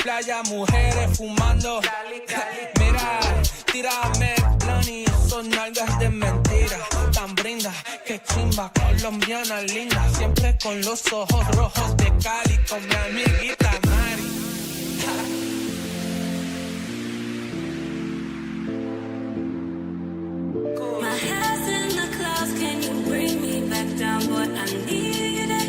Playa, mujeres fumando. Mira, tírame plani, son nalgas de mentira. Tan brinda, que chimba, colombiana linda. Siempre con los ojos rojos de Cali, con mi amiguita Mari. My head's in the clouds, can you bring me back down, boy? I need it.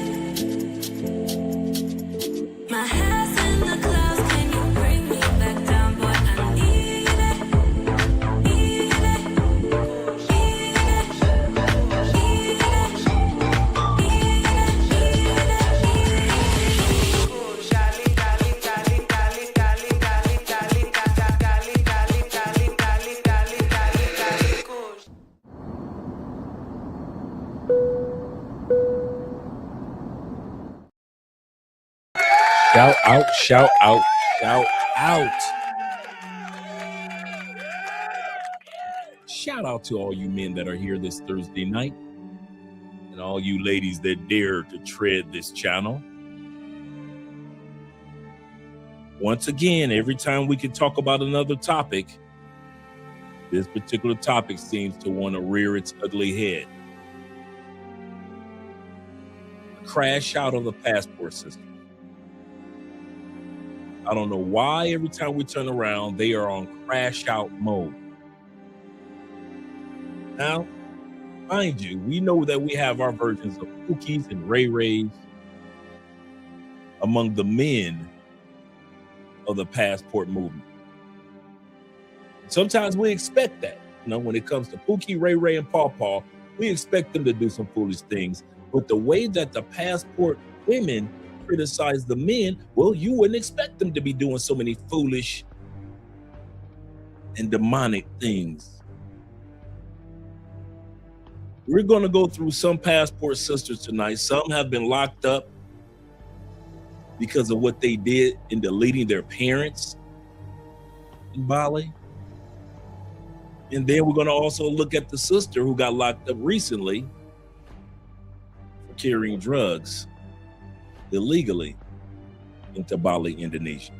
My head's in the clouds, can you bring me back down, boy? I need it. Need it. Need it. Need Shout out, shout out, shout out. Shout out to all you men that are here this Thursday night and all you ladies that dare to tread this channel. Once again, every time we can talk about another topic, this particular topic seems to want to rear its ugly head. A crash out of the passport system. I don't know why every time we turn around, they are on crash out mode. Now, mind you, we know that we have our versions of Pookies and Ray Rays among the men of the passport movement. Sometimes we expect that, when it comes to Pookie, Ray Ray, and Paw Paw, we expect them to do some foolish things. But the way that the passport women criticize the men, well, you wouldn't expect them to be doing so many foolish and demonic things. We're going to go through some passport sisters tonight. Some have been locked up because of what they did in deleting their parents in Bali. And then we're going to also look at the sister who got locked up recently for carrying drugs illegally into Bali, Indonesia.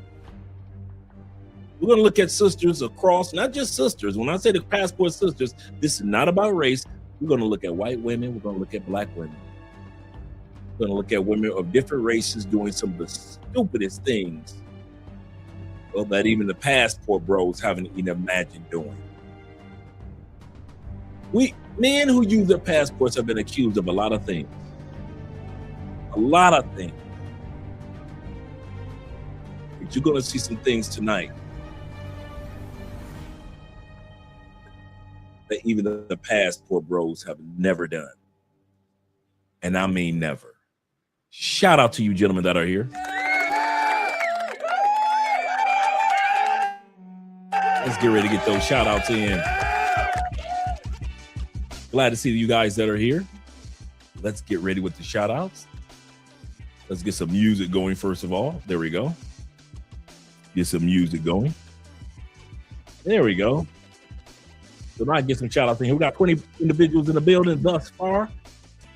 We're going to look at sisters across, not just sisters. When I say the passport sisters, this is not about race. We're going to look at white women. We're going to look at black women. We're going to look at women of different races doing some of the stupidest things, well, that even the passport bros haven't even imagined doing. Men who use their passports have been accused of a lot of things. A lot of things. But you're going to see some things tonight that even the passport bros have never done. And I mean never. Shout out to you gentlemen that are here. Let's get ready to get those shout outs in. Glad to see you guys that are here. Let's get ready with the shout outs. Let's get some music going first of all. There we go. Get some music going. There we go. So now I get some shout outs in here. We got 20 individuals in the building thus far.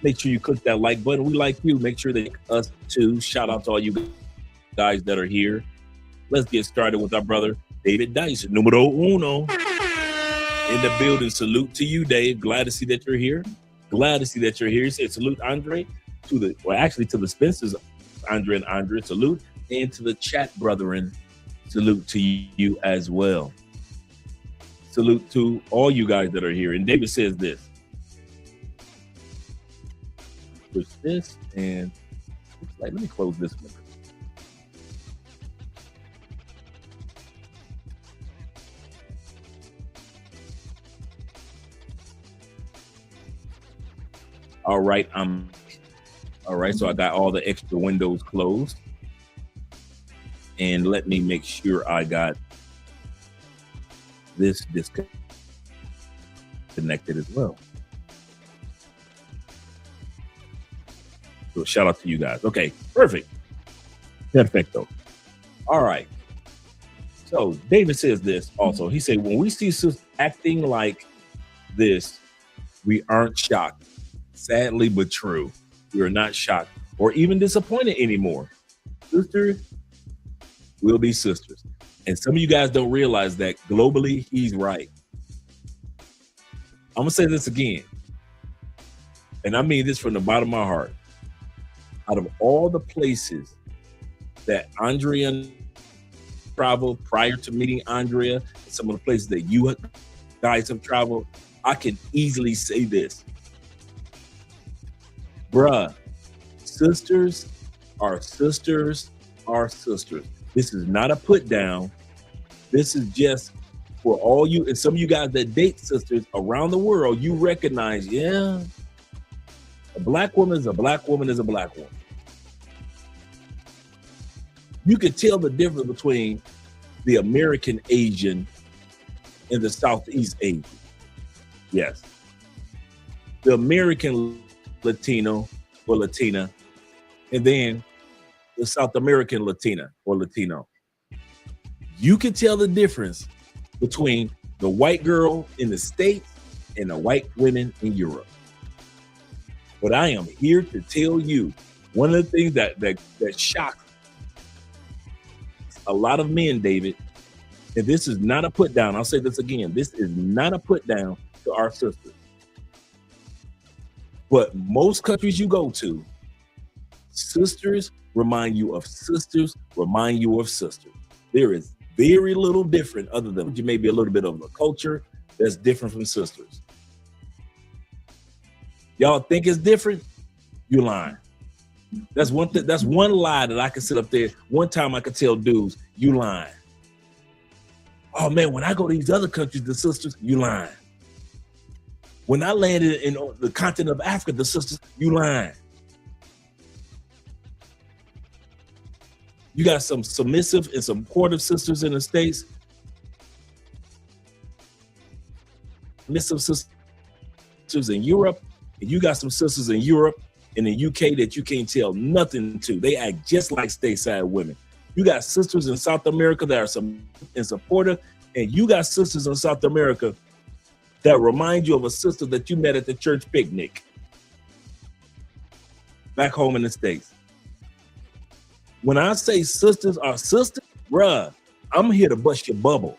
Make sure you click that like button. We like you. Make sure they us too. Shout out to all you guys that are here. Let's get started with our brother, David Dice, numero uno. In the building. Salute to you, Dave. Glad to see that you're here. Glad to see that you're here. Say salute, Andre, to the Spencers, Andre and Andre. Salute. and to the chat brethren, salute to you as well. Salute to all you guys that are here. And David says this. Push this and let me close this one. All right, all right. So I got all the extra windows closed, and let me make sure I got this disconnected as well. So shout out to you guys. Okay, perfect. Perfecto. All right. So David says this also. He said, when we see sisters acting like this, we aren't shocked. Sadly, but true. We are not shocked or even disappointed anymore. Sisters will be sisters. And some of you guys don't realize that globally, he's right. I'm going to say this again. And I mean this from the bottom of my heart. Out of all the places that Andrea traveled prior to meeting Andrea, some of the places that you guys have traveled, I can easily say this. Bruh, sisters are sisters are sisters. This is not a put down. This is just for all you, and some of you guys that date sisters around the world, you recognize, yeah, a black woman is a black woman is a black woman. You can tell the difference between the American Asian and the Southeast Asian. Yes. The American Latino or Latina, and then the South American Latina or Latino. You can tell the difference between the white girl in the States and the white women in Europe. But I am here to tell you, one of the things that shocks a lot of men, David, and this is not a put down. I'll say this again. This is not a put down to our sisters. But most countries you go to, sisters remind you of sisters, remind you of sisters. There is very little different other than you may be a little bit of a culture that's different from sisters. Y'all think it's different? You lying. That's one thing. That's one lie that I can sit up there. One time I could tell dudes, you lying. Oh man, when I go to these other countries, the sisters, you lying. When I landed in the continent of Africa, the sisters, you lying. You got some submissive and supportive sisters in the States. Submissive sisters in Europe. And you got some sisters in Europe and in the UK that you can't tell nothing to. They act just like stateside women. You got sisters in South America that are some and supportive. And you got sisters in South America that remind you of a sister that you met at the church picnic back home in the States. When I say sisters are sisters, bruh, I'm here to bust your bubble.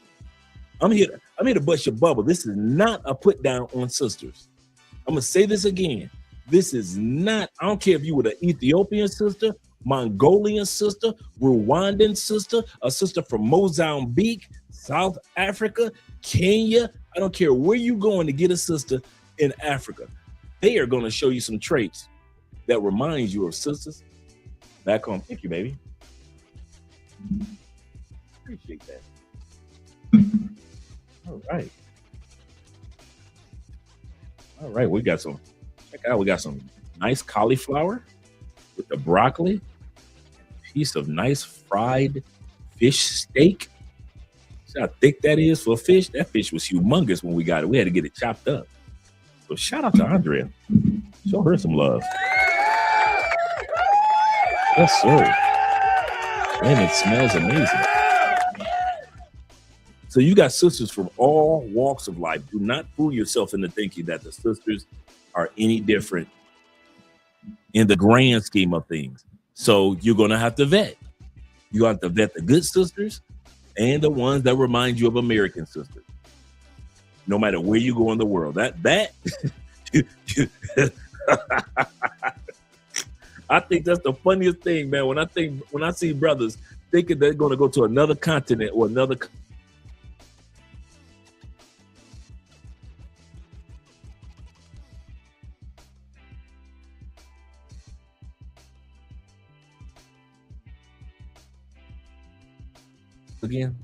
I'm here to bust your bubble. This is not a put down on sisters. I'm gonna say this again. This is not, I don't care if you were the Ethiopian sister, Mongolian sister, Rwandan sister, a sister from Mozambique, South Africa, Kenya. I don't care where you're going to get a sister in Africa. They are going to show you some traits that reminds you of sisters back home. Thank you, baby. Appreciate that. All right. All right, we got some, check out, we got some nice cauliflower with the broccoli, a piece of nice fried fish steak. See how thick that is for a fish? That fish was humongous when we got it. We had to get it chopped up. So shout out to Andrea. Show her some love. Yes, sir. And it smells amazing. So you got sisters from all walks of life. Do not fool yourself into thinking that the sisters are any different in the grand scheme of things. So you're going to have to vet. You have to vet the good sisters and the ones that remind you of American sisters. No matter where you go in the world. That I think that's the funniest thing, man. When I see brothers thinking they're going to go to another continent or another again.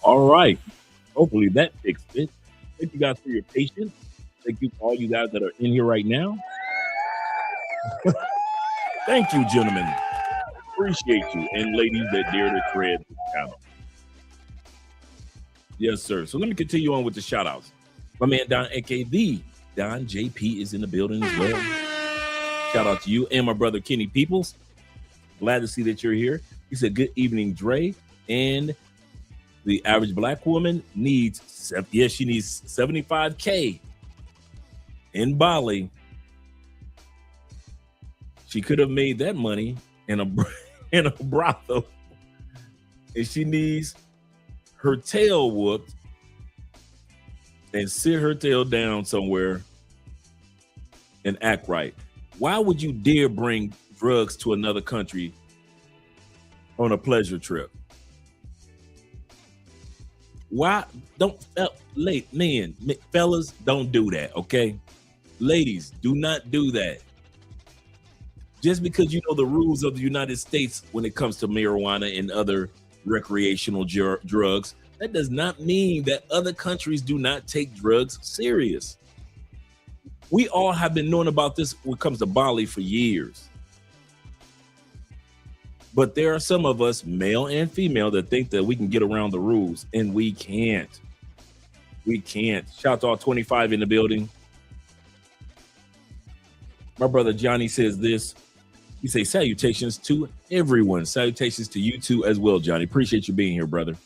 All right. Hopefully that fixed it. Thank you guys for your patience. Thank you for all you guys that are in here right now. Thank you, gentlemen. Appreciate you. And ladies that dare to tread this channel. Yes, sir. So let me continue on with the shout outs. My man Don, aka the Don JP, is in the building as well. Shout out to you and my brother Kenny Peoples. Glad to see that you're here. He said, good evening, Dre. And the average black woman needs, she needs 75K in Bali. She could have made that money in a brothel. And she needs her tail whooped and sit her tail down somewhere and act right. Why would you dare bring drugs to another country on a pleasure trip? Why don't fellas, don't do that, okay? Ladies, do not do that. Just because you know the rules of the United States when it comes to marijuana and other recreational drugs, that does not mean that other countries do not take drugs serious. We all have been knowing about this when it comes to Bali for years. But there are some of us, male and female, that think that we can get around the rules, and we can't. We can't. Shout out to all 25 in the building. My brother Johnny says this. He says, salutations to everyone. Salutations to you too as well, Johnny. Appreciate you being here, brother.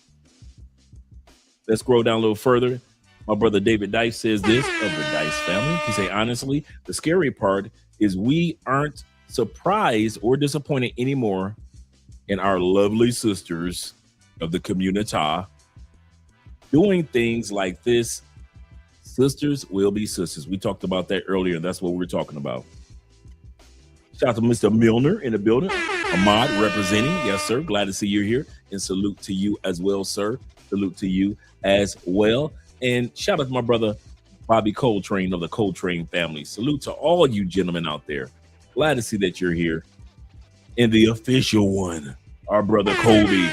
Let's scroll down a little further. My brother David Dice says this of the Dice family. He say, honestly, the scary part is we aren't surprised or disappointed anymore in our lovely sisters of the community doing things like this. Sisters will be sisters. We talked about that earlier. That's what we're talking about. Shout out to Mr. Milner in the building. Ahmad representing. Yes, sir. Glad to see you here. And salute to you as well, sir. Salute to you as well. And shout out to my brother Bobby Coltrane of the Coltrane family. Salute to all you gentlemen out there. Glad to see that you're here. And the official one, our brother Kobe.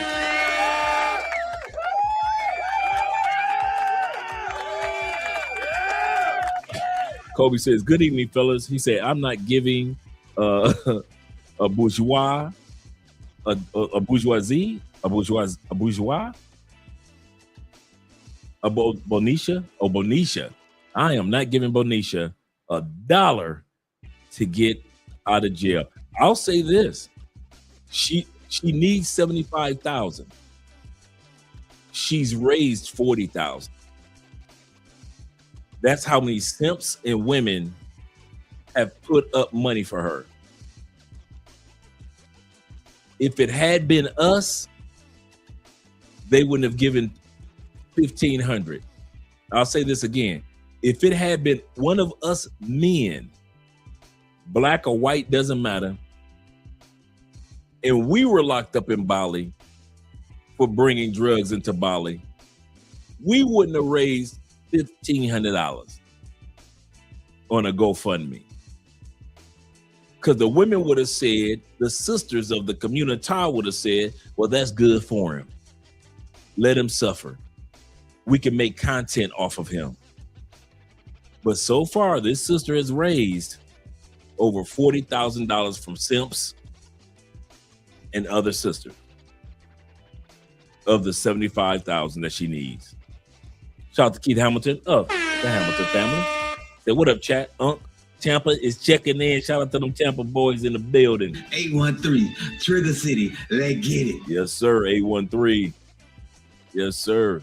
Kobe says, good evening, fellas. He said, I'm not giving a bourgeois, a bourgeoisie, a Bonisha. I am not giving Bonisha $1 to get out of jail. I'll say this. She needs 75,000. She's raised 40,000. That's how many simps and women have put up money for her. If it had been us, they wouldn't have given 1,500. I'll say this again. If it had been one of us men, black or white, doesn't matter, and we were locked up in Bali for bringing drugs into Bali, we wouldn't have raised $1,500 on a GoFundMe. Because the women would have said, the sisters of the community would have said, well, that's good for him. Let him suffer. We can make content off of him. But so far, this sister has raised over $40,000 from simps and other sisters of the 75,000 that she needs. Shout out to Keith Hamilton of the Hamilton family. Say, what up, chat? Tampa is checking in. Shout out to them Tampa boys in the building. 813, Trigger City. Let's get it. Yes, sir. 813. Yes, sir.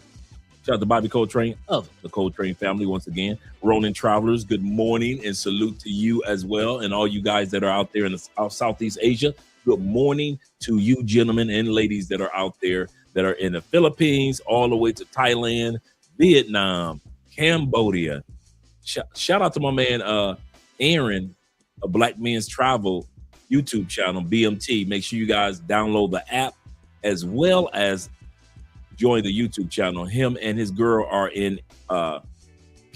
Shout out to Bobby Coltrane of the Coltrane family once again. Ronin Travelers, good morning and salute to you as well. And all you guys that are out there in the Southeast Asia, good morning to you gentlemen and ladies that are out there that are in the Philippines, all the way to Thailand, Vietnam, Cambodia. Shout out to my man Aaron, a Black Men's Travel YouTube channel, BMT. Make sure you guys download the app as well as join the YouTube channel. Him and his girl are in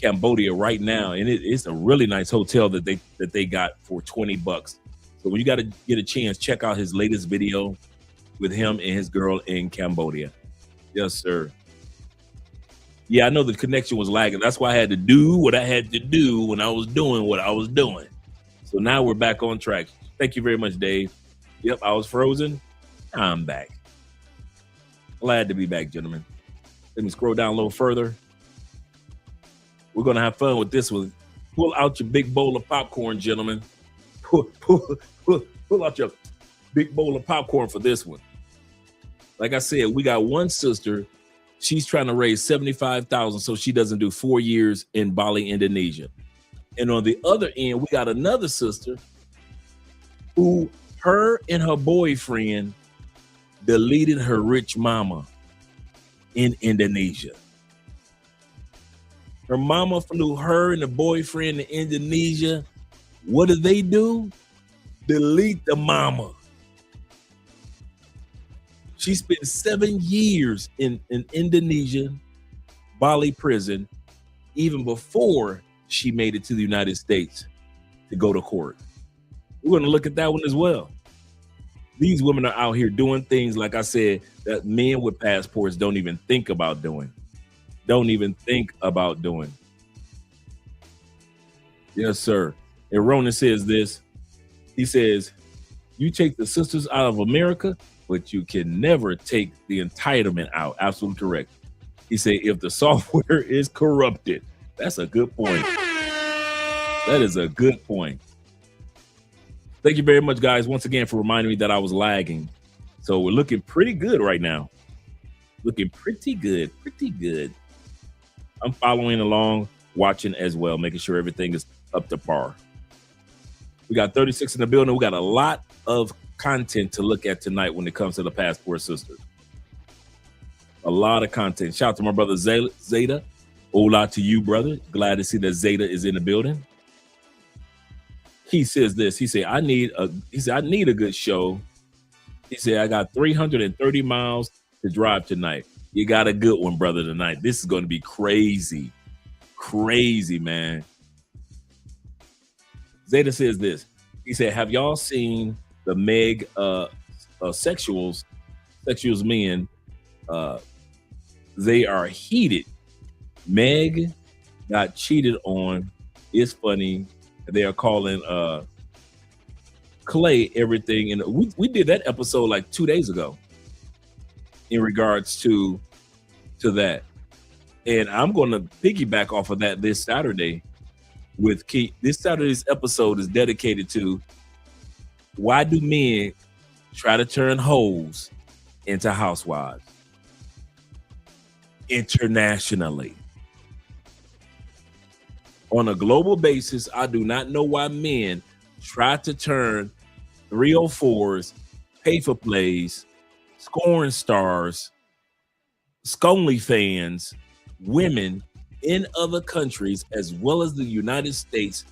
Cambodia right now, and it's a really nice hotel that they got for $20. So when you got to get a chance, check out his latest video with him and his girl in Cambodia. Yes, sir. Yeah, I know the connection was lagging. That's why I had to do what I had to do when I was doing what I was doing. So now we're back on track. Thank you very much, Dave. Yep, I was frozen. I'm back. Glad to be back, gentlemen. Let me scroll down a little further. We're going to have fun with this one. Pull out your big bowl of popcorn, gentlemen. Pull out your big bowl of popcorn for this one. Like I said, we got one sister. She's trying to raise $75,000 so she doesn't do 4 years in Bali, Indonesia. And on the other end, we got another sister who her and her boyfriend deleted her rich mama in Indonesia. Her mama flew her and the boyfriend to Indonesia. What did they do? Delete the mama. She spent 7 years in Indonesia, Bali prison, even before she made it to the United States to go to court. We're going to look at that one as well. These women are out here doing things, like I said, that men with passports don't even think about doing. Don't even think about doing. Yes, sir. And Ronan says this. He says, you take the sisters out of America, but you can never take the entitlement out. Absolutely correct. He said, if the software is corrupted. That's a good point. That is a good point. Thank you very much, guys, once again, for reminding me that I was lagging. So we're looking pretty good right now. Looking pretty good, pretty good. I'm following along, watching as well, making sure everything is up to par. We got 36 in the building. We got a lot of content to look at tonight when it comes to the Passport Sisters. A lot of content. Shout out to my brother Zeta. Hola to you, brother. Glad to see that Zeta is in the building. He says this. He said, I need a good show. He said, I got 330 miles to drive tonight. You got a good one, brother, tonight. This is going to be crazy. Crazy, man. Zeta says this. He said, have y'all seen the Meg sexuals men? They are heated. Meg got cheated on. It's funny. They are calling Clay everything. And we did that episode like 2 days ago in regards to that. And I'm going to piggyback off of that this Saturday with Keith. This Saturday's episode is dedicated to why do men try to turn hoes into housewives internationally. On a global basis, I do not know why men try to turn 304s, pay for plays, scoring stars, Sconely fans, women in other countries, as well as the United States,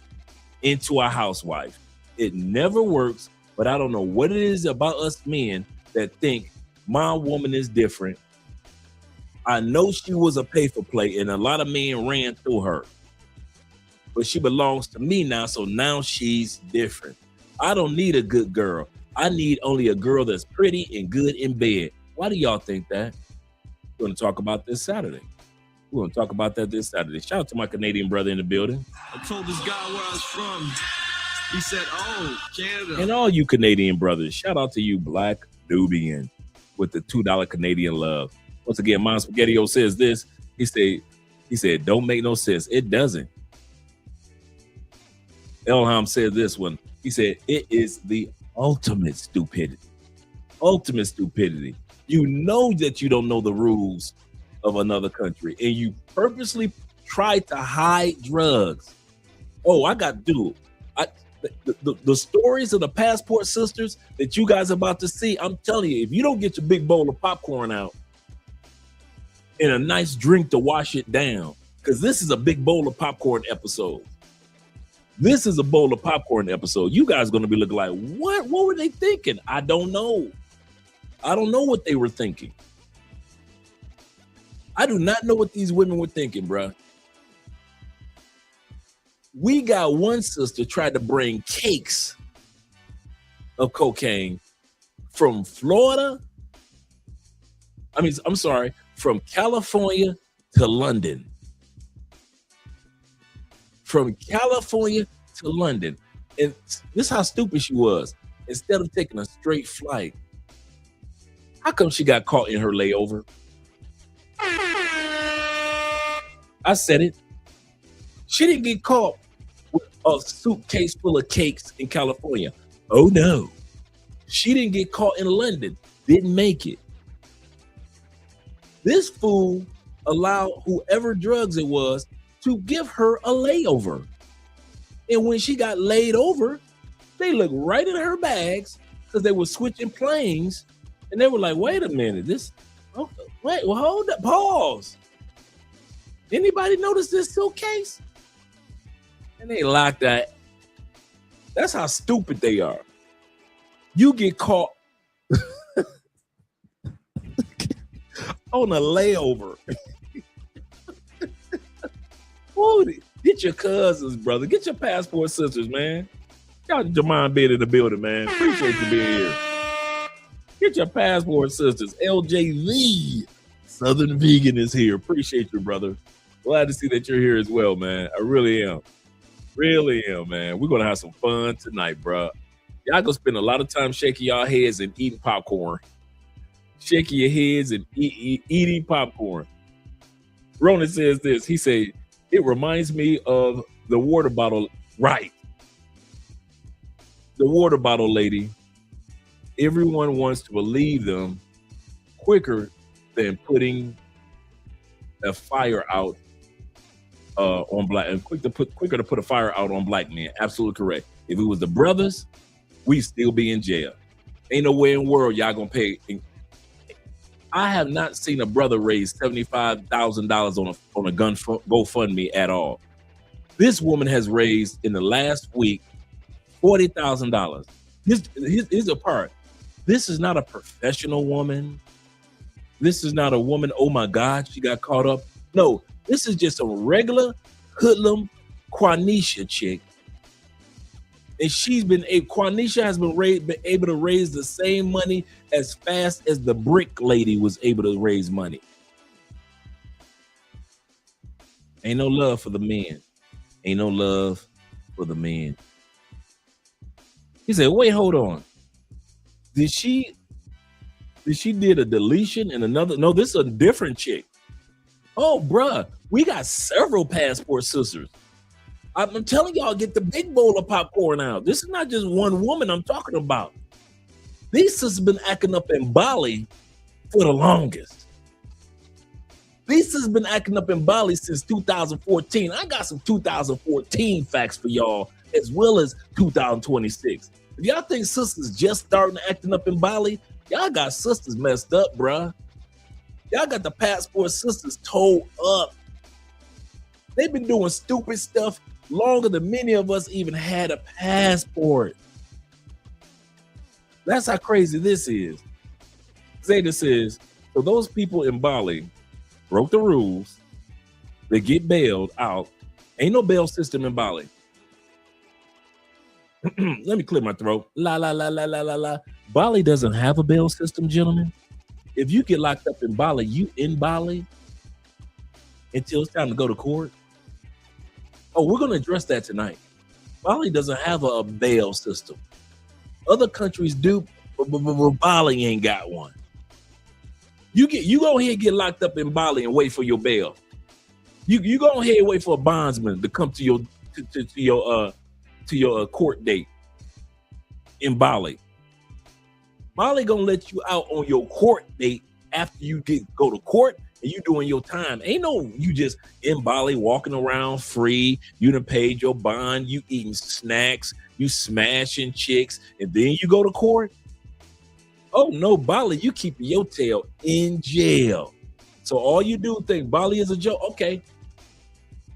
into a housewife. It never works, but I don't know what it is about us men that think my woman is different. I know she was a pay for play and a lot of men ran through her. But she belongs to me now, so now she's different. I don't need a good girl. I need only a girl that's pretty and good in bed. Why do y'all think that? We're going to talk about this Saturday. We're going to talk about that this Saturday. Shout out to my Canadian brother in the building. I told this guy where I was from. He said, oh, Canada. And all you Canadian brothers, shout out to you, Black Nubian, with the $2 Canadian love. Once again, Mon Spaghettio says this. He said, don't make no sense. It doesn't. Elham said this one. He said, it is the ultimate stupidity. Ultimate stupidity. You know that you don't know the rules of another country, and you purposely try to hide drugs. Oh, I got to do it. The stories of the Passport Sisters that you guys are about to see, I'm telling you, if you don't get your big bowl of popcorn out and a nice drink to wash it down, because this is a big bowl of popcorn episode. This is a bowl of popcorn episode. You guys are going to be looking like, what were they thinking? I don't know. I don't know what they were thinking. I do not know what these women were thinking, bruh. We got one sister tried to bring cakes of cocaine from Florida. I'm sorry, from California to London. From California to London. And this is how stupid she was. Instead of taking a straight flight, how come she got caught in her layover? I said it. She didn't get caught with a suitcase full of cakes in California. Oh no. She didn't get caught in London. Didn't make it. This fool allowed whoever drugs it was to give her a layover. And when she got laid over, they looked right in her bags because they were switching planes. And they were like, wait a minute, hold up, pause. Anybody notice this suitcase? And they locked that. That's how stupid they are. You get caught on a layover. Ooh, get your cousins, brother. Get your passport sisters, man. Y'all Jamon being in the building, man. Appreciate you being here. Get your passport sisters. LJV, Southern Vegan, is here. Appreciate you, brother. Glad to see that you're here as well, man. I really am. Really am, man. We're going to have some fun tonight, bro. Y'all gonna spend a lot of time shaking y'all heads and eating popcorn. Shaking your heads and eating popcorn. Ronan says this. He said, it reminds me of the water bottle. Right. The water bottle lady. Everyone wants to believe them quicker than putting a fire out on black, and quicker to put a fire out on black men. Absolutely correct. If it was the brothers, we still be in jail. Ain't no way in the world y'all gonna pay. I have not seen a brother raise $75,000 on a gun GoFundMe at all. This woman has raised in the last week $40,000. Here's the part. This is not a professional woman. This is not a woman, oh my God, she got caught up. No, this is just a regular hoodlum Quanisha chick. And Quanisha has been able to raise the same money as fast as the brick lady was able to raise money. Ain't no love for the men. Ain't no love for the men. He said, wait, hold on. Did she did a deletion and another? No, this is a different chick. Oh, bruh, we got several passport sisters. I'm telling y'all, get the big bowl of popcorn out. This is not just one woman I'm talking about. These sisters been acting up in Bali for the longest. These sisters been acting up in Bali since 2014. I got some 2014 facts for y'all, as well as 2026. If y'all think sisters just starting acting up in Bali, y'all got sisters messed up, bruh. Y'all got the passport sisters toed up. They've been doing stupid stuff longer than many of us even had a passport. That's how crazy this is. Zeta says, so those people in Bali broke the rules. They get bailed out. Ain't no bail system in Bali. Let me clear my throat. La, la, la, la, la, la, la. Bali doesn't have a bail system, gentlemen. If you get locked up in Bali, you in Bali until it's time to go to court. Oh, we're going to address that tonight. Bali doesn't have a bail system. Other countries do, but Bali ain't got one. You go ahead and get locked up in Bali and wait for your bail. You go ahead and wait for a bondsman to come to your court date in Bali. Bali gonna let you out on your court date after you go to court and you doing your time. Ain't no you just in Bali walking around free. You done paid your bond. You eating snacks. You smashing chicks, and then you go to court. Oh no, Bali, you keeping your tail in jail. So all you do think Bali is a joke. Okay,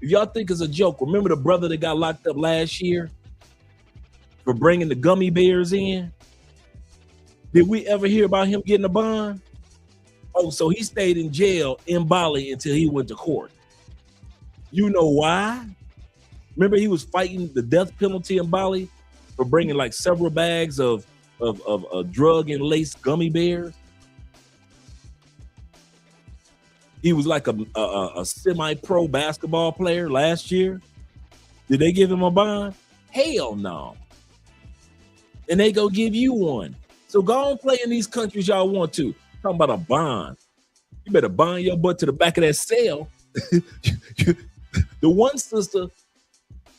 if y'all think it's a joke, remember the brother that got locked up last year for bringing the gummy bears in? Did we ever hear about him getting a bond? Oh, so he stayed in jail in Bali until he went to court. You know why? Remember he was fighting the death penalty in Bali for bringing like several bags of drug and laced gummy bears. He was like a semi-pro basketball player last year. Did they give him a bond? Hell no. And they go give you one. So go on play in these countries y'all want to. Talking about a bond. You better bond your butt to the back of that cell. The one sister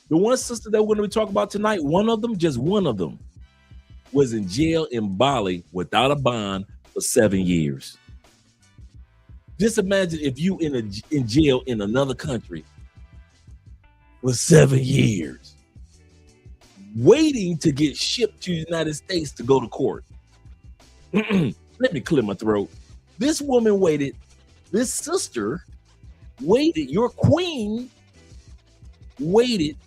that we're going to be talking about tonight, just one of them, was in jail in Bali without a bond for 7 years. Just imagine if you in jail in another country for 7 years, waiting to get shipped to the United States to go to court. Let me clear my throat. This woman waited, this sister waited, your queen waited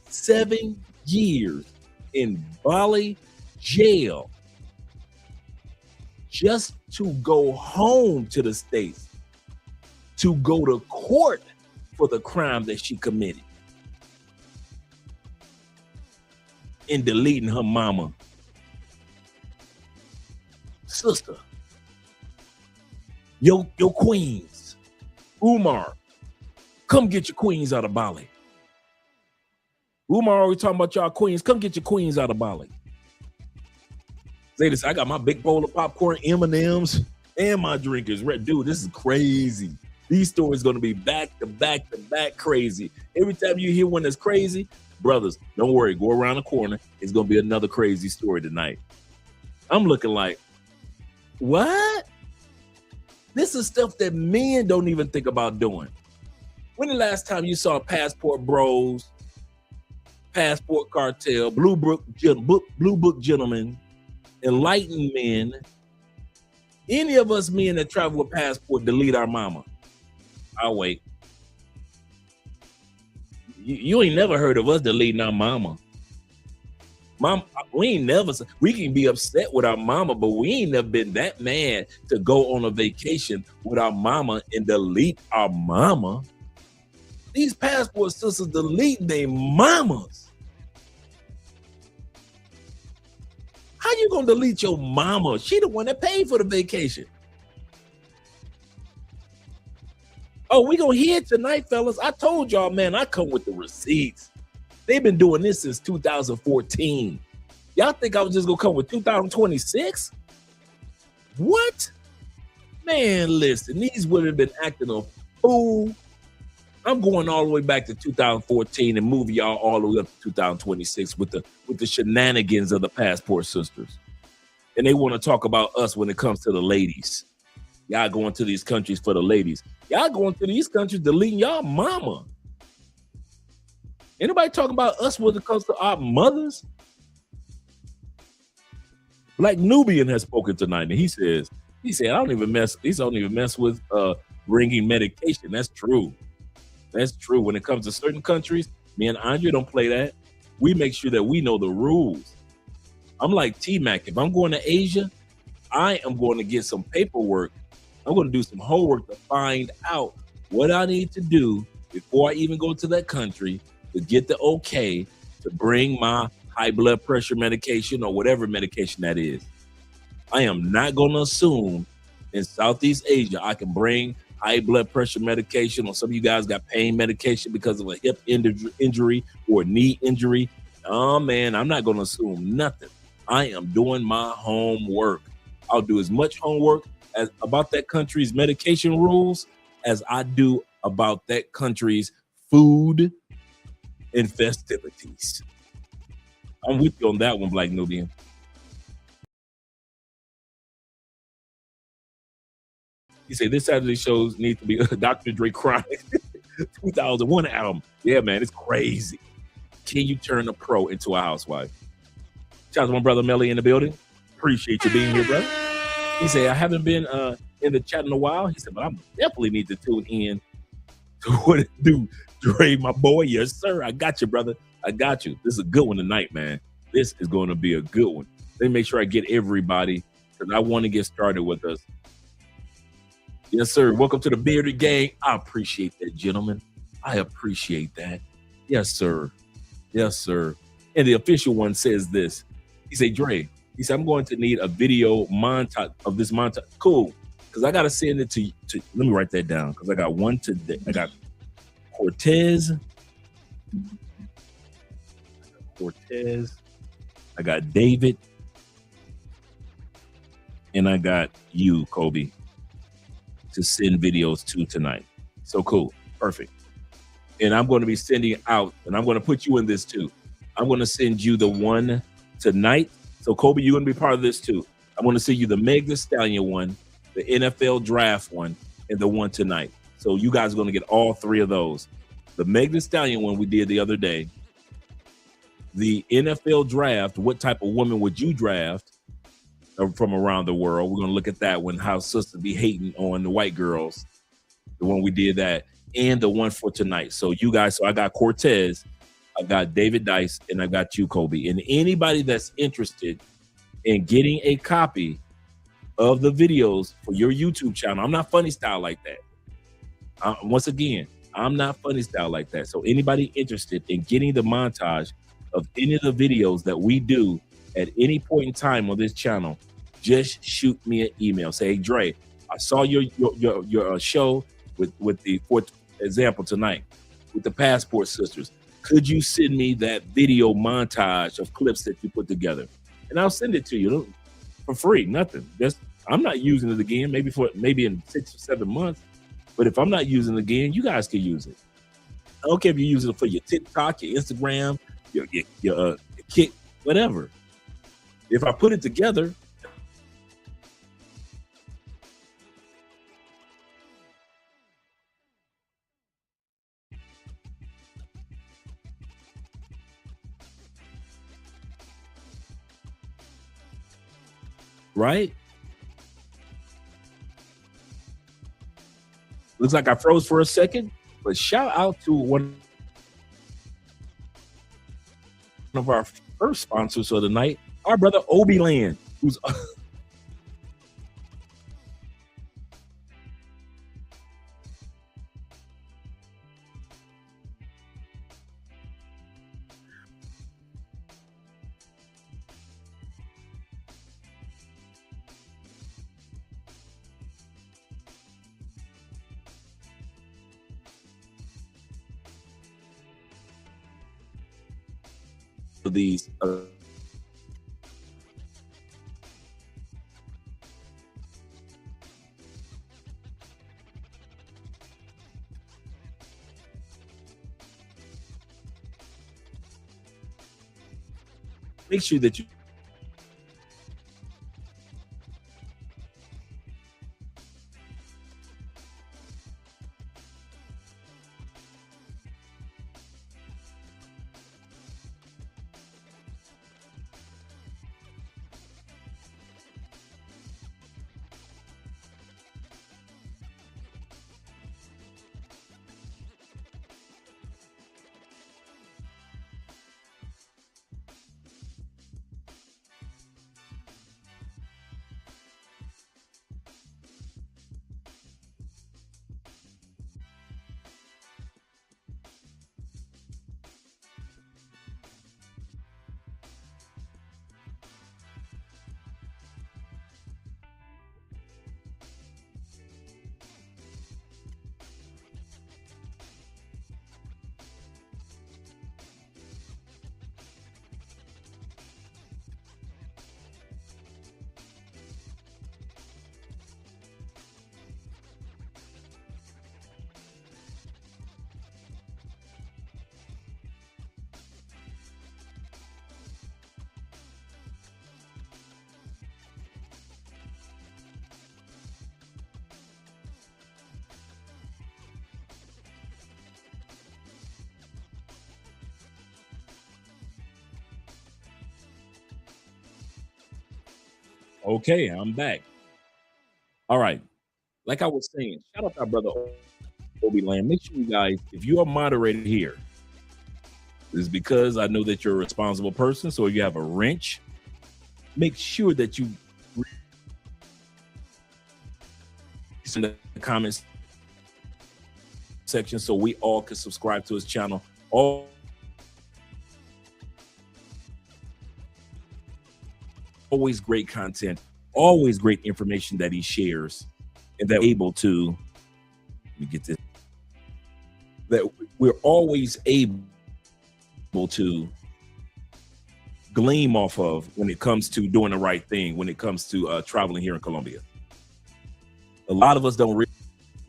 7 years in Bali jail just to go home to the States, to go to court for the crime that she committed in deleting her mama. Sister, your queens, Umar, come get your queens out of Bali. Umar always talking about y'all queens. Come get your queens out of Bali. Say this, I got my big bowl of popcorn, M&Ms, and my drinkers. Dude, this is crazy. These stories going to be back to back to back crazy. Every time you hear one that's crazy, brothers, don't worry, go around the corner. It's going to be another crazy story tonight. I'm looking like, what? This is stuff that men don't even think about doing. When the last time you saw Passport Bros, Passport Cartel, Blue Book Gentlemen, Enlightened Men, any of us men that travel with passport delete our mama? I'll wait. You ain't never heard of us deleting our mama. We can be upset with our mama, but we ain't never been that mad to go on a vacation with our mama and delete our mama. These passport sisters delete their mamas. How you gonna delete your mama? She the one that paid for the vacation. Oh, we gonna hear it tonight, fellas. I told y'all, man, I come with the receipts. They've been doing this since 2014. Y'all think I was just gonna come with 2026? What? Man, listen, these women have been acting a fool. I'm going all the way back to 2014 and moving y'all all the way up to 2026 with the shenanigans of the passport sisters. And they want to talk about us when it comes to the ladies. Y'all going to these countries for the ladies. Y'all going to these countries deleting y'all mama. Anybody talking about us when it comes to our mothers? Black Nubian has spoken tonight, and he said, I don't even mess with bringing medication. That's true. That's true. When it comes to certain countries, me and Andre don't play that. We make sure that we know the rules. I'm like T-Mac. If I'm going to Asia, I am going to get some paperwork. I'm going to do some homework to find out what I need to do before I even go to that country to get the okay to bring my high blood pressure medication or whatever medication that is. I am not going to assume in Southeast Asia I can bring high blood pressure medication, or some of you guys got pain medication because of a hip injury or a knee injury. Oh man, I'm not going to assume nothing. I am doing my homework. I'll do as much homework as about that country's medication rules as I do about that country's food and festivities. I'm with you on that one, Black Nubian. He said this Saturday shows need to be Dr. Dre Chronic 2001 album. Yeah, man, it's crazy. Can you turn a pro into a housewife? Shout out to my brother Melly in the building. Appreciate you being here, brother. He said, I haven't been in the chat in a while. He said, but I definitely need to tune in to what it do. Dre, my boy. Yes, sir. I got you, brother. I got you. This is a good one tonight, man. This is going to be a good one. Let me make sure I get everybody because I want to get started with us. Yes, sir. Welcome to the Bearded Gang. I appreciate that, gentlemen. I appreciate that. Yes, sir. Yes, sir. And the official one says this. He said, Dre, he said, I'm going to need a video montage of this montage. Cool. because I got to send it to. Let me write that down because I got one today. I got Cortez. I got David. And I got you, Kobe, to send videos to tonight. So cool. Perfect. And I'm going to be sending out, and I'm going to put you in this too. I'm going to send you the one tonight. So Kobe, you're going to be part of this too. I'm going to send you the Meg Thee Stallion one, the NFL draft one, and the one tonight. So you guys are going to get all three of those. The Meg Thee Stallion one we did the other day. The NFL draft, what type of woman would you draft from around the world? We're going to look at that one, how sisters be hating on the white girls. The one we did that, and the one for tonight. So you guys, so I got Cortez, I got David Dice, and I got you, Kobe. And anybody that's interested in getting a copy of the videos for your YouTube channel, I'm not funny style like that. Once again, I'm not funny style like that. So anybody interested in getting the montage of any of the videos that we do at any point in time on this channel, just shoot me an email. Say, hey, Dre, I saw your show with the, for example, tonight with the Passport Sisters. Could you send me that video montage of clips that you put together? And I'll send it to you for free, nothing. I'm not using it again, maybe in 6 or 7 months. But if I'm not using it again, you guys can use it. I don't care if you're using it for your TikTok, your Instagram, your Kick, whatever. If I put it together, right? Looks like I froze for a second, but shout out to one of our first sponsors of the night, our brother Obi Land, who's these make sure that you okay, I'm back. All right. Like I was saying, shout out to our brother Obi Land. Make sure you guys, if you are moderated here, it's because I know that you're a responsible person. So if you have a wrench, make sure that you in the comments section so we all can subscribe to his channel. Always great content, always great information that he shares and that we're able to, let me get this, that we're always able to gleam off of when it comes to doing the right thing, when it comes to traveling here in Colombia. A lot of us don't realize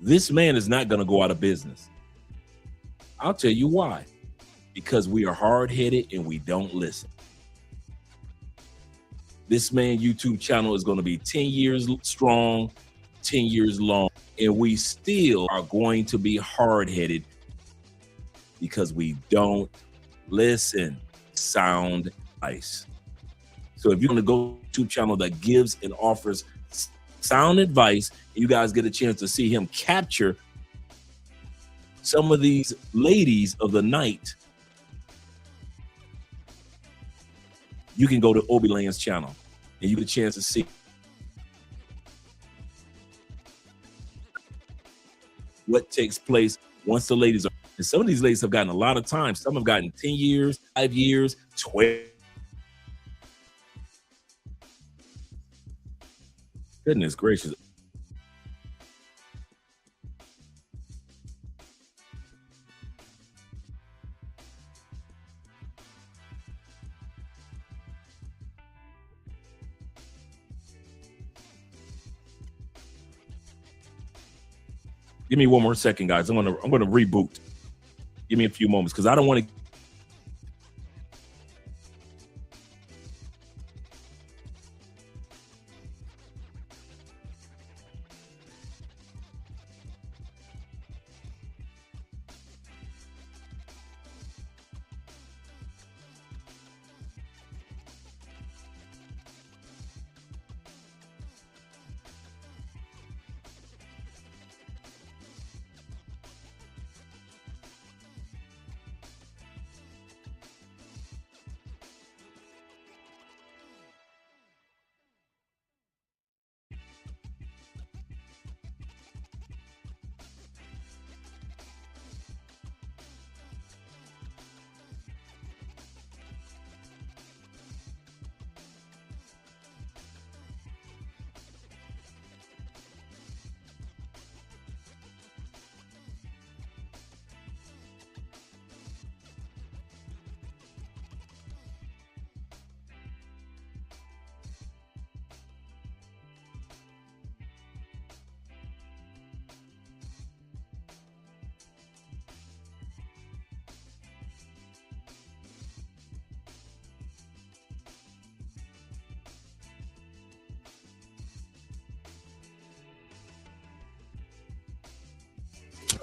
this man is not going to go out of business. I'll tell you why. Because we are hard-headed and we don't listen. This man YouTube channel is going to be 10 years strong, 10 years long, and we still are going to be hard-headed because we don't listen. Sound advice. So if you're going to go to a channel that gives and offers sound advice, you guys get a chance to see him capture some of these ladies of the night, you can go to Obiland's channel and you get a chance to see what takes place once the ladies are. And some of these ladies have gotten a lot of time. Some have gotten 10 years, 5 years, 12. Goodness gracious. Give me one more second, guys. I'm gonna reboot. Give me a few moments because I don't want to.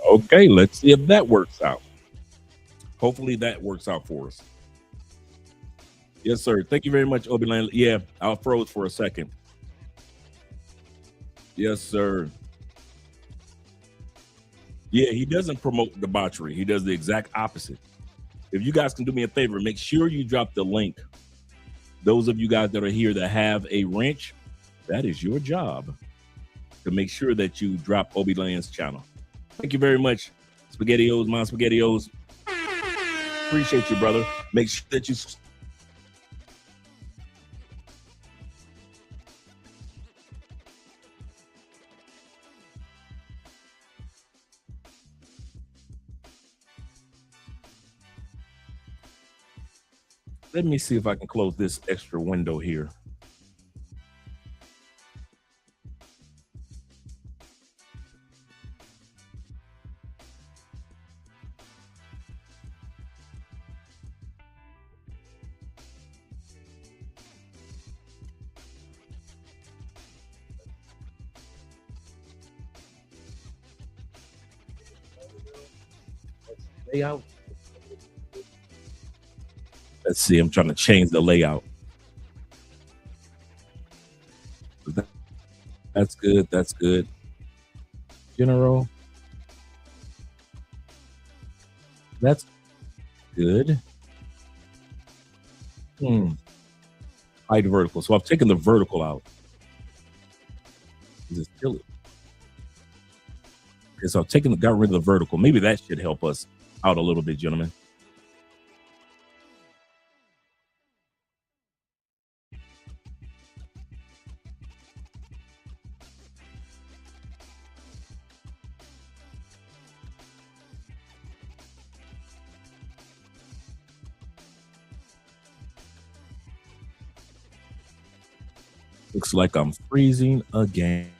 Okay, let's see if that works out. Hopefully that works out for us. Yes, sir. Thank you very much, Obiland. Yeah, I froze for a second. Yes, sir. Yeah, he doesn't promote debauchery. He does the exact opposite. If you guys can do me a favor, make sure you drop the link. Those of you guys that are here that have a wrench, that is your job to make sure that you drop Obiland's channel. Thank you very much, SpaghettiOs, my SpaghettiOs. Appreciate you, brother. Make sure that you. Let me see if I can close this extra window here. Layout. Let's see, I'm trying to change the layout. That's good. That's good. General. That's good. Hide vertical. So I've taken the vertical out. Is it still? Okay, so I've got rid of the vertical. Maybe that should help us out a little bit, gentlemen. Looks like I'm freezing again.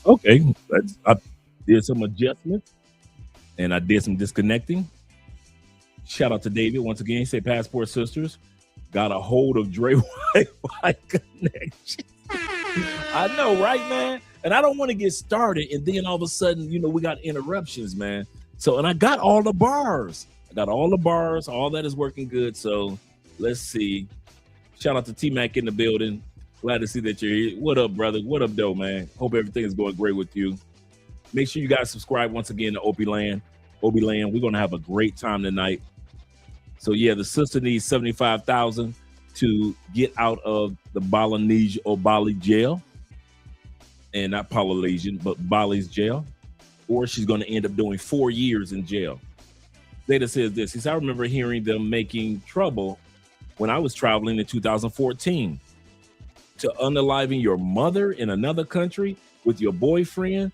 Okay, I did some adjustments and I did some disconnecting. Shout out to David once again. He said Passport Sisters got a hold of Dre Wi-Fi connection. I know, right, man? And I don't want to get started and then all of a sudden, we got interruptions, man. So, and I got all the bars. All that is working good. So let's see. Shout out to T-Mac in the building. Glad to see that you're here. What up, brother? What up, though, man? Hope everything is going great with you. Make sure you guys subscribe once again to Opie Land. Opie Land, we're going to have a great time tonight. So, yeah, the sister needs $75,000 to get out of the Balinese or Bali jail. And not Polynesian, but Bali's jail. Or she's going to end up doing 4 years in jail. Zeta says this. He says, I remember hearing them making trouble when I was traveling in 2014. To unaliving your mother in another country with your boyfriend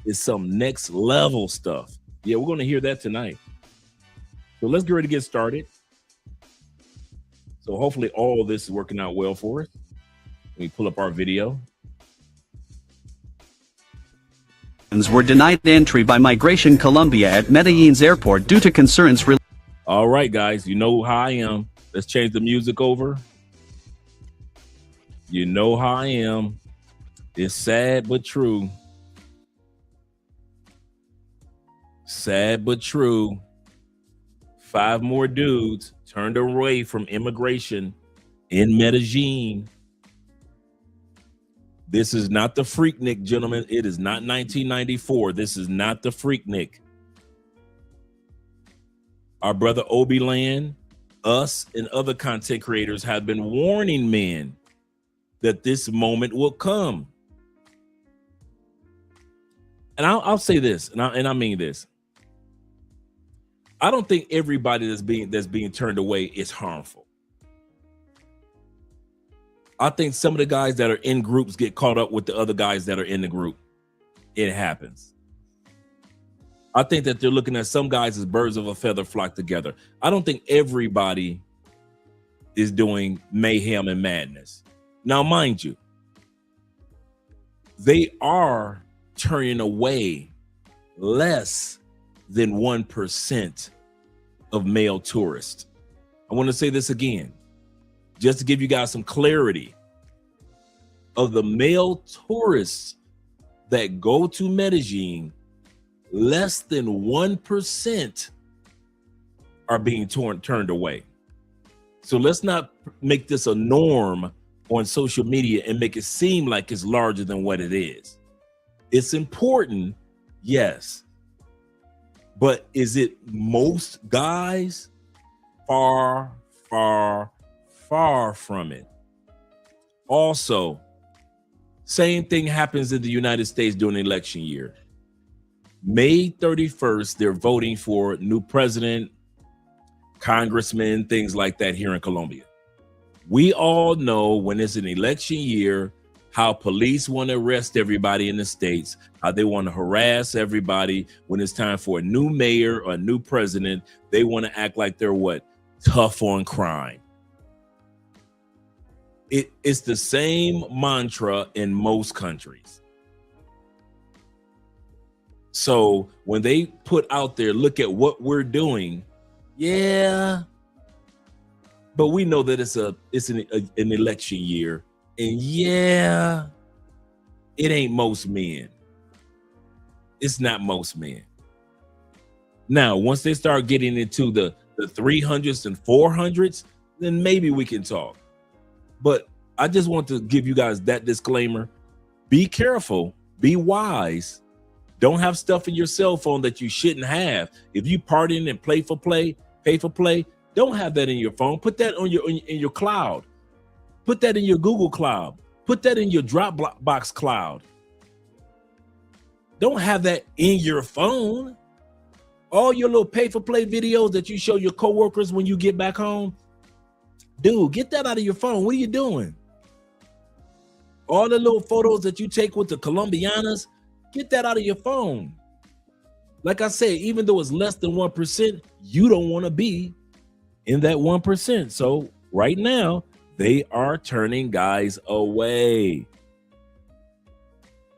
is some next level stuff. Yeah, we're going to hear that tonight. So let's get ready to get started. So hopefully all this is working out well for us. Let me pull up our video. Were denied entry by Migration Colombia at Medellin's airport due to concerns. All right, guys, you know how I am. Let's change the music over. You know how I am. It's sad but true. Sad but true. 5 more dudes turned away from immigration in Medellin. This is not the Freaknik, gentlemen. It is not 1994. This is not the Freaknik. Our brother Obi Land, us, and other content creators have been warning men that this moment will come. and I'll say this, and I mean this. I don't think everybody that's being turned away is harmful. I think some of the guys that are in groups get caught up with the other guys that are in the group. It happens. I think that they're looking at some guys as birds of a feather flock together. I don't think everybody is doing mayhem and madness. Now, mind you, they are turning away less than 1% of male tourists. I want to say this again, just to give you guys some clarity. Of the male tourists that go to Medellin, less than 1% are being turned away. So let's not make this a norm on social media and make it seem like it's larger than what it is. It's important, yes. But is it most guys? Far, far, far from it. Also, same thing happens in the United States during election year. May 31st, they're voting for new president, congressmen, things like that here in Colombia. We all know when it's an election year, how police want to arrest everybody in the states, how they want to harass everybody. When it's time for a new mayor or a new president, they want to act like they're what? Tough on crime. It's the same mantra in most countries. So when they put out there, look at what we're doing, yeah, but we know that it's an election year, and yeah, it ain't most men. It's not most men. Now, once they start getting into the 300s and 400s, then maybe we can talk. But I just want to give you guys that disclaimer. Be careful, be wise. Don't have stuff in your cell phone that you shouldn't have. If you partying and pay for play, don't have that in your phone. Put that on in your cloud. Put that in your Google Cloud. Put that in your Dropbox cloud. Don't have that in your phone. All your little pay for play videos that you show your coworkers when you get back home. Dude, get that out of your phone. What are you doing? All the little photos that you take with the Colombianas, get that out of your phone. Like I said, even though it's less than 1%, you don't want to be in that 1%. So right now, they are turning guys away.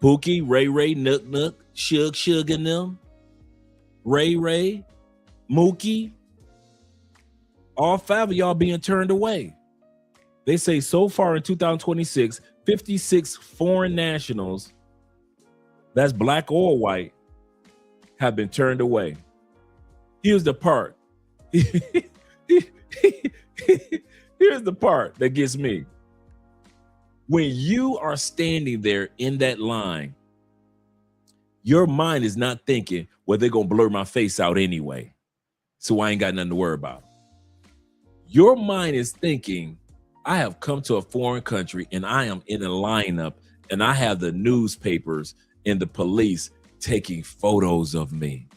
Pookie, Ray, Nook, Shug, and them. Ray, Mookie. All 5 of y'all being turned away. They say so far in 2026, 56 foreign nationals, that's black or white, have been turned away. Here's the part. Here's the part that gets me. When you are standing there in that line, your mind is not thinking, well, they're going to blur my face out anyway, so I ain't got nothing to worry about. Your mind is thinking, I have come to a foreign country and I am in a lineup and I have the newspapers and the police taking photos of me.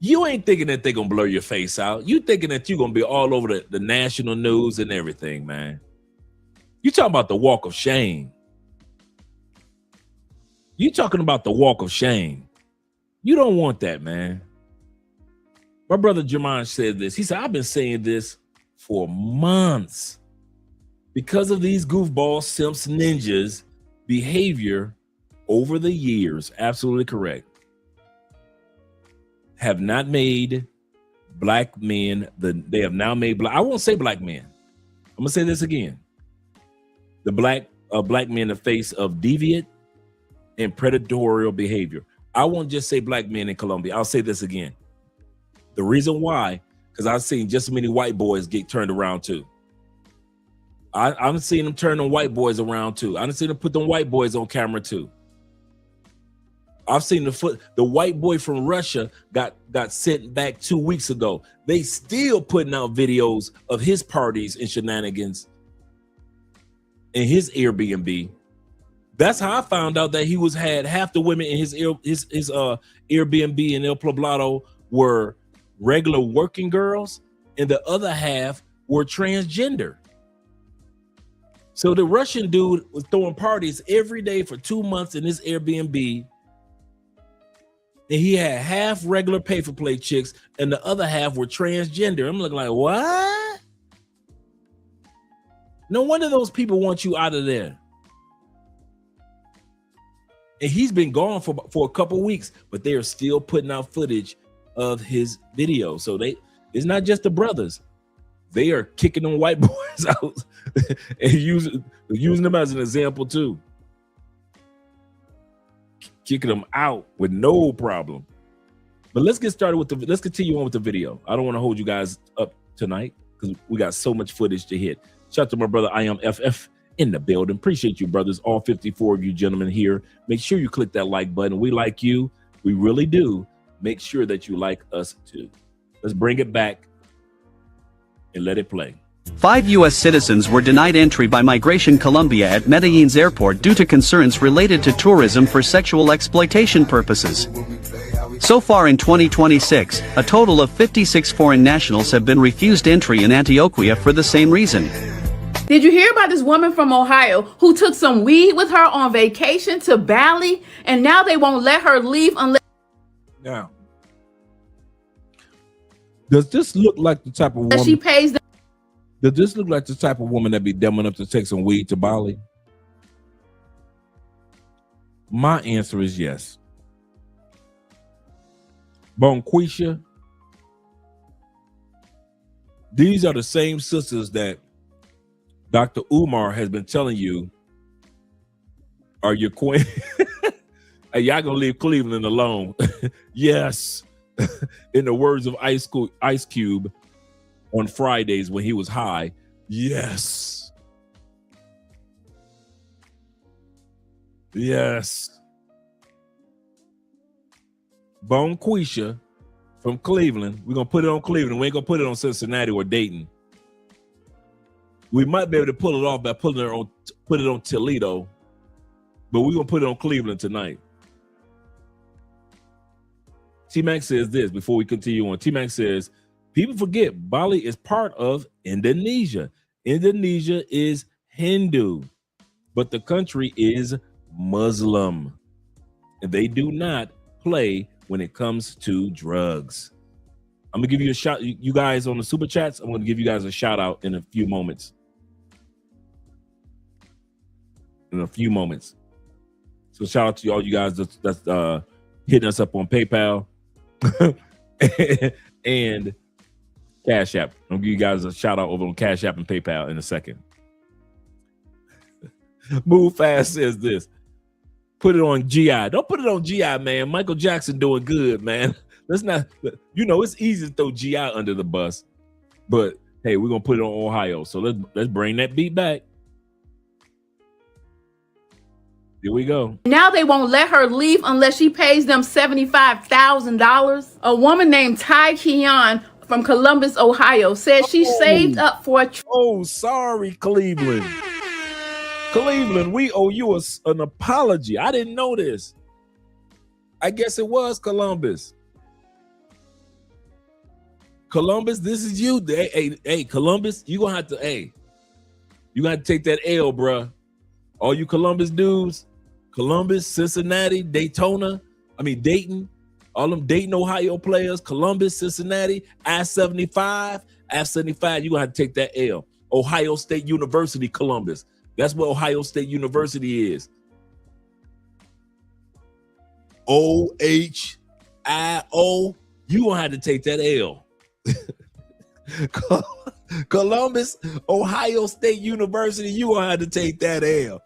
You ain't thinking that they're going to blur your face out. You thinking that you're going to be all over the national news and everything, man. You talking about the walk of shame. You talking about the walk of shame. You don't want that, man. My brother Jermaine said this. He said, I've been saying this for months. Because of these goofball simps ninjas behavior over the years, absolutely correct, have not made black men, they have now made black, I won't say black men. I'm gonna say this again. The black men the face of deviant and predatory behavior. I won't just say black men in Colombia. I'll say this again. The reason why, because I've seen just as many white boys get turned around too. I've seen them turn them white boys around too. I've seen them put them white boys on camera too. I've seen the white boy from Russia got sent back 2 weeks ago. They still putting out videos of his parties and shenanigans in his Airbnb That's how I found out that he had half the women in his Airbnb in El Poblado were regular working girls, and the other half were transgender. So the Russian dude was throwing parties every day for 2 months in his Airbnb, and he had half regular pay-for-play chicks, and the other half were transgender. I'm looking like, what? No wonder those people want you out of there. And he's been gone for a couple weeks, but they are still putting out footage of his video. So it's not just the brothers. They are kicking them white boys out and using them as an example too. Kicking them out with no problem. But let's get started with let's continue on with the video. I don't want to hold you guys up tonight because we got so much footage to hit. Shout out to my brother I am FF in the building. Appreciate you, brothers. All 54 of you gentlemen here. Make sure you click that like button. We like you. We really do. Make sure that you like us too. Let's bring it back and let it play. 5 U.S. citizens were denied entry by Migration Colombia at Medellin's airport due to concerns related to tourism for sexual exploitation purposes. So far in 2026, a total of 56 foreign nationals have been refused entry in Antioquia for the same reason. Did you hear about this woman from Ohio who took some weed with her on vacation to Bali, and now they won't let her leave unless... Now, does this look like the type of woman she pays them? Does this look like the type of woman that be dumb enough to take some weed to Bali? My answer is yes. Bonquisha, these are the same sisters that Dr. Umar has been telling you are your queen. Hey, y'all gonna leave Cleveland alone. Yes. In the words of Ice Cube on Fridays when he was high. Yes. Yes. Bonquisha from Cleveland. We're gonna put it on Cleveland. We ain't gonna put it on Cincinnati or Dayton. We might be able to pull it off by put it on Toledo, but we're gonna put it on Cleveland tonight. T-Mac says this before we continue on. T-Mac says, people forget Bali is part of Indonesia. Indonesia is Hindu, but the country is Muslim, and they do not play when it comes to drugs. I'm gonna give you a shout. You guys on the super chats, I'm gonna give you guys a shout out in a few moments. So shout out to all you guys that's hitting us up on PayPal and Cash App. I'll give you guys a shout out over on Cash App and PayPal in a second. Move Fast says this. Put it on GI. Don't put it on GI, man. Michael Jackson doing good, man. Let's not, it's easy to throw GI under the bus, but hey, we're gonna put it on Ohio. So let's bring that beat back. Here we go. Now they won't let her leave unless she pays them $75,000. A woman named Ty Keon from Columbus, Ohio, said she saved up for a... Oh, sorry, Cleveland. Cleveland, we owe you an apology. I didn't know this. I guess it was Columbus. Columbus, this is you. Hey, Columbus, you gonna have to take that L, bruh. All you Columbus dudes, Columbus, Cincinnati, Dayton, all them Dayton, Ohio players, Columbus, Cincinnati, I-75, you're gonna have to take that L. Ohio State University, Columbus. That's what Ohio State University is. OHIO, you gonna have to take that L. Columbus, Ohio State University, you gonna have to take that L.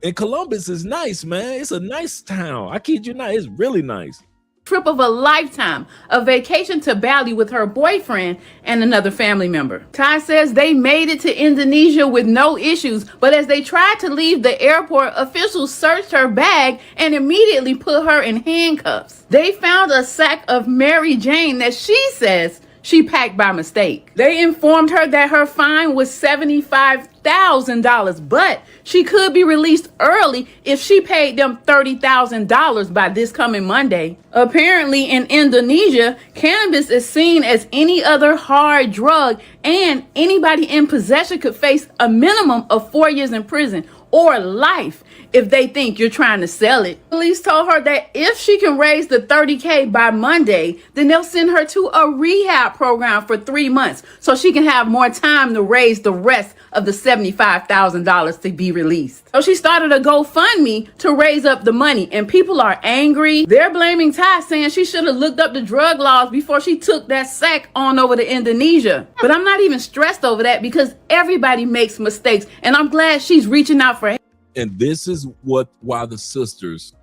And Columbus is nice, man. It's a nice town. I kid you not, it's really nice. Trip of a lifetime, a vacation to Bali with her boyfriend and another family member. Ty says they made it to Indonesia with no issues, but as they tried to leave the airport, officials searched her bag and immediately put her in handcuffs. They found a sack of Mary Jane that she says she packed by mistake. They informed her that her fine was $75,000, but she could be released early if she paid them $30,000 by this coming Monday. Apparently, in Indonesia, cannabis is seen as any other hard drug, and anybody in possession could face a minimum of 4 years in prison or life if they think you're trying to sell it. Police told her that if she can raise the $30K by Monday, then they'll send her to a rehab program for 3 months so she can have more time to raise the rest of the $75,000 to be released. So she started a GoFundMe to raise up the money, and people are angry. They're blaming Ty, saying she should have looked up the drug laws before she took that sack on over to Indonesia. But I'm not even stressed over that because everybody makes mistakes, and I'm glad she's reaching out for help. And this is why the sisters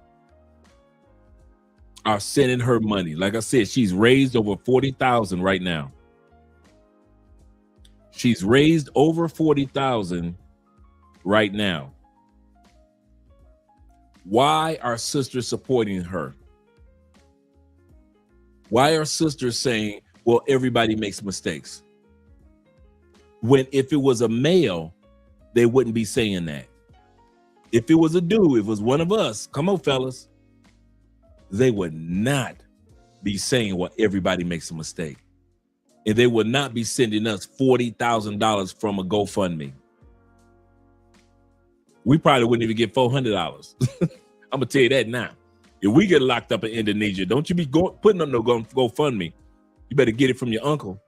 are sending her money. Like I said, she's raised over 40,000 right now. She's raised over 40,000 right now. Why are sisters supporting her? Why are sisters saying, well, everybody makes mistakes? When if it was a male, they wouldn't be saying that. If it was a dude, if it was one of us, come on, fellas, they would not be saying, well, everybody makes a mistake. And they would not be sending us $40,000 from a GoFundMe. We probably wouldn't even get $400. I'm gonna tell you that now. If we get locked up in Indonesia, don't you be putting on no GoFundMe. You better get it from your uncle.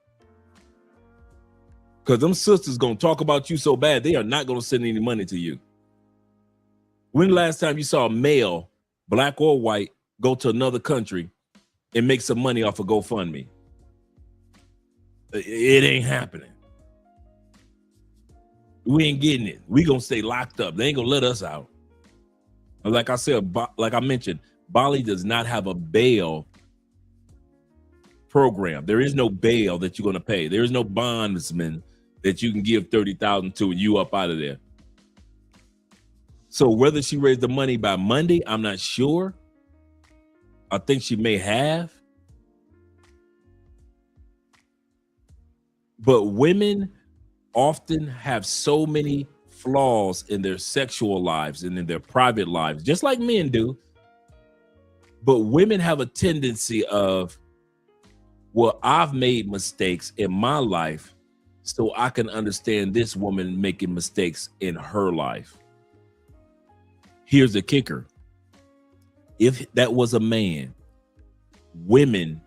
Because them sisters gonna talk about you so bad, they are not gonna send any money to you. When the last time you saw a male, black or white, go to another country and make some money off of GoFundMe? It ain't happening. We ain't getting it. We gonna stay locked up. They ain't gonna let us out. Like I said, like I mentioned, Bali does not have a bail program. There is no bail that you're gonna pay. There is no bondsman that you can give 30,000 to and you up out of there. So whether she raised the money by Monday, I'm not sure. I think she may have. But women often have so many flaws in their sexual lives and in their private lives, just like men do. But women have a tendency of, well, I've made mistakes in my life, so I can understand this woman making mistakes in her life. Here's the kicker. If that was a man, women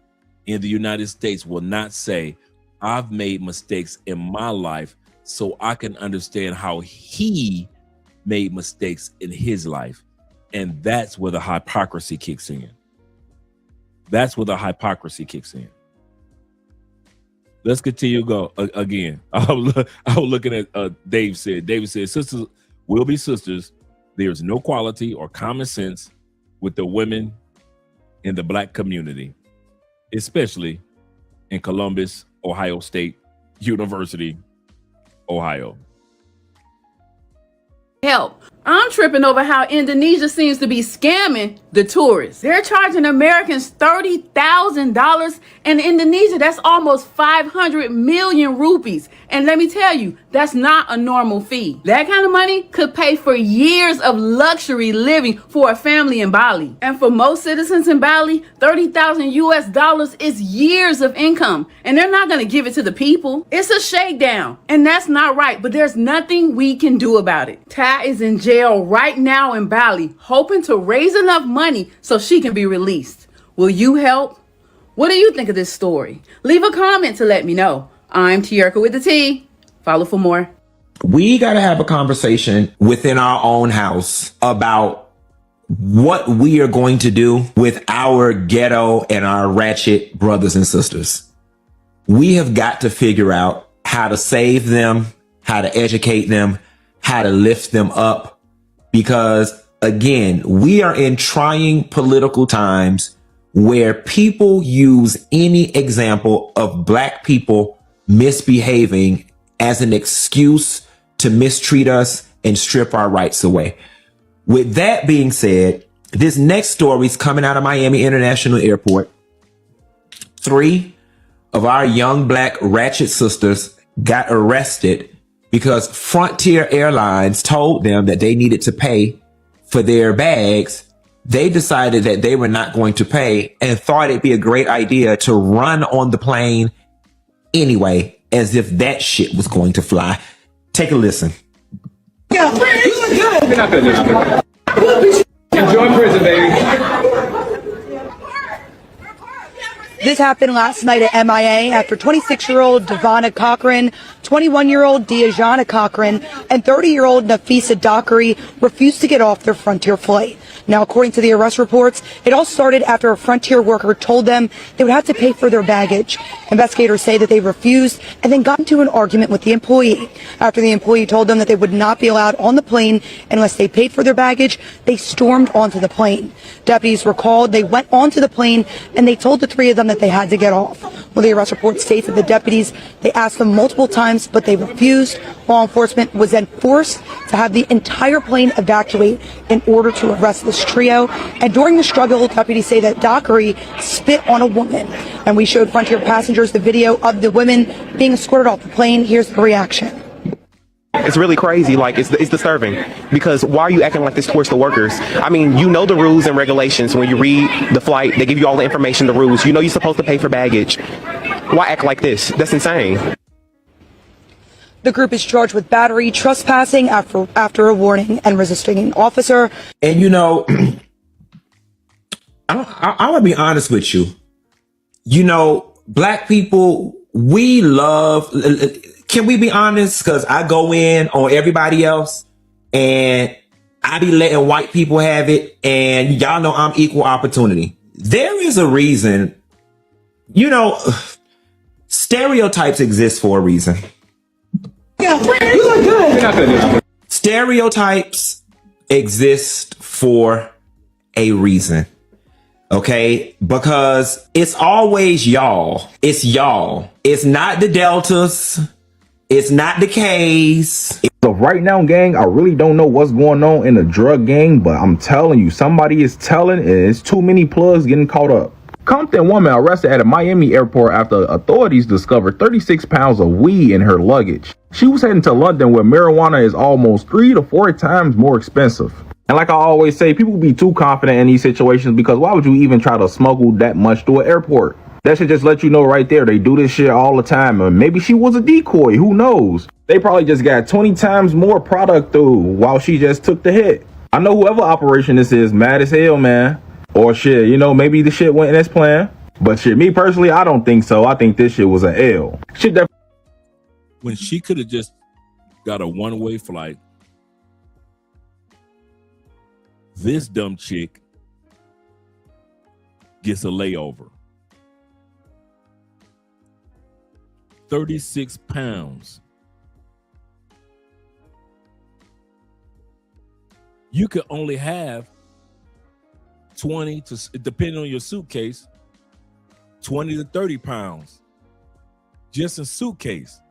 in the United States will not say, I've made mistakes in my life, so I can understand how he made mistakes in his life. And that's where the hypocrisy kicks in. That's where the hypocrisy kicks in. Let's continue to go again. I was looking at David said, sisters will be sisters. There's no quality or common sense with the women in the black community, especially in Columbus, Ohio State University, Ohio. Help. I'm tripping over how Indonesia seems to be scamming the tourists. They're charging Americans $30,000. In Indonesia, that's almost 500 million rupees. And let me tell you, that's not a normal fee. That kind of money could pay for years of luxury living for a family in Bali. And for most citizens in Bali, $30,000 is years of income. And they're not going to give it to the people. It's a shakedown. And that's not right. But there's nothing we can do about it. Ty is in jail right now in Bali, hoping to raise enough money so she can be released. Will you help? What do you think of this story? Leave a comment to let me know. I'm Tierka with the T. Follow for more. We got to have a conversation within our own house about what we are going to do with our ghetto and our ratchet brothers and sisters. We have got to figure out how to save them, how to educate them, how to lift them up. Because again, we are in trying political times where people use any example of black people misbehaving as an excuse to mistreat us and strip our rights away. With that being said, this next story is coming out of Miami International Airport. 3 of our young black ratchet sisters got arrested because Frontier Airlines told them that they needed to pay for their bags. They decided that they were not going to pay and thought it'd be a great idea to run on the plane anyway, as if that shit was going to fly. Take a listen. Yeah, enjoy prison, baby. This happened last night at MIA after 26-year-old Devonna Cochran, 21-year-old Diajana Cochran, and 30-year-old Nafisa Dockery refused to get off their Frontier flight. Now, according to the arrest reports, it all started after a Frontier worker told them they would have to pay for their baggage. Investigators say that they refused and then got into an argument with the employee. After the employee told them that they would not be allowed on the plane unless they paid for their baggage, they stormed onto the plane. Deputies were called, they went onto the plane, and they told the three of them that they had to get off. Well, the arrest report states that the deputies, they asked them multiple times, but they refused. Law enforcement was then forced to have the entire plane evacuate in order to arrest this trio. And during the struggle, deputies say that Dockery spit on a woman. And we showed Frontier passengers the video of the women being escorted off the plane. Here's the reaction. It's really crazy. Like, it's disturbing, because why are you acting like this towards the workers? I mean, you know the rules and regulations. When you read the flight, they give you all the information, the rules. You know you're supposed to pay for baggage. Why act like this? That's insane. The group is charged with battery, trespassing after a warning, and resisting an officer. And you know, I'm gonna be honest with you. You know, black people, we love. Can we be honest? Because I go in on everybody else and I be letting white people have it. And y'all know I'm equal opportunity. There is a reason, you know, stereotypes exist for a reason. Yeah, you look good. Stereotypes exist for a reason. Okay, because it's always y'all. It's y'all. It's not the Deltas. It's not the K's. So right now, gang, I really don't know what's going on in the drug gang, but I'm telling you, somebody is telling, and it's too many plugs getting caught up. Compton woman arrested at a Miami airport after authorities discovered 36 pounds of weed in her luggage. She was heading to London, where marijuana is almost 3 to 4 times more expensive. And like I always say, people be too confident in these situations, because why would you even try to smuggle that much to an airport? That should just let you know right there, they do this shit all the time. And maybe she was a decoy, who knows? They probably just got 20 times more product through while she just took the hit. I know whoever operation this is mad as hell, man. Or shit, you know, maybe the shit went in as planned. But shit, me personally, I don't think so. I think this shit was an L. Shit that When she could have just got a one-way flight, this dumb chick gets a layover. 36 pounds. You could only have 20 to, depending on your suitcase, 20 to 30 pounds just in suitcase.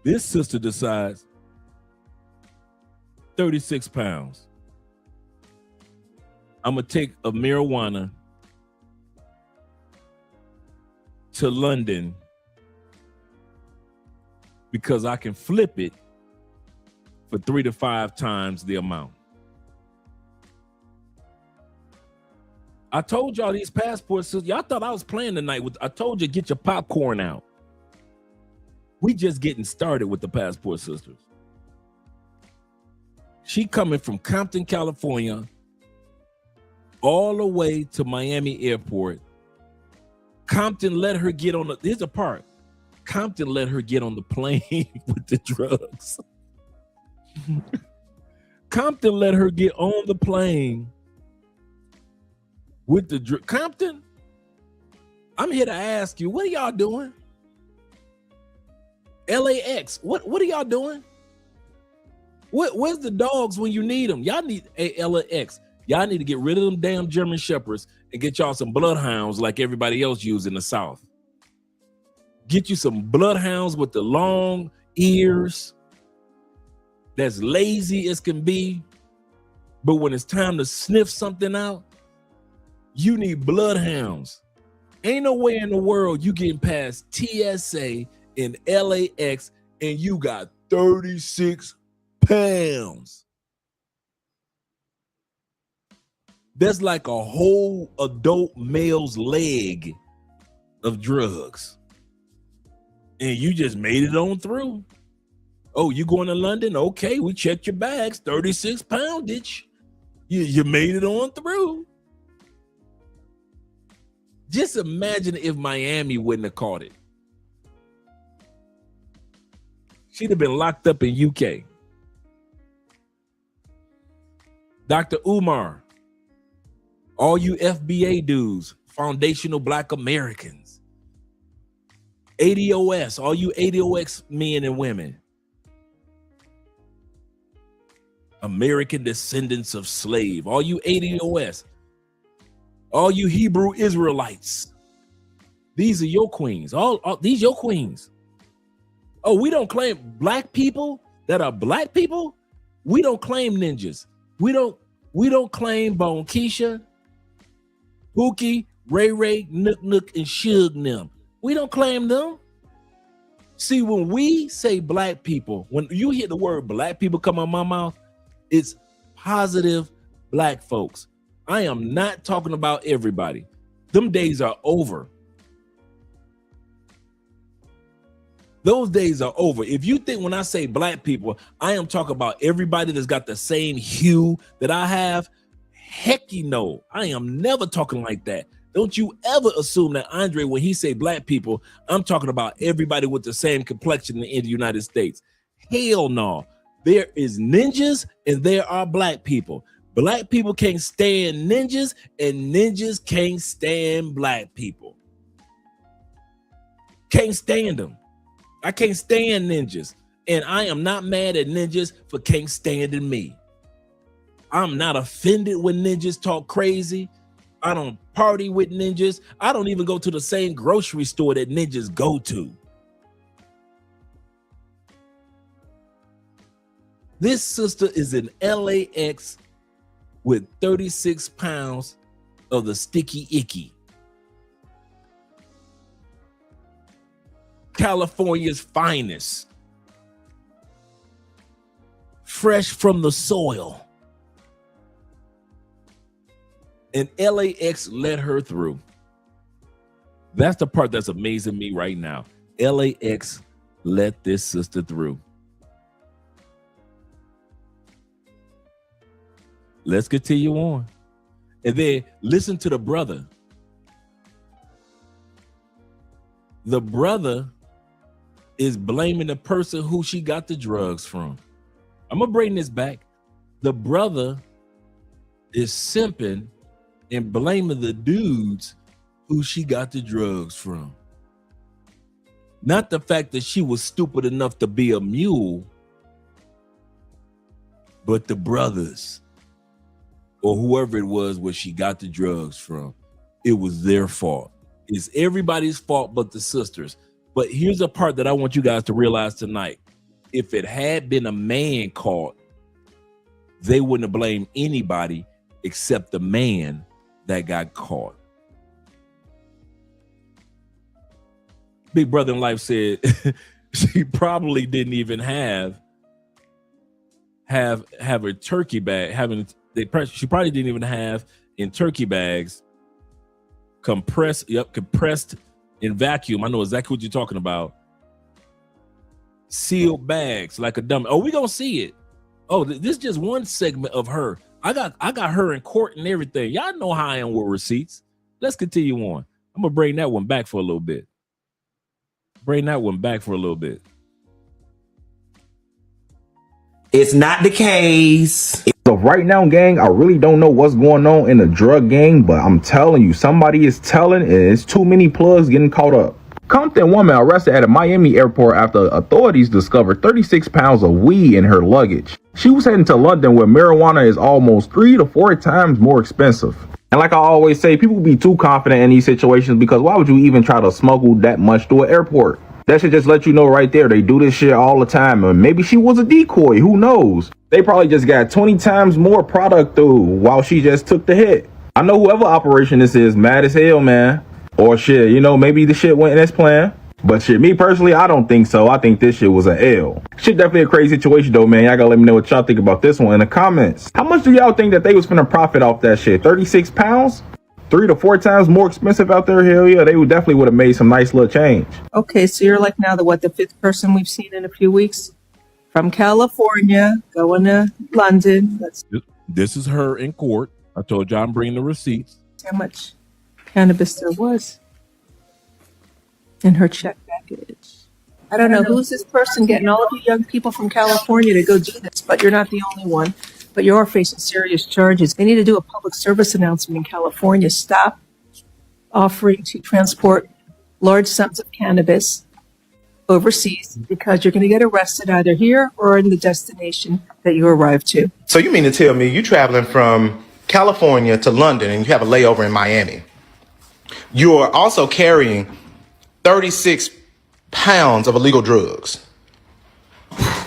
This sister decides 36 pounds. I'm gonna take a marijuana to London because I can flip it for 3 to 5 times the amount. I told y'all these passports, y'all thought I was playing tonight. I told you, get your popcorn out. We just getting started with the Passport Sisters. She coming from Compton, California, all the way to Miami Airport. Compton let her get on here's the part. Compton let her get on the plane with the drugs. Compton let her get on the plane with the Compton, I'm here to ask you, what are y'all doing? LAX, what are y'all doing? Where's the dogs when you need them? Y'all need LAX. Y'all need to get rid of them damn German Shepherds and get y'all some bloodhounds like everybody else use in the South. Get you some bloodhounds with the long ears that's lazy as can be, but when it's time to sniff something out, you need bloodhounds. Ain't no way in the world you getting past TSA in LAX and you got 36 pounds. That's like a whole adult male's leg of drugs. And you just made it on through. Oh, you going to London? Okay, we checked your bags. 36 poundage. You made it on through. Just imagine if Miami wouldn't have caught it. She'd have been locked up in UK. Dr. Umar, all you FBA dudes, foundational Black Americans, ADOS, all you ADOX men and women, American descendants of slave, all you ADOS, all you Hebrew Israelites, these are your queens. All these your queens. Oh, we don't claim black people that are black people. We don't claim ninjas. We don't claim Bone Keisha, Pookie, Ray Ray, Nook Nook, and Suge them. We don't claim them. See, when we say black people, when you hear the word black people come out my mouth, it's positive black folks. I am not talking about everybody. Them days are over. Those days are over. If you think when I say black people, I am talking about everybody that's got the same hue that I have, heck you know, I am never talking like that. Don't you ever assume that Andre, when he say black people, I'm talking about everybody with the same complexion in the United States. Hell no. There is ninjas and there are black people. Black people can't stand ninjas and ninjas can't stand black people. Can't stand them. I can't stand ninjas, and I am not mad at ninjas for can't standing me. I'm not offended when ninjas talk crazy. I don't party with ninjas. I don't even go to the same grocery store that ninjas go to. This sister is in LAX with 36 pounds of the sticky icky. California's finest, fresh from the soil. And LAX let her through. That's the part that's amazing me right now. LAX let this sister through. Let's continue on. And then listen to the brother. The brother is blaming the person who she got the drugs from. I'm gonna bring this back. The brother is simping and blaming the dudes who she got the drugs from. Not the fact that she was stupid enough to be a mule, but the brothers or whoever it was where she got the drugs from. It was their fault. It's everybody's fault but the sisters. But here's the part that I want you guys to realize tonight. If it had been a man caught, they wouldn't have blamed anybody except the man that got caught. Big Brother in Life said she probably didn't even have a turkey bag. She probably didn't even have in turkey bags compressed in vacuum. I know exactly what you're talking about. Sealed bags like a dummy. Oh, we gonna see it. Oh, this is just one segment of her. I got her in court and everything. Y'all know how I am with receipts. Let's continue on. I'm gonna bring that one back for a little bit. It's not the case. So right now, gang, I really don't know what's going on in the drug gang, but I'm telling you, somebody is telling, and it's too many plugs getting caught up. Compton woman arrested at a Miami airport after authorities discovered 36 pounds of weed in her luggage. She was heading to London, where marijuana is almost 3 to 4 times more expensive. And like I always say, people be too confident in these situations, because why would you even try to smuggle that much through an airport? That should just let you know right there, they do this shit all the time. And maybe she was a decoy, who knows? They probably just got 20 times more product through while she just took the hit. I know whoever operation this is mad as hell, man. Or shit, you know, maybe the shit went as planned. But shit, me personally, I don't think so. I think this shit was an L. Shit, definitely a crazy situation though, man. Y'all gotta let me know what y'all think about this one in the comments. How much do y'all think that they was finna profit off that shit? 36 pounds? 3 to 4 times more expensive out there? Hell yeah, they would definitely would have made some nice little change. Okay, so you're like now the fifth person we've seen in a few weeks from California going to London. That's This is her in court. I told you I'm bringing the receipts. how much cannabis there was in her check package. I don't know who's this person getting all of you young people from California to go do this, but you're not the only one. But you are facing serious charges. They need to do a public service announcement in California. Stop offering to transport large sums of cannabis overseas because you're going to get arrested either here or in the destination that you arrive to. So you mean to tell me you traveling from California to London and you have a layover in Miami? You are also carrying 36 pounds of illegal drugs.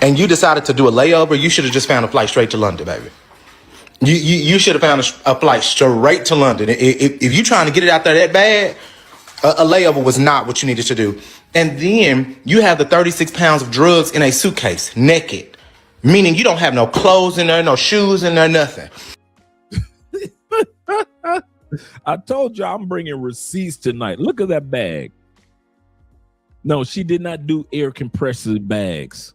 And you decided to do a layover. You should have just found a flight straight to London, baby. You should have found a flight straight to London. If you're trying to get it out there that bad, a layover was not what you needed to do. And then you have the 36 pounds of drugs in a suitcase, naked, meaning you don't have no clothes in there, no shoes in there, nothing. I told you I'm bringing receipts tonight. Look at that bag. No, she did not do air compressor bags.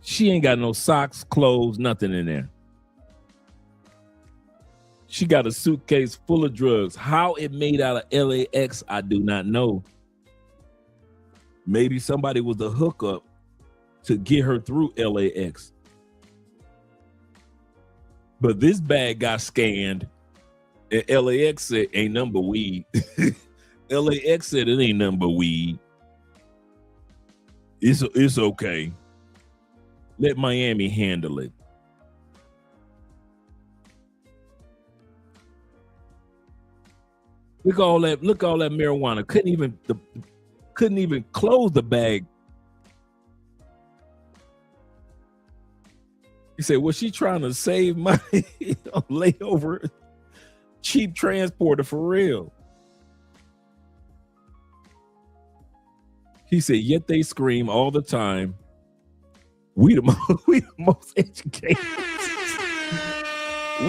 She ain't got no socks, clothes, nothing in there. She got a suitcase full of drugs. How it made out of LAX, I do not know. Maybe somebody was a hookup to get her through LAX. But this bag got scanned, and LAX said ain't nothing but weed. LAX said it ain't nothing but weed. It's okay. Let Miami handle it. Look all that marijuana. Couldn't even close the bag. He said, was she trying to save money on layover? Cheap transporter for real. He said, yet they scream all the time. We the most educated.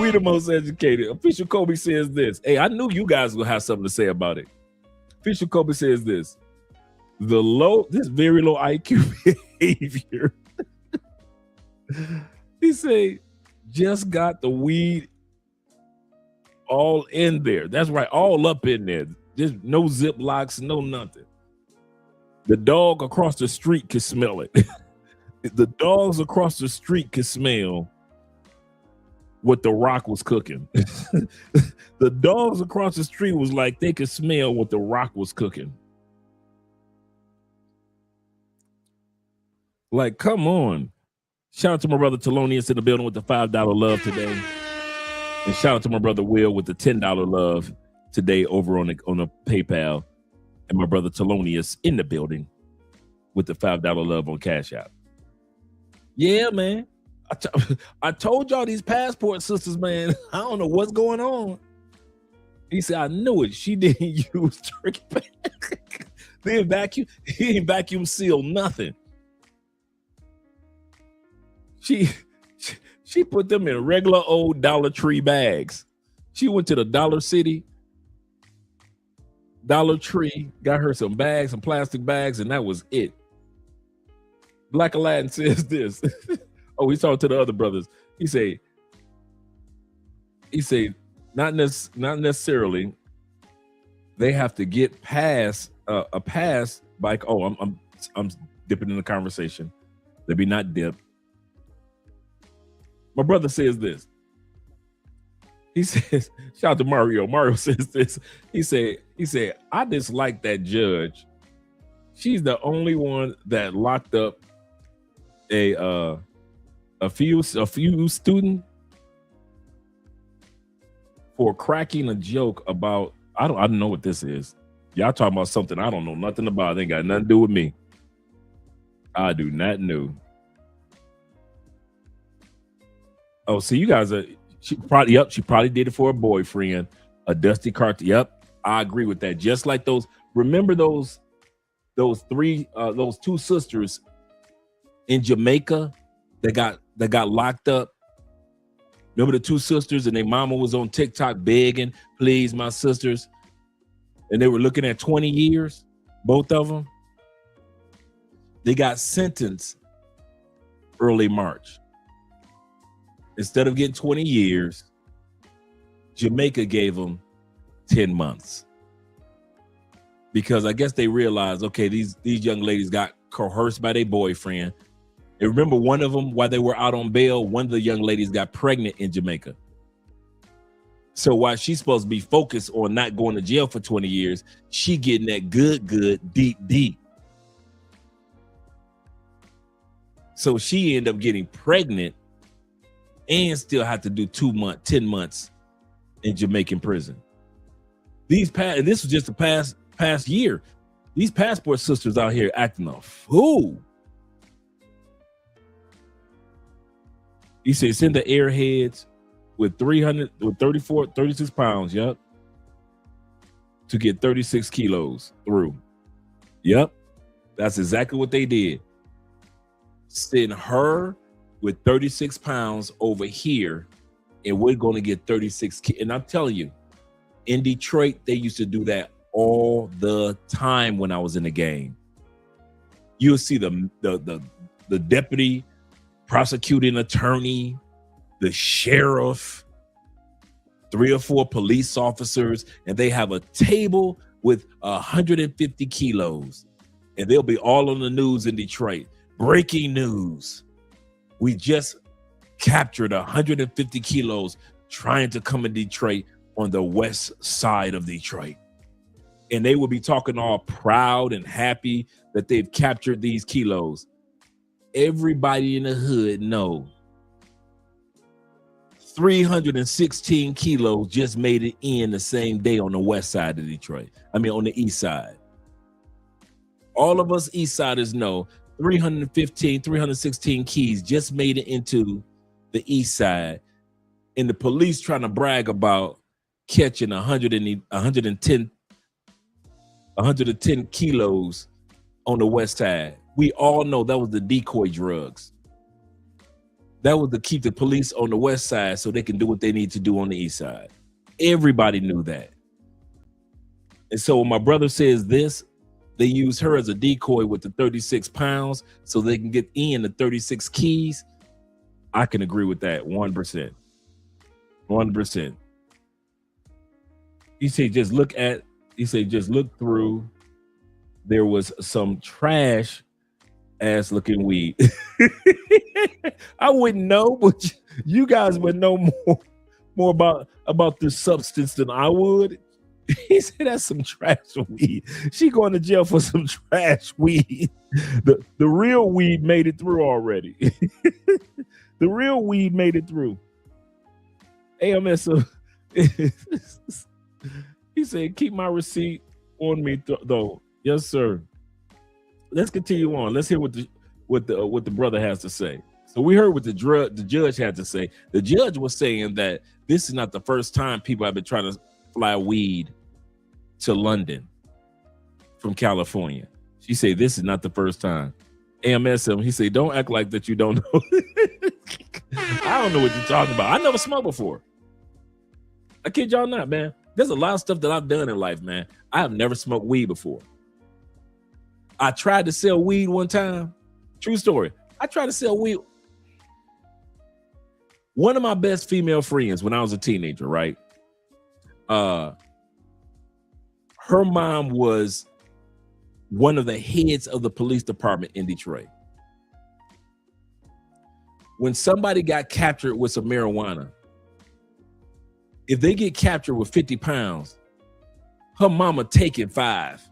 We the most educated. Official Kobe says this. Hey, I knew you guys would have something to say about it. Official Kobe says this. This very low IQ behavior. He say, just got the weed all in there. That's right, all up in there. Just no Ziplocs, no nothing. The dog across the street can smell it. The dogs across the street can smell what the Rock was cooking. The dogs across the street was like they could smell what the Rock was cooking. Like, come on. Shout out to my brother Thelonious in the building with the $5 love today. And shout out to my brother Will with the $10 love today over on the PayPal. And my brother Thelonious in the building with the $5 love on Cash App. Yeah, man. I told y'all these passport sisters, man. I don't know what's going on. He said, I knew it. She didn't use turkey bag. He didn't vacuum seal nothing. She put them in regular old Dollar Tree bags. She went to the Dollar City, Dollar Tree, got her some bags, some plastic bags, and that was it. Black Aladdin says this. Oh, he's talking to the other brothers. He say, not necessarily. They have to get past a pass. Like, oh, I'm dipping in the conversation. Let me not dip. My brother says this. He says, shout out to Mario. Mario says this. He said, I dislike that judge. She's the only one that locked up a few student for cracking a joke about I don't know what this is. Y'all talking about something I don't know nothing about. It ain't got nothing to do with me. I do not know. Oh, see, you guys are. She probably did it for a boyfriend. A dusty car. Yep, I agree with that. Just like those. Remember those two sisters in Jamaica that got locked up. Remember the two sisters, and their mama was on TikTok begging, please, my sisters. And they were looking at 20 years, both of them. They got sentenced early March. Instead of getting 20 years, Jamaica gave them 10 months. Because I guess they realized, okay, these young ladies got coerced by their boyfriend. And remember, one of them, while they were out on bail, one of the young ladies got pregnant in Jamaica. So while she's supposed to be focused on not going to jail for 20 years, she getting that good, deep. So she ended up getting pregnant and still had to do 10 months in Jamaican prison. This was just the past year. These passport sisters out here acting a fool. He said send the airheads with 36 pounds, yep, to get 36 kilos through. Yep, that's exactly what they did. Send her with 36 pounds over here, and we're going to get 36. And I'm telling you, in Detroit, they used to do that all the time when I was in the game. You'll see the deputy prosecuting attorney, the sheriff, 3 or 4 police officers, and they have a table with 150 kilos, and they'll be all on the news in Detroit. Breaking news. We just captured 150 kilos trying to come in Detroit on the west side of Detroit. And they will be talking all proud and happy that they've captured these kilos. Everybody in the hood know 316 kilos just made it in the same day on the west side of Detroit. I mean, on the east side. All of us east siders know 316 keys just made it into the east side. And the police trying to brag about catching 110 kilos on the west side. We all know that was the decoy drugs. That was to keep the police on the west side so they can do what they need to do on the east side. Everybody knew that. And so when my brother says this, they use her as a decoy with the 36 pounds so they can get in the 36 keys. I can agree with that 1%. 1%. He said, just look through. There was some trash ass looking weed. I wouldn't know, but you guys would know more about this substance than I would. He said that's some trash weed. She going to jail for some trash weed. The real weed made it through already. The real weed made it through. AMS. He said, keep my receipt on me though. Yes, sir. Let's continue on. Let's hear what the brother has to say. So we heard what the judge had to say. The judge was saying that this is not the first time people have been trying to fly weed to London from California. She said this is not the first time. AMS him. He said, don't act like that you don't know. I don't know what you're talking about. I never smoked before. I kid y'all not, man. There's a lot of stuff that I've done in life, man. I have never smoked weed before. I tried to sell weed one time. True story. I tried to sell weed. One of my best female friends when I was a teenager, right? Her mom was one of the heads of the police department in Detroit. When somebody got captured with some marijuana, if they get captured with 50 pounds, her mama taking 5.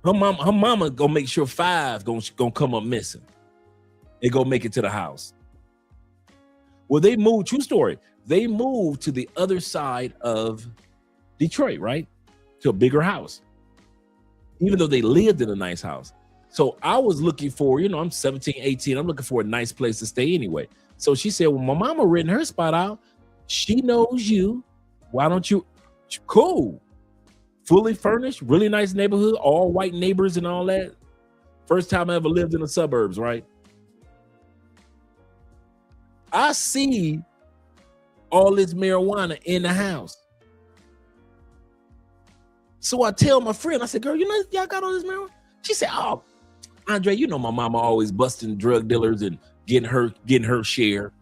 Her mama gonna make sure 5 gonna come up missing. They gonna make it to the house. Well, they moved, true story, they moved to the other side of Detroit, right? To a bigger house. Even though they lived in a nice house. So I was looking for, I'm 17, 18, I'm looking for a nice place to stay anyway. So she said, well, my mama renting her spot out. She knows you. Why don't you? Cool. Fully furnished, really nice neighborhood, all white neighbors and all that. First time I ever lived in the suburbs, right? I see all this marijuana in the house. So I tell my friend, I said, girl, you know, y'all got all this marijuana? She said, oh, Andre, you know my mama always busting drug dealers and getting her share.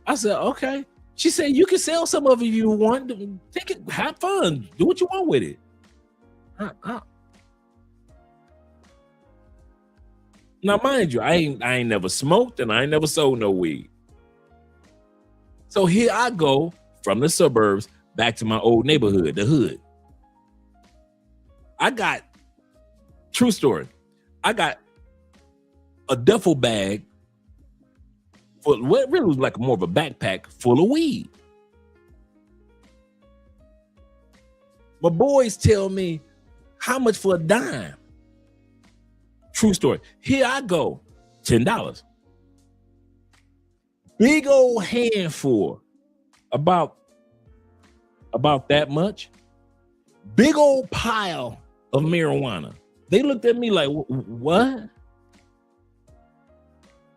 I said, okay. She said, you can sell some of it if you want. Take it, have fun, do what you want with it. Now, mind you, I ain't never smoked and I ain't never sold no weed. So here I go from the suburbs back to my old neighborhood, the hood. I got, true story, I got a duffel bag for what really was like more of a backpack full of weed. My boys tell me, how much for a dime? True story. Here I go, $10. Big old handful, about that much. Big old pile of marijuana. They looked at me like, what?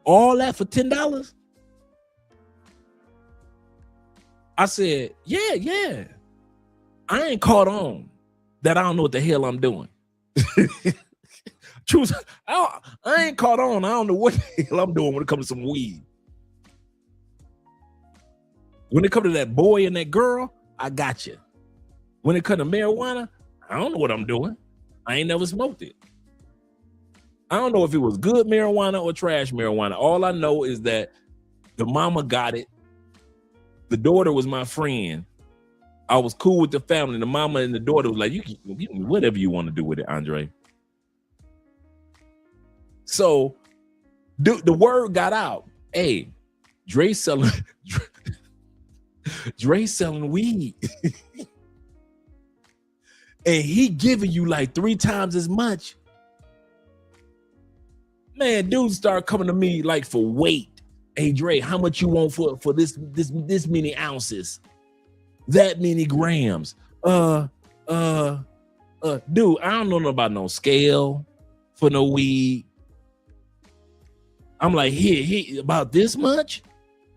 All that for $10? I said, yeah. I ain't caught on that I don't know what the hell I'm doing. Truth, I ain't caught on. I don't know what the hell I'm doing when it comes to some weed. When it comes to that boy and that girl, I got you. When it comes to marijuana, I don't know what I'm doing. I ain't never smoked it. I don't know if it was good marijuana or trash marijuana. All I know is that the mama got it. The daughter was my friend. I was cool with the family. The mama and the daughter was like, you can whatever you want to do with it, Andre. So the word got out. Hey, Dre's selling weed. And he giving you like 3 times as much. Man, dudes start coming to me like for weight. Hey, Dre, how much you want for this many ounces? That many grams? Dude, I don't know about no scale for no weed. I'm like, here, about this much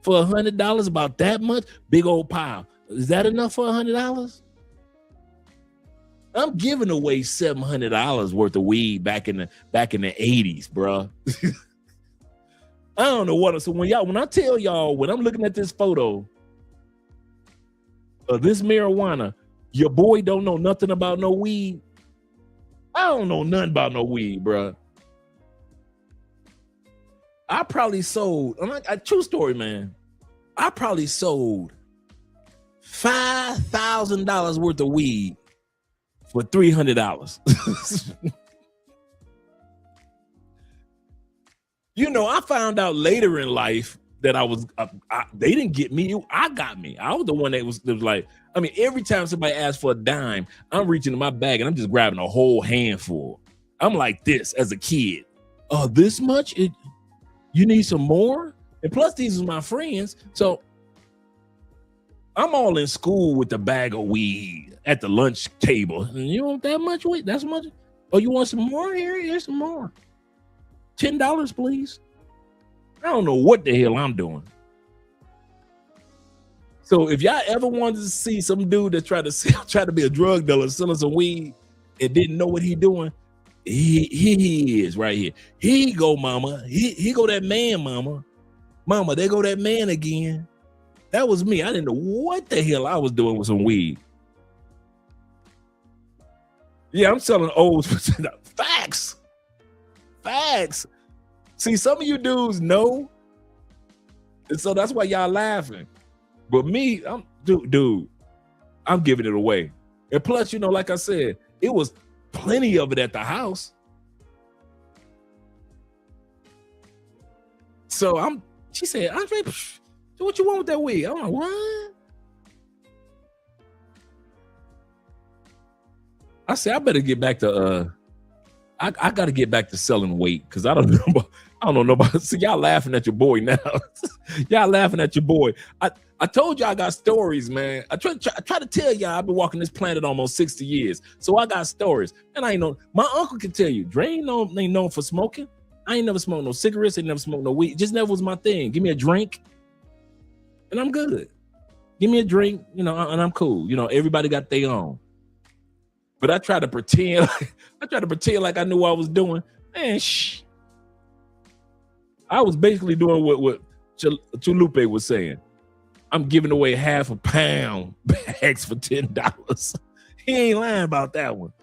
for $100, about that much, big old pile. Is that enough for $100? I'm giving away $700 worth of weed back in the 80s, bro. I don't know what. So when I tell y'all, when I'm looking at this photo of this marijuana, your boy don't know nothing about no weed. I don't know nothing about no weed, bro. I probably sold, true story, man. I probably sold $5,000 worth of weed for $300. You know, I found out later in life that I was, they didn't get me. I got me. I was the one that was like, I mean, every time somebody asks for a dime, I'm reaching in my bag and I'm just grabbing a whole handful. I'm like this as a kid. This much? You need some more? And plus, these are my friends. So I'm all in school with the bag of weed at the lunch table. And you want that much weed? That's much? Oh, you want some more? Here's some more. $10, please. I don't know what the hell I'm doing. So if y'all ever wanted to see some dude that tried to be a drug dealer selling some weed and didn't know what he doing, he is right here. He go, mama. He go that man, mama. Mama, there go that man again. That was me. I didn't know what the hell I was doing with some weed. Yeah, I'm selling old facts. Facts. See, some of you dudes know, and so that's why y'all laughing. But me, dude, I'm giving it away. And plus, you know, like I said, it was plenty of it at the house. So she said, Andre, what you want with that weed? I'm like, what? I said, I better get back to I got to get back to selling weight because I don't know. I don't know nobody. See, y'all laughing at your boy now. Y'all laughing at your boy. I told y'all I got stories, man. I try to tell y'all I've been walking this planet almost 60 years. So I got stories. And I ain't know. My uncle can tell you, Dre ain't known for smoking. I ain't never smoked no cigarettes. Ain't never smoked no weed. Just never was my thing. Give me a drink and I'm good. Give me a drink, and I'm cool. Everybody got their own. But I try to pretend like I knew what I was doing. Man, shh. I was basically doing what Chulupe was saying. I'm giving away half a pound bags for $10. He ain't lying about that one.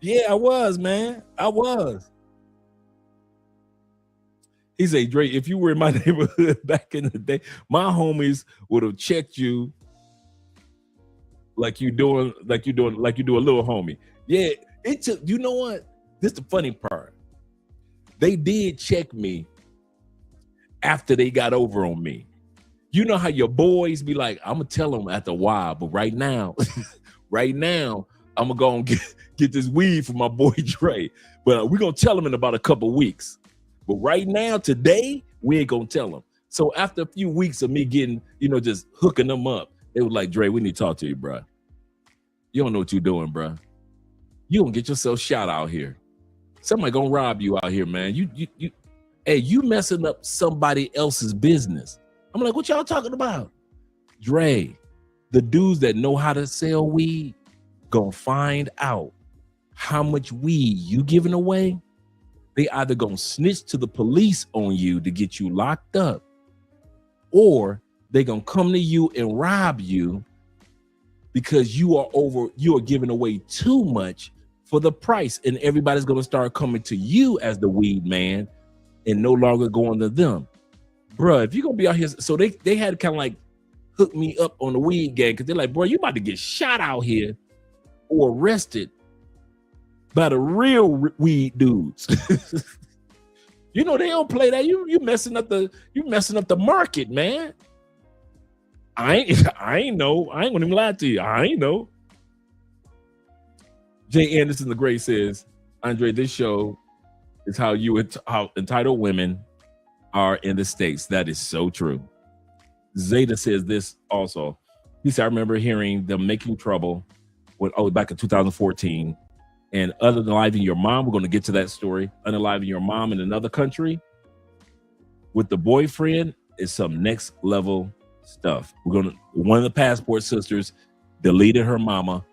Yeah, I was, man. I was. He said, Dre, if you were in my neighborhood back in the day, my homies would have checked you like you do a little homie. Yeah, it took, you know what? This is the funny part. They did check me after they got over on me. You know how your boys be like, I'm gonna tell them after a while, but right now, I'm gonna go and get this weed for my boy Dre. But we're gonna tell him in about a couple weeks. But right now, today, we ain't gonna tell them. So after a few weeks of me getting, just hooking them up, they were like, Dre, we need to talk to you, bro. You don't know what you're doing, bro. You gonna get yourself shot out here. Somebody gonna rob you out here, man. You messing up somebody else's business. I'm like, what y'all talking about? Dre, the dudes that know how to sell weed gonna find out how much weed you giving away. They either gonna snitch to the police on you to get you locked up, or they gonna come to you and rob you because you are giving away too much for the price, and everybody's gonna start coming to you as the weed man and no longer going to them. Bruh, if you're gonna be out here, so they had to kind of like hook me up on the weed gang, because they're like, bro, you about to get shot out here or arrested by the real weed dudes. They don't play that. You messing up the market, man. I ain't know. I ain't gonna even lie to you. I ain't know. Jay Anderson the Great says, Andre, this show is how entitled women are in the States. That is so true. Zeta says this also. He said, I remember hearing them making trouble back in 2014. And unaliving your mom, we're going to get to that story. Unaliving your mom in another country with the boyfriend is some next level stuff. One of the passport sisters deleted her mama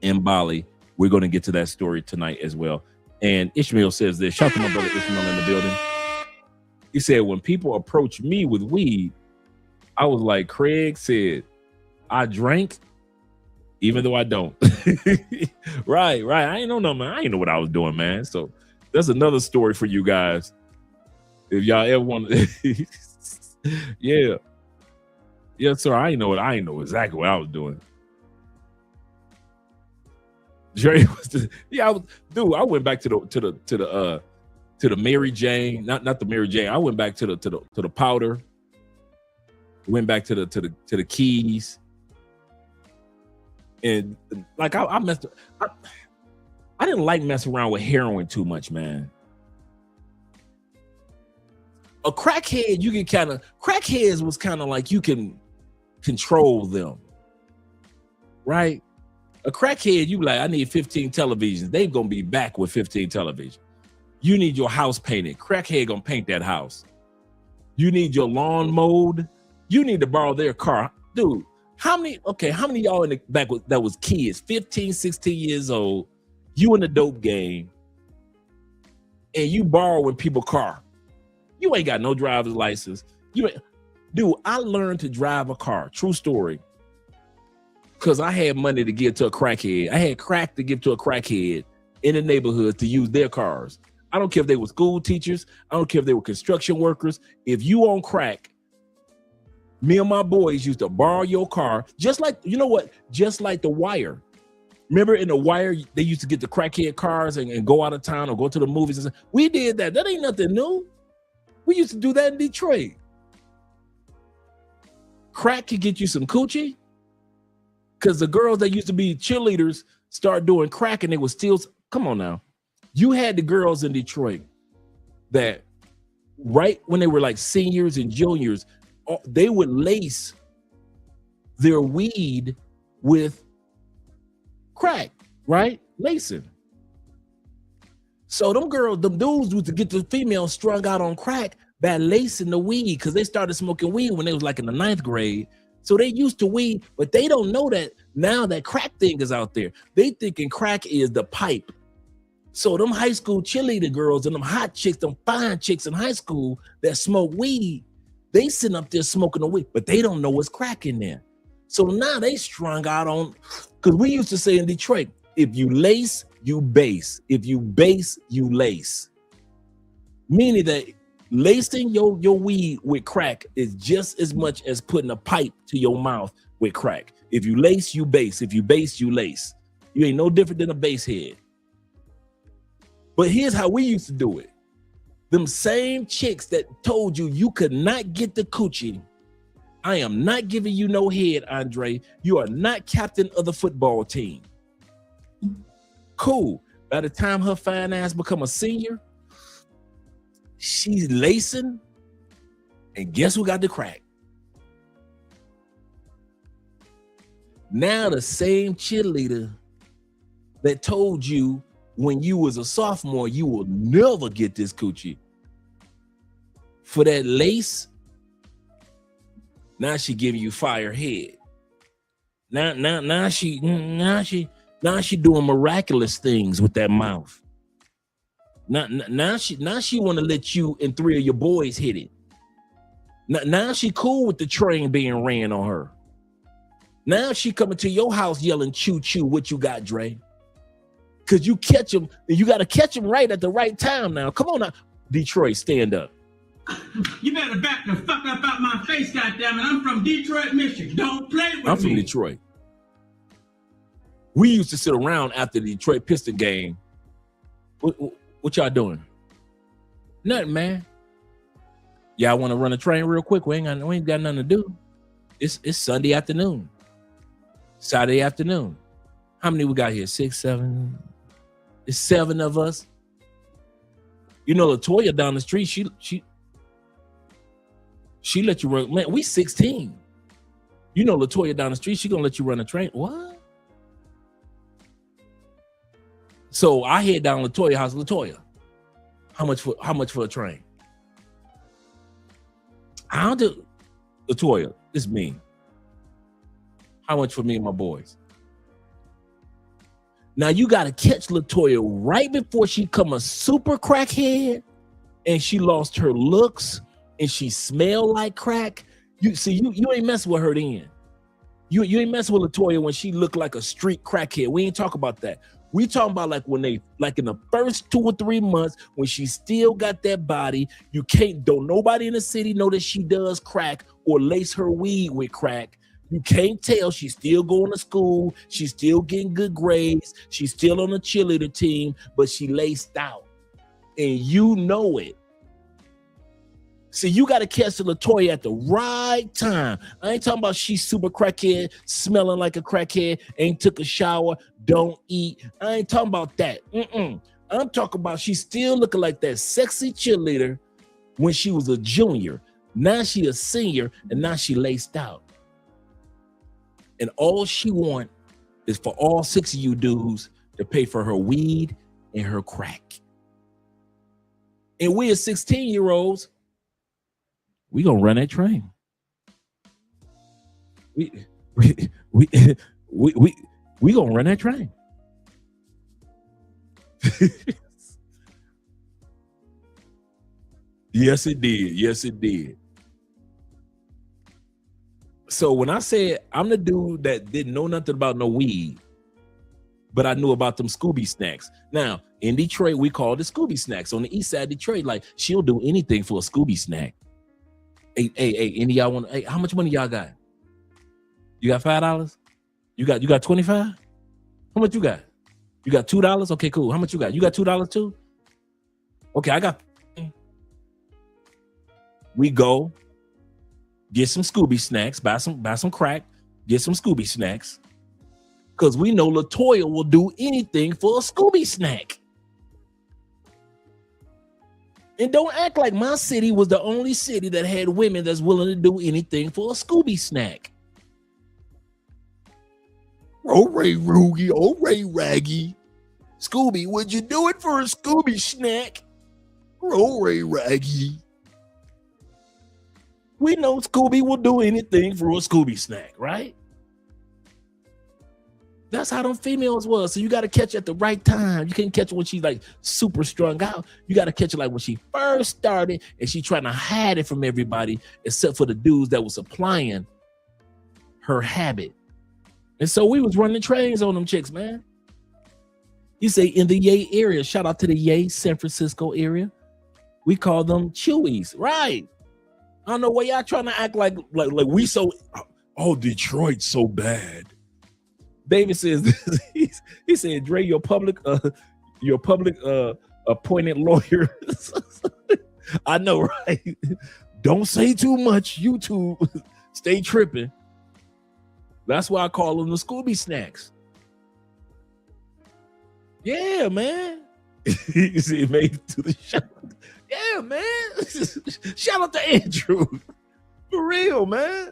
in Bali. We're going to get to that story tonight as well. And Ishmael says this. Shout out to my brother Ishmael in the building. He said, when people approach me with weed, I was like, Craig said, I drank even though I don't. Right. I ain't know nothing, man. I ain't know what I was doing, man. So that's another story for you guys. If y'all ever want to. Yeah. Yes, sir. I ain't know exactly what I was doing. Jerry I went back to the Mary Jane, not the Mary Jane. I went back to the powder. Went back to the keys. And like I messed up. I didn't like messing around with heroin too much, man. A crackhead, crackheads was kind of like you can control them, right? A crackhead, you like, I need 15 televisions. They gonna be back with 15 televisions. You need your house painted. Crackhead gonna paint that house. You need your lawn mowed. You need to borrow their car. Dude, how many of y'all in the back that was kids, 15, 16 years old, you in the dope game, and you borrowing people's car? You ain't got no driver's license. Dude, I learned to drive a car. True story. Because I had money to give to a crackhead. I had crack to give to a crackhead in the neighborhood to use their cars. I don't care if they were school teachers. I don't care if they were construction workers. If you on crack, me and my boys used to borrow your car, just like, you know what? Just like The Wire. Remember in The Wire, they used to get the crackhead cars and go out of town or go to the movies and stuff. We did that. That ain't nothing new. We used to do that in Detroit. Crack could get you some coochie, because the girls that used to be cheerleaders start doing crack and they were still, come on now. You had the girls in Detroit that right when they were like seniors and juniors, they would lace their weed with crack, right? Lacing. So them dudes used to get the females strung out on crack by lacing the weed, because they started smoking weed when they was like in the 9th grade. So they used to weed, but they don't know that now that crack thing is out there. They thinking crack is the pipe. So them high school cheerleader girls and them hot chicks, them fine chicks in high school that smoke weed, they sitting up there smoking the weed, but they don't know what's crack in there. So now they strung out on, because we used to say in Detroit, if you lace, you base. If you base, you lace. Meaning that lacing your weed with crack is just as much as putting a pipe to your mouth with crack. If you lace, you base. If you base, you lace. You ain't no different than a base head. But here's how we used to do it. Them same chicks that told you you could not get the coochie. I am not giving you no head, Andre. You are not captain of the football team. Cool. By the time her fine ass become a senior, she's lacing, and guess who got the crack? Now the same cheerleader that told you when you was a sophomore, you will never get this coochie. For that lace, now she giving you fire head. Now she doing miraculous things with that mouth. Now she want to let you and 3 of your boys hit it. Now she cool with the train being ran on her. Now she coming to your house yelling choo choo, what you got, Dre? Cause you catch them, and you got to catch them right at the right time. Now come on now, Detroit, stand up. You better back the fuck up out my face, goddammit. I'm from Detroit, Michigan. Don't play with me. I'm from Detroit. We used to sit around after the Detroit Piston game. What y'all doing? Nothing, man. Y'all want to run a train real quick? We ain't got nothing to do. It's Sunday afternoon. Saturday afternoon. How many we got here? 6, 7. It's 7 of us. You know, LaToya down the street, she let you run. Man, we 16. You know, LaToya down the street, she gonna let you run a train. What? So I head down LaToya house. LaToya, how much for a train? I don't do. LaToya, it's me. How much for me and my boys? Now you gotta catch LaToya right before she come a super crackhead, and she lost her looks, and she smell like crack. You ain't messing with her then. You ain't messing with LaToya when she look like a street crackhead. We ain't talk about that. We talking about like when they, like in the first 2 or 3 months, when she still got that body. You don't nobody in the city know that she does crack or lace her weed with crack. You can't tell. She's still going to school. She's still getting good grades. She's still on the cheerleader team, but she laced out. And you know it. See, you got to catch the LaToya at the right time. I ain't talking about she's super crackhead, smelling like a crackhead, ain't took a shower, don't eat. I ain't talking about that. I'm talking about she's still looking like that sexy cheerleader when she was a junior. Now she a senior, and now she laced out. And all she want is for all 6 of you dudes to pay for her weed and her crack. And we as 16-year-olds, we gonna run that train. We gonna run that train. Yes, it did. Yes, it did. So when I said I'm the dude that didn't know nothing about no weed, but I knew about them Scooby snacks. Now, in Detroit, we call it Scooby snacks. On the east side of Detroit, like, she'll do anything for a Scooby snack. Hey, any of y'all want, hey, how much money y'all got? You got $5? You got 25? How much you got? You got $2? Okay, cool. How much you got? You got $2 too? Okay, I got. We go get some Scooby snacks, buy some crack, get some Scooby snacks. Because we know LaToya will do anything for a Scooby snack. And don't act like my city was the only city that had women that's willing to do anything for a Scooby snack. Oh, Ray Roogie, oh, Ray Raggy. Scooby, would you do it for a Scooby snack? Oh, Ray Raggy. We know Scooby will do anything for a Scooby snack, right? That's how them females was. So you got to catch at the right time. You can't catch her when she's like super strung out. You got to catch her like when she first started and she trying to hide it from everybody except for the dudes that was supplying her habit. And so we was running trains on them chicks, man. You say in the Yay area, shout out to the Yay San Francisco area. We call them Chewies, right? I don't know why y'all trying to act like we so, oh, Detroit's so bad. David says, he said, Dre, your public appointed lawyer. I know, right? Don't say too much, YouTube. Stay tripping. That's why I call them the Scooby snacks. Yeah, man. You see, it made it to the show. Yeah, man. Shout out to Andrew. For real, man.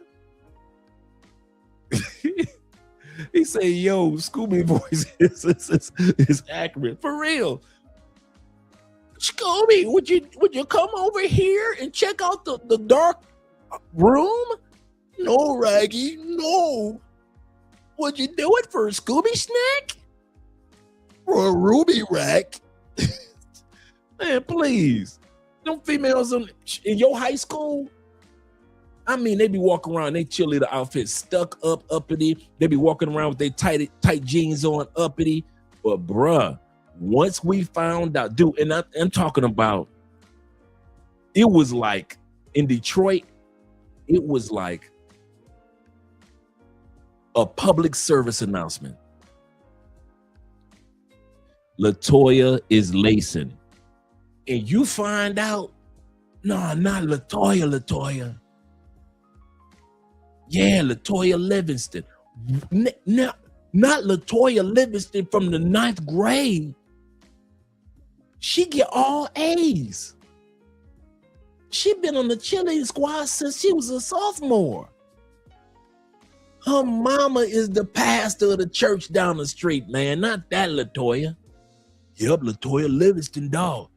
He said, yo, Scooby voice is accurate. For real. Scooby, would you come over here and check out the dark room? No, Raggy, no. Would you do it for a Scooby snack? For a Ruby rack? Man, please. Them females in your high school, I mean, they be walking around, they cheerleader outfits stuck up, uppity. They be walking around with their tight jeans on, uppity. But bruh, once we found out, dude, and I'm talking about, it was like, in Detroit, it was like a public service announcement. LaToya is lacing. And you find out, no, not LaToya. Yeah, LaToya Livingston. Not LaToya Livingston from the 9th grade. She get all A's. She been on the cheerleading squad since she was a sophomore. Her mama is the pastor of the church down the street, man. Not that LaToya. Yep, LaToya Livingston, dog.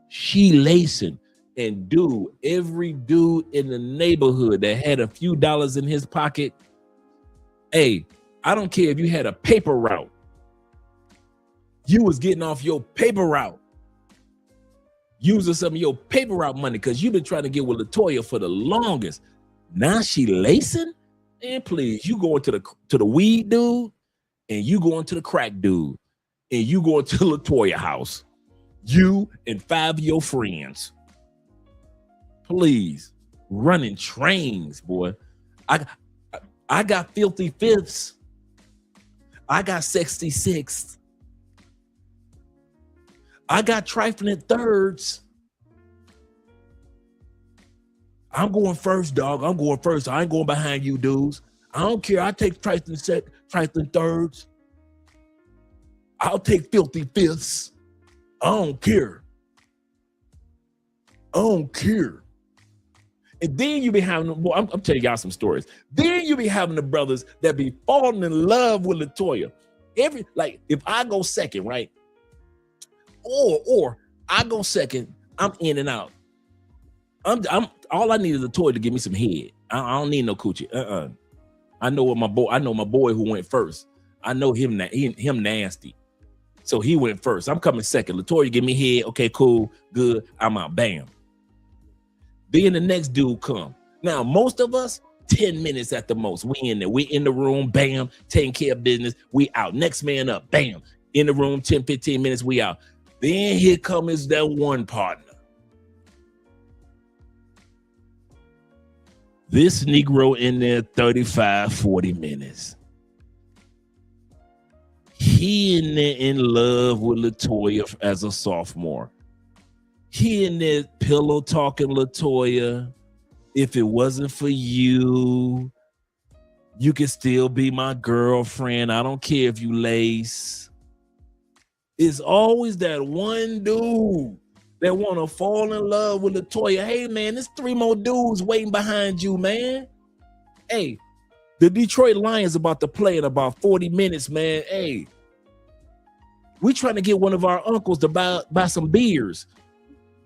She lacing. And dude, every dude in the neighborhood that had a few dollars in his pocket, hey, I don't care if you had a paper route. You was getting off your paper route. Using some of your paper route money because you've been trying to get with LaToya for the longest. Now she lacing? And please, you going to the weed dude, and you going to the crack dude, and you going to LaToya house. You and 5 of your friends. Please, running trains, boy. I got filthy fifths. I got 66. I got trifling thirds. I'm going first, dog. I'm going first. I ain't going behind you dudes. I don't care. I take trifling thirds. I'll take filthy fifths. I don't care. I don't care. And then you be having, I'm telling y'all some stories. Then you be having the brothers that be falling in love with LaToya. If I go second, right? Or I go second, I'm in and out. I'm all I need is LaToya to give me some head. I don't need no coochie. I know my boy who went first. I know him nasty. So he went first. I'm coming second. LaToya give me head. Okay, cool, good. I'm out. Bam. Then the next dude come. Now, most of us, 10 minutes at the most. We in there. We in the room, bam, taking care of business. We out. Next man up, bam. In the room, 10, 15 minutes, we out. Then here comes that one partner. This Negro in there 35, 40 minutes. He in there in love with LaToya as a sophomore. He in there pillow talking LaToya. If it wasn't for you, you could still be my girlfriend. I don't care if you lace. It's always that one dude that want to fall in love with Latoya. Hey, man, there's 3 more dudes waiting behind you, man. Hey, the Detroit Lions about to play in about 40 minutes, man. Hey, we trying to get one of our uncles to buy some beers.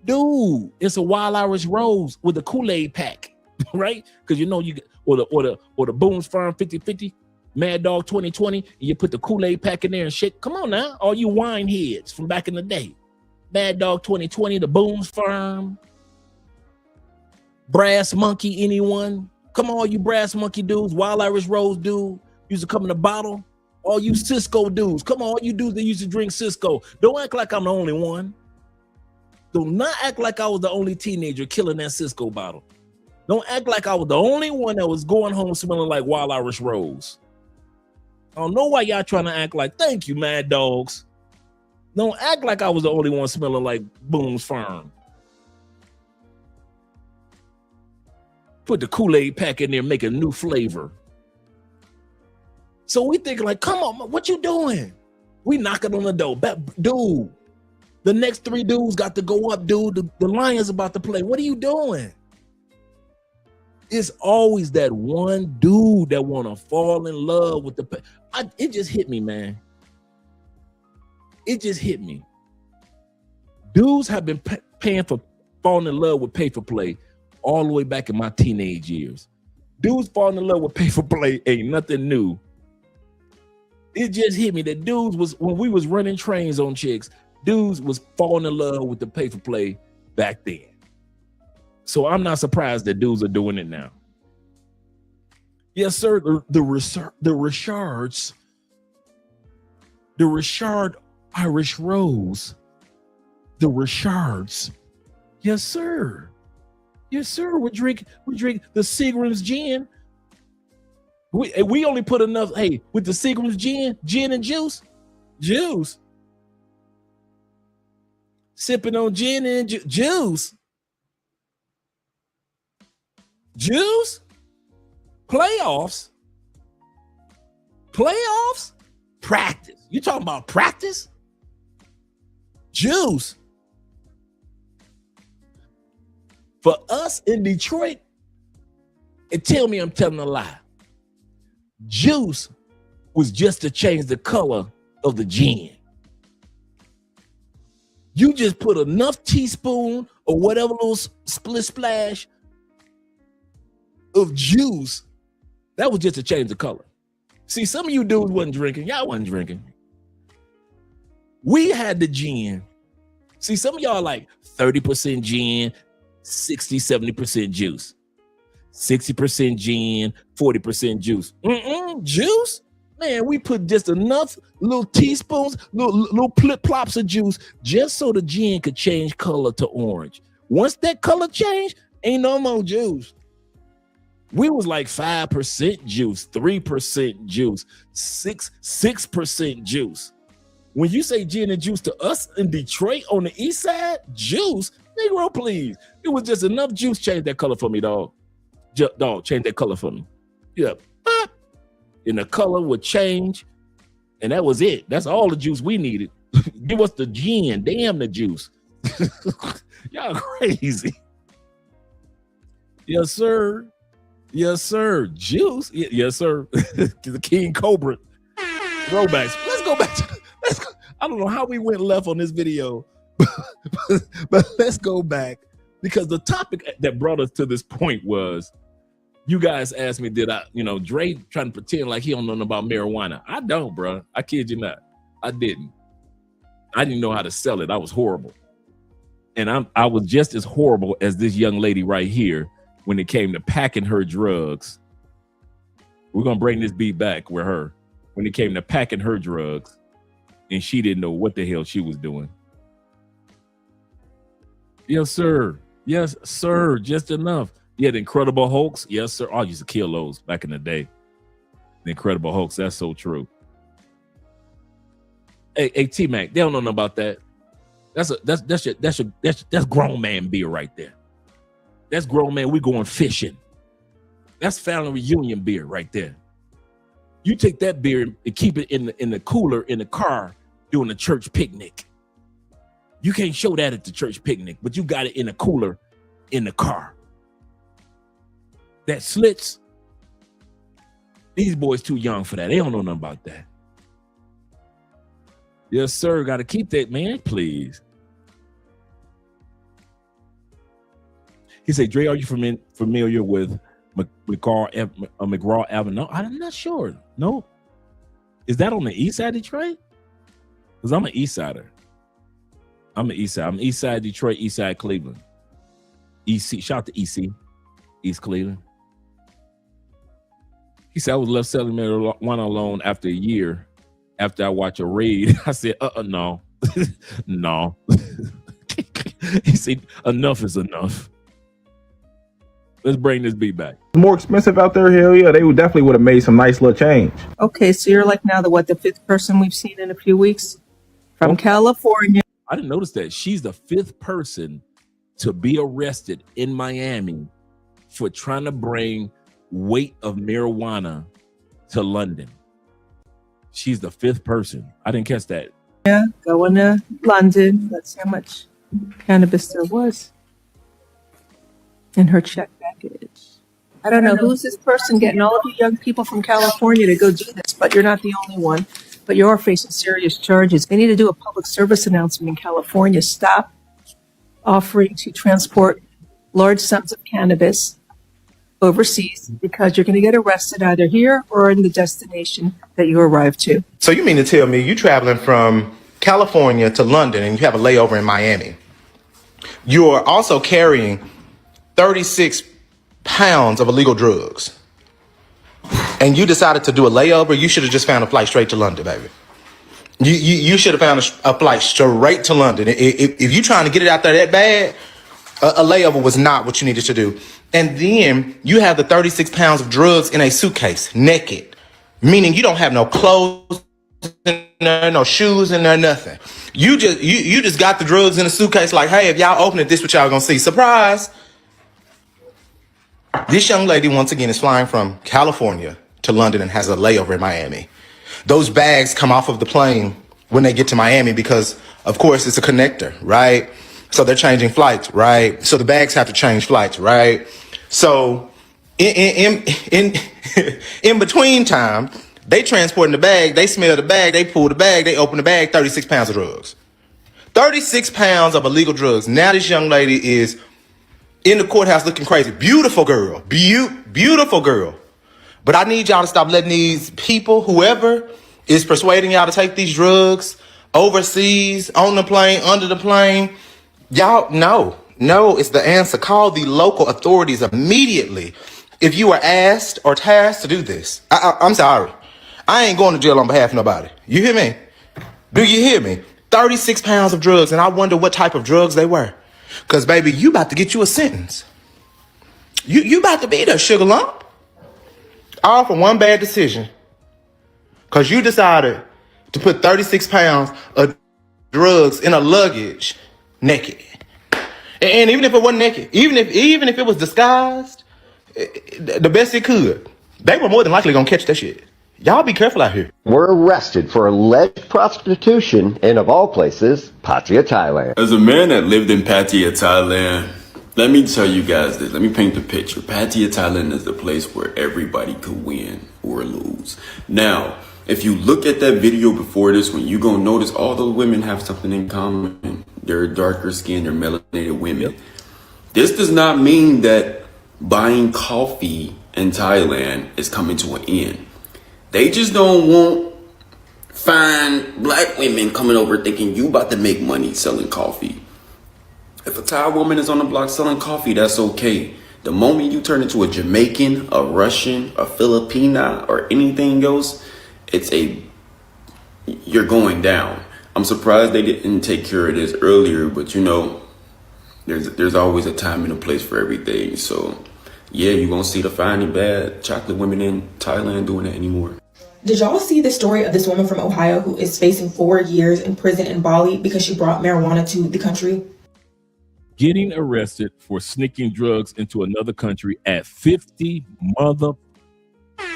Dude, it's a Wild Irish Rose with a Kool-Aid pack, right? Because you know you get or the Boone's Farm 50-50, Mad Dog 2020, and you put the Kool-Aid pack in there and shake. Come on now, all you wine heads from back in the day. Mad Dog 2020, the Boone's Farm, Brass Monkey, anyone? Come on, you Brass Monkey dudes, Wild Irish Rose dude, used to come in a bottle. All you Cisco dudes, come on, all you dudes that used to drink Cisco. Don't act like I'm the only one. Do not act like I was the only teenager killing that Cisco bottle. Don't act like I was the only one that was going home smelling like Wild Irish Rose. I don't know why y'all trying to act like, thank you, Mad Dogs. Don't act like I was the only one smelling like Boone's Farm. Put the Kool-Aid pack in there, make a new flavor. So we think like, come on, what you doing? We knocking on the door. Dude, the next 3 dudes got to go up, dude. The Lions about to play. What are you doing? It's always that one dude that want to fall in love with it just hit me, man. It just hit me. Dudes have been paying for falling in love with pay for play all the way back in my teenage years. Dudes falling in love with pay for play ain't nothing new. It just hit me that dudes was, when we was running trains on chicks, dudes was falling in love with the pay for play back then. So I'm not surprised that dudes are doing it now. Yes, sir. The Richard Irish Rose, the Richards. Yes, sir. Yes, sir. We drink the Seagram's gin. We only put enough. Hey, with the Seagram's gin and juice. Sipping on gin and juice. Playoffs. Practice. You talking about practice? Juice. For us in Detroit, and tell me I'm telling a lie. Juice was just to change the color of the gin. You just put enough teaspoon or whatever little split splash of juice. That was just to change the color. See, some of you dudes wasn't drinking. Y'all wasn't drinking. We had the gin. See, some of y'all like 30% gin, 60, 70% juice. 60% gin, 40% juice. Juice? Man, we put just enough little teaspoons, little plip-plops of juice just so the gin could change color to orange. Once that color changed, ain't no more juice. We was like 5% juice, 3% juice, 6% juice. When you say gin and juice to us in Detroit on the east side, juice, Negro, please. It was just enough juice. Change that color for me, dog. Dog, change that color for me. Yeah. And the color would change. And that was it. That's all the juice we needed. Give us the gin. Damn the juice. Y'all crazy. Yes, sir. Yes, sir. Juice. Yes, sir. The King Cobra. Throwbacks. Let's go back to I don't know how we went left on this video, but let's go back because the topic that brought us to this point was you guys asked me, did I, Dre trying to pretend like he don't know nothing about marijuana. I don't, bro. I kid you not. I didn't. I didn't know how to sell it. I was horrible. And I was just as horrible as this young lady right here when it came to packing her drugs. We're going to bring this beat back with her. When it came to packing her drugs, and she didn't know what the hell she was doing. Yes, sir. Yes, sir. Just enough. Yeah, the Incredible Hulks. Yes, sir. I used to kill those back in the day. The Incredible Hulks. That's so true. Hey, T-Mac, they don't know nothing about that. That's grown man beer right there. That's grown man. We going fishing. That's family reunion beer right there. You take that beer and keep it in the cooler in the car during the church picnic. You can't show that at the church picnic, but you got it in a cooler in the car. That slits. These boys too young for that. They don't know nothing about that. Yes, sir. Got to keep that, man, please. He said, Dre, are you familiar with McGraw Avenue? No, I'm not sure. No. Is that on the east side of Detroit? Because I'm an east sider. I'm east side Detroit, east side Cleveland. EC, shout out to EC, East Cleveland. He said, I was left selling marijuana alone after a year after I watched a raid. I said, no. No. He said, enough is enough. Let's bring this beat back. More expensive out there, hell yeah. They definitely would have made some nice little change. Okay, so you're like now the fifth person we've seen in a few weeks from California. I didn't notice that. She's the fifth person to be arrested in Miami for trying to bring weight of marijuana to London. She's the fifth person. I didn't catch that. Yeah, going to London. That's how much cannabis there was in her check package. I don't know who's this person getting all of you young people from California to go do this, but you're not the only one. But you are facing serious charges. They need to do a public service announcement in California. Stop offering to transport large sums of cannabis overseas because you're going to get arrested either here or in the destination that you arrive to. So you mean to tell me you traveling from California to London and you have a layover in Miami? You're also carrying 36 pounds of illegal drugs. And you decided to do a layover. You should have just found a flight straight to London, baby. You should have found a flight straight to London. If you're trying to get it out there that bad, a layover was not what you needed to do. And then you have the 36 pounds of drugs in a suitcase, naked, meaning you don't have no clothes in there, no shoes in there, nothing. You just got the drugs in a suitcase like, hey, if y'all open it, this what y'all gonna see. Surprise! This young lady, once again, is flying from California to London and has a layover in Miami. Those bags come off of the plane when they get to Miami because, of course, it's a connector, right? So they're changing flights, right? So the bags have to change flights, right? So in between time, they transporting the bag, they smell the bag, they pull the bag, they open the bag, 36 pounds of drugs. 36 pounds of illegal drugs. Now this young lady is in the courthouse looking crazy. Beautiful girl. Beautiful girl. But I need y'all to stop letting these people, whoever is persuading y'all to take these drugs overseas, on the plane, under the plane. Y'all, no, it's the answer. Call the local authorities immediately if you are asked or tasked to do this. I'm sorry. I ain't going to jail on behalf of nobody. You hear me? Do you hear me? 36 pounds of drugs, and I wonder what type of drugs they were. Because, baby, you about to get you a sentence. You about to be there, sugar lump. All for one bad decision. Because you decided to put 36 pounds of drugs in a luggage naked. And even if it wasn't naked, even if it was disguised, the best it could, they were more than likely going to catch that shit. Y'all be careful out here. Were arrested for alleged prostitution in, of all places, Pattaya, Thailand. As a man that lived in Pattaya, Thailand, let me tell you guys this. Let me paint the picture. Pattaya, Thailand is the place where everybody could win or lose. Now, if you look at that video before this one, you're going to notice all those women have something in common. They're darker skinned, they're melanated women. This does not mean that buying coffee in Thailand is coming to an end. They just don't want fine black women coming over thinking you about to make money selling coffee. If a Thai woman is on the block selling coffee, that's okay. The moment you turn into a Jamaican, a Russian, a Filipina, or anything else, you're going down. I'm surprised they didn't take care of this earlier, but you know, there's always a time and a place for everything. So yeah, you won't see the fine and bad chocolate women in Thailand doing that anymore. Did y'all see the story of this woman from Ohio who is facing 4 years in prison in Bali because she brought marijuana to the country? Getting arrested for sneaking drugs into another country at 50 mother. I'm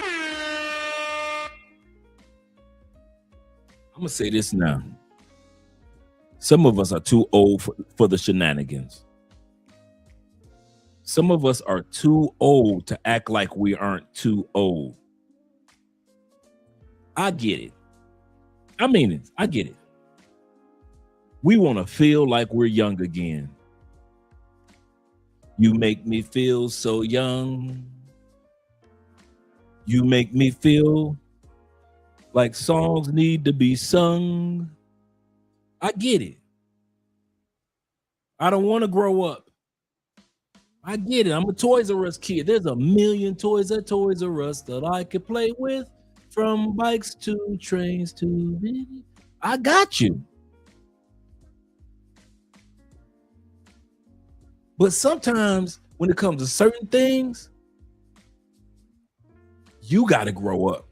going to say this now. Some of us are too old for the shenanigans. Some of us are too old to act like we aren't too old. I get it. I mean it. I get it. We want to feel like we're young again. You make me feel so young. You make me feel like songs need to be sung. I get it. I don't want to grow up. I get it. I'm a Toys R Us kid. There's a million toys at Toys R Us that I could play with, from bikes to trains to... I got you. But sometimes when it comes to certain things, you got to grow up.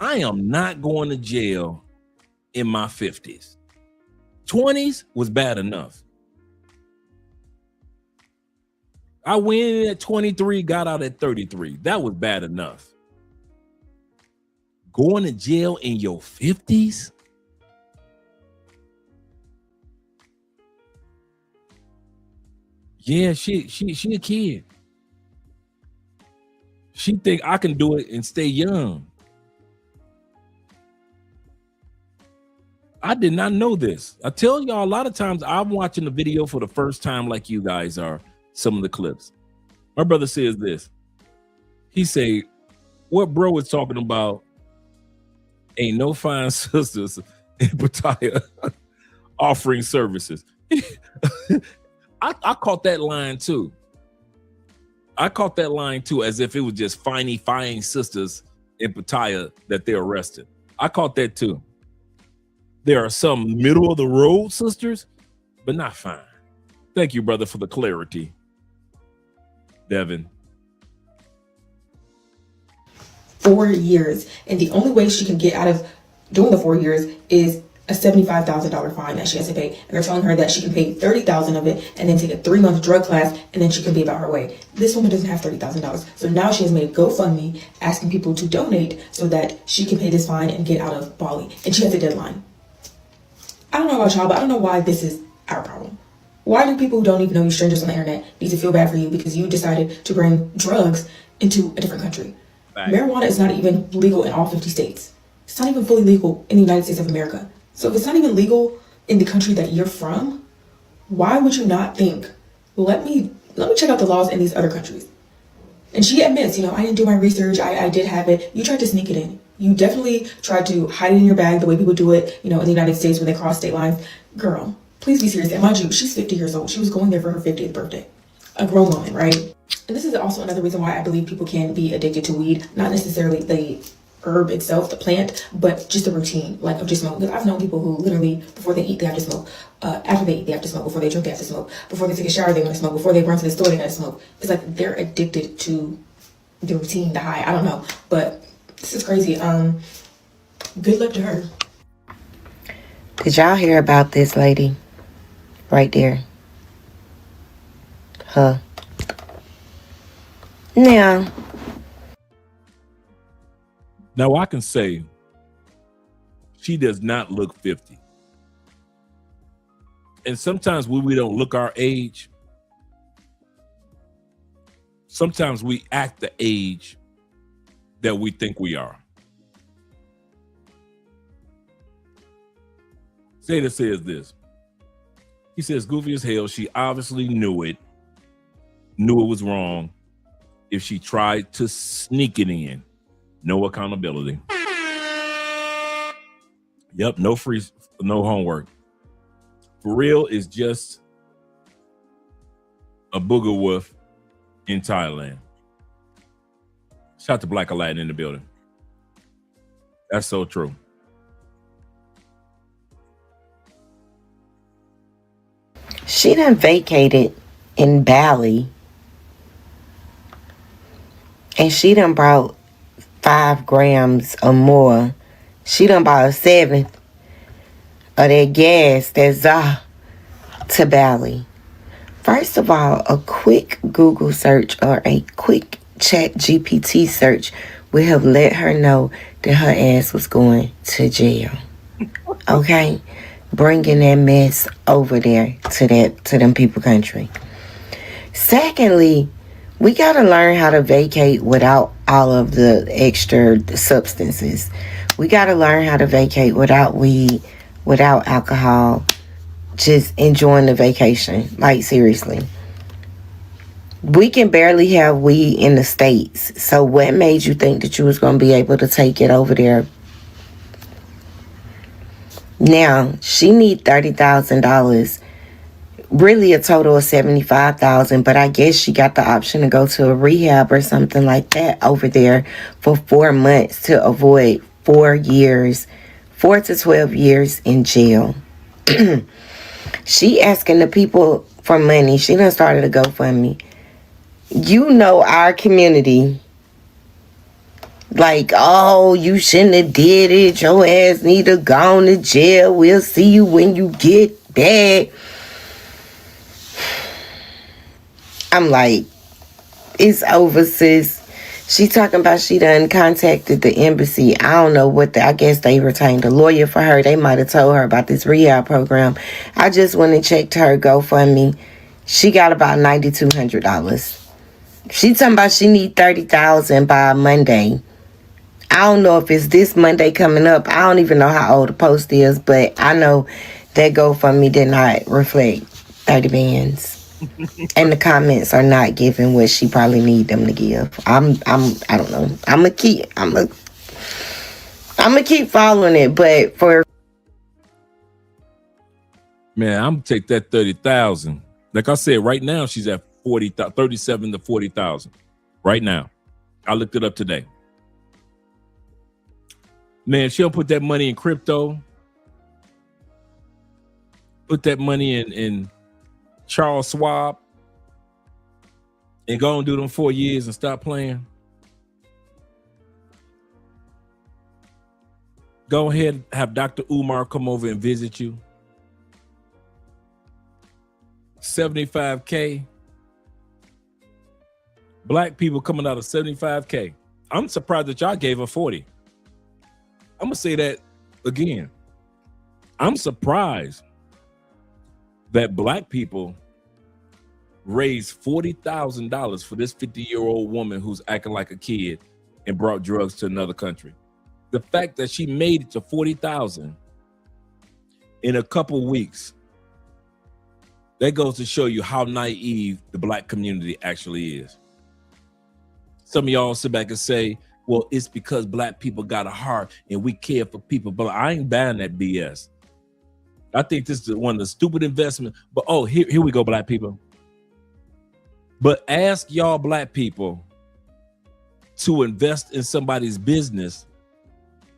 I am not going to jail in my 50s. 20s was bad enough. I went in at 23, got out at 33. That was bad enough. Going to jail in your 50s? Yeah, she a kid. She think I can do it and stay young. I did not know this. I tell y'all, a lot of times I'm watching the video for the first time like you guys are, some of the clips. My brother says this. He say, what bro is talking about ain't no fine sisters in Pattaya offering services. I caught that line too. I caught that line too, as if it was just fine sisters in Pattaya that they arrested. I caught that too. There are some middle of the road sisters, but not fine. Thank you, brother, for the clarity. Devin. 4 years. And the only way she can get out of doing the 4 years is a $75,000 fine that she has to pay. And they're telling her that she can pay $30,000 of it and then take a 3-month drug class, and then she can be about her way. This woman doesn't have $30,000. So now she has made a GoFundMe asking people to donate so that she can pay this fine and get out of Bali. And she has a deadline. I don't know about y'all, but I don't know why this is our problem. Why do people who don't even know you, strangers on the internet, need to feel bad for you because you decided to bring drugs into a different country? Right. Marijuana is not even legal in all 50 states. It's not even fully legal in the United States of America. So if it's not even legal in the country that you're from, why would you not think, let me check out the laws in these other countries? And she admits, I didn't do my research. I did have it. You tried to sneak it in. You definitely tried to hide it in your bag the way people do it, in the United States when they cross state lines. Girl, please be serious. And mind you, she's 50 years old. She was going there for her 50th birthday. A grown woman, right? And this is also another reason why I believe people can be addicted to weed. Not necessarily the herb itself, the plant, but just the routine, of just smoking. Because I've known people who literally, before they eat, they have to smoke. After they eat, they have to smoke. Before they drink, they have to smoke. Before they take a shower, they want to smoke. Before they run to the store, they got to smoke. It's like they're addicted to the routine, the high. I don't know. But this is crazy. Good luck to her. Did y'all hear about this lady? Right there. Her. Now I can say she does not look 50. And sometimes when we don't look our age, sometimes we act the age that we think we are. Zeta says this. He says, goofy as hell, she obviously knew it was wrong. If she tried to sneak it in, no accountability. Yep, no homework. For real, it's just a booger wolf in Thailand. Shout out to Black Aladdin in the building. That's so true. she done vacated in Bali. And she done brought 5 grams or more. She done bought a 7th of that gas, that za, to Bali. First of all, a quick Google search or a quick Chat GPT search would have let her know that her ass was going to jail. Okay? Bringing that mess over there to them people country. Secondly, we got to learn how to vacate without all of the extra substances. We got to learn how to vacate without weed, without alcohol, just enjoying the vacation. Like, seriously. We can barely have weed in the States. So what made you think that you was going to be able to take it over there? Now, she need $30,000. Really a total of $75,000, but I guess she got the option to go to a rehab or something like that over there for 4 months to avoid 4 to 12 years in jail. She asking the people for money. She done started a GoFundMe. You know our community. Like, oh, you shouldn't have did it. Your ass need to go to jail. We'll see you when you get back. I'm like, it's over, sis. She talking about she done contacted the embassy. I don't know I guess they retained a lawyer for her. They might have told her about this rehab program. I just went and checked her GoFundMe. She got about $9,200. She talking about she need $30,000 by Monday. I don't know if it's this Monday coming up. I don't even know how old the post is, but I know that GoFundMe did not reflect 30 bands. And the comments are not giving what she probably need them to give. I don't know. I'm gonna keep following it, but for Man, I'm gonna take that 30,000. Like I said, right now she's at 37 to 40,000. Right now, I looked it up today. Man, she'll put that money in crypto. Put that money in Charles Schwab and go and do them 4 years and stop playing. Go ahead, have Dr. Umar come over and visit you. $75K. Black people coming out of $75K. I'm surprised that y'all gave her 40. I'm gonna say that again. I'm surprised that black people raised $40,000 for this 50-year-old woman who's acting like a kid and brought drugs to another country. The fact that she made it to 40,000 in a couple weeks, that goes to show you how naive the black community actually is. Some of y'all sit back and say, well, it's because black people got a heart and we care for people, but I ain't buying that BS. I think this is one of the stupid investments. But here we go, black people. But ask y'all black people to invest in somebody's business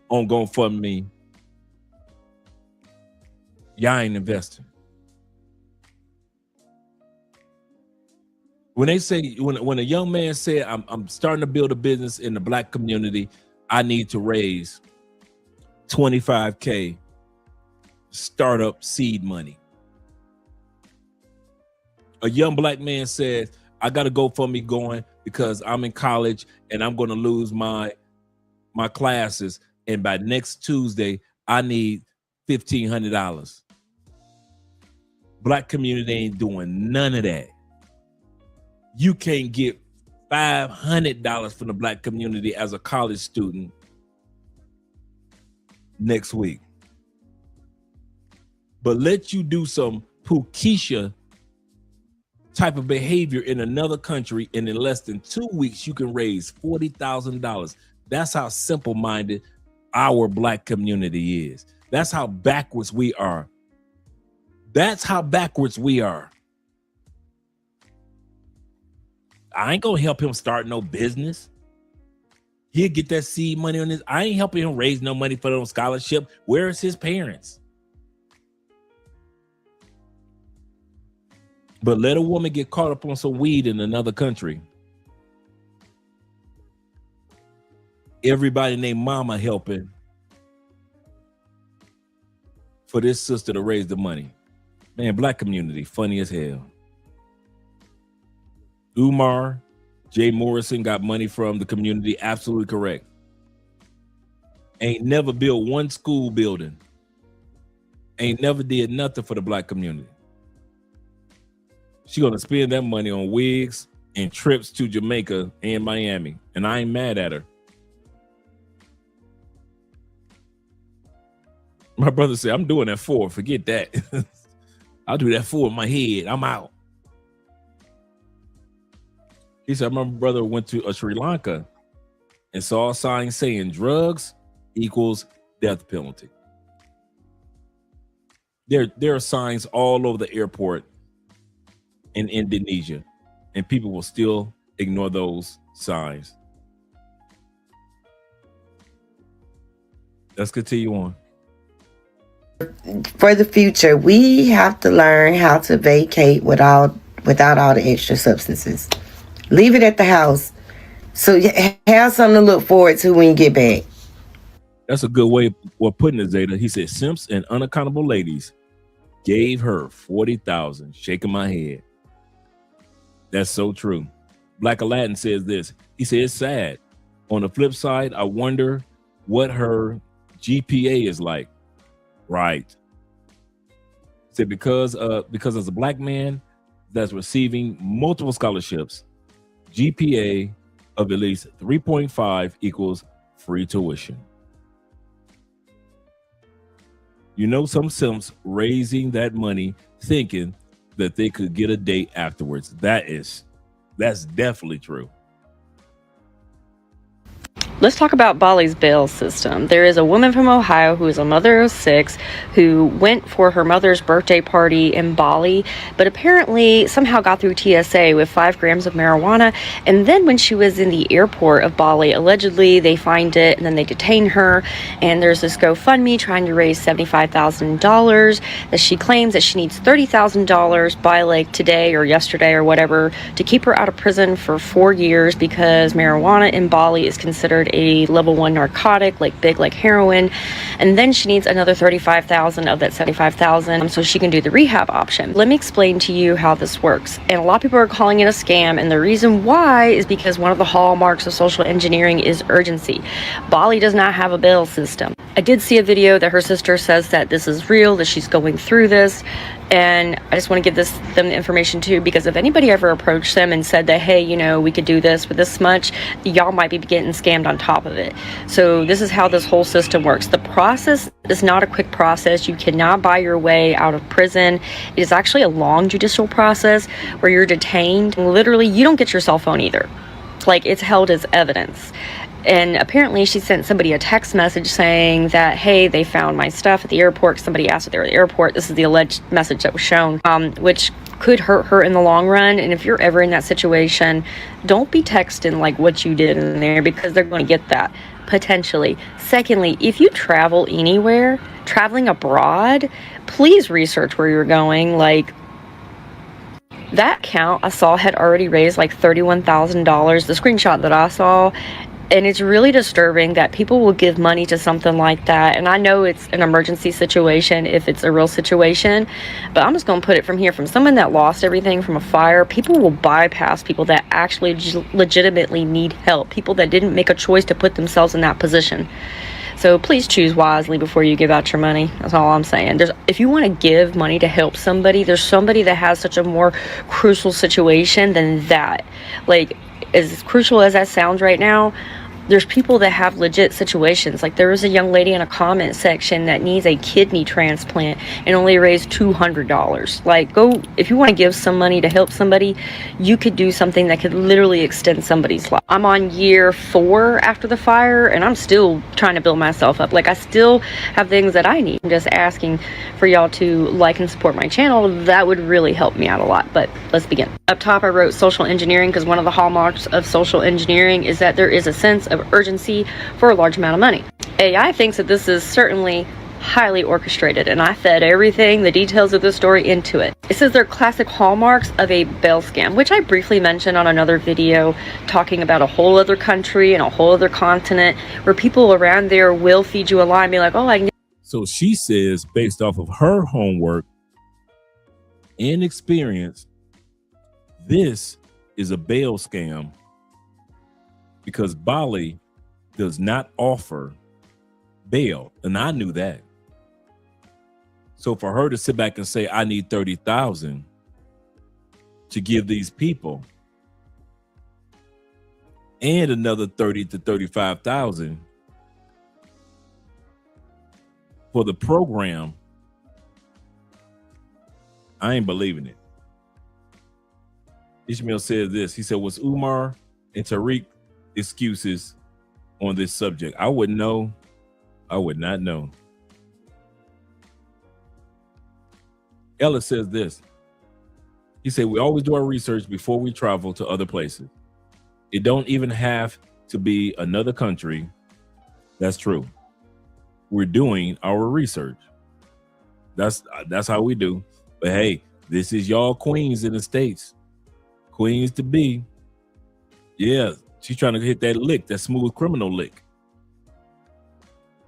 on GoFundMe. Y'all ain't investing. When they say, when a young man said, I'm starting to build a business in the black community, I need to raise $25K startup seed money. A young black man says, I got to GoFundMe going because I'm in college and I'm going to lose my classes. And by next Tuesday, I need $1,500. Black community ain't doing none of that. You can't get $500 from the black community as a college student next week. But let you do some Pukisha type of behavior in another country, and in less than 2 weeks, you can raise $40,000. That's how simple-minded our black community is. That's how backwards we are. That's how backwards we are. I ain't gonna help him start no business. He'll get that seed money on this. I ain't helping him raise no money for no scholarship. Where is his parents? But let a woman get caught up on some weed in another country. Everybody named mama helping for this sister to raise the money. Man, black community, funny as hell. Umar, Jay Morrison got money from the community. Absolutely correct. Ain't never built one school building. Ain't never did nothing for the black community. She gonna spend that money on wigs and trips to Jamaica and Miami. And I ain't mad at her. My brother said, I'm doing that for. Forget that. I'll do that for in my head. I'm out. He said, my brother went to Sri Lanka and saw a sign saying drugs equals death penalty. There are signs all over the airport in Indonesia, and people will still ignore those signs. Let's continue on. For the future, we have to learn how to vacate without all the extra substances. Leave it at the house so you have something to look forward to when you get back. That's a good way of putting it, Zeta. He said, simps and unaccountable ladies gave her $40,000. Shaking my head. That's so true. Black Aladdin says this. He said, it's sad. On the flip side, I wonder what her GPA is like. Right. He said, because as a black man that's receiving multiple scholarships, GPA of at least 3.5 equals free tuition. You know, some simps raising that money thinking that they could get a date afterwards. That's definitely true. Let's talk about Bali's bail system. There is a woman from Ohio who is a mother of 6 who went for her mother's birthday party in Bali, but apparently somehow got through TSA with 5 grams of marijuana. And then when she was in the airport of Bali, allegedly they find it and then they detain her. And there's this GoFundMe trying to raise $75,000 that she claims that she needs $30,000 by like today or yesterday or whatever to keep her out of prison for 4 years because marijuana in Bali is considered a level 1 narcotic, like big like heroin. And then she needs another $35,000 of that $75,000 so she can do the rehab option. Let me explain to you how this works. And a lot of people are calling it a scam, and the reason why is because one of the hallmarks of social engineering is urgency. Bali does not have a bail system. I did see a video that her sister says that this is real, that she's going through this. And I just want to give them the information too, because if anybody ever approached them and said that, hey, you know, we could do this with this much, y'all might be getting scammed on top of it. So this is how this whole system works. The process is not a quick process. You cannot buy your way out of prison. It is actually a long judicial process where you're detained. Literally, you don't get your cell phone either. Like, it's held as evidence. And apparently she sent somebody a text message saying that, hey, they found my stuff at the airport. Somebody asked if they were at the airport. This is the alleged message that was shown, which could hurt her in the long run. And if you're ever in that situation, don't be texting like what you did in there, because they're going to get that potentially. Secondly, if you travel anywhere, traveling abroad, please research where you're going. Like, that account I saw had already raised like $31,000, the screenshot that I saw. And it's really disturbing that people will give money to something like that. And I know it's an emergency situation if it's a real situation, but I'm just going to put it from here. From someone that lost everything from a fire, people will bypass people that actually legitimately need help, people that didn't make a choice to put themselves in that position. So please choose wisely before you give out your money. That's all I'm saying. If you want to give money to help somebody, there's somebody that has such a more crucial situation than that. Like, as crucial as that sounds right now, there's people that have legit situations. Like, there was a young lady in a comment section that needs a kidney transplant and only raised $200. Like, go, if you want to give some money to help somebody, you could do something that could literally extend somebody's life. I'm on year 4 after the fire, and I'm still trying to build myself up. Like, I still have things that I need. I'm just asking for y'all to like and support my channel. That would really help me out a lot. But let's begin. Up top, I wrote social engineering because one of the hallmarks of social engineering is that there is a sense of urgency for a large amount of money. AI thinks that this is certainly highly orchestrated, and I fed everything, the details of the story, into it. It says they're classic hallmarks of a bail scam, which I briefly mentioned on another video talking about a whole other country and a whole other continent where people around there will feed you a lie and be like, oh, I can. So she says, based off of her homework and experience, this is a bail scam because Bali does not offer bail, and I knew that. So for her to sit back and say, I need 30,000 to give these people and another 30 to 35,000 for the program, I ain't believing it. Ishmael said this. He said, was Umar and Tariq excuses on this subject? I wouldn't know. I would not know. Ella says this. He said, we always do our research before we travel to other places. It don't even have to be another country. That's true. We're doing our research. That's how we do. But hey, this is y'all queens in the States. Queens to be. Yeah, she's trying to hit that lick, that smooth criminal lick.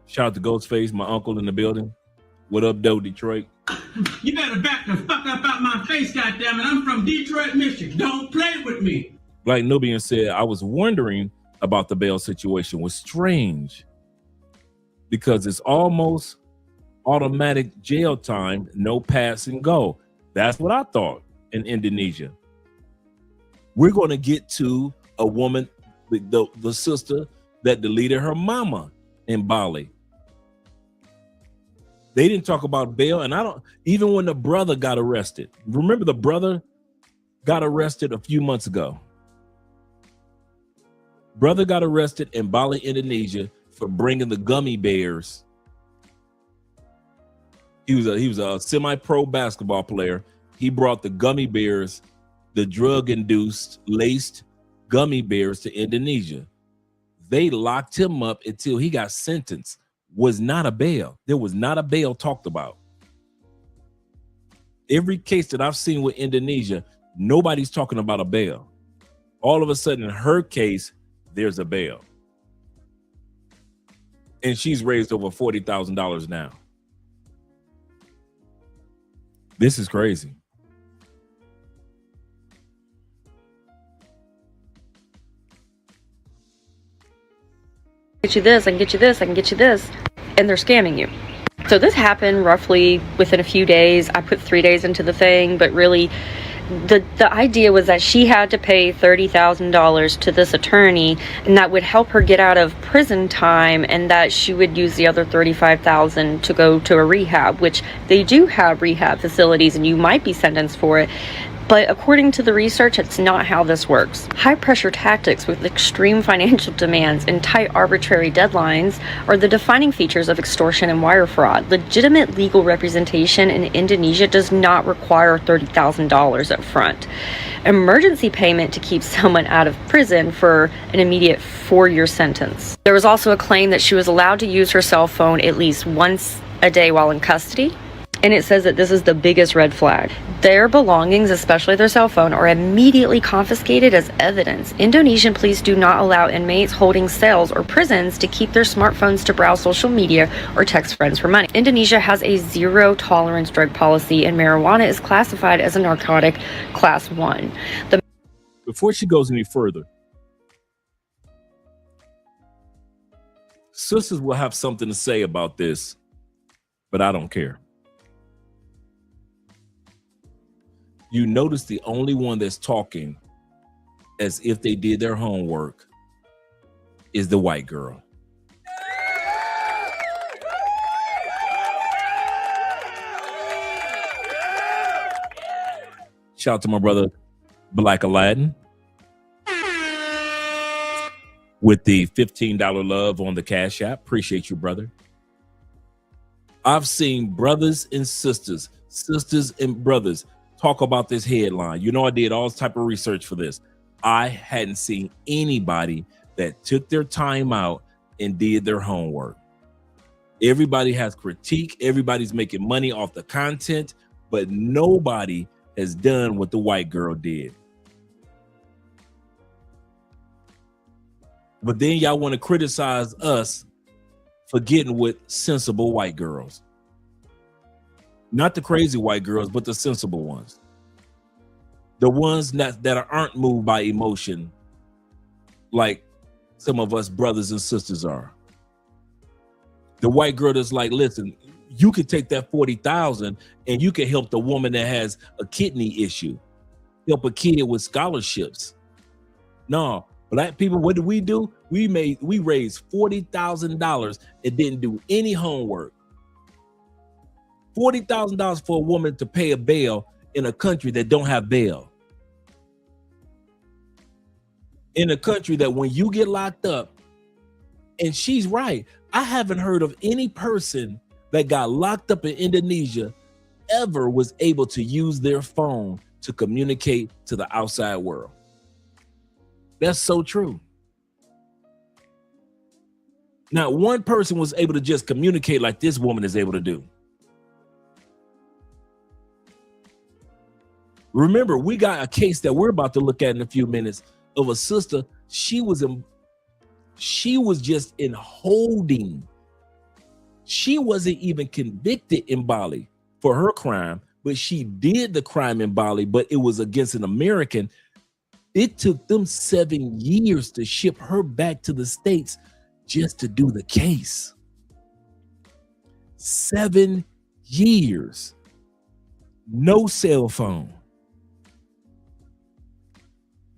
Shout out to Ghostface, my uncle in the building. What up, Doe, Detroit? You better back the fuck up out my face, goddammit. I'm from Detroit, Michigan. Don't play with me. Like Nubian said, I was wondering about the bail situation. Was strange because it's almost automatic jail time, no pass and go. That's what I thought in Indonesia. We're going to get to a woman, the sister that deleted her mama in Bali. They didn't talk about bail, and I don't, even when the brother got arrested. Remember the brother got arrested a few months ago. Brother got arrested in Bali, Indonesia for bringing the gummy bears. He was a semi-pro basketball player. He brought the gummy bears, the drug-induced, laced gummy bears to Indonesia. They locked him up until he got sentenced. Was not a bail. There was not a bail talked about. Every case that I've seen with Indonesia, nobody's talking about a bail. All of a sudden, in her case, there's a bail. And she's raised over $40,000 now. This is crazy. Get you this, I can get you this, I can get you this, and they're scamming you. So this happened roughly within a few days. I put 3 days into the thing, but really the idea was that she had to pay $30,000 to this attorney, and that would help her get out of prison time, and that she would use the other $35,000 to go to a rehab, which they do have rehab facilities, and you might be sentenced for it. But according to the research, it's not how this works. High-pressure tactics with extreme financial demands and tight arbitrary deadlines are the defining features of extortion and wire fraud. Legitimate legal representation in Indonesia does not require $30,000 up front. Emergency payment to keep someone out of prison for an immediate 4-year sentence. There was also a claim that she was allowed to use her cell phone at least once a day while in custody. And it says that this is the biggest red flag. Their belongings, especially their cell phone, are immediately confiscated as evidence. Indonesian police do not allow inmates holding cells or prisons to keep their smartphones to browse social media or text friends for money. Indonesia has a zero-tolerance drug policy, and marijuana is classified as a narcotic class 1. Before she goes any further, sisters will have something to say about this, but I don't care. You notice the only one that's talking as if they did their homework is the white girl. Shout out to my brother, Black Aladdin, with the $15 love on the Cash App. Appreciate you, brother. I've seen brothers and sisters and brothers talk about this headline. You know, I did all type of research for this. I hadn't seen anybody that took their time out and did their homework. Everybody has critique. Everybody's making money off the content, but nobody has done what the white girl did. But then y'all want to criticize us for getting with sensible white girls. Not the crazy white girls, but the sensible ones. The ones that aren't moved by emotion like some of us brothers and sisters are. The white girl that's like, listen, you could take that 40,000 and you can help the woman that has a kidney issue, help a kid with scholarships. No, black people, what did we do? We raised $40,000 and didn't do any homework. $40,000 for a woman to pay a bail in a country that don't have bail. In a country that when you get locked up, and she's right, I haven't heard of any person that got locked up in Indonesia ever was able to use their phone to communicate to the outside world. That's so true. Not one person was able to just communicate like this woman is able to do. Remember, we got a case that we're about to look at in a few minutes of a sister. She was just in holding. She wasn't even convicted in Bali for her crime, but she did the crime in Bali, but it was against an American. It took them 7 years to ship her back to the States just to do the case. 7 years. No cell phone.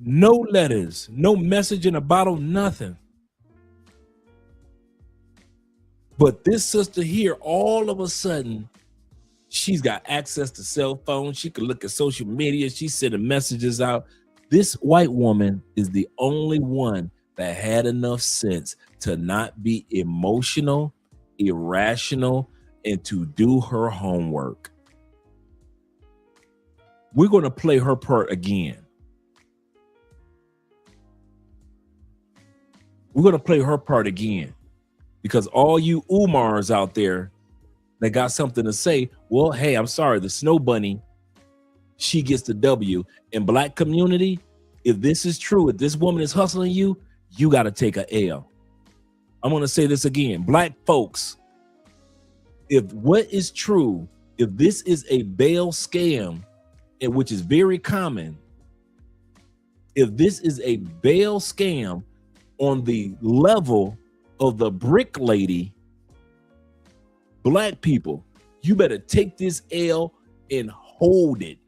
No letters, no message in a bottle, nothing. But this sister here, all of a sudden, she's got access to cell phones. She can look at social media. She's sending messages out. This white woman is the only one that had enough sense to not be emotional, irrational, and to do her homework. We're going to play her part again. We're going to play her part again because all you Umars out there that got something to say, well, hey, I'm sorry, the snow bunny, she gets the W. In black community, if this is true, if this woman is hustling you, you got to take a L. I'm going to say this again. Black folks, if what is true, if this is a bail scam, and which is very common, if this is a bail scam on the level of the brick lady, black people, you better take this L and hold it.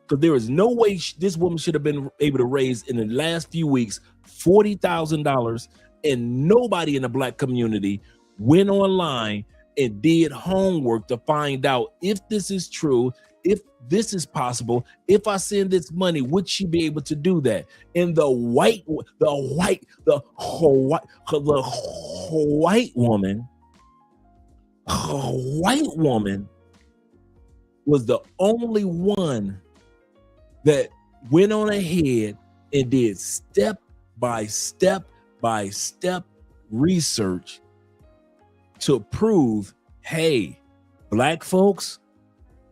Because there is no way this woman should have been able to raise in the last few weeks $40,000, and nobody in the black community went online and did homework to find out if this is true, if this is possible. If I send this money, would she be able to do that? And the white woman was the only one that went on ahead and did step by step research to prove, hey, black folks,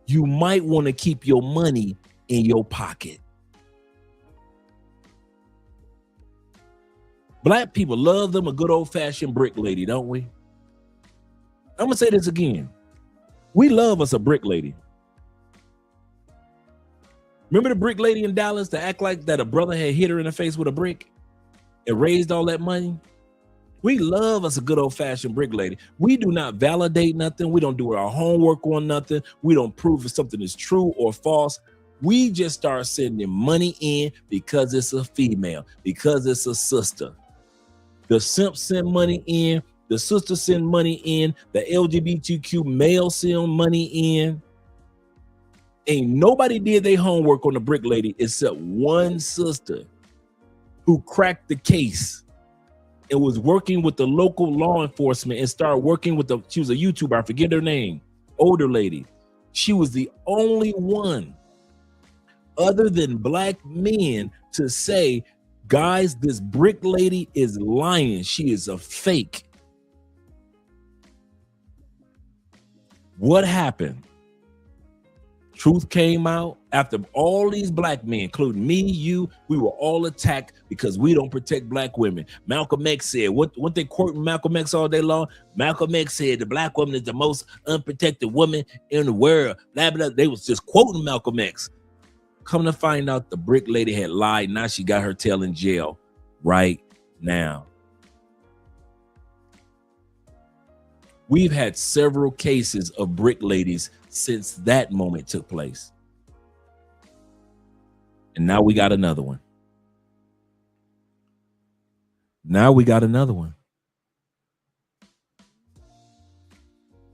you might want to keep your money in your pocket. Black people love them a good old-fashioned brick lady, don't we? I'm gonna say this again. We love us a brick lady. Remember the brick lady in Dallas that act like that a brother had hit her in the face with a brick and raised all that money? We love us a good old-fashioned brick lady. We do not validate nothing. We don't do our homework on nothing. We don't prove if something is true or false. We just start sending money in because it's a female, because it's a sister. The simp send money in. The sister send money in. The LGBTQ male send money in. Ain't nobody did their homework on the brick lady except one sister who cracked the case and was working with the local law enforcement and started working with she was a YouTuber, I forget her name, older lady. She was the only one other than black men to say, guys, this brick lady is lying. She is a fake. What happened? Truth came out after all these black men, including me, you, we were all attacked because we don't protect black women. Malcolm X said, what they quoting Malcolm X all day long? Malcolm X said the black woman is the most unprotected woman in the world. Blah, blah, blah. They was just quoting Malcolm X. Come to find out the brick lady had lied. Now she got her tail in jail right now. We've had several cases of brick ladies since that moment took place. And now we got another one.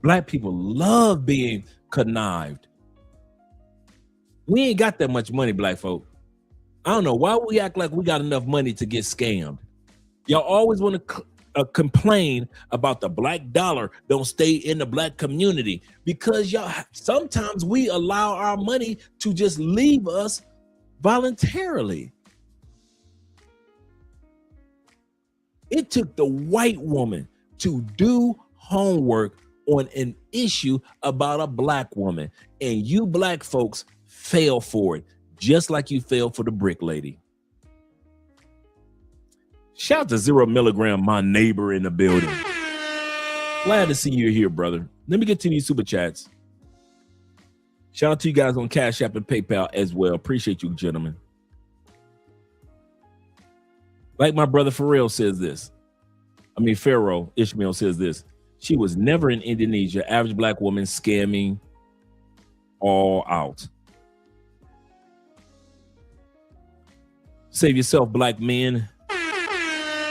Black people love being connived. We ain't got that much money, black folk. I don't know why we act like we got enough money to get scammed. Y'all always want to complain about the black dollar don't stay in the black community because y'all sometimes we allow our money to just leave us voluntarily. It took the white woman to do homework on an issue about a black woman, and you black folks fell for it, just like you fell for the brick lady. Shout out to 0 milligram, my neighbor in the building. Glad to see you here, brother. Let me get to these super chats. Shout out to you guys on Cash App and PayPal as well. Appreciate you, gentlemen. Like my brother Pharaoh Ishmael says this. She was never in Indonesia. Average black woman scamming all out. Save yourself, black men.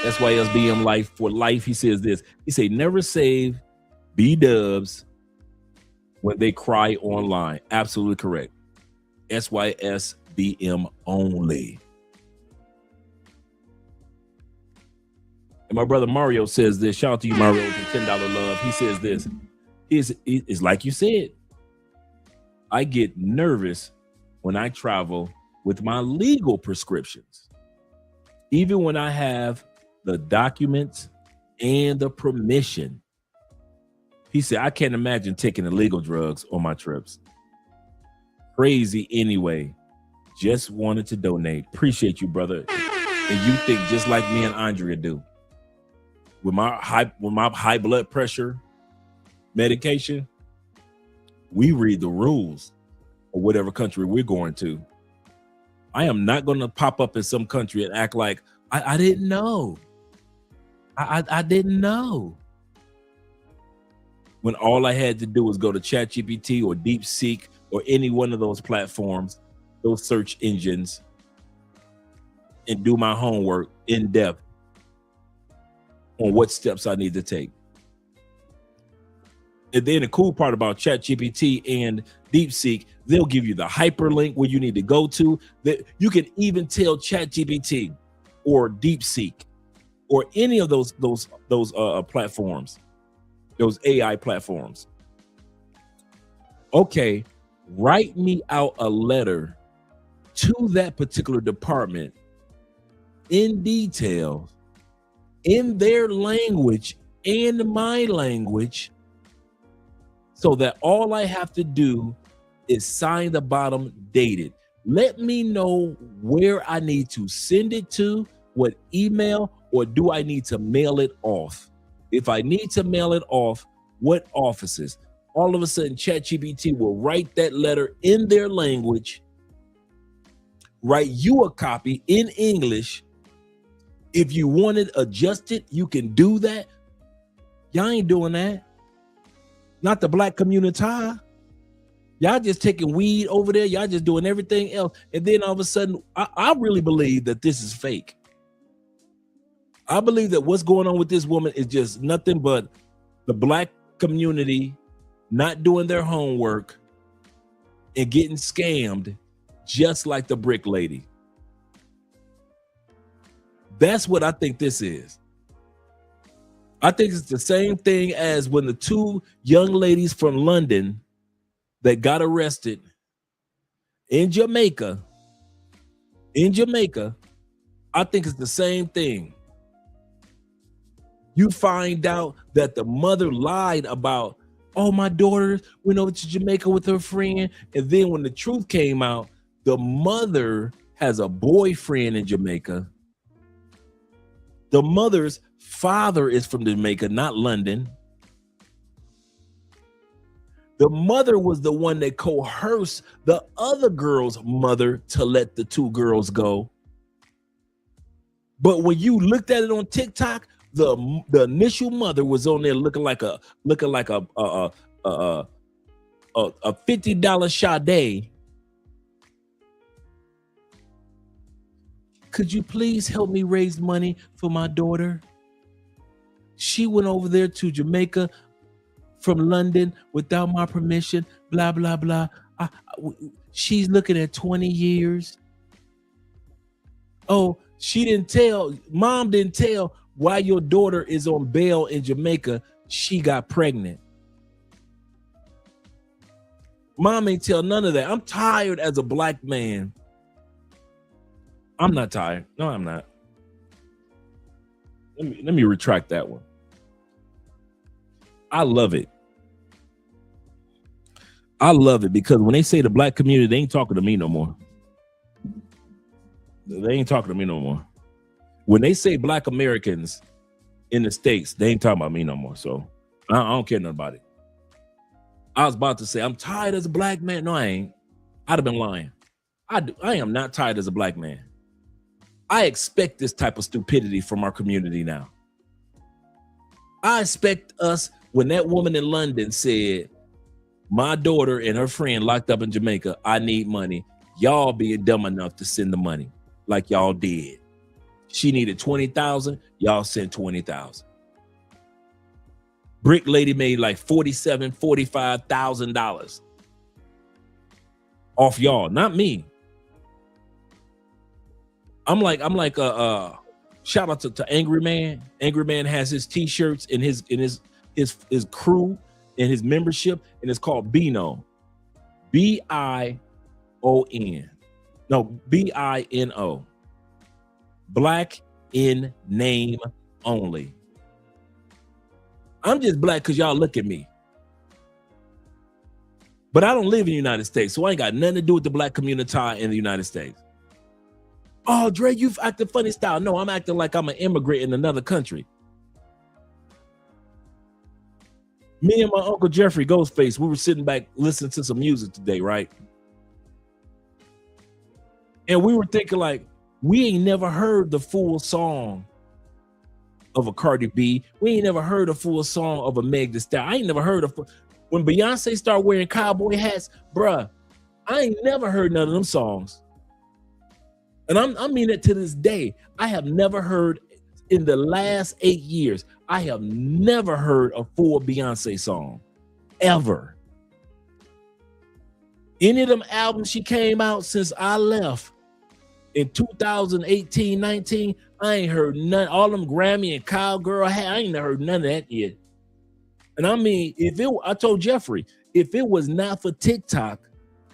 SYSBM life for life. He says this. He say never save B-dubs when they cry online. Absolutely correct. SYSBM only. And my brother Mario says this. Shout out to you, Mario, for $10 love. He says this. It's like you said. I get nervous when I travel with my legal prescriptions. Even when I have the documents and the permission. He said, I can't imagine taking illegal drugs on my trips. Crazy anyway. Just wanted to donate. Appreciate you, brother. And you think just like me and Andrea do. With my high blood pressure medication, we read the rules of whatever country we're going to. I am not going to pop up in some country and act like I didn't know. I didn't know. When all I had to do was go to ChatGPT or DeepSeek or any one of those platforms, those search engines, and do my homework in depth on what steps I need to take. And then the cool part about ChatGPT and DeepSeek, they'll give you the hyperlink where you need to go to. That you can even tell ChatGPT or DeepSeek or any of those platforms, those AI platforms. Okay, write me out a letter to that particular department in detail, in their language and my language, so that all I have to do is sign the bottom, dated. Let me know where I need to send it to, what email, or do I need to mail it off? If I need to mail it off, what offices? All of a sudden, ChatGPT will write that letter in their language, write you a copy in English. If you want it adjusted, you can do that. Y'all ain't doing that. Not the black community. Y'all just taking weed over there. Y'all just doing everything else. And then all of a sudden, I really believe that this is fake. I believe that what's going on with this woman is just nothing but the black community not doing their homework and getting scammed just like the brick lady. That's what I think this is. I think it's the same thing as when the two young ladies from London that got arrested in Jamaica, I think it's the same thing. You find out that the mother lied about, oh, my daughter went over to Jamaica with her friend. And then when the truth came out, the mother has a boyfriend in Jamaica. The mother's father is from Jamaica, not London. The mother was the one that coerced the other girl's mother to let the two girls go. But when you looked at it on TikTok, the initial mother was on there looking like a $50 Sade. Could you please help me raise money for my daughter? She went over there to Jamaica from London without my permission, blah, blah, blah. She's looking at 20 years. Oh, mom didn't tell why your daughter is on bail in Jamaica. She got pregnant. Mom ain't tell none of that. I'm tired as a black man. I'm not tired. No, I'm not. Let me retract that one. I love it. I love it because when they say the black community, they ain't talking to me no more. They ain't talking to me no more. When they say black Americans in the States, they ain't talking about me no more. So I don't care nothing about it. I was about to say, I'm tired as a black man. No, I ain't. I'd have been lying. I am not tired as a black man. I expect this type of stupidity from our community now. I expect us, when that woman in London said, my daughter and her friend locked up in Jamaica, I need money. Y'all being dumb enough to send the money like y'all did. She needed 20,000. Y'all sent 20,000. Brick lady made like $45,000 off y'all, not me. I'm like shout out to Angry Man. Angry Man has his t-shirts and his crew and his membership, and it's called Bino. B-I-O-N. No, B-I-N-O. Black in name only. I'm just black because y'all look at me. But I don't live in the United States, so I ain't got nothing to do with the black community in the United States. Oh, Dre, you've acted funny style. No, I'm acting like I'm an immigrant in another country. Me and my Uncle Jeffrey Ghostface, we were sitting back listening to some music today, right? And we were thinking like, we ain't never heard the full song of a Cardi B. We ain't never heard a full song of a Meg Thee Stallion. I ain't never heard of when Beyonce started wearing cowboy hats, bruh. I ain't never heard none of them songs. And I mean it to this day. I have never heard in the last 8 years, I have never heard a full Beyonce song ever. Any of them albums she came out since I left in 2018, 19, I ain't heard none. All them Grammy and Cowgirl, I ain't heard none of that yet. And I mean, I told Jeffrey, if it was not for TikTok,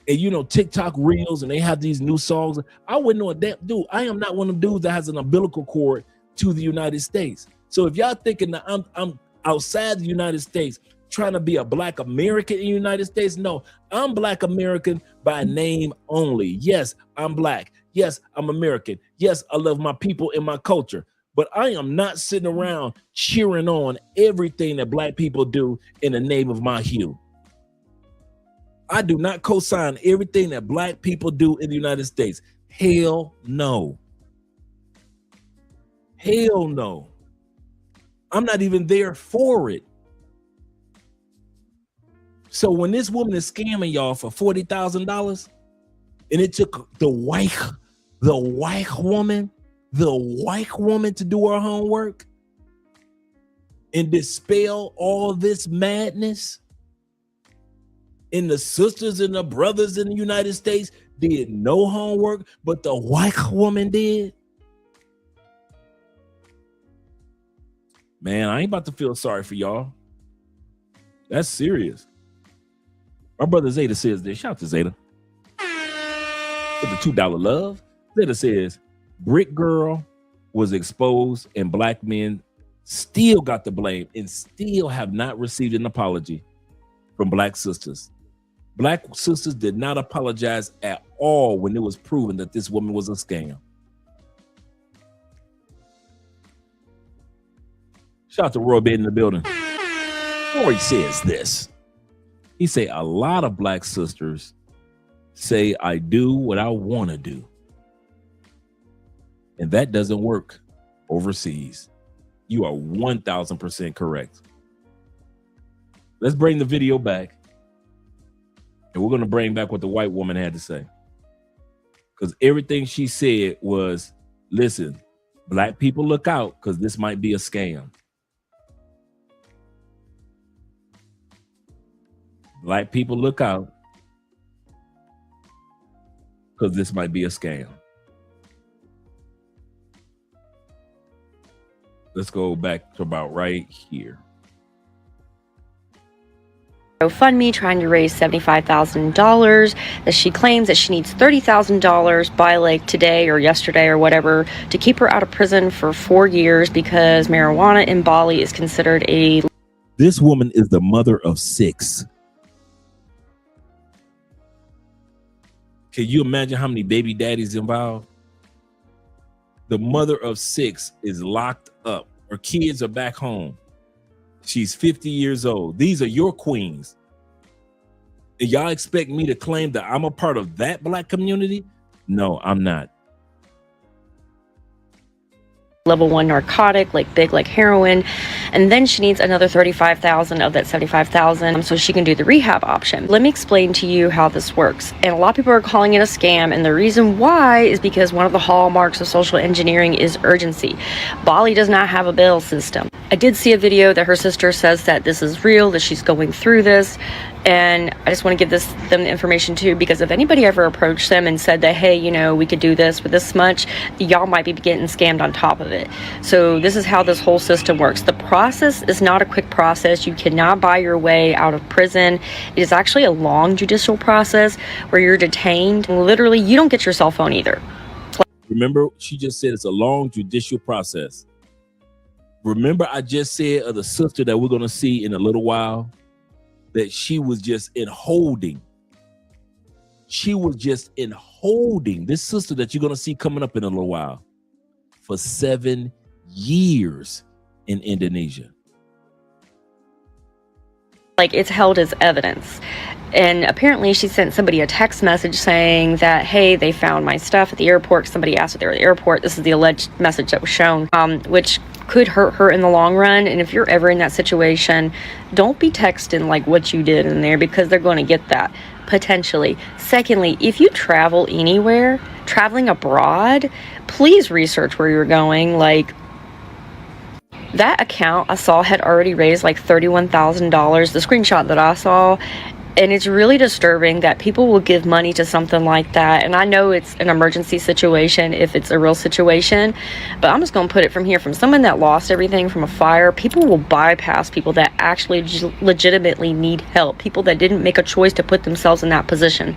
and you know, TikTok reels, and they have these new songs, I wouldn't know what that dude. I am not one of them dudes that has an umbilical cord to the United States. So if y'all thinking that I'm outside the United States trying to be a black American in the United States, no, I'm black American by name only. Yes, I'm black. Yes, I'm American. Yes, I love my people and my culture. But I am not sitting around cheering on everything that black people do in the name of my hue. I do not co-sign everything that black people do in the United States. Hell no. Hell no. I'm not even there for it. So when this woman is scamming y'all for $40,000, and it took the white woman to do her homework and dispel all this madness, and the sisters and the brothers in the United States did no homework, but the white woman did. Man, I ain't about to feel sorry for y'all. That's serious. My brother Zeta says this. Shout out to Zeta. With the $2 love. Zeta says, Brick Girl was exposed and black men still got the blame and still have not received an apology from black sisters. Black sisters did not apologize at all when it was proven that this woman was a scam. Shout out to Roy Bed in the building. Roy says this. He say a lot of black sisters say I do what I want to do. And that doesn't work. overseas. You are 1000% correct. Let's bring the video back. And we're going to bring back what the white woman had to say. Because everything she said was, listen, black people look out because this might be a scam. Black people look out because this might be a scam. Let's go back to about right here. GoFundMe trying to raise $75,000 that she claims that she needs $30,000 by like today or yesterday or whatever to keep her out of prison for 4 years because marijuana in Bali is considered a... This woman is the mother of 6. Can you imagine how many baby daddies involved? The mother of 6 is locked up. Her kids are back home. She's 50 years old. These are your queens. And y'all expect me to claim that I'm a part of that black community? No, I'm not. Level 1 narcotic, like big, like heroin, and then she needs another $35,000 of that $75,000 so she can do the rehab option. Let me explain to you how this works. And a lot of people are calling it a scam, and the reason why is because one of the hallmarks of social engineering is urgency. Bali does not have a bail system. I did see a video that her sister says that this is real, that she's going through this, and I just want to give them the information too, because if anybody ever approached them and said that, hey, you know, we could do this with this much, y'all might be getting scammed on top of it. So this is how this whole system works. The process is not a quick process. You cannot buy your way out of prison. It is actually a long judicial process where you're detained. Literally, you don't get your cell phone either. Remember, she just said it's a long judicial process. Remember, I just said of the sister that we're going to see in a little while, that she was just in holding. She was just in holding. This sister that you're going to see coming up in a little while for 7 years in Indonesia. Like, it's held as evidence. And apparently she sent somebody a text message saying that, hey, they found my stuff at the airport. Somebody asked if they were at the airport. This is the alleged message that was shown, which could hurt her in the long run. And if you're ever in that situation, don't be texting like what you did in there, because they're going to get that potentially. Secondly, if you travel anywhere, traveling abroad, please research where you're going. Like, that account I saw had already raised like $31,000, the screenshot that I saw. And it's really disturbing that people will give money to something like that. And I know it's an emergency situation if it's a real situation, but I'm just going to put it from here. From someone that lost everything from a fire, people will bypass people that actually legitimately need help, people that didn't make a choice to put themselves in that position.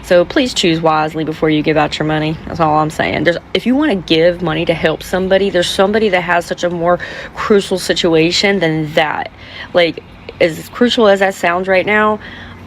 So please choose wisely before you give out your money. That's all I'm saying. If you want to give money to help somebody, there's somebody that has such a more crucial situation than that. Like, as crucial as that sounds right now,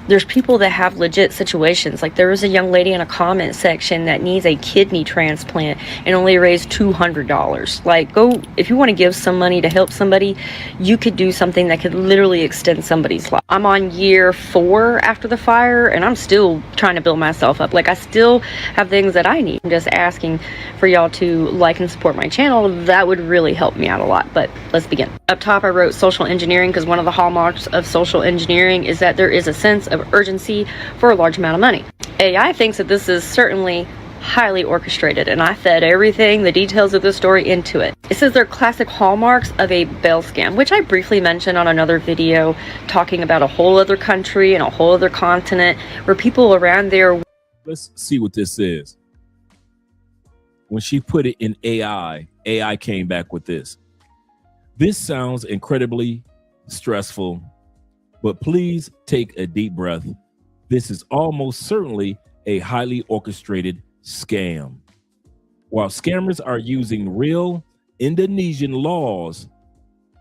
there's people that have legit situations. Like, there was a young lady in a comment section that needs a kidney transplant and only raised $200. Like, go, if you want to give some money to help somebody, you could do something that could literally extend somebody's life. I'm on year 4 after the fire, and I'm still trying to build myself up. Like, I still have things that I need. I'm just asking for y'all to like and support my channel. That would really help me out a lot. But let's begin. Up top, I wrote social engineering because one of the hallmarks of social engineering is that there is a sense of urgency for a large amount of money. AI thinks that this is certainly highly orchestrated, and I fed everything, the details of the story, into it. It says they're classic hallmarks of a bail scam, which I briefly mentioned on another video talking about a whole other country and a whole other continent where people around there. Let's see what this is. When she put it in AI came back with this. This sounds incredibly stressful, but please take a deep breath. This is almost certainly a highly orchestrated scam. While scammers are using real Indonesian laws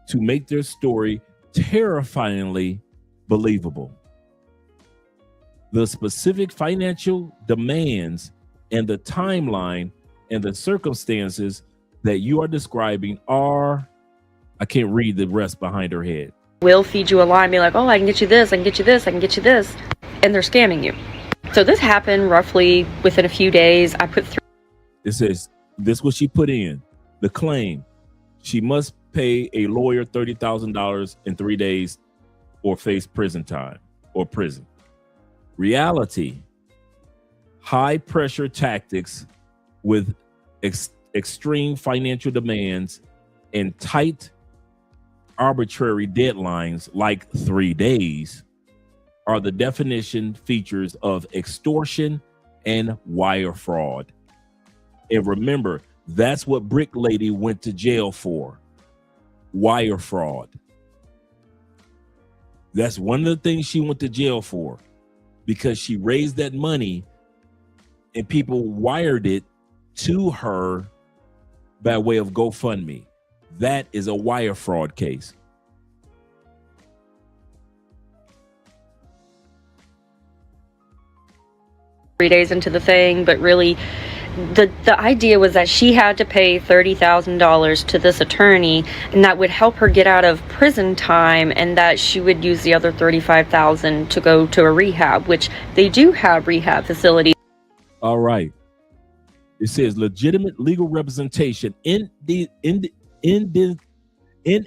to make their story terrifyingly believable, the specific financial demands and the timeline and the circumstances that you are describing are, I can't read the rest behind her head. Will feed you a lie and be like, oh, I can get you this, I can get you this, I can get you this. And they're scamming you. So this happened roughly within a few days. I put through. It says, this what she put in. The claim: she must pay a lawyer $30,000 in 3 days or face prison time or prison. Reality: high pressure tactics with extreme financial demands and tight arbitrary deadlines like 3 days are the definition features of extortion and wire fraud. And remember, that's what Brick Lady went to jail for. Wire fraud. That's one of the things she went to jail for, because she raised that money and people wired it to her by way of GoFundMe. That is a wire fraud case. Days into the thing, but really the idea was that she had to pay $30,000 to this attorney, and that would help her get out of prison time, and that she would use the other $35,000 to go to a rehab, which they do have rehab facilities. All right. It says legitimate legal representation in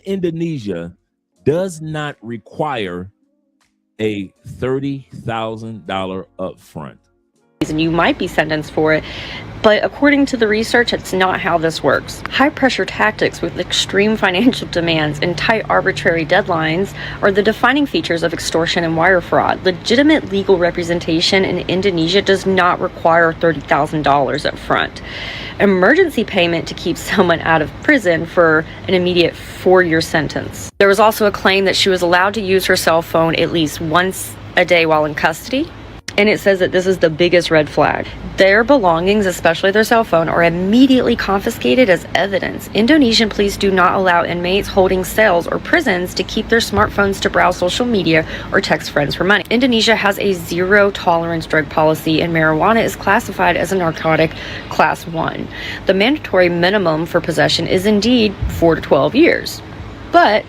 Indonesia does not require a $30,000 upfront. And you might be sentenced for it, but according to the research, it's not how this works. High pressure tactics with extreme financial demands and tight arbitrary deadlines are the defining features of extortion and wire fraud. Legitimate legal representation in Indonesia does not require $30,000 up front. Emergency payment to keep someone out of prison for an immediate 4-year sentence. There was also a claim that she was allowed to use her cell phone at least once a day while in custody. And it says that this is the biggest red flag. Their belongings, especially their cell phone, are immediately confiscated as evidence. Indonesian police do not allow inmates holding cells or prisons to keep their smartphones to browse social media or text friends for money. Indonesia has a zero tolerance drug policy, and marijuana is classified as a narcotic class 1. The mandatory minimum for possession is indeed 4 to 12 years. But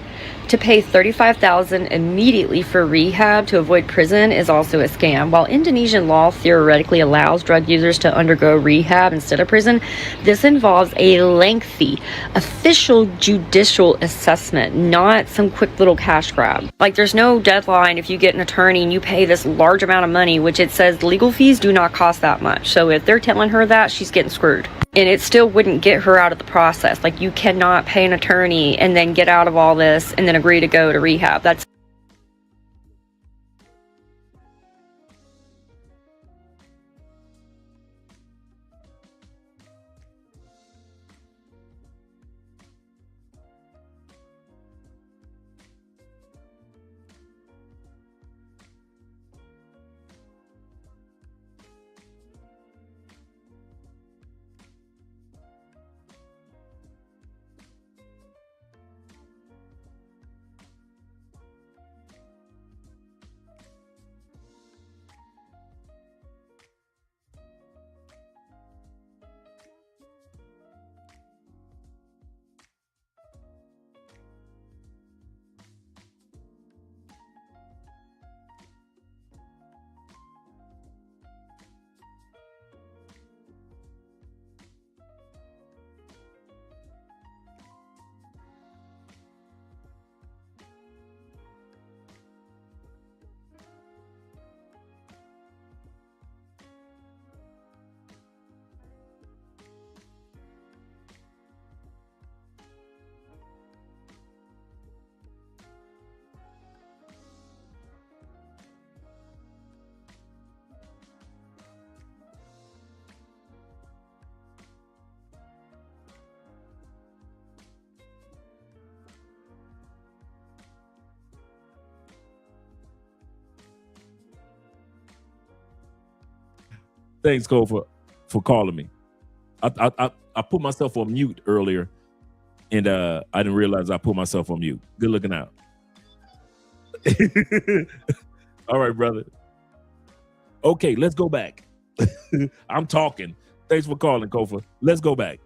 to pay $35,000 immediately for rehab to avoid prison is also a scam. While Indonesian law theoretically allows drug users to undergo rehab instead of prison, this involves a lengthy official judicial assessment, not some quick little cash grab. Like, there's no deadline if you get an attorney and you pay this large amount of money, which it says legal fees do not cost that much. So if they're telling her that, she's getting screwed. And it still wouldn't get her out of the process. Like, you cannot pay an attorney and then get out of all this and then agree to go to rehab. That's Thanks, Cole, for calling me. I put myself on mute earlier, and I didn't realize I put myself on mute. Good looking out. All right, brother. Okay, let's go back. I'm talking. Thanks for calling, Kofa. Let's go back.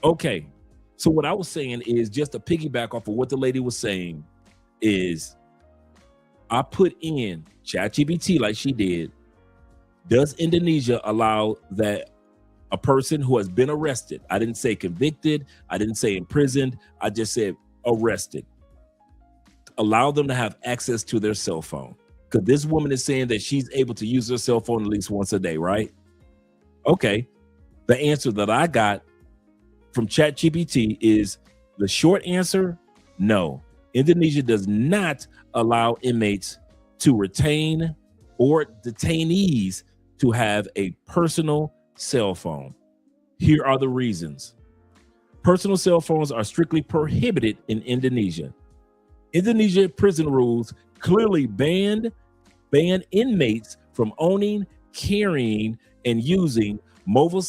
Okay, so what I was saying is, just to piggyback off of what the lady was saying, is I put in ChatGPT like she did. Does Indonesia allow that a person who has been arrested. I didn't say convicted. I didn't say imprisoned. I just said arrested. Allow them to have access to their cell phone. Because this woman is saying that she's able to use her cell phone at least once a day, right? Okay. The answer that I got from ChatGPT is the short answer, no. Indonesia does not allow inmates to retain or detainees to have a personal cell phone. Here are the reasons. Personal cell phones are strictly prohibited in Indonesia. Indonesia prison rules clearly ban inmates from owning, carrying, and using mobile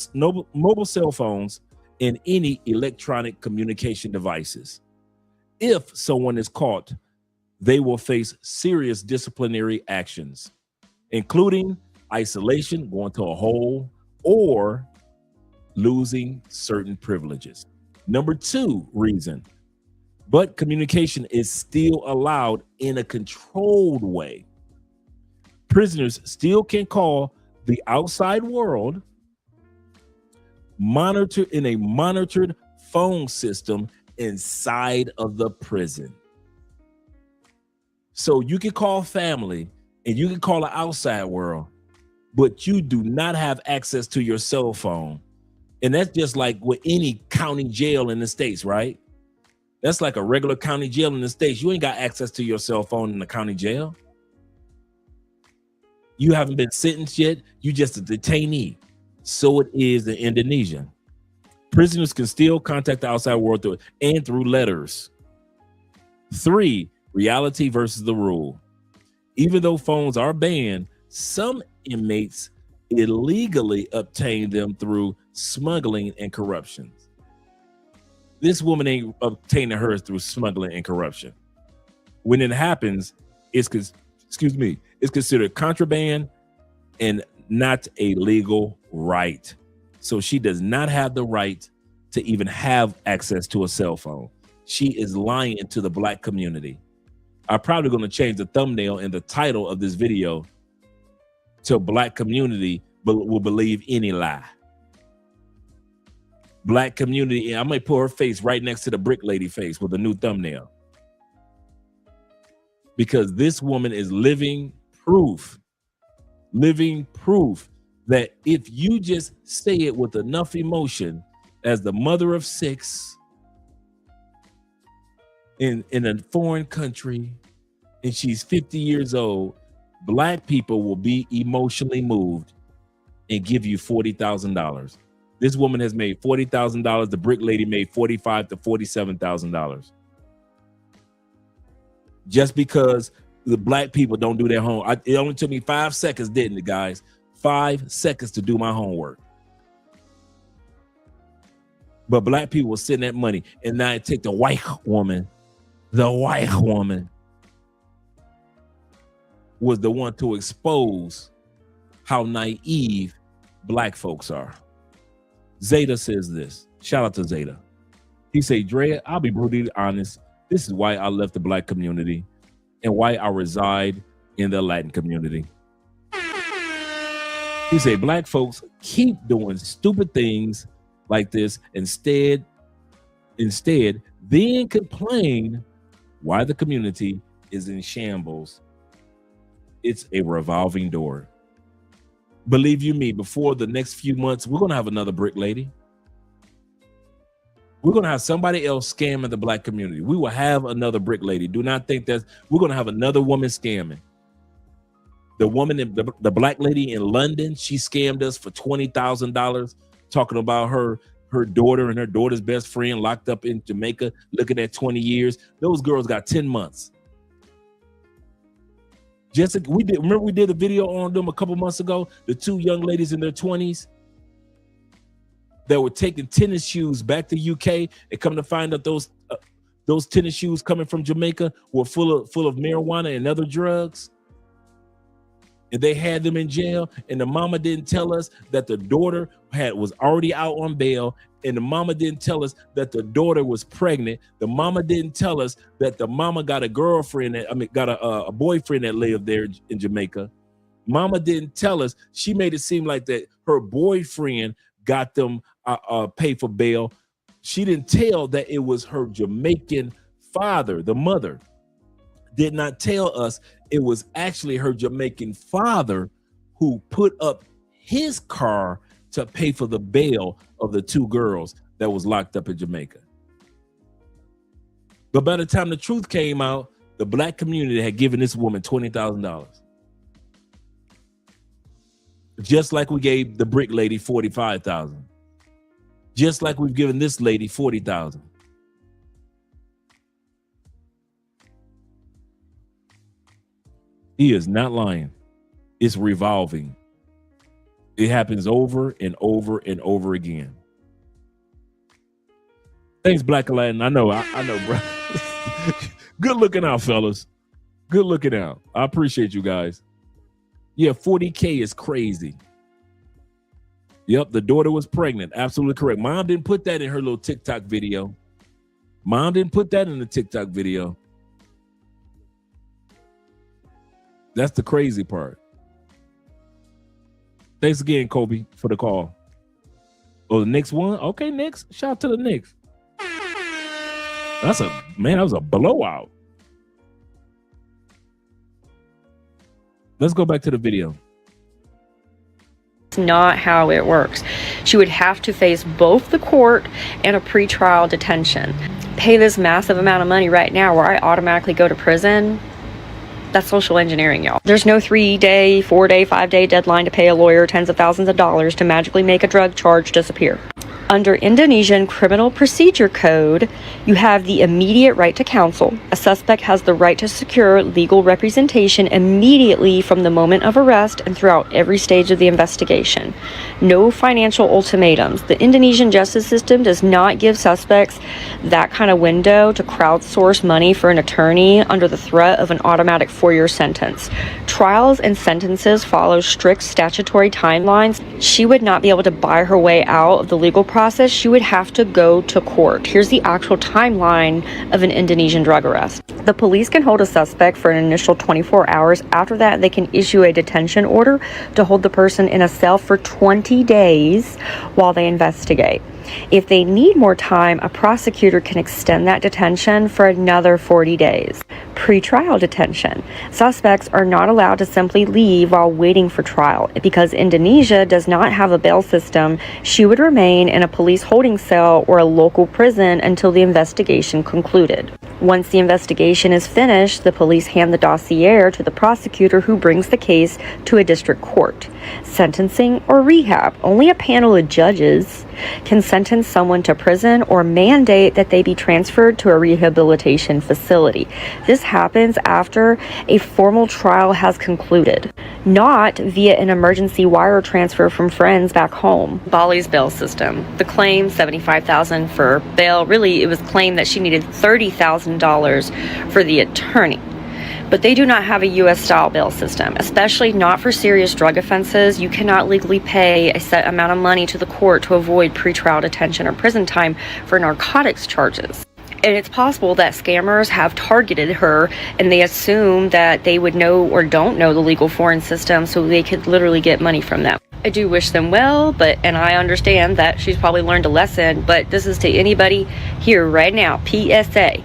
cell phones and any electronic communication devices. If someone is caught, they will face serious disciplinary actions, including isolation, going to a hole, or losing certain privileges. Number 2 reason, but communication is still allowed in a controlled way. Prisoners still can call the outside world in a monitored phone system inside of the prison. So you can call family and you can call the outside world, but you do not have access to your cell phone. And that's just like with any county jail in the States, right? That's like a regular county jail in the States. You ain't got access to your cell phone in the county jail. You haven't been sentenced yet. You just a detainee. So it is in Indonesia. Prisoners can still contact the outside world through letters. 3, reality versus the rule. Even though phones are banned, some inmates illegally obtain them through smuggling and corruption. This woman ain't obtaining hers through smuggling and corruption. When it happens, it's considered contraband and not a legal right. So she does not have the right to even have access to a cell phone. She is lying to the Black community. I'm probably going to change the thumbnail and the title of this video to Black community will believe any lie. Black community, and I might put her face right next to the brick lady face with a new thumbnail. Because this woman is living proof that if you just say it with enough emotion, as the mother of 6 in a foreign country, and she's 50 years old, Black people will be emotionally moved and give you $40,000. This woman has made $40,000. The brick lady made $45,000 to $47,000. Just because the Black people don't do their homework. It only took me 5 seconds, didn't it, guys? 5 seconds to do my homework. But Black people will send that money, and now it take the white woman was the one to expose how naive Black folks are. Zeta says this. Shout out to Zeta. He say, Drea, I'll be brutally honest. This is why I left the Black community and why I reside in the Latin community. He say, Black folks keep doing stupid things like this instead then complain why the community is in shambles. It's a revolving door. Believe you me, before the next few months, we're going to have another brick lady. We're going to have somebody else scamming the Black community. We will have another brick lady. Do not think that we're going to have another woman scamming. The woman, the Black lady in London, she scammed us for $20,000, talking about her daughter and her daughter's best friend locked up in Jamaica, looking at 20 years. Those girls got 10 months. Jessica, we did a video on them a couple months ago. The 2 young ladies in their 20s that were taking tennis shoes back to UK and come to find out those tennis shoes coming from Jamaica were full of marijuana and other drugs. And they had them in jail, and the mama didn't tell us that the daughter was already out on bail, and the mama didn't tell us that the daughter was pregnant. The mama didn't tell us that the mama got a boyfriend that lived there in Jamaica. Mama didn't tell us. She made it seem like that her boyfriend got them pay for bail. She didn't tell that it was her Jamaican father. The mother did not tell us it was actually her Jamaican father who put up his car to pay for the bail of the two girls that was locked up in Jamaica. But by the time the truth came out, the black community had given this woman $20,000. Just like we gave the brick lady $45,000. Just like we've given this lady $40,000. He is not lying. It's revolving. It happens over and over and over again. Thanks, Black Aladdin. I know, bro. Good looking out, fellas. Good looking out. I appreciate you guys. Yeah, 40K is crazy. Yep, the daughter was pregnant. Absolutely correct. Mom didn't put that in her little TikTok video. Mom didn't put that in the TikTok video. That's the crazy part. Thanks again, Kobe, for the call. Oh, the next one? Okay, next. Shout out to the Knicks. That was a blowout. Let's go back to the video. It's not how it works. She would have to face both the court and a pretrial detention. Pay this massive amount of money right now where I automatically go to prison. That's social engineering, y'all. There's no 3-day, 4-day, 5-day deadline to pay a lawyer tens of thousands of dollars to magically make a drug charge disappear. Under Indonesian Criminal Procedure Code, you have the immediate right to counsel. A suspect has the right to secure legal representation immediately from the moment of arrest and throughout every stage of the investigation. No financial ultimatums. The Indonesian justice system does not give suspects that kind of window to crowdsource money for an attorney under the threat of an automatic 4-year sentence. Trials and sentences follow strict statutory timelines. She would not be able to buy her way out of the legal process. She would have to go to court. Here's the actual timeline of an Indonesian drug arrest. The police can hold a suspect for an initial 24 hours. After that, they can issue a detention order to hold the person in a cell for 20 days while they investigate. If they need more time, a prosecutor can extend that detention for another 40 days. Pre-trial detention. Suspects are not allowed to simply leave while waiting for trial. Because Indonesia does not have a bail system, she would remain in a police holding cell or a local prison until the investigation concluded. Once the investigation is finished, the police hand the dossier to the prosecutor who brings the case to a district court. Sentencing or rehab. Only a panel of judges can sentence someone to prison or mandate that they be transferred to a rehabilitation facility. This happens after a formal trial has concluded, not via an emergency wire transfer from friends back home. Bali's bail system. The claim, $75,000 for bail. Really, it was claimed that she needed $30,000 for the attorney. But they do not have a U.S.-style bail system, especially not for serious drug offenses. You cannot legally pay a set amount of money to the court to avoid pretrial detention or prison time for narcotics charges. And it's possible that scammers have targeted her and they assume that they would know or don't know the legal foreign system, so they could literally get money from them. I do wish them well, and I understand that she's probably learned a lesson, but this is to anybody here right now. PSA,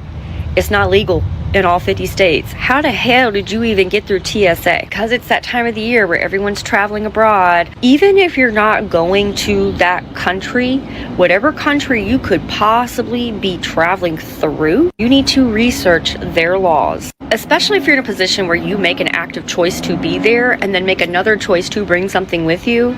it's not legal in all 50 states. How the hell did you even get through TSA? Because it's that time of the year where everyone's traveling abroad. Even if you're not going to that country, whatever country you could possibly be traveling through, you need to research their laws. Especially if you're in a position where you make an active choice to be there and then make another choice to bring something with you.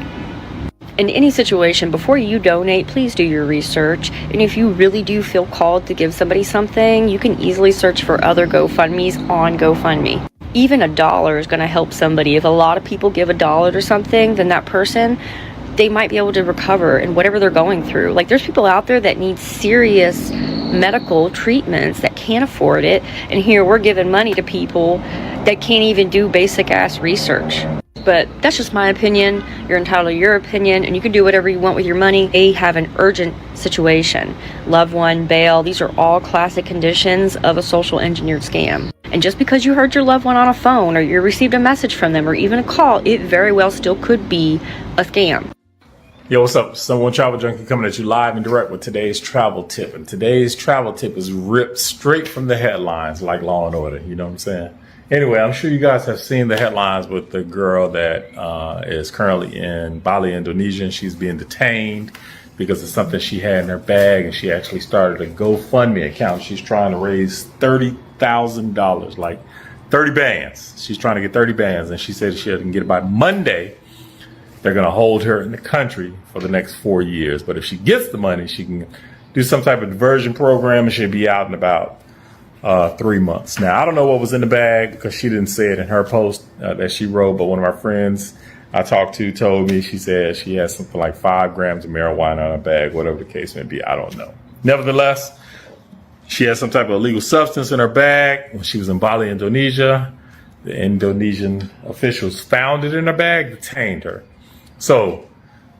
In any situation, before you donate, please do your research. And if you really do feel called to give somebody something, you can easily search for other GoFundMes on GoFundMe. Even $1 is going to help somebody. If a lot of people give $1 to something, then that person, they might be able to recover in whatever they're going through. Like, there's people out there that need serious medical treatments that can't afford it. And here we're giving money to people that can't even do basic ass research. But that's just my opinion. You're entitled to your opinion, and you can do whatever you want with your money. They have an urgent situation. Loved one, bail, these are all classic conditions of a social engineered scam. And just because you heard your loved one on a phone, or you received a message from them, or even a call, it very well still could be a scam. Yo, what's up? Someone Travel Junkie coming at you live and direct with today's travel tip. And today's travel tip is ripped straight from the headlines like Law and Order. You know what I'm saying? Anyway, I'm sure you guys have seen the headlines with the girl that is currently in Bali, Indonesia. And she's being detained because of something she had in her bag. And she actually started a GoFundMe account. She's trying to raise $30,000, like 30 bands. She's trying to get 30 bands. And she said she can get it by Monday. They're going to hold her in the country for the next 4 years. But if she gets the money, she can do some type of diversion program and she'll be out in about 3 months. Now, I don't know what was in the bag because she didn't say it in her post that she wrote. But one of our friends I talked to told me, she said she has something like 5 grams of marijuana in her bag, whatever the case may be. I don't know. Nevertheless, she had some type of illegal substance in her bag when she was in Bali, Indonesia. The Indonesian officials found it in her bag, detained her. So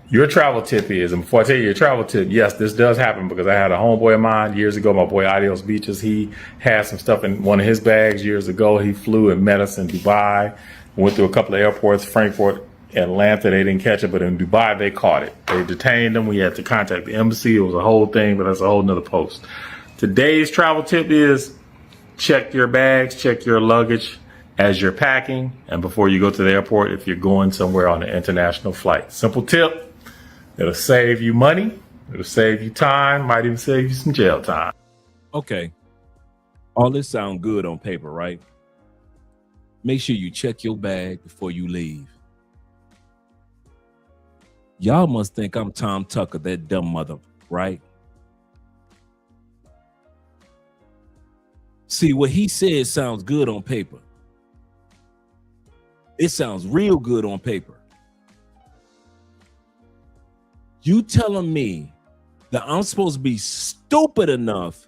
your travel tip is, and before I tell you your travel tip, yes, this does happen because I had a homeboy of mine years ago, my boy Adios Beaches. He had some stuff in one of his bags years ago. He flew and met us in Dubai, went through a couple of airports, Frankfurt, Atlanta. They didn't catch it, but in Dubai, they caught it. They detained him. We had to contact the embassy. It was a whole thing, but that's a whole nother post. Today's travel tip is check your bags, check your luggage as you're packing and before you go to the airport if you're going somewhere on an international flight. Simple tip. It'll save you money. It'll save you time. Might even save you some jail time. Okay. All this sounds good on paper, right? Make sure you check your bag before you leave. Y'all must think I'm Tom Tucker, that dumb mother, right? See, what he said sounds good on paper. It sounds real good on paper. You telling me that I'm supposed to be stupid enough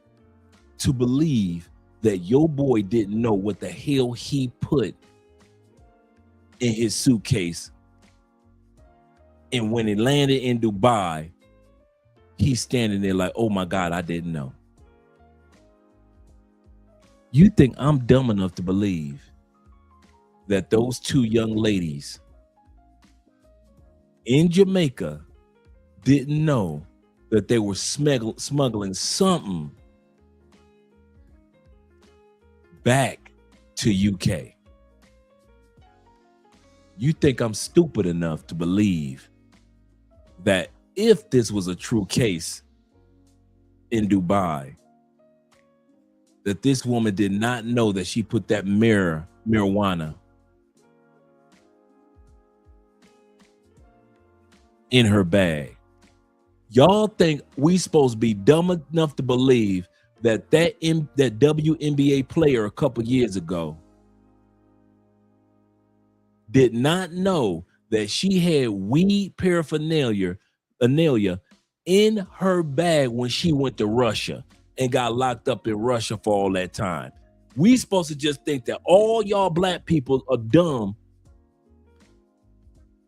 to believe that your boy didn't know what the hell he put in his suitcase, and when it landed in Dubai, he's standing there like, oh my God, I didn't know. You think I'm dumb enough to believe that those 2 young ladies in Jamaica didn't know that they were smuggling something back to UK? You think I'm stupid enough to believe that if this was a true case in Dubai, that this woman did not know that she put that marijuana in her bag? Y'all think we supposed to be dumb enough to believe that that WNBA player a couple years ago did not know that she had weed paraphernalia in her bag when she went to Russia and got locked up in Russia for all that time? We supposed to just think that all y'all black people are dumb,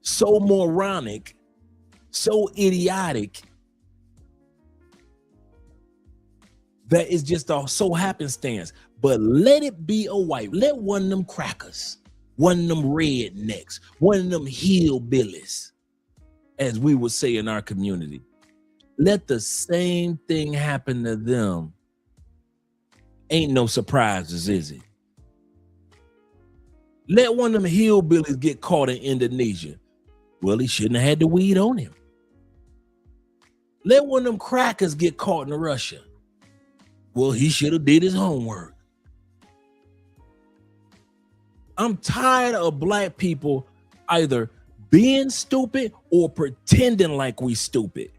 so moronic, so idiotic, that it's just a so happenstance. But let it be a white, let one of them crackers, one of them rednecks, one of them hillbillies, as we would say in our community, let the same thing happen to them. Ain't no surprises, is it? Let one of them hillbillies get caught in Indonesia. Well, he shouldn't have had the weed on him. Let one of them crackers get caught in Russia. Well, he should have did his homework. I'm tired of black people either being stupid or pretending like we stupid.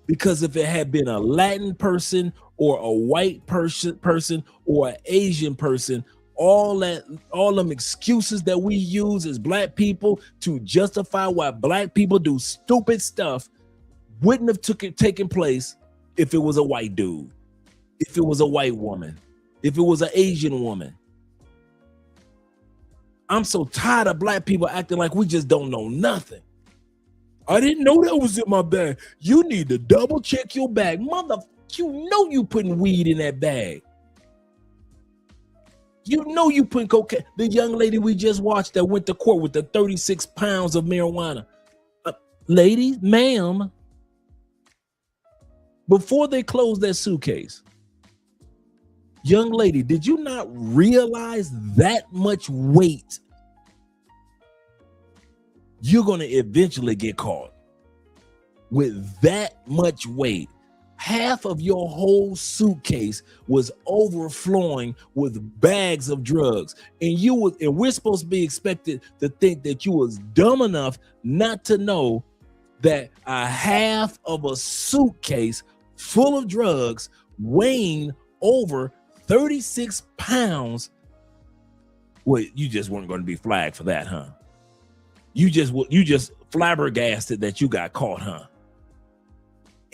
Because if it had been a Latin person or a white person or an Asian person, all them excuses that we use as black people to justify why black people do stupid stuff wouldn't have taken place if it was a white dude, if it was a white woman, if it was an Asian woman. I'm so tired of black people acting like we just don't know nothing. I didn't know that was in my bag. You need to double check your bag. Mother, you know you putting weed in that bag. You know you putting cocaine. The young lady we just watched that went to court with the 36 pounds of marijuana. lady, ma'am, before they close that suitcase, young lady, did you not realize that much weight? You're going to eventually get caught with that much weight. Half of your whole suitcase was overflowing with bags of drugs, and we're supposed to be expected to think that you was dumb enough not to know that a half of a suitcase full of drugs weighing over 36 pounds. Well, you just weren't going to be flagged for that, huh? You just flabbergasted that you got caught, huh?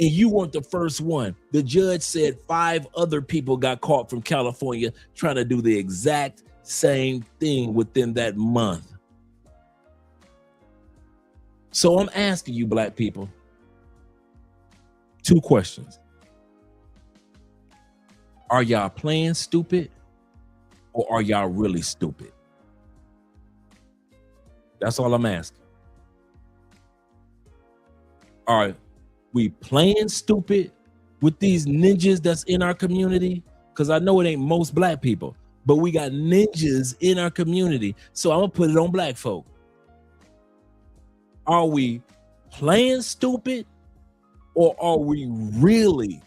And you weren't the first one. The judge said 5 other people got caught from California trying to do the exact same thing within that month. So I'm asking you, black people, 2 questions. Are y'all playing stupid, or are y'all really stupid? That's all I'm asking. Are we playing stupid with these ninjas that's in our community? Because I know it ain't most black people, but we got ninjas in our community. So I'm gonna put it on black folk. Are we playing stupid, or are we really,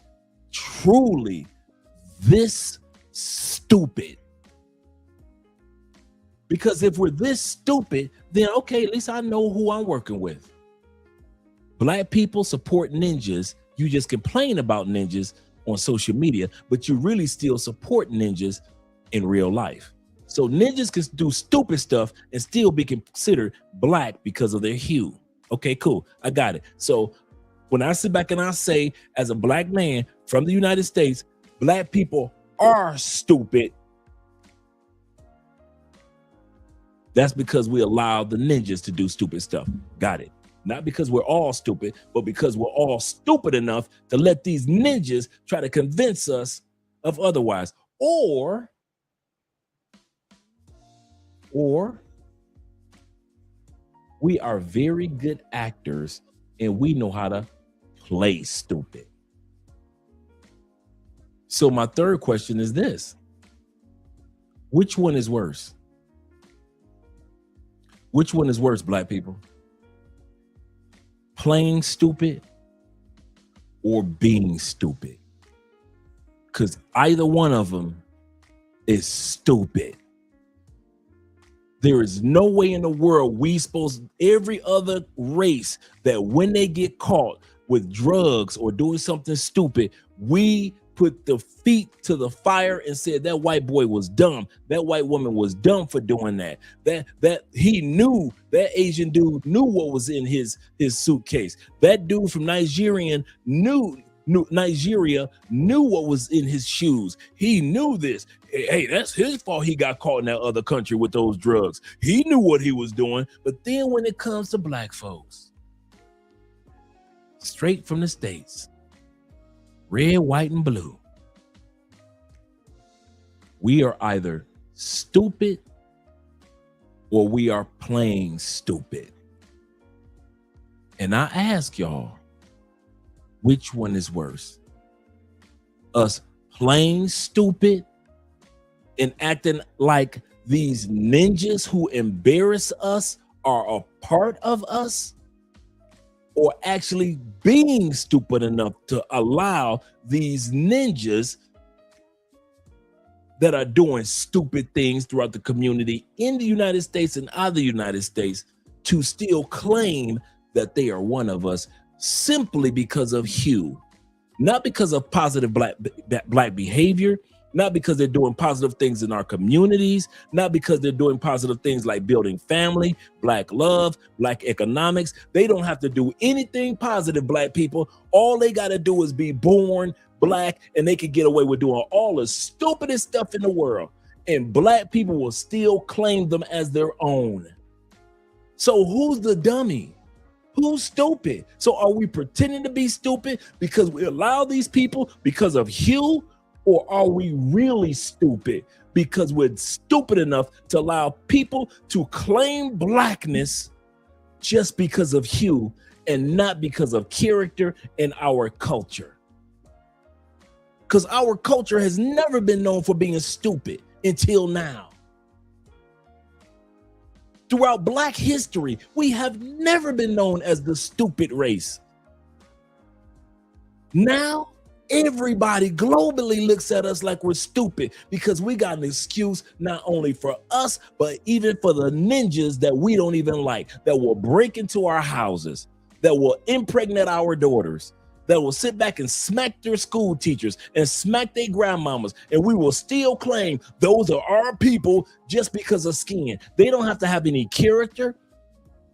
truly this stupid? Because if we're this stupid, then okay, at least I know who I'm working with. Black people support ninjas. You just complain about ninjas on social media, but you really still support ninjas in real life. So ninjas can do stupid stuff and still be considered black because of their hue. Okay, cool. I got it. So when I sit back and I say, as a black man from the United States, black people are stupid, that's because we allow the ninjas to do stupid stuff. Got it. Not because we're all stupid, but because we're all stupid enough to let these ninjas try to convince us of otherwise. Or we are very good actors and we know how to play stupid. So my third question is this: which one is worse? Which one is worse, black people? Playing stupid or being stupid? Because either one of them is stupid. There is no way in the world every other race, that when they get caught with drugs or doing something stupid, we put the feet to the fire and said that white boy was dumb. That white woman was dumb for doing that. That he knew, that Asian dude knew what was in his suitcase. That dude from Nigeria knew what was in his shoes. He knew this. Hey, that's his fault he got caught in that other country with those drugs. He knew what he was doing. But then when it comes to black folks, straight from the States, red, white, and blue, we are either stupid or we are playing stupid. And I ask y'all, which one is worse? Us playing stupid and acting like these ninjas who embarrass us are a part of us, or actually being stupid enough to allow these ninjas that are doing stupid things throughout the community in the United States and out of the United States to still claim that they are one of us simply because of hue, not because of positive black behavior, not because they're doing positive things in our communities, not because they're doing positive things like building family, black love, black economics. They don't have to do anything positive, black people. All they got to do is be born black, and they can get away with doing all the stupidest stuff in the world, and black people will still claim them as their own. So who's the dummy? Who's stupid? So are we pretending to be stupid because we allow these people because of hue? Or are we really stupid because we're stupid enough to allow people to claim blackness just because of hue and not because of character and our culture. Because our culture has never been known for being stupid until now. Throughout Black history, we have never been known as the stupid race. Now, everybody globally looks at us like we're stupid because we got an excuse not only for us, but even for the ninjas that we don't even like, that will break into our houses, that will impregnate our daughters, that will sit back and smack their school teachers and smack their grandmamas, and we will still claim those are our people just because of skin. They don't have to have any character.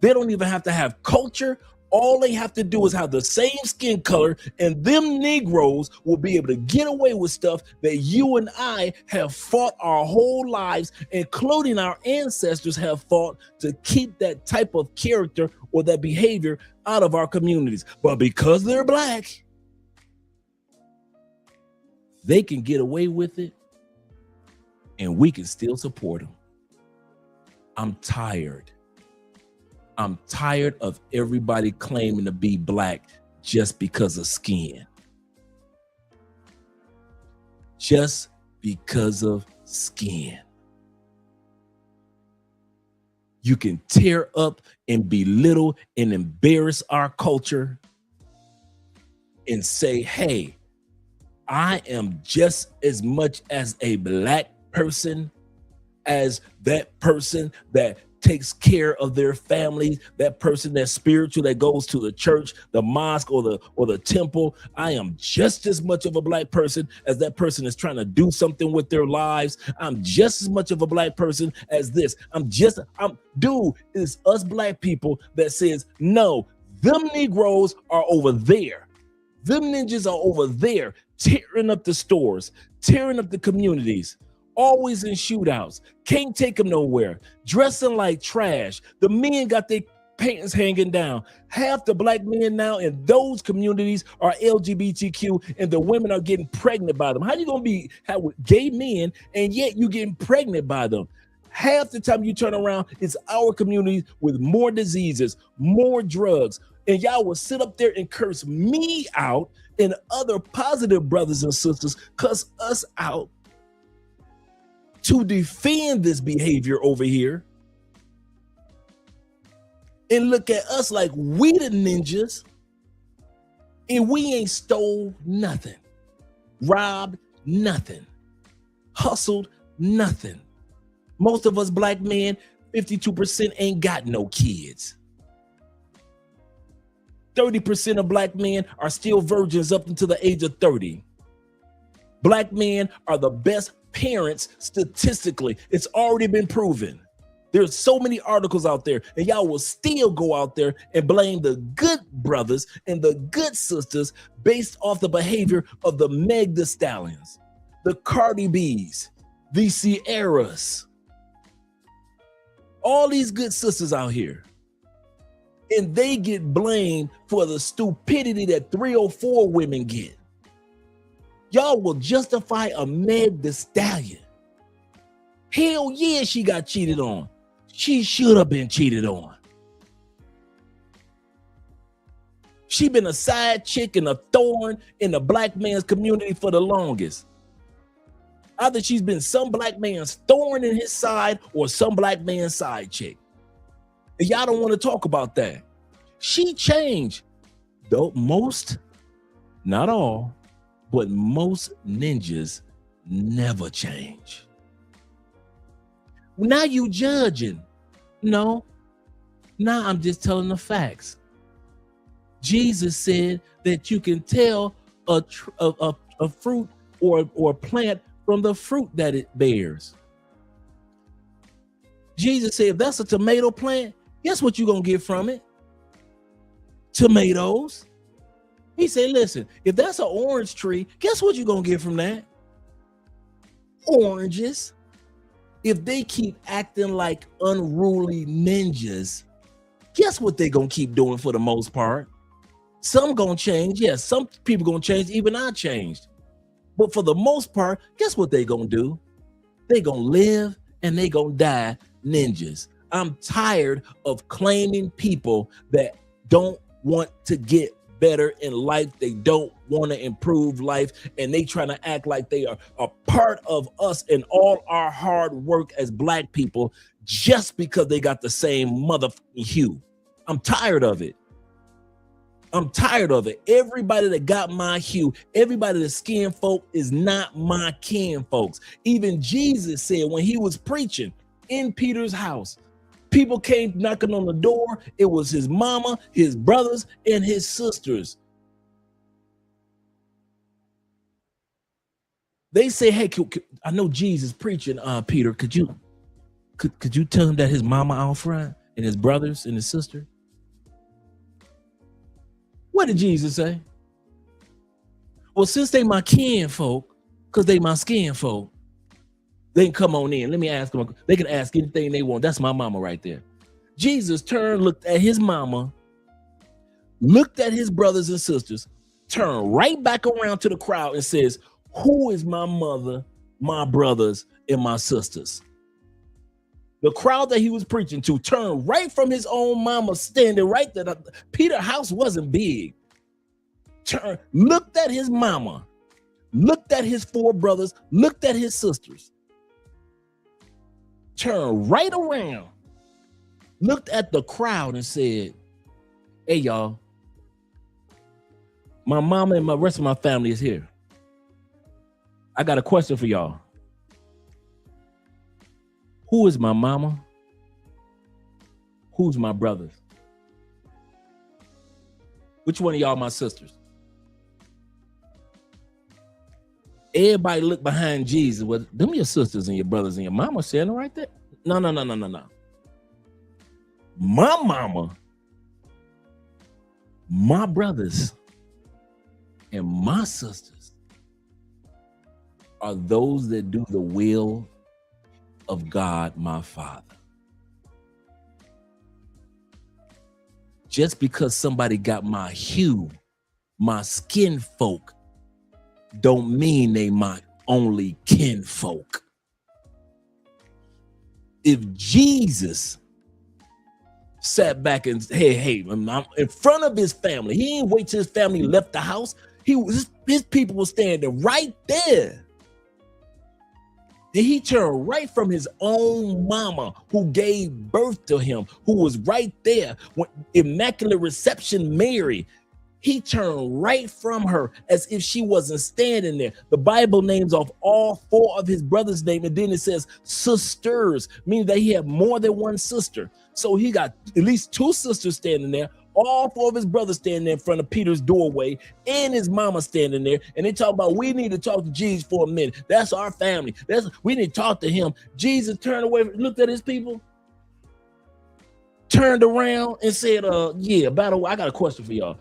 They don't even have to have culture. All they have to do is have the same skin color, and them Negroes will be able to get away with stuff that you and I have fought our whole lives, including our ancestors have fought to keep that type of character or that behavior out of our communities. But because they're Black, they can get away with it, and we can still support them. I'm tired. I'm tired of everybody claiming to be Black just because of skin. Just because of skin. You can tear up and belittle and embarrass our culture and say, hey, I am just as much as a Black person as that person that takes care of their family, that person that's spiritual, that goes to the church, the mosque, or the temple. I am just as much of a Black person as that person is trying to do something with their lives. I'm just as much of a Black person as this. Dude, it's us Black people that says, no, them Negroes are over there. Them ninjas are over there, tearing up the stores, tearing up the communities, always in shootouts, can't take them nowhere, dressing like trash. The men got their pants hanging down. Half the Black men now in those communities are LGBTQ, and the women are getting pregnant by them. How you gonna have gay men and yet you getting pregnant by them? Half the time you turn around, it's our communities with more diseases, more drugs, and y'all will sit up there and curse me out and other positive brothers and sisters, cuss us out to defend this behavior over here, and look at us like we the ninjas, and we ain't stole nothing, robbed nothing, hustled nothing. Most of us Black men, 52% ain't got no kids. 30% of Black men are still virgins up until the age of 30. Black men are the best parents statistically. It's already been proven. There's so many articles out there, and y'all will still go out there and blame the good brothers and the good sisters based off the behavior of the Meg Thee Stallions, the Cardi B's, the Sierras, all these good sisters out here. And they get blamed for the stupidity that 304 women get. Y'all will justify a Meg Thee Stallion. Hell yeah, she got cheated on. She should have been cheated on. She been a side chick and a thorn in the Black man's community for the longest. Either she's been some Black man's thorn in his side or some Black man's side chick. And y'all don't want to talk about that. She changed. Though most, not all, but most ninjas never change. Now you judging. No. Now I'm just telling the facts. Jesus said that you can tell a fruit or plant from the fruit that it bears. Jesus said, if that's a tomato plant, guess what you're going to get from it? Tomatoes. He said, listen, if that's an orange tree, guess what you're going to get from that? Oranges. If they keep acting like unruly ninjas, guess what they're going to keep doing for the most part? Some going to change. Yes, some people going to change. Even I changed. But for the most part, guess what they going to do? They going to live and they going to die ninjas. I'm tired of claiming people that don't want to get better in life. They don't want to improve life, and they trying to act like they are a part of us and all our hard work as black people just because they got the same motherfucking hue. I'm tired of it. I'm tired of it. Everybody that got my hue, everybody that skin folk is not my kin folks. Even Jesus said when he was preaching in Peter's house, people came knocking on the door. It was his mama, his brothers, and his sisters. They say, hey, I know Jesus preaching, Peter, could you tell him that his mama out front and his brothers and his sister? What did Jesus say? Well, since they my kin folk, because they my skin folk, they can come on in. Let me ask them. They can ask anything they want. That's my mama right there. Jesus turned, looked at his mama, looked at his brothers and sisters, turned right back around to the crowd and says, who is my mother, my brothers, and my sisters? The crowd that he was preaching to turned right from his own mama standing right there. Peter's house wasn't big. Looked at his mama, looked at his 4 brothers, looked at his sisters, turned right around, looked at the crowd and said, hey, y'all, my mama and my rest of my family is here. I got a question for y'all. Who is my mama? Who's my brothers? Which one of y'all my sisters? Everybody look behind Jesus. Well, them your sisters and your brothers and your mama standing right there. No. My mama, my brothers, and my sisters are those that do the will of God, my Father. Just because somebody got my hue, my skin folk, don't mean they my only kin folk. If Jesus sat back and hey, I'm in front of his family, he didn't wait till his family left the house. His people were standing right there. And he turned right from his own mama who gave birth to him, who was right there when Immaculate Reception Mary. He turned right from her as if she wasn't standing there. The Bible names off all 4 of his brothers' names, and then it says sisters, meaning that he had more than one sister. So he got at least 2 sisters standing there, all 4 of his brothers standing there in front of Peter's doorway, and his mama standing there. And they talk about, we need to talk to Jesus for a minute. That's our family. We need to talk to him. Jesus turned away, looked at his people, turned around and said, yeah, by the way, I got a question for y'all.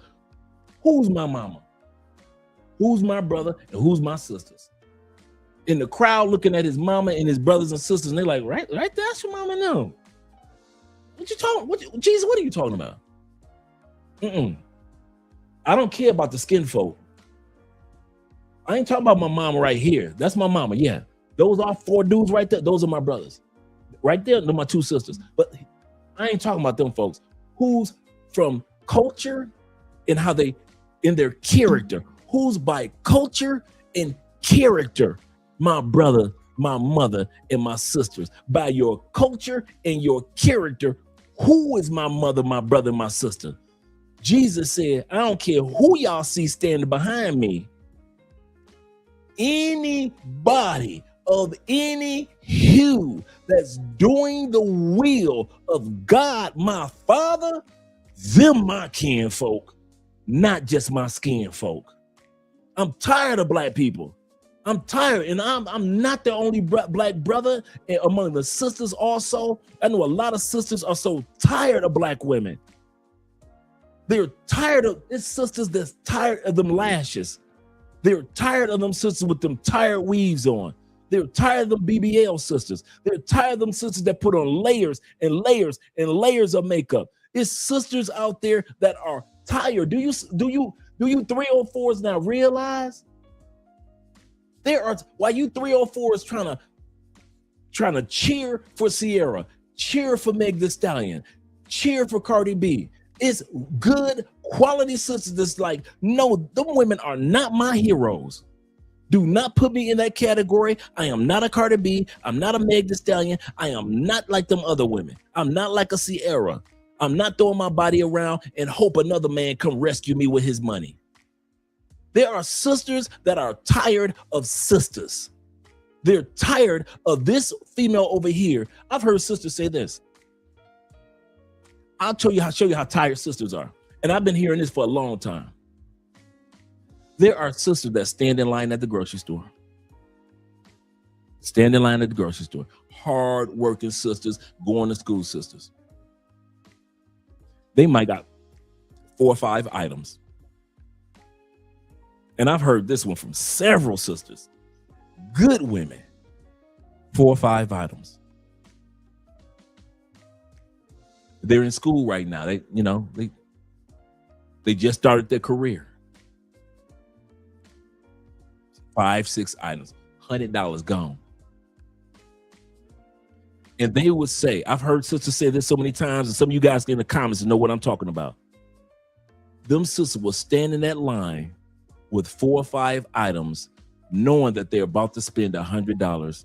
Who's my mama? Who's my brother? And who's my sisters? In the crowd looking at his mama and his brothers and sisters, and they're like, right, that's your mama now. What you talking? Jesus, what are you talking about? I don't care about the skin folk. I ain't talking about my mama right here. That's my mama. Yeah, those are 4 dudes right there. Those are my brothers. Right there, they're my 2 sisters. But I ain't talking about them folks. Who's from culture and how they, in their character, who's by culture and character, my brother, my mother, and my sisters. By your culture and your character, who is my mother, my brother, my sister? Jesus said, I don't care who y'all see standing behind me. Anybody of any hue that's doing the will of God, my Father, them my kin folk, not just my skin folk. I'm tired of black people. I'm tired, and I'm not the only black brother among the sisters also. I know a lot of sisters are so tired of black women. They're tired of, it's sisters that's tired of them lashes. They're tired of them sisters with them tired weaves on. They're tired of them BBL sisters. They're tired of them sisters that put on layers and layers and layers of makeup. It's sisters out there that are tired. Do you 304s now realize there are, while you 304s trying to cheer for Sierra, cheer for Meg Thee Stallion, cheer for Cardi B, It's good quality sisters that's like, no, them women are not my heroes. Do not put me in that category. I am not a Cardi B. I'm not a Meg Thee Stallion. I am not like them other women. I'm not like a Sierra. I'm not throwing my body around and hope another man come rescue me with his money. There are sisters that are tired of sisters. They're tired of this female over here. I've heard sisters say this. I'll show you how tired sisters are. And I've been hearing this for a long time. There are sisters that stand in line at the grocery store. Stand in line at the grocery store. Hard-working sisters, going to school sisters. They might got 4 or 5 items. And I've heard this one from several sisters. Good women. 4 or 5 items. They're in school right now. They just started their career. 5, 6 items, $100 gone. And they would say, I've heard sisters say this so many times, and some of you guys in the comments know what I'm talking about. Them sisters will stand in that line with 4 or 5 items, knowing that they're about to spend $100.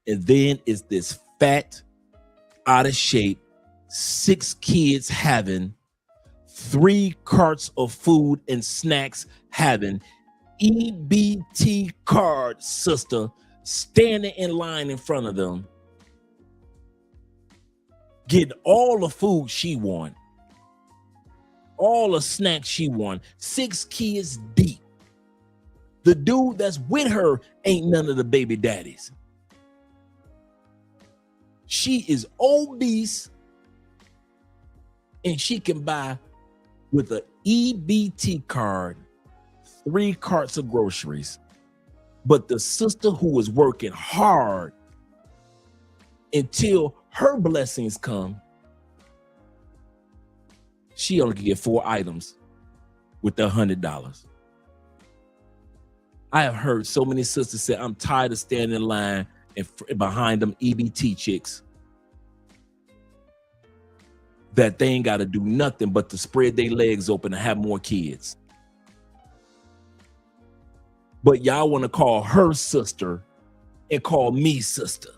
And then it's this fat, out of shape, 6 kids having, 3 carts of food and snacks having, EBT card sister standing in line in front of them, getting all the food she want, all the snacks she want, 6 kids deep. The dude that's with her ain't none of the baby daddies. She is obese and she can buy with an EBT card 3 carts of groceries. But the sister who was working hard until her blessings come, she only can get 4 items with the $100. I have heard so many sisters say, I'm tired of standing in line and behind them EBT chicks that they ain't got to do nothing but to spread their legs open and have more kids. But y'all want to call her sister and call me sister.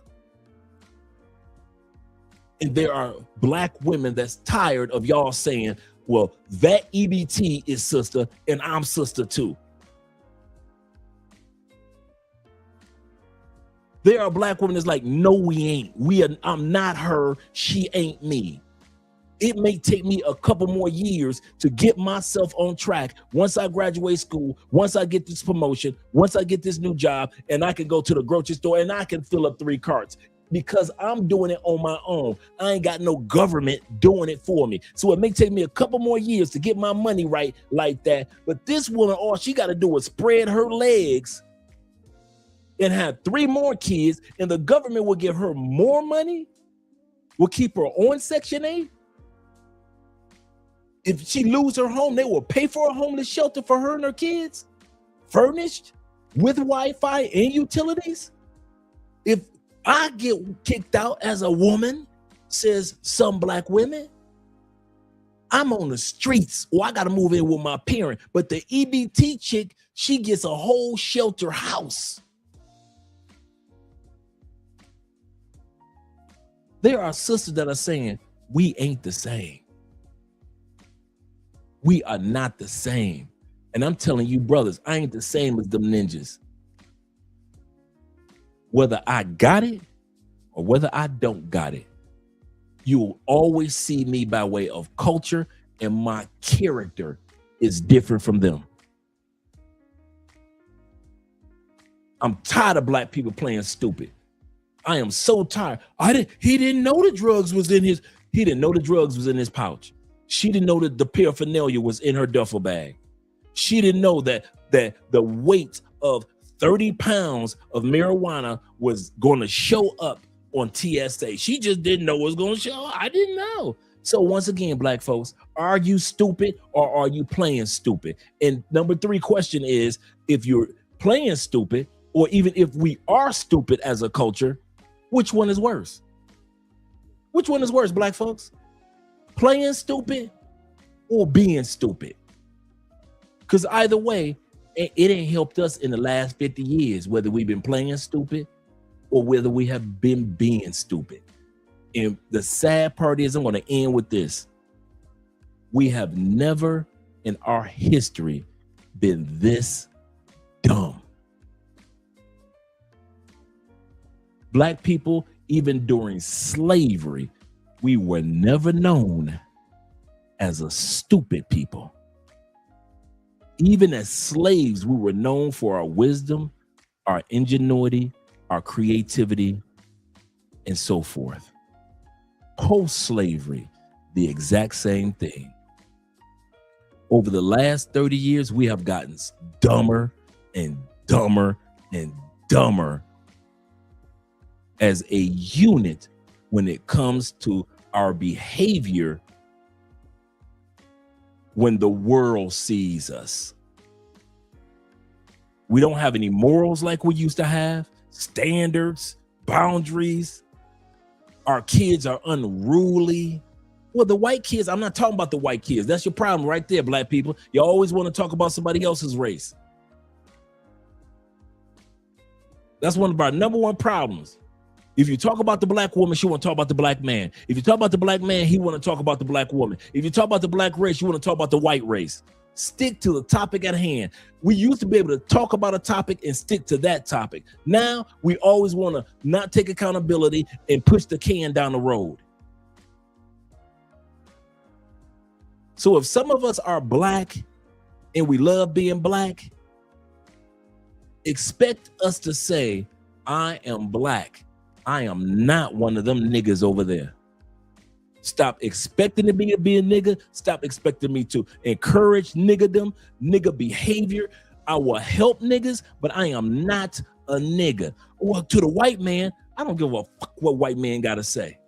And there are black women that's tired of y'all saying, well, that EBT is sister and I'm sister too. There are black women that's like, no, we ain't. I'm not her. She ain't me. It may take me a couple more years to get myself on track. Once I graduate school, once I get this promotion, once I get this new job, and I can go to the grocery store and I can fill up 3 carts because I'm doing it on my own. I ain't got no government doing it for me. So it may take me a couple more years to get my money right like that. But this woman, all she got to do is spread her legs and have 3 more kids, and the government will give her more money, will keep her on Section 8. If she lose her home, they will pay for a homeless shelter for her and her kids, furnished with Wi-Fi and utilities. If I get kicked out as a woman, says some black women, I'm on the streets or I got to move in with my parent. But the EBT chick, she gets a whole shelter house. There are sisters that are saying, we ain't the same. We are not the same. And I'm telling you, brothers, I ain't the same as them ninjas. Whether I got it or whether I don't got it, you will always see me by way of culture, and my character is different from them. I'm tired of black people playing stupid. I am so tired. He didn't know the drugs was in his, he didn't know the drugs was in his pouch. She didn't know that the paraphernalia was in her duffel bag. She didn't know that the weight of 30 pounds of marijuana was going to show up on TSA. She just didn't know it was going to show. I didn't know. So once again, black folks, are you stupid or are you playing stupid? And number 3 question is, if you're playing stupid, or even if we are stupid as a culture, which one is worse? Which one is worse, black folks? playing stupid or being stupid. Because either way, it ain't helped us in the last 50 years, whether we've been playing stupid or whether we have been being stupid. And the sad part is, I'm going to end with this. We have never in our history been this dumb. Black people, even during slavery, we were never known as a stupid people. Even as slaves, we were known for our wisdom, our ingenuity, our creativity, and so forth. Post-slavery, the exact same thing. Over the last 30 years, we have gotten dumber and dumber and dumber as a unit when it comes to our behavior when the world sees us. We don't have any morals like we used to have, standards, boundaries. Our kids are unruly. Well, the white kids, I'm not talking about the white kids. That's your problem right there, black people. You always want to talk about somebody else's race. That's one of our number one problems. If you talk about the black woman, she want to talk about the black man. If you talk about the black man, he want to talk about the black woman. If you talk about the black race, you want to talk about the white race. Stick to the topic at hand. We used to be able to talk about a topic and stick to that topic. Now we always want to not take accountability and push the can down the road. So if some of us are black and we love being black, expect us to say, I am black. I am not one of them niggas over there. Stop expecting me to be a nigga. Stop expecting me to encourage niggerdom, nigga behavior. I will help niggas, but I am not a nigga. Well, to the white man, I don't give a fuck what white man got to say.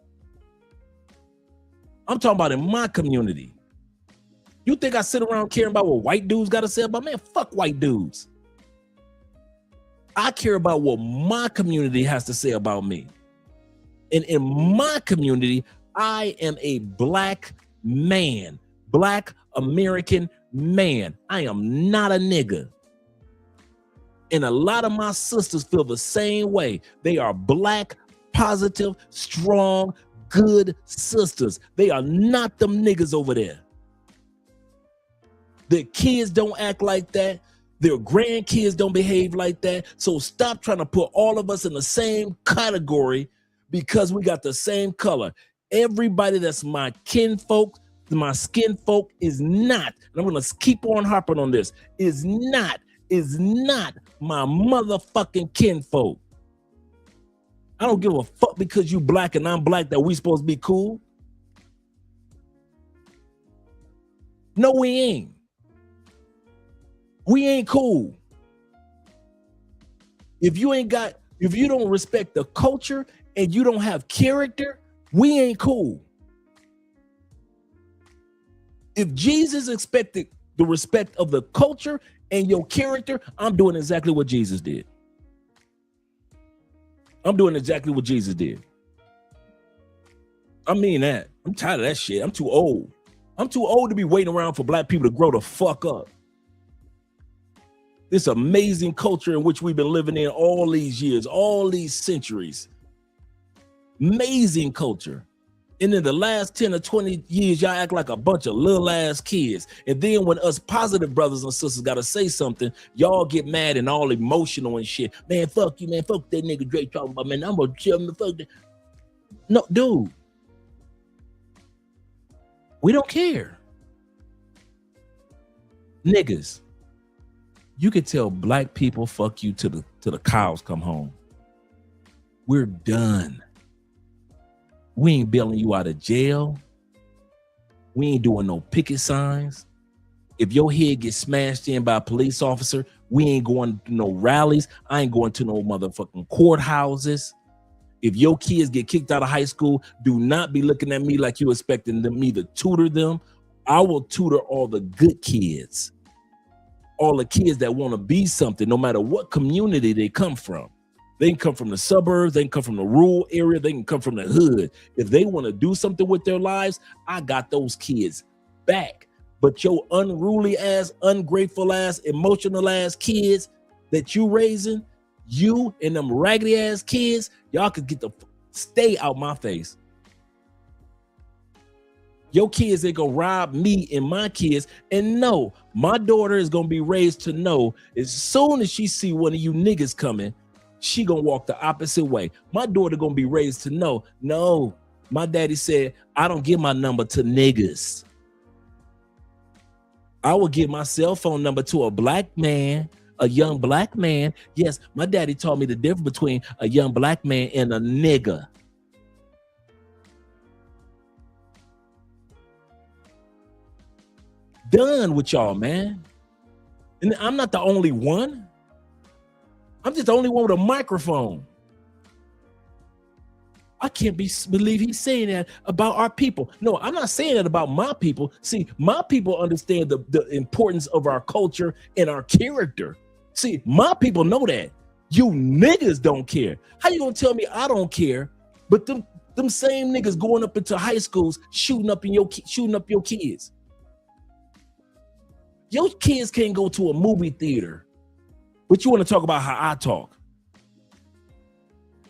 I'm talking about in my community. You think I sit around caring about what white dudes got to say about me? Man, fuck white dudes. I care about what my community has to say about me. And in my community, I am a black man, black American man. I am not a nigga. And a lot of my sisters feel the same way. They are black, positive, strong, good sisters. They are not them niggas over there. Their kids don't act like that. Their grandkids don't behave like that. So stop trying to put all of us in the same category because we got the same color. Everybody that's my kinfolk, my skin folk is not, and I'm going to keep on harping on this, is not my motherfucking kinfolk. I don't give a fuck because you black and I'm black that we supposed to be cool. No, we ain't. We ain't cool. If you don't respect the culture and you don't have character, we ain't cool. If Jesus expected the respect of the culture and your character, I'm doing exactly what Jesus did. I'm doing exactly what Jesus did. I mean that. I'm tired of that shit. I'm too old. I'm too old to be waiting around for black people to grow the fuck up. This amazing culture in which we've been living in all these years, all these centuries. Amazing culture. And in the last 10 or 20 years, y'all act like a bunch of little ass kids. And then when us positive brothers and sisters got to say something, y'all get mad and all emotional and shit. Man, fuck you, man. Fuck that nigga Drake talking about, man. I'm going to chill, man. Fuck that. No, dude. We don't care. Niggas. You could tell black people fuck you till the cows come home. We're done. We ain't bailing you out of jail. We ain't doing no picket signs. If your head gets smashed in by a police officer, we ain't going to no rallies. I ain't going to no motherfucking courthouses. If your kids get kicked out of high school, do not be looking at me like you expecting me to tutor them. I will tutor all the good kids. All the kids that want to be something, no matter what community they come from. They can come from the suburbs, they can come from the rural area, they can come from the hood. If they want to do something with their lives, I got those kids back. But your unruly ass, ungrateful ass, emotional ass kids that you raising, you and them raggedy ass kids, y'all could get the stay out my face. Your kids, they gonna rob me and my kids. And no, my daughter is gonna be raised to know as soon as she see one of you niggas coming, she gonna walk the opposite way. My daughter gonna be raised to know, no, my daddy said, I don't give my number to niggas. I will give my cell phone number to a black man, a young black man. Yes, my daddy taught me the difference between a young black man and a nigga. Done with y'all, man. And I'm not the only one. I'm just the only one with a microphone. I can't believe he's saying that about our people. No, I'm not saying that about my people. See, my people understand the importance of our culture and our character. See, my people know that. You niggas don't care. How you gonna tell me I don't care? But them same niggas going up into high schools shooting up your kids. Your kids can't go to a movie theater, but you want to talk about how I talk.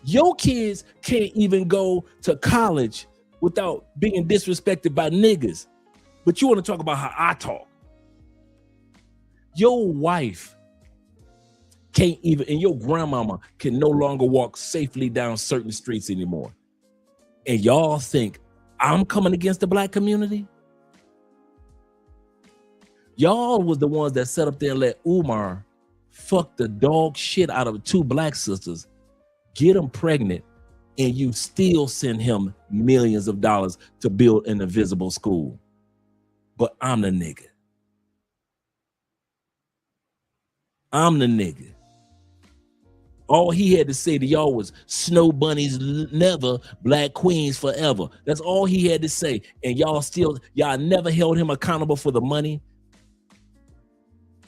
Your kids can't even go to college without being disrespected by niggas, but you want to talk about how I talk. Your wife can't even, and your grandmama can no longer walk safely down certain streets anymore. And y'all think I'm coming against the black community? Y'all was the ones that sat up there and let Umar fuck the dog shit out of 2 black sisters, get them pregnant, and you still send him millions of dollars to build an invisible school. But I'm the nigga. I'm the nigga. All he had to say to y'all was snow bunnies never, black queens forever. That's all he had to say. And y'all never held him accountable for the money.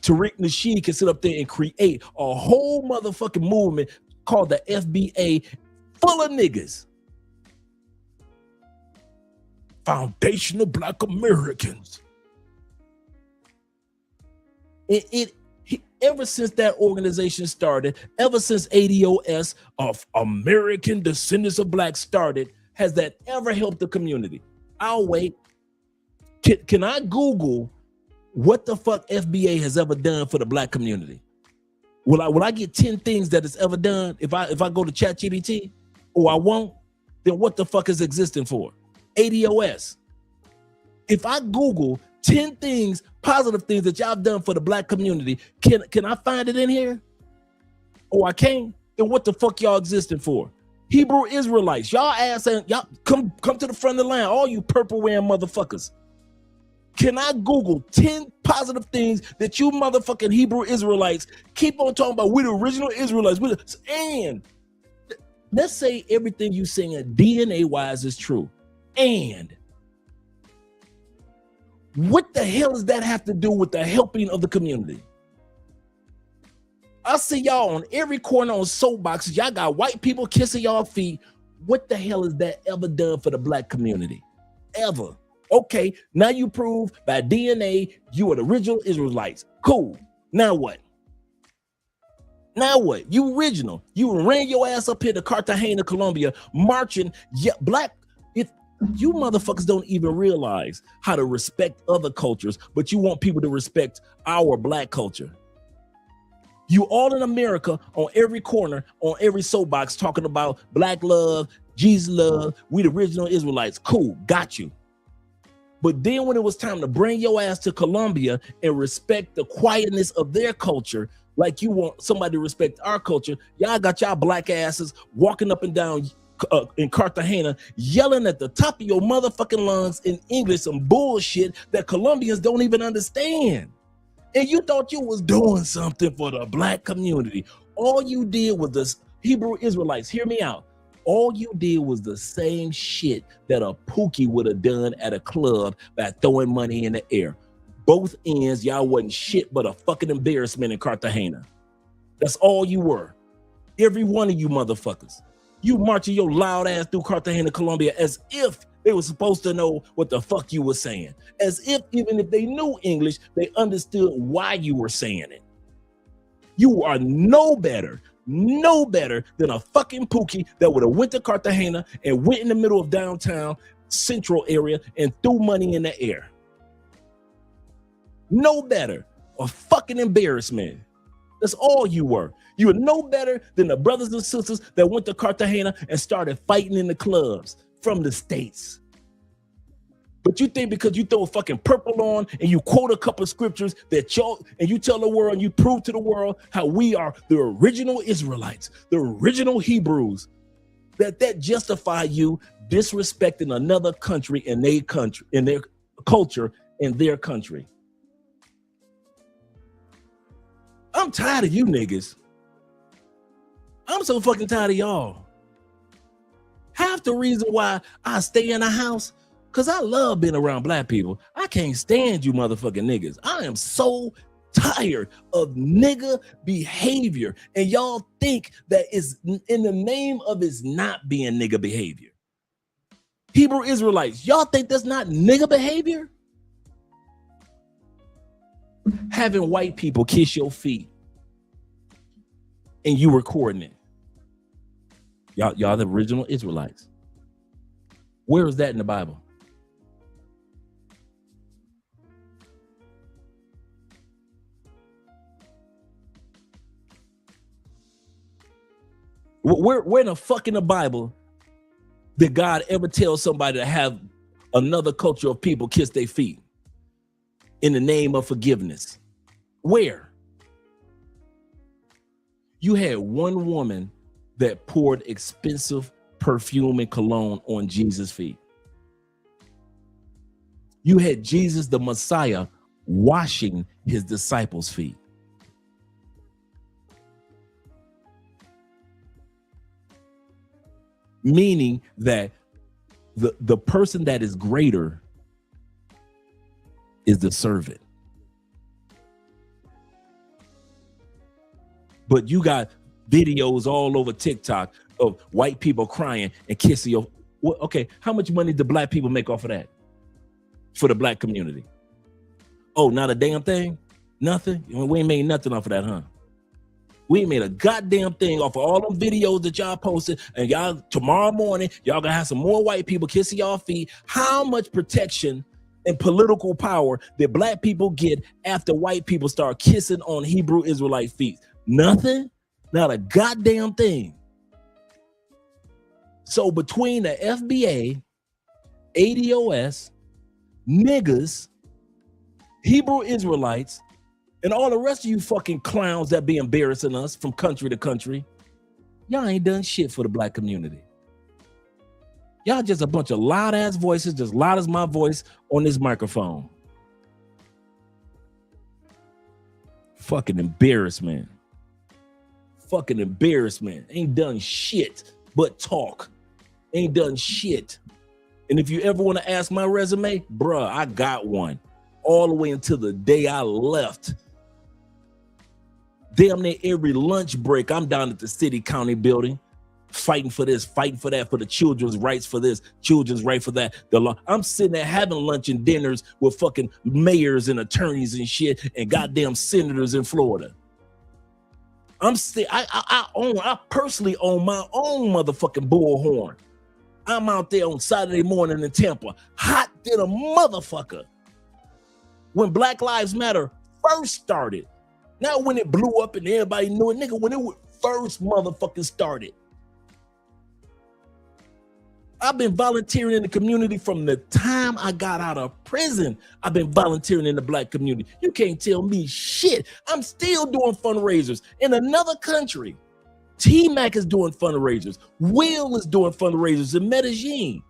Tariq Nasheed can sit up there and create a whole motherfucking movement called the FBA full of niggas. Foundational Black Americans. Ever since that organization started, ever since ADOS of American Descendants of Black started, has that ever helped the community? I'll wait. Can I Google what the fuck FBA has ever done for the black community? Will I get 10 things that it's ever done if I go to ChatGPT? Or I won't? Then what the fuck is existing for? ADOS. If I Google 10 things, positive things that y'all done for the black community, can I find it in here? Or I can't? Then what the fuck y'all existing for? Hebrew Israelites, y'all ass and y'all come to the front of the line, all you purple wearing motherfuckers. Can I Google 10 positive things that you motherfucking Hebrew Israelites keep on talking about? We're the original Israelites. And let's say everything you saying DNA wise is true. And what the hell does that have to do with the helping of the community? I see y'all on every corner on soapboxes. Y'all got white people kissing y'all feet. What the hell is that ever done for the black community? Ever? Okay, now you prove by DNA you are the original Israelites. Cool. Now what? Now what? You original. You ran your ass up here to Cartagena, Colombia, marching. Yeah, black. You motherfuckers don't even realize how to respect other cultures, but you want people to respect our black culture. You all in America on every corner, on every soapbox, talking about black love, Jesus love, we the original Israelites. Cool, got you. But then when it was time to bring your ass to Colombia and respect the quietness of their culture, like you want somebody to respect our culture, y'all got y'all black asses walking up and down in Cartagena, yelling at the top of your motherfucking lungs in English, some bullshit that Colombians don't even understand. And you thought you was doing something for the black community. All you did was the Hebrew Israelites, hear me out. All you did was the same shit that a Pookie would have done at a club by throwing money in the air. Both ends, y'all wasn't shit but a fucking embarrassment in Cartagena. That's all you were. Every one of you motherfuckers. You marching your loud ass through Cartagena, Colombia, as if they were supposed to know what the fuck you were saying. As if even if they knew English, they understood why you were saying it. You are no better than a fucking Pookie that would have went to Cartagena and went in the middle of downtown central area and threw money in the air. No better. A fucking embarrassment. That's all you were. You were no better than the brothers and sisters that went to Cartagena and started fighting in the clubs from the States. But you think because you throw a fucking purple on and you quote a couple of scriptures that y'all, and you tell the world and you prove to the world how we are the original Israelites, the original Hebrews, that justify you disrespecting another country and their country, in their culture, in their country. I'm tired of you niggas. I'm so fucking tired of y'all. Half the reason why I stay in the house, because I love being around black people. I can't stand you motherfucking niggas. I am so tired of nigga behavior. And y'all think that is in the name of it's not being nigga behavior. Hebrew Israelites, y'all think that's not nigga behavior? Having white people kiss your feet and you recording it. Y'all the original Israelites. Where is that in the Bible? Where in the fuck in the Bible did God ever tell somebody to have another culture of people kiss their feet in the name of forgiveness? Where? You had one woman that poured expensive perfume and cologne on Jesus' feet. You had Jesus, the Messiah, washing his disciples' feet. Meaning that the person that is greater is the servant. But you got videos all over TikTok of white people crying and kissing your. Well, okay, how much money do black people make off of that for the black community? Oh, not a damn thing? Nothing? We ain't made nothing off of that, huh? We ain't made a goddamn thing off of all them videos that y'all posted, and y'all tomorrow morning, y'all gonna have some more white people kissing y'all feet. How much protection and political power did black people get after white people start kissing on Hebrew Israelite feet? Nothing? Not a goddamn thing. So between the FBA, ADOS, niggas, Hebrew Israelites, and all the rest of you fucking clowns that be embarrassing us from country to country, y'all ain't done shit for the black community. Y'all just a bunch of loud ass voices, just loud as my voice on this microphone. Fucking embarrassment. Fucking embarrassment. Ain't done shit but talk. Ain't done shit. And if you ever want to ask my resume, bruh, I got one. All the way until the day I left. Damn near every lunch break, I'm down at the city county building, fighting for this, fighting for that, for the children's rights for this, children's right for that. I'm sitting there having lunch and dinners with fucking mayors and attorneys and shit and goddamn senators in Florida. I personally own my own motherfucking bullhorn. I'm out there on Saturday morning in Tampa, hot than a motherfucker. When Black Lives Matter first started, not when it blew up and everybody knew it, nigga, when it first motherfucking started. I've been volunteering in the community from the time I got out of prison. I've been volunteering in the black community. You can't tell me shit. I'm still doing fundraisers in another country. T-Mac is doing fundraisers. Will is doing fundraisers in Medellin.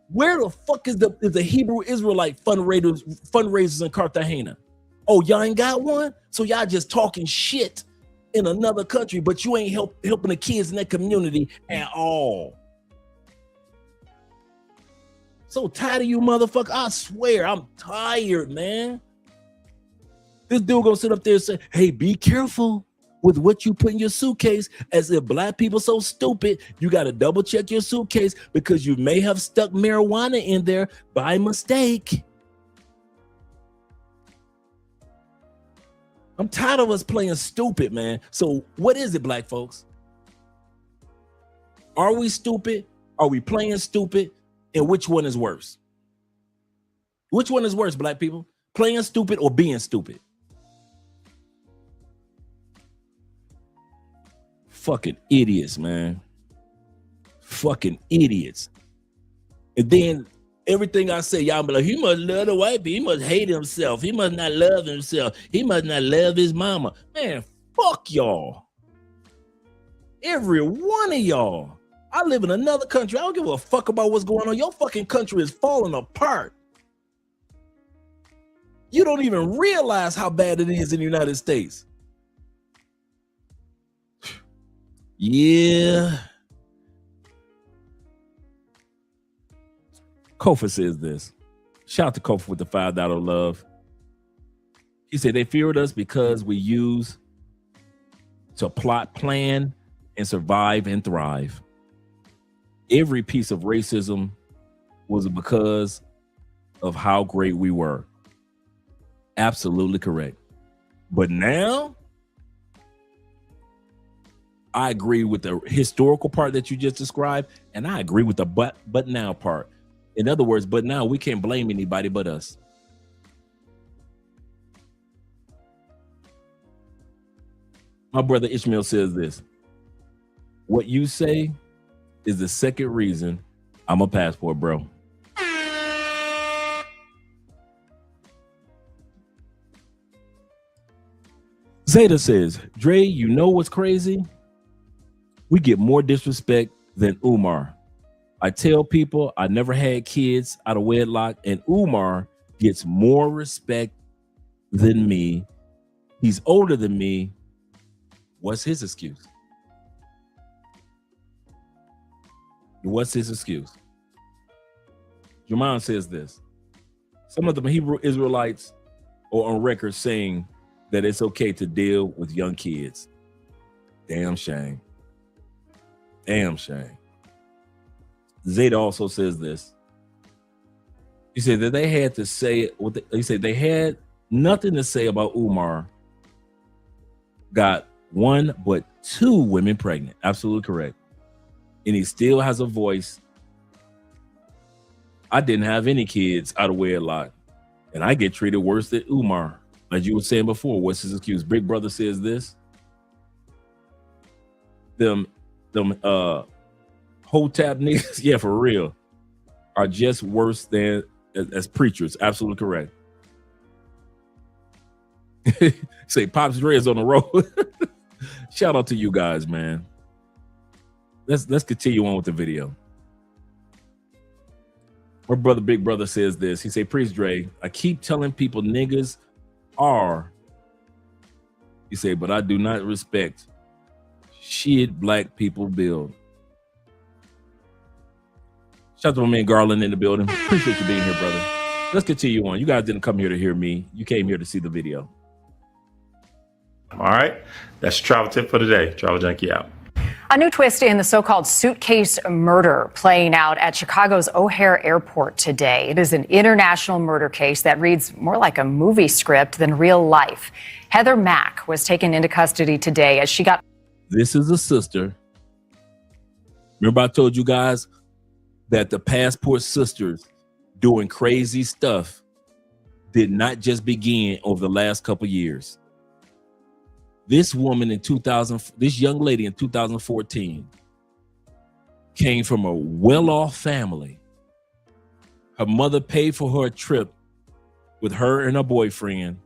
Where the fuck is the Hebrew Israelite fundraisers in Cartagena? Oh, y'all ain't got one? So y'all just talking shit in another country, but you ain't helping the kids in that community at all. So tired of you motherfucker. I swear, I'm tired, man. This dude gonna sit up there and say, hey, be careful. with what you put in your suitcase, as if black people so stupid. You got to double check your suitcase because you may have stuck marijuana in there by mistake. I'm tired of us playing stupid, man. So what is it, black folks? Are we stupid? Are we playing stupid? And which one is worse? Which one is worse, black people? Playing stupid or being stupid? Fucking idiots, man. Fucking idiots. And then everything I say, y'all be like, he must love the white people. He must hate himself. He must not love himself. He must not love his mama. Man, fuck y'all. Every one of y'all. I live in another country. I don't give a fuck about what's going on. Your fucking country is falling apart. You don't even realize how bad it is in the United States. Yeah. Kofa says this. Shout out to Kofa with the $5 love. He said they feared us because we use to plot, plan, and survive and thrive. Every piece of racism was because of how great we were. Absolutely correct. But now, I agree with the historical part that you just described, and I agree with the but now part. In other words, but now we can't blame anybody but us. My brother Ishmael says this. What you say is the second reason I'm a passport, bro. Zeta says, Dre, you know what's crazy? We get more disrespect than Umar. I tell people I never had kids out of wedlock, and Umar gets more respect than me. He's older than me. What's his excuse? What's his excuse? Jermaine says this. Some of the Hebrew Israelites are on record saying that it's okay to deal with young kids. Damn shame. Damn shame. Zeta also says this. He said that they had to say, he said they had nothing to say about Umar. Got one but two women pregnant. Absolutely correct. And he still has a voice. I didn't have any kids out of wedlock, and I get treated worse than Umar. As you were saying before, what's his excuse? Big Brother says this. Them Hotep niggas, yeah, for real, are just worse than as preachers. Absolutely correct. Say Pops Dre is on the road. Shout out to you guys, man. Let's continue on with the video. My brother, Big Brother says this. He say, Priest Dre, I keep telling people niggas are. He say, but I do not respect shit black people build. Shout out to my man Garland in the building. Appreciate you being here, brother. Let's continue on. You guys didn't come here to hear me. You came here to see the video. All right. That's Travel Tip for today. Travel Junkie out. A new twist in the so-called suitcase murder playing out at Chicago's O'Hare Airport today. It is an international murder case that reads more like a movie script than real life. Heather Mack was taken into custody today as she got... This is a sister. Remember I told you guys that the passport sisters doing crazy stuff did not just begin over the last couple years. This woman in this young lady in 2014 came from a well-off family. Her mother paid for her trip with her and her boyfriend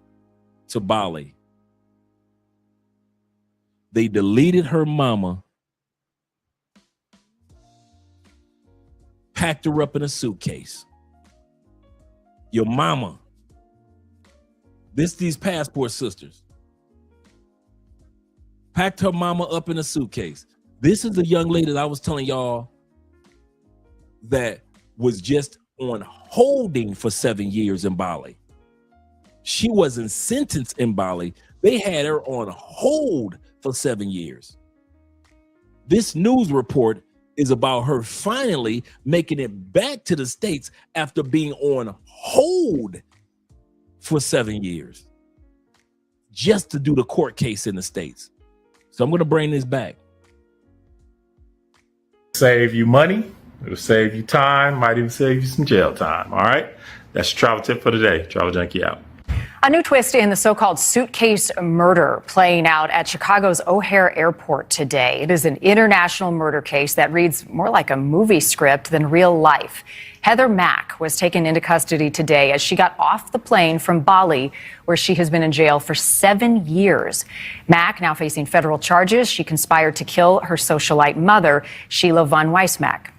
to Bali. They deleted her mama, packed her up in a suitcase. Your mama. These passport sisters. Packed her mama up in a suitcase. This is the young lady that I was telling y'all that was just on holding for 7 years in Bali. She wasn't sentenced in Bali, They had her on hold for 7 years. This news report is about her finally making it back to the States after being on hold for 7 years just to do the court case in the States. So I'm going to bring this back. Save you money. It'll save you time. Might even save you some jail time. All right. That's your travel tip for today. Travel Junkie out. A new twist in the so-called suitcase murder playing out at Chicago's O'Hare Airport today. It is an international murder case that reads more like a movie script than real life. Heather Mack was taken into custody today as she got off the plane from Bali, where she has been in jail for 7 years. Mack now facing federal charges. She conspired to kill her socialite mother, Sheila von Weissmack.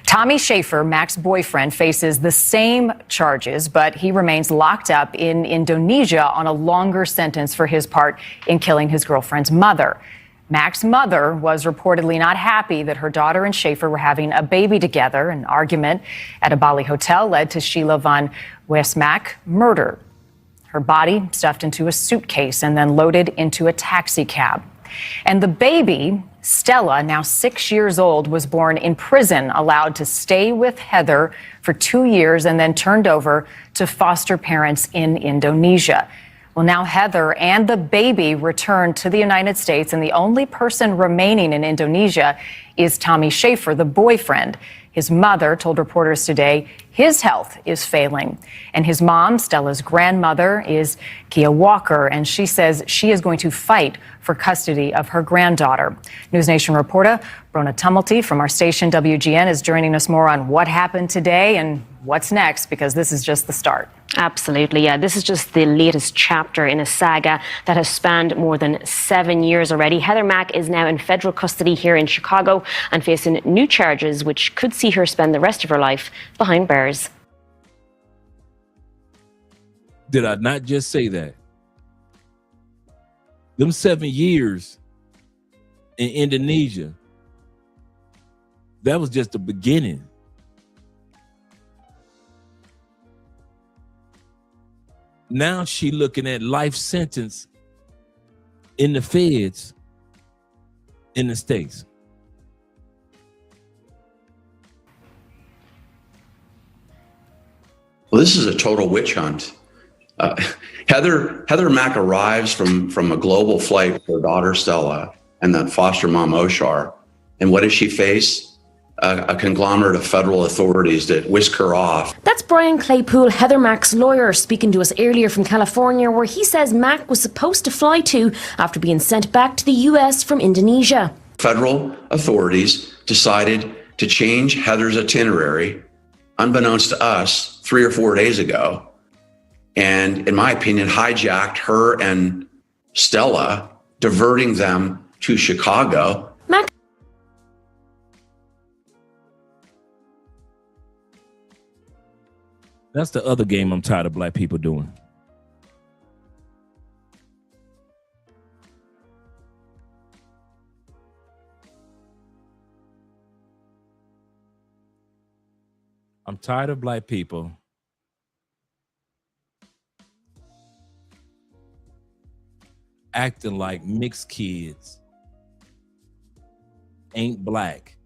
Tommy Schaefer, Mack's boyfriend, faces the same charges, but he remains locked up in Indonesia on a longer sentence for his part in killing his girlfriend's mother. Mack's mother was reportedly not happy that her daughter and Schaefer were having a baby together. An argument at a Bali hotel led to Sheila von Weissmack murder. Her body stuffed into a suitcase and then loaded into a taxi cab. And the baby, Stella, now 6 years old, was born in prison, allowed to stay with Heather for 2 years and then turned over to foster parents in Indonesia. Well, now Heather and the baby returned to the United States, and the only person remaining in Indonesia is Tommy Schaefer, the boyfriend. His mother told reporters today his health is failing. And his mom, Stella's grandmother, is Kia Walker, and she says she is going to fight for custody of her granddaughter. News Nation reporter Brona Tumulty from our station WGN is joining us more on what happened today and what's next, because this is just the start. Absolutely, yeah. This is just the latest chapter in a saga that has spanned more than 7 years already. Heather Mack is now in federal custody here in Chicago and facing new charges which could see her spend the rest of her life behind bars. Did I not just say that? Them 7 years in Indonesia, that was just the beginning. Now she looking at life sentence in the feds in the States. Well, this is a total witch hunt. Heather Mack arrives from a global flight with her daughter Stella and then foster mom Oshar. And what does she face? A conglomerate of federal authorities that whisk her off. That's Brian Claypool, Heather Mack's lawyer, speaking to us earlier from California, where he says Mack was supposed to fly to after being sent back to the US from Indonesia. Federal authorities decided to change Heather's itinerary, unbeknownst to us, 3 or 4 days ago. And in my opinion, hijacked her and Stella, diverting them to Chicago. Mack. That's the other game I'm tired of black people doing. I'm tired of black people acting like mixed kids ain't black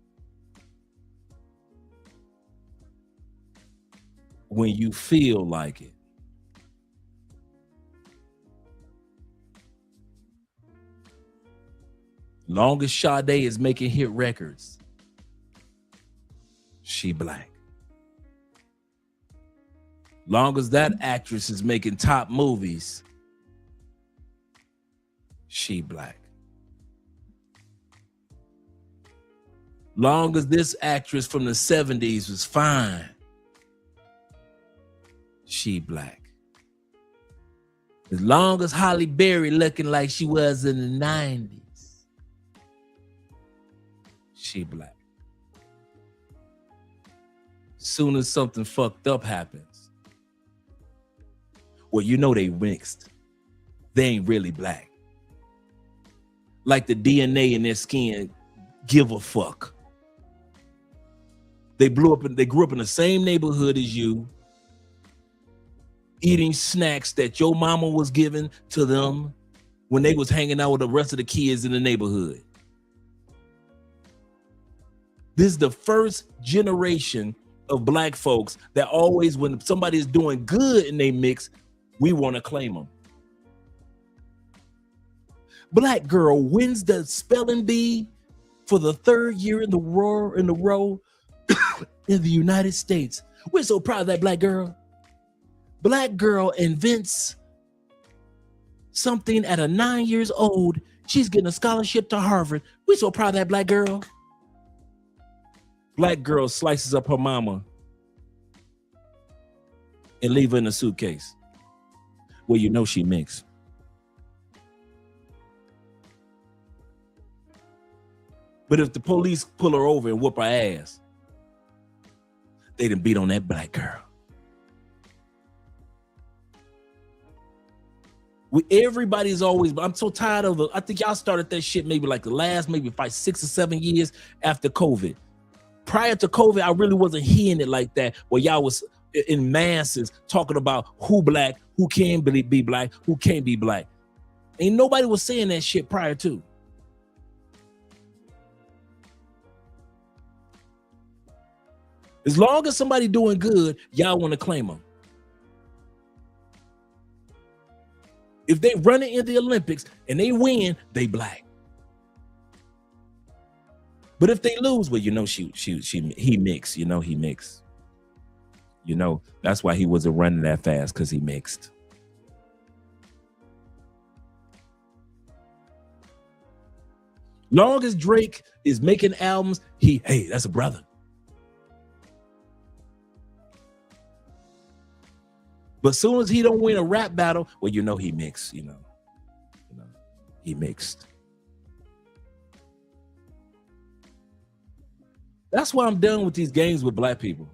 when you feel like it. Long as Sade is making hit records, she black. Long as that actress is making top movies, she black. Long as this actress from the 70s was fine, she black. As long as Halle Berry looking like she was in the 90s, she black. Soon as something fucked up happens, well, you know they mixed. They ain't really black. Like the DNA in their skin, give a fuck. They grew up in the same neighborhood as you, eating snacks that your mama was giving to them when they was hanging out with the rest of the kids in the neighborhood. This is the first generation of black folks that always, when somebody is doing good in they mix, we want to claim them. Black girl wins the spelling bee for the third year in the row in the United States. We're so proud of that black girl. Black girl invents something at 9 years old. She's getting a scholarship to Harvard. We're so proud of that black girl. Black girl slices up her mama and leave her in a suitcase. Well, you know she mixed. But if the police pull her over and whoop her ass, they done beat on that black girl. Everybody's always, I'm so tired of it. I think y'all started that shit maybe like the last, maybe 6 or 7 years after COVID. Prior to COVID, I really wasn't hearing it like that, where y'all was in masses talking about who black, who can be black, who can't be black. Ain't nobody was saying that shit prior to. As long as somebody doing good, y'all want to claim them. If they run it in the Olympics and they win, they black. But if they lose, well, you know he mixed. You know he mixed. You know that's why he wasn't running that fast, because he mixed. Long as Drake is making albums, hey, that's a brother. But as soon as he don't win a rap battle, well, you know he mixed. You know he mixed. That's why I'm done with these games with black people.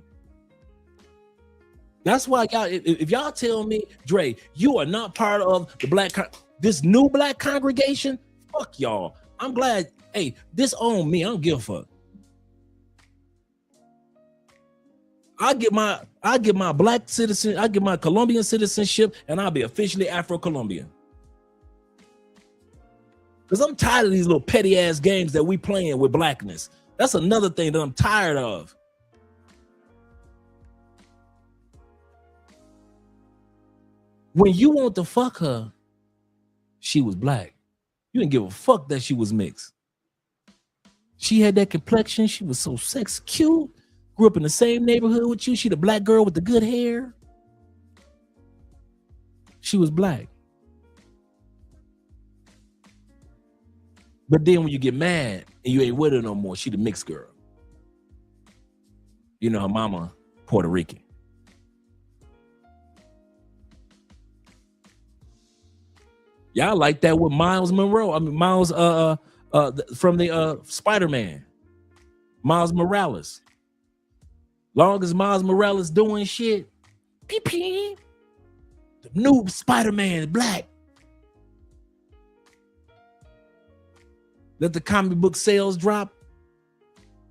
That's why if y'all tell me, Dre, you are not part of the this new black congregation, fuck y'all. I'm glad. Hey, this on me. I don't give a fuck. I get my black citizen, I get my Colombian citizenship, and I'll be officially Afro-Colombian. Because I'm tired of these little petty ass games that we playing with blackness. That's another thing that I'm tired of. When you want to fuck her, she was black. You didn't give a fuck that she was mixed. She had that complexion. She was so sex cute. Grew up in the same neighborhood with you. She the black girl with the good hair. She was black. But then when you get mad and you ain't with her no more, she the mixed girl. You know, her mama Puerto Rican. Y'all like that with Miles Monroe. I mean, Miles from the Spider-Man. Miles Morales. Long as Miles Morales doing shit, the new Spider-Man is black. Let the comic book sales drop.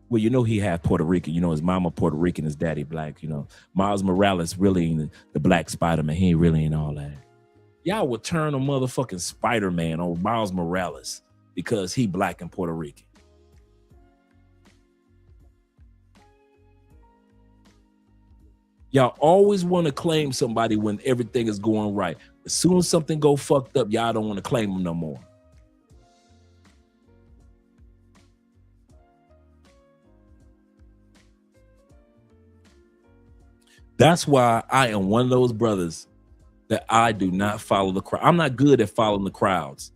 Well, you know he had Puerto Rican. You know his mama Puerto Rican, his daddy black. You know Miles Morales really ain't the black Spider-Man. He really ain't all that. Y'all would turn a motherfucking Spider-Man on Miles Morales because he black and Puerto Rican. Y'all always want to claim somebody when everything is going right. As soon as something go fucked up, y'all don't want to claim them no more. That's why I am one of those brothers that I do not follow the crowd. I'm not good at following the crowds.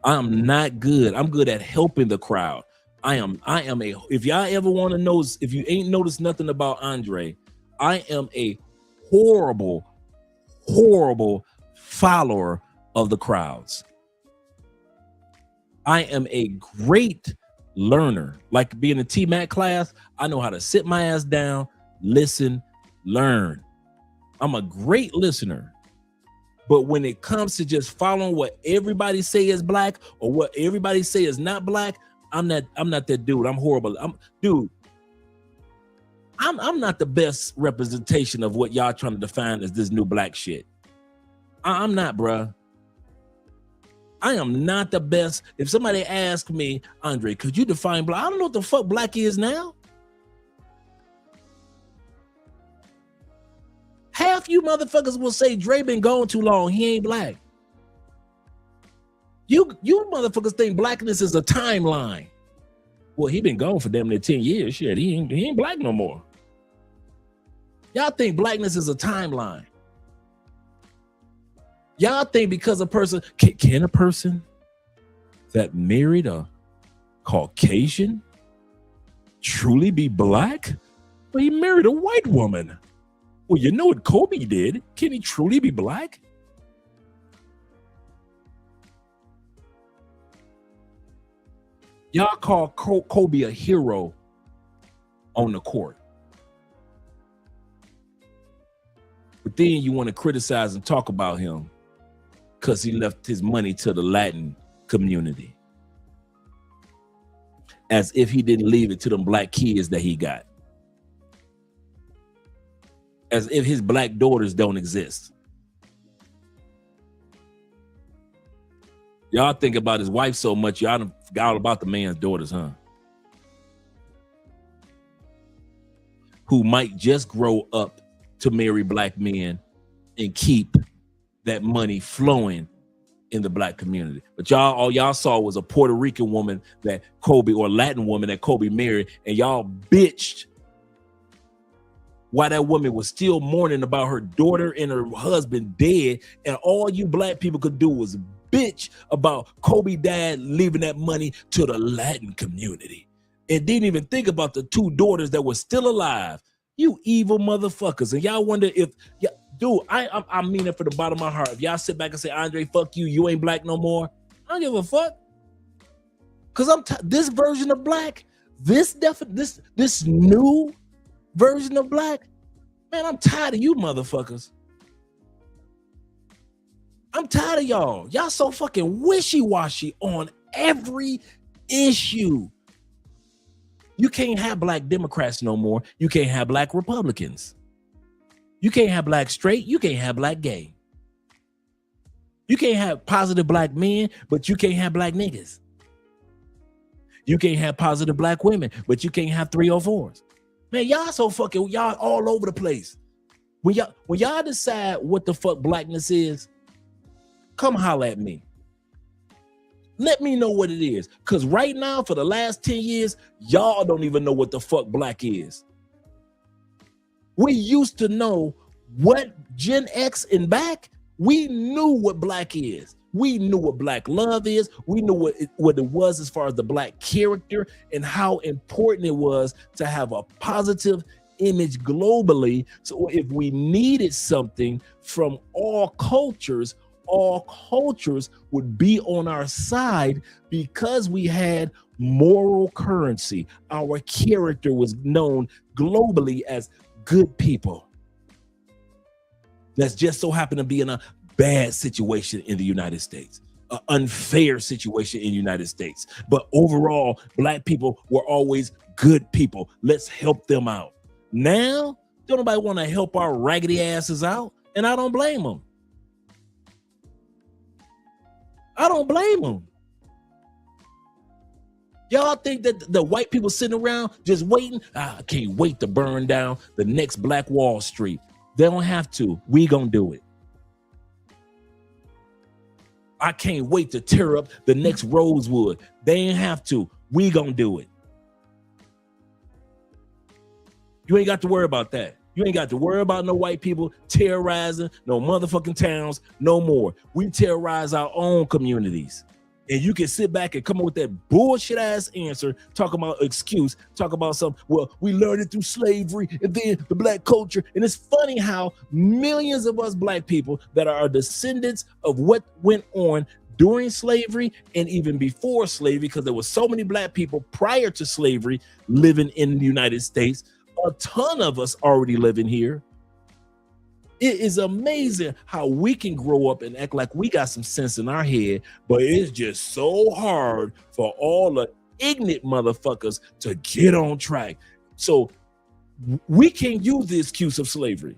I'm not good. I'm good at helping the crowd. If y'all ever want to know, if you ain't noticed nothing about Andre, I am a horrible follower of the crowds. I am a great learner. Like being in T-Mac class, I know how to sit my ass down, listen, learn. I'm a great listener. But when it comes to just following what everybody say is black or what everybody say is not black, I'm not that dude. I'm horrible. I'm not the best representation of what y'all trying to define as this new black shit. I'm not, bruh. I am not the best. If somebody asked me, Andre, could you define black? I don't know what the fuck black is now. Half you motherfuckers will say Dre been gone too long. He ain't black. You motherfuckers think blackness is a timeline. Well, he been gone for damn near 10 years. Shit, he ain't black no more. Y'all think blackness is a timeline. Y'all think because a person, can a person that married a Caucasian truly be black? Well, he married a white woman. Well, you know what Kobe did. Can he truly be black? Y'all call Kobe a hero on the court. But then you want to criticize and talk about him because he left his money to the Latin community. As if he didn't leave it to them black kids that he got. As if his black daughters don't exist. Y'all think about his wife so much, y'all done forgot all about the man's daughters, huh? Who might just grow up to marry black men and keep that money flowing in the black community. But all y'all saw was a Puerto Rican woman that Kobe, or Latin woman that Kobe married, and y'all bitched while that woman was still mourning about her daughter and her husband dead, and all you black people could do was bitch about Kobe dad leaving that money to the Latin community and didn't even think about the two daughters that were still alive. You evil motherfuckers. And y'all wonder if, dude, I mean it for the bottom of my heart. If y'all sit back and say, Andre, fuck you, you ain't black no more, I don't give a fuck. Cause this version of black, this new version of black, man, I'm tired of you motherfuckers. I'm tired of y'all. Y'all so fucking wishy-washy on every issue. You can't have black Democrats no more. You can't have black Republicans. You can't have black straight. You can't have black gay. You can't have positive black men, but you can't have black niggas. You can't have positive black women, but you can't have 304s. Man, y'all so fucking, y'all all over the place. When y'all decide what the fuck blackness is, come holler at me. Let me know what it is. Because right now, for the last 10 years, y'all don't even know what the fuck black is. We used to know what Gen X and back, we knew what black is. We knew what black love is. We knew what it was as far as the black character and how important it was to have a positive image globally. So if we needed something from all cultures would be on our side because we had moral currency. Our character was known globally as good people. That's just so happen to be in a bad situation in the United States, an unfair situation in the United States. But overall, black people were always good people. Let's help them out. Now, don't nobody want to help our raggedy asses out, and I don't blame them. I don't blame them. Y'all think that the white people sitting around just waiting? I can't wait to burn down the next Black Wall Street. They don't have to. We gonna do it. I can't wait to tear up the next Rosewood. They ain't have to. We gonna do it. You ain't got to worry about that. You ain't got to worry about no white people terrorizing no motherfucking towns no more. We terrorize our own communities. And you can sit back and come up with that bullshit ass answer, talk about excuse, talk about something. Well, we learned it through slavery and then the black culture. And it's funny how millions of us black people that are descendants of what went on during slavery and even before slavery, because there were so many black people prior to slavery living in the United States. A ton of us already living here. It is amazing how we can grow up and act like we got some sense in our head, but it's just so hard for all the ignorant motherfuckers to get on track. So we can't use the excuse of slavery.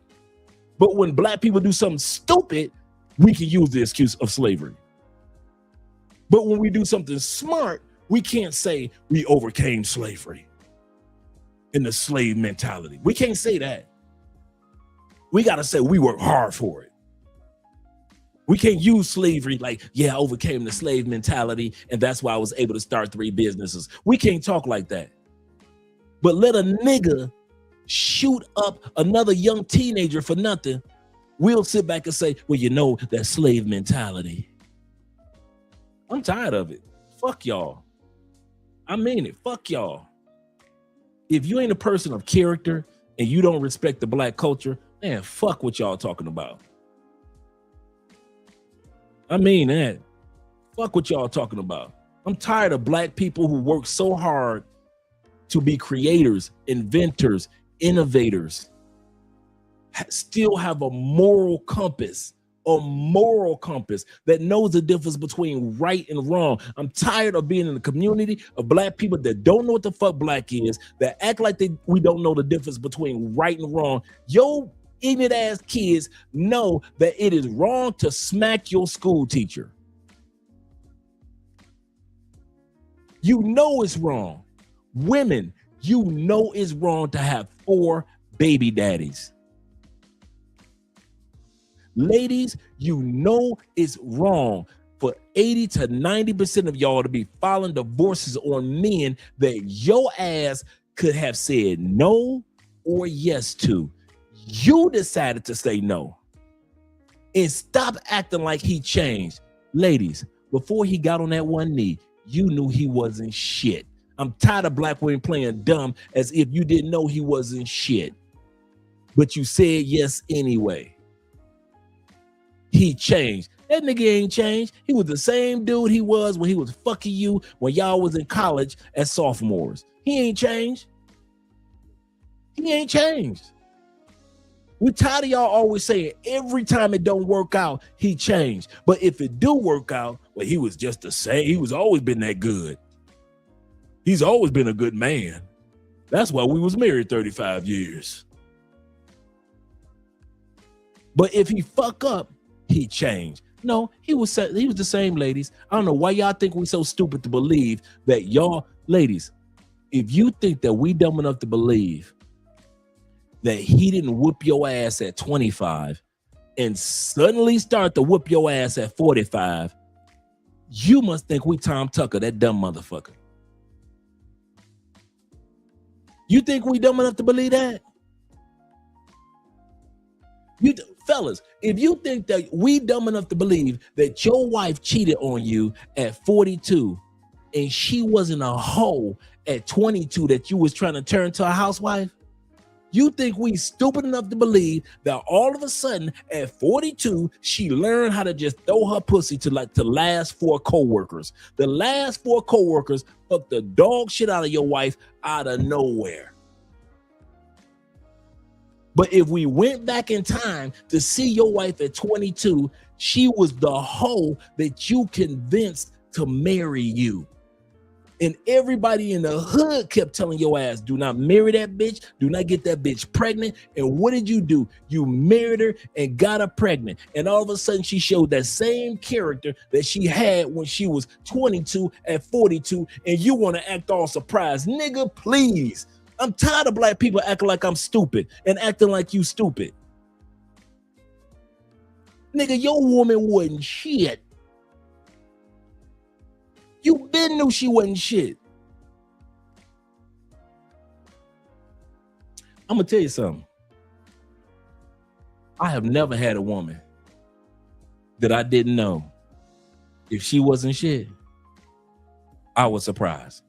But when black people do something stupid, we can use the excuse of slavery. But when we do something smart, we can't say we overcame slavery and the slave mentality. We can't say that. We got to say we worked hard for it. We can't use slavery like, yeah, I overcame the slave mentality and that's why I was able to start 3 businesses. We can't talk like that. But let a nigga shoot up another young teenager for nothing. We'll sit back and say, well, you know, that slave mentality. I'm tired of it. Fuck y'all. I mean it. Fuck y'all. If you ain't a person of character and you don't respect the black culture, man, fuck what y'all talking about. I mean that. Fuck what y'all talking about. I'm tired of black people who work so hard to be creators, inventors, innovators, still have a moral compass that knows the difference between right and wrong. I'm tired of being in a community of black people that don't know what the fuck black is, that act like we don't know the difference between right and wrong. Yo, ignorant ass kids know that it is wrong to smack your school teacher. You know it's wrong. Women, you know it's wrong to have 4 baby daddies. Ladies, you know it's wrong for 80 to 90% of y'all to be filing divorces on men that your ass could have said no or yes to. You decided to say no. And stop acting like he changed. Ladies, before he got on that one knee, you knew he wasn't shit. I'm tired of black women playing dumb as if you didn't know he wasn't shit. But you said yes anyway. He changed. That nigga ain't changed. He was the same dude he was when he was fucking you when y'all was in college as sophomores. He ain't changed. He ain't changed. We're tired of y'all always saying every time it don't work out, he changed. But if it do work out, well, he was just the same. He was always been that good. He's always been a good man. That's why we was married 35 years. But if he fuck up, he changed. No, he was the same, ladies. I don't know why y'all think we so stupid to believe that y'all, ladies, if you think that we dumb enough to believe that he didn't whoop your ass at 25 and suddenly start to whoop your ass at 45, you must think we Tom Tucker, that dumb motherfucker. You think we dumb enough to believe that? Fellas, if you think that we dumb enough to believe that your wife cheated on you at 42 and she wasn't a hoe at 22 that you was trying to turn to a housewife, you think we stupid enough to believe that all of a sudden at 42 she learned how to just throw her pussy to like the last 4 coworkers. The last 4 coworkers fucked the dog shit out of your wife out of nowhere. But if we went back in time to see your wife at 22, she was the hoe that you convinced to marry you. And everybody in the hood kept telling your ass, do not marry that bitch. Do not get that bitch pregnant. And what did you do? You married her and got her pregnant. And all of a sudden she showed that same character that she had when she was 22 at 42. And you want to act all surprised. Nigga, please. I'm tired of black people acting like I'm stupid and acting like you stupid. Nigga, your woman wasn't shit. You been knew she wasn't shit. I'm gonna tell you something. I have never had a woman that I didn't know. If she wasn't shit, I was surprised.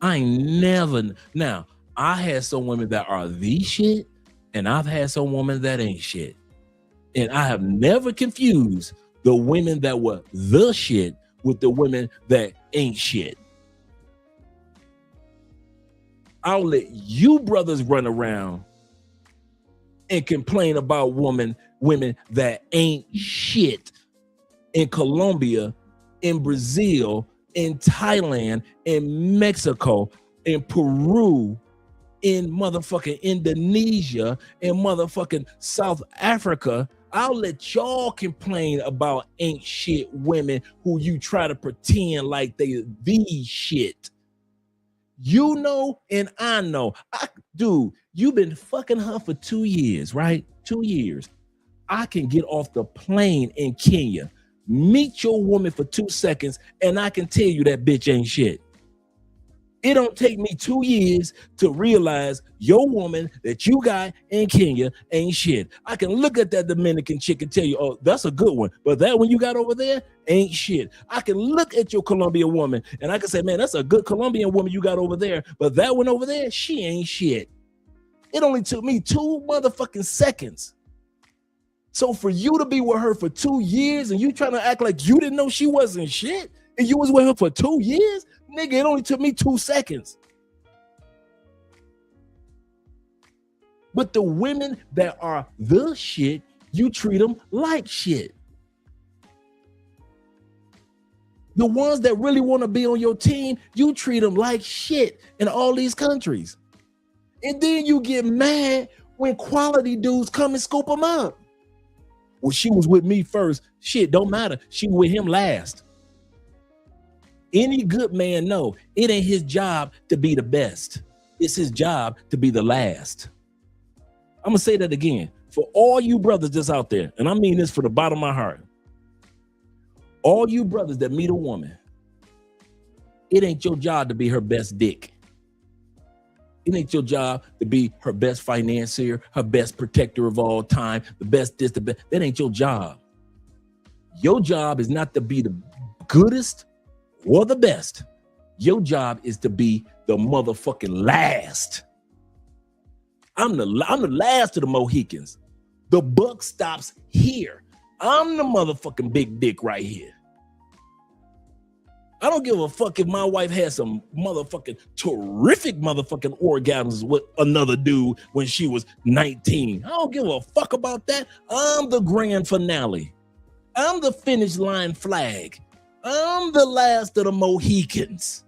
I ain't never. Now, I had some women that are the shit, and I've had some women that ain't shit. And I have never confused the women that were the shit with the women that ain't shit. I'll let you brothers run around and complain about women that ain't shit in Colombia, in Brazil, in Thailand, in Mexico, in Peru, in motherfucking Indonesia, in motherfucking South Africa. I'll let y'all complain about ain't shit women who you try to pretend like they the shit. You know, and I know. Dude, you've been fucking her for 2 years, right? 2 years. I can get off the plane in Kenya, meet your woman for 2 seconds, and I can tell you that bitch ain't shit. It don't take me 2 years to realize your woman that you got in Kenya ain't shit. I can look at that Dominican chick and tell you, oh, that's a good one. But that one you got over there ain't shit. I can look at your Colombian woman and I can say, man, that's a good Colombian woman you got over there. But that one over there, she ain't shit. It only took me 2 motherfucking seconds. So for you to be with her for 2 years and you trying to act like you didn't know she wasn't shit and you was with her for 2 years, nigga, it only took me 2 seconds. But the women that are the shit, you treat them like shit. The ones that really want to be on your team, you treat them like shit in all these countries. And then you get mad when quality dudes come and scoop them up. Well, she was with me first. Shit, don't matter. She was with him last. Any good man know it ain't his job to be the best. It's his job to be the last. I'm gonna say that again. For all you brothers that's out there, and I mean this from the bottom of my heart. All you brothers that meet a woman, it ain't your job to be her best dick. It ain't your job to be her best financier, her best protector of all time, the best this, the best. That ain't your job. Your job is not to be the goodest or the best. Your job is to be the motherfucking last. I'm the last of the Mohicans. The buck stops here. I'm the motherfucking big dick right here. I don't give a fuck if my wife had some motherfucking terrific motherfucking orgasms with another dude when she was 19. I don't give a fuck about that. I'm the grand finale. I'm the finish line flag. I'm the last of the Mohicans.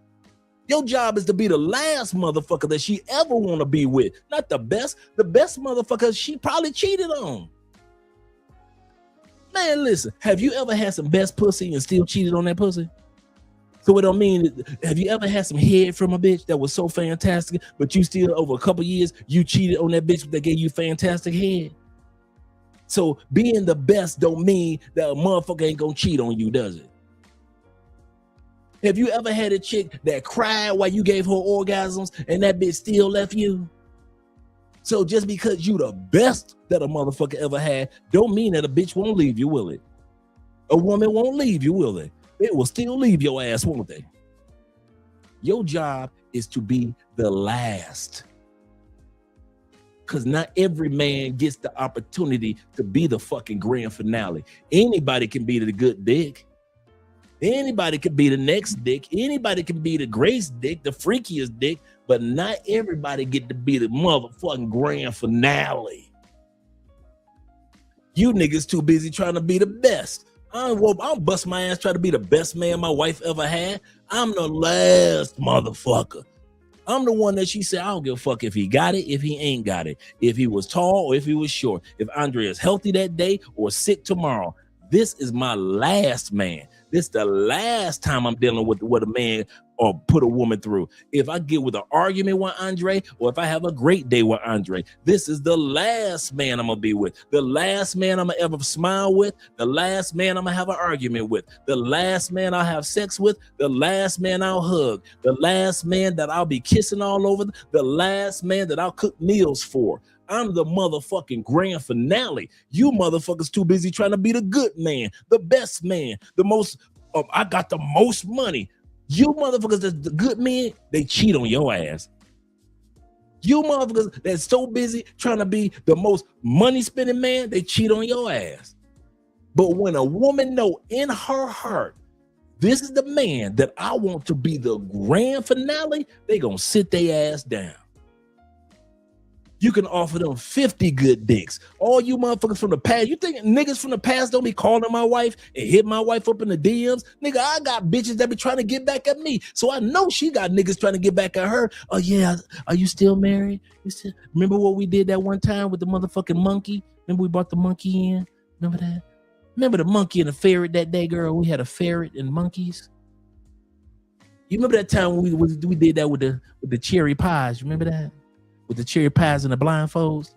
Your job is to be the last motherfucker that she ever want to be with. Not the best. The best motherfucker she probably cheated on. Man, listen, have you ever had some best pussy and still cheated on that pussy? So it don't mean, have you ever had some head from a bitch that was so fantastic, but you still, over a couple years, you cheated on that bitch that gave you fantastic head? So being the best don't mean that a motherfucker ain't gonna cheat on you, does it? Have you ever had a chick that cried while you gave her orgasms and that bitch still left you? So just because you the best that a motherfucker ever had, don't mean that a bitch won't leave you, will it? A woman won't leave you, will they? It will still leave your ass, won't they? Your job is to be the last. Because not every man gets the opportunity to be the fucking grand finale. Anybody can be the good dick. Anybody can be the next dick. Anybody can be the greatest dick, the freakiest dick, but not everybody get to be the motherfucking grand finale. You niggas too busy trying to be the best. I'll bust my ass trying to be the best man my wife ever had. I'm the last motherfucker. I'm the one that she said, I don't give a fuck if he got it, if he ain't got it, if he was tall or if he was short, if Andre is healthy that day or sick tomorrow. This is my last man. This is the last time I'm dealing with what a man or put a woman through. If I get with an argument with Andre or if I have a great day with Andre, this is the last man I'm gonna be with. The last man I'm gonna ever smile with. The last man I'm gonna have an argument with. The last man I'll have sex with. The last man I'll hug. The last man that I'll be kissing all over. The last man that I'll cook meals for. I'm the motherfucking grand finale. You motherfuckers too busy trying to be the good man, the best man, the most, I got the most money. You motherfuckers that's the good men, they cheat on your ass. You motherfuckers that's so busy trying to be the most money spending man, they cheat on your ass. But when a woman know in her heart, this is the man that I want to be the grand finale, they gonna sit their ass down. You can offer them 50 good dicks. All you motherfuckers from the past, you think niggas from the past don't be calling my wife and hit my wife up in the DMs? Nigga, I got bitches that be trying to get back at me. So I know she got niggas trying to get back at her. Oh yeah, are you still married? Remember what we did that one time with the motherfucking monkey? Remember we brought the monkey in? Remember that? Remember the monkey and the ferret that day, girl? We had a ferret and monkeys. You remember that time we did that with the cherry pies? You remember that? With the cherry pies and the blindfolds?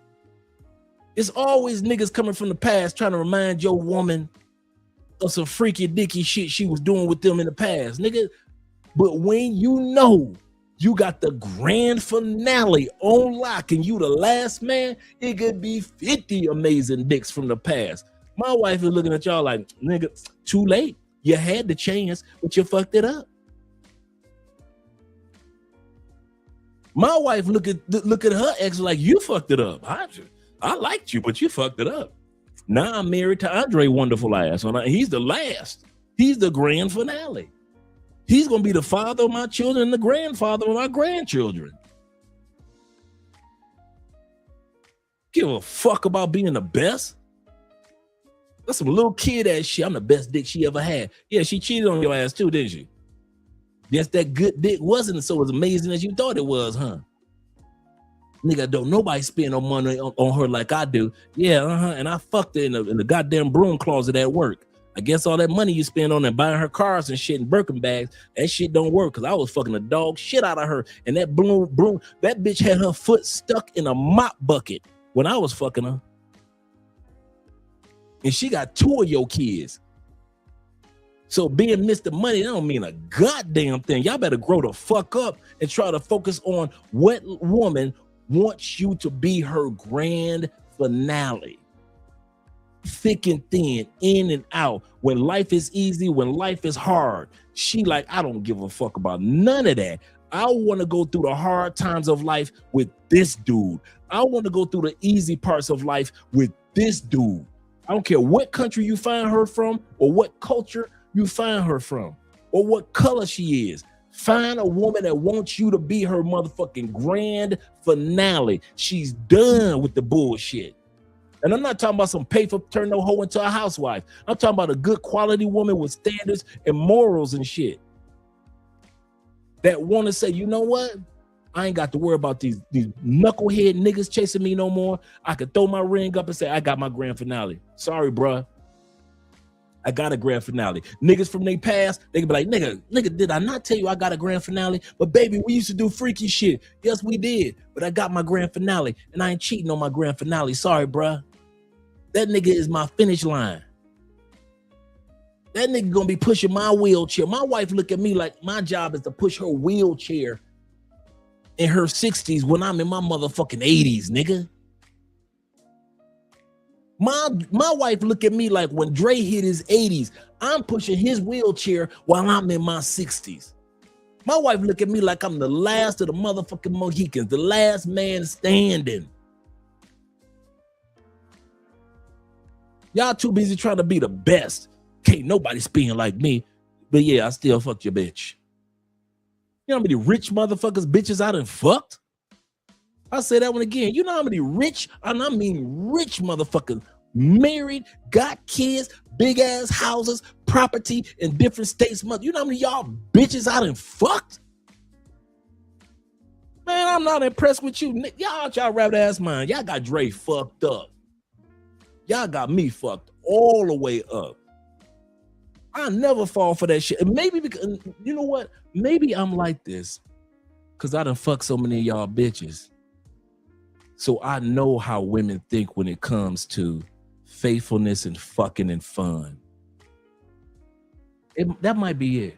It's always niggas coming from the past trying to remind your woman of some freaky dicky shit she was doing with them in the past, nigga. But when you know you got the grand finale on lock and you the last man, it could be 50 amazing dicks from the past. My wife is looking at y'all like, nigga, too late. You had the chance, but you fucked it up. My wife look at her ex like, you fucked it up. I liked you, but you fucked it up. Now I'm married to Andre Wonderful Ass. He's the last. He's the grand finale. He's going to be the father of my children and the grandfather of my grandchildren. Give a fuck about being the best? That's some little kid ass shit. I'm the best dick she ever had. Yeah, she cheated on your ass too, didn't she? Yes, that good dick wasn't so as amazing as you thought it was, huh? Nigga, don't nobody spend no money on her like I do. Yeah, and I fucked her in the goddamn broom closet at work. I guess all that money you spend on and buying her cars and shit and Birkin bags, that shit don't work because I was fucking the dog shit out of her. And that broom, that bitch had her foot stuck in a mop bucket when I was fucking her. And she got 2 of your kids. So being Mr. Money, that don't mean a goddamn thing. Y'all better grow the fuck up and try to focus on what woman wants you to be her grand finale. Thick and thin, in and out. When life is easy, when life is hard. She like, I don't give a fuck about none of that. I want to go through the hard times of life with this dude. I want to go through the easy parts of life with this dude. I don't care what country you find her from or what culture you find her from or what color she is. Find a woman that wants you to be her motherfucking grand finale. She's done with the bullshit. And I'm not talking about some pay for turn no hoe into a housewife. I'm talking about a good quality woman with standards and morals and shit. That want to say, you know what? I ain't got to worry about these knucklehead niggas chasing me no more. I could throw my ring up and say, I got my grand finale. Sorry, bruh. I got a grand finale. Niggas from their past, they can be like, nigga, did I not tell you I got a grand finale? But baby, we used to do freaky shit. Yes, we did. But I got my grand finale and I ain't cheating on my grand finale. Sorry, bruh. That nigga is my finish line. That nigga gonna be pushing my wheelchair. My wife look at me like my job is to push her wheelchair in her 60s when I'm in my motherfucking 80s, nigga. My wife look at me like when Dre hit his 80s, I'm pushing his wheelchair while I'm in my 60s. My wife look at me like I'm the last of the motherfucking Mohicans, the last man standing. Y'all too busy trying to be the best. Can't nobody spin like me. But yeah, I still fucked your bitch. You know how many rich motherfuckers bitches I done fucked? I'll say that one again. You know how many rich, and I mean rich motherfuckers, married, got kids, big ass houses, property in different states. You know how many y'all bitches I done fucked? Man, I'm not impressed with you. Y'all rabbit ass mind. Y'all got Dre fucked up. Y'all got me fucked all the way up. I never fall for that shit. And maybe because, you know what? Maybe I'm like this because I done fucked so many of y'all bitches. So I know how women think when it comes to faithfulness and fucking and fun. That might be it.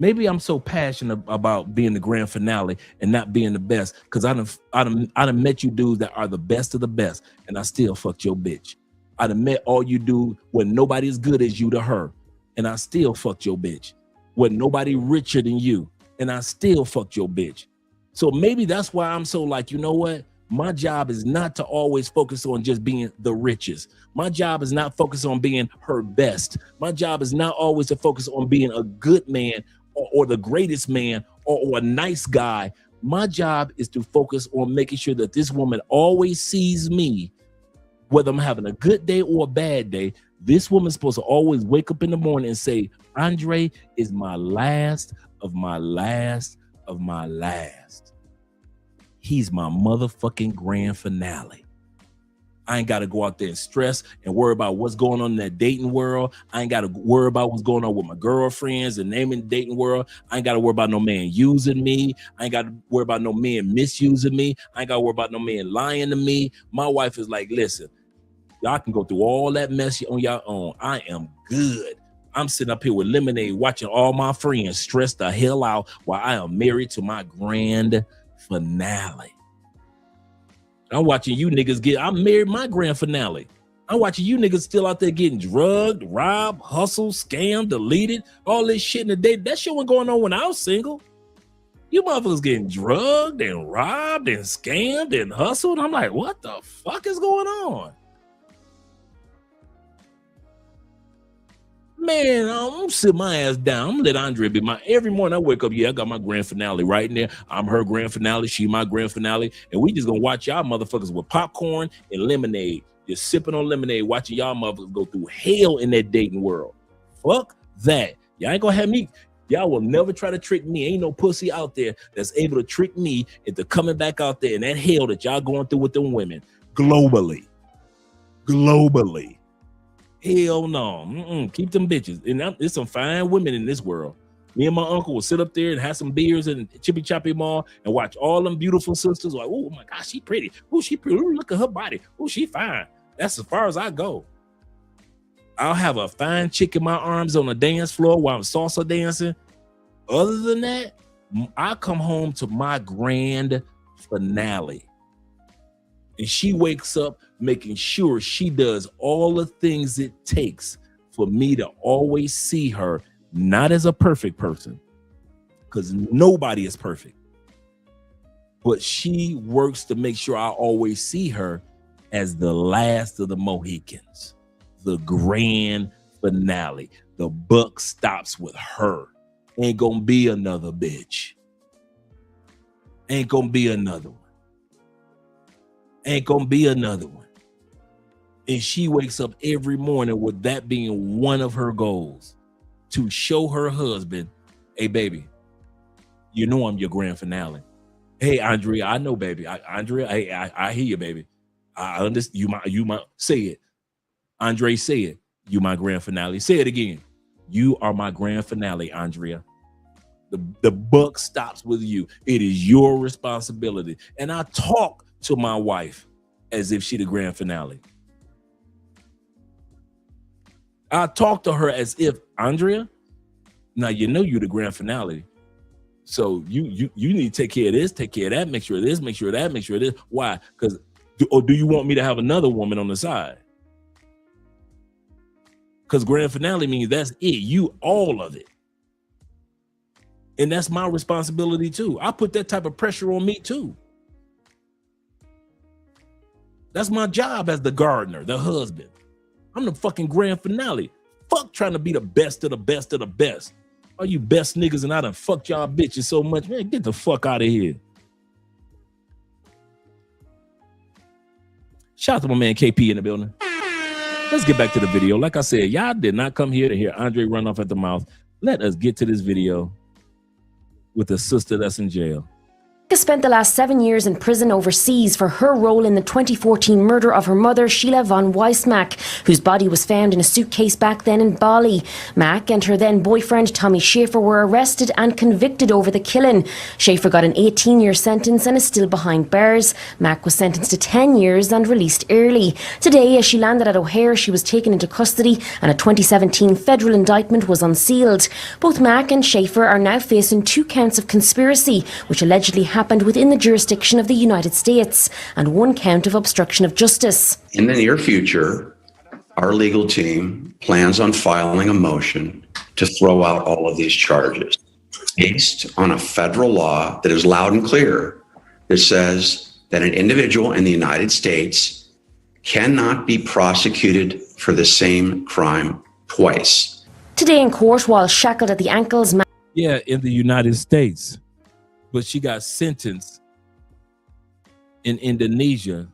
Maybe I'm so passionate about being the grand finale and not being the best because I done met you dudes that are the best of the best and I still fucked your bitch. I done met all you do when nobody as good as you to her and I still fucked your bitch. When nobody richer than you and I still fucked your bitch. So maybe that's why I'm so like, you know what? My job is not to always focus on just being the richest. My job is not focused on being her best. My job is not always to focus on being a good man or the greatest man or a nice guy. My job is to focus on making sure that this woman always sees me, whether I'm having a good day or a bad day. This woman's supposed to always wake up in the morning and say, Andre is my last of my last of my last. He's my motherfucking grand finale. I ain't got to go out there and stress and worry about what's going on in that dating world. I ain't got to worry about what's going on with my girlfriends and naming the dating world. I ain't got to worry about no man using me. I ain't got to worry about no man misusing me. I ain't got to worry about no man lying to me. My wife is like, listen, y'all can go through all that mess on your own. I am good. I'm sitting up here with lemonade, watching all my friends stress the hell out while I am married to my grand finale. I'm watching you niggas I'm married my grand finale. I'm watching you niggas still out there getting drugged, robbed, hustled, scammed, deleted, all this shit in the day. That shit wasn't going on when I was single. You motherfuckers getting drugged and robbed and scammed and hustled. I'm like, what the fuck is going on? Man, I'm sit my ass down. I'm gonna let Andre be every morning I wake up, I got my grand finale right in there. I'm her grand finale, she my grand finale, and we just gonna watch y'all motherfuckers with popcorn and lemonade, just sipping on lemonade, watching y'all motherfuckers go through hell in that dating world. Fuck that. Y'all ain't gonna have me. Y'all will never try to trick me. Ain't no pussy out there that's able to trick me into coming back out there in that hell that y'all going through with them women globally. Hell no. Keep them bitches. And there's some fine women in this world. Me and my uncle will sit up there and have some beers and Chippy Choppy Mall and watch all them beautiful sisters. Like, oh my gosh, she pretty. Oh, she pretty. Ooh, look at her body. Oh, she fine. That's as far as I go. I'll have a fine chick in my arms on the dance floor while I'm salsa dancing. Other than that, I come home to my grand finale. And she wakes up making sure she does all the things it takes for me to always see her, not as a perfect person, because nobody is perfect, but she works to make sure I always see her as the last of the Mohicans, the grand finale. The buck stops with her. Ain't gonna be another bitch. Ain't gonna be another one. Ain't gonna be another one. And she wakes up every morning with that being one of her goals, to show her husband, hey baby, you know I'm your grand finale. Hey Andrea, I know baby. Andrea, hey, I hear you, baby. I understand. You might say it. Andre, say it. You my grand finale. Say it again. You are my grand finale, Andrea. The buck stops with you. It is your responsibility. And I talk to my wife as if she the grand finale. I talk to her as if, Andrea, now you know you the grand finale. So you need to take care of this, take care of that, make sure of this, make sure of that, make sure of this. Why? Because do you want me to have another woman on the side? Because grand finale means that's it. You all of it. And that's my responsibility too. I put that type of pressure on me too. That's my job as the gardener, the husband. I'm the fucking grand finale. Fuck trying to be the best of the best of the best. All you best niggas and I done fucked y'all bitches so much. Man, get the fuck out of here. Shout out to my man KP in the building. Let's get back to the video. Like I said, y'all did not come here to hear Andre run off at the mouth. Let us get to this video with a sister that's in jail. Spent the last 7 years in prison overseas for her role in the 2014 murder of her mother, Sheila von Weissmack, whose body was found in a suitcase back then in Bali. Mack and her then boyfriend, Tommy Schaefer, were arrested and convicted over the killing. Schaefer got an 18-year sentence and is still behind bars. Mack was sentenced to 10 years and released early. Today, as she landed at O'Hare, she was taken into custody and a 2017 federal indictment was unsealed. Both Mack and Schaefer are now facing 2 counts of conspiracy, which allegedly happened within the jurisdiction of the United States, and 1 count of obstruction of justice. In the near future, our legal team plans on filing a motion to throw out all of these charges based on a federal law that is loud and clear that says that an individual in the United States cannot be prosecuted for the same crime twice. Today in court, while shackled at the ankles, Yeah, in the United States. But she got sentenced in Indonesia,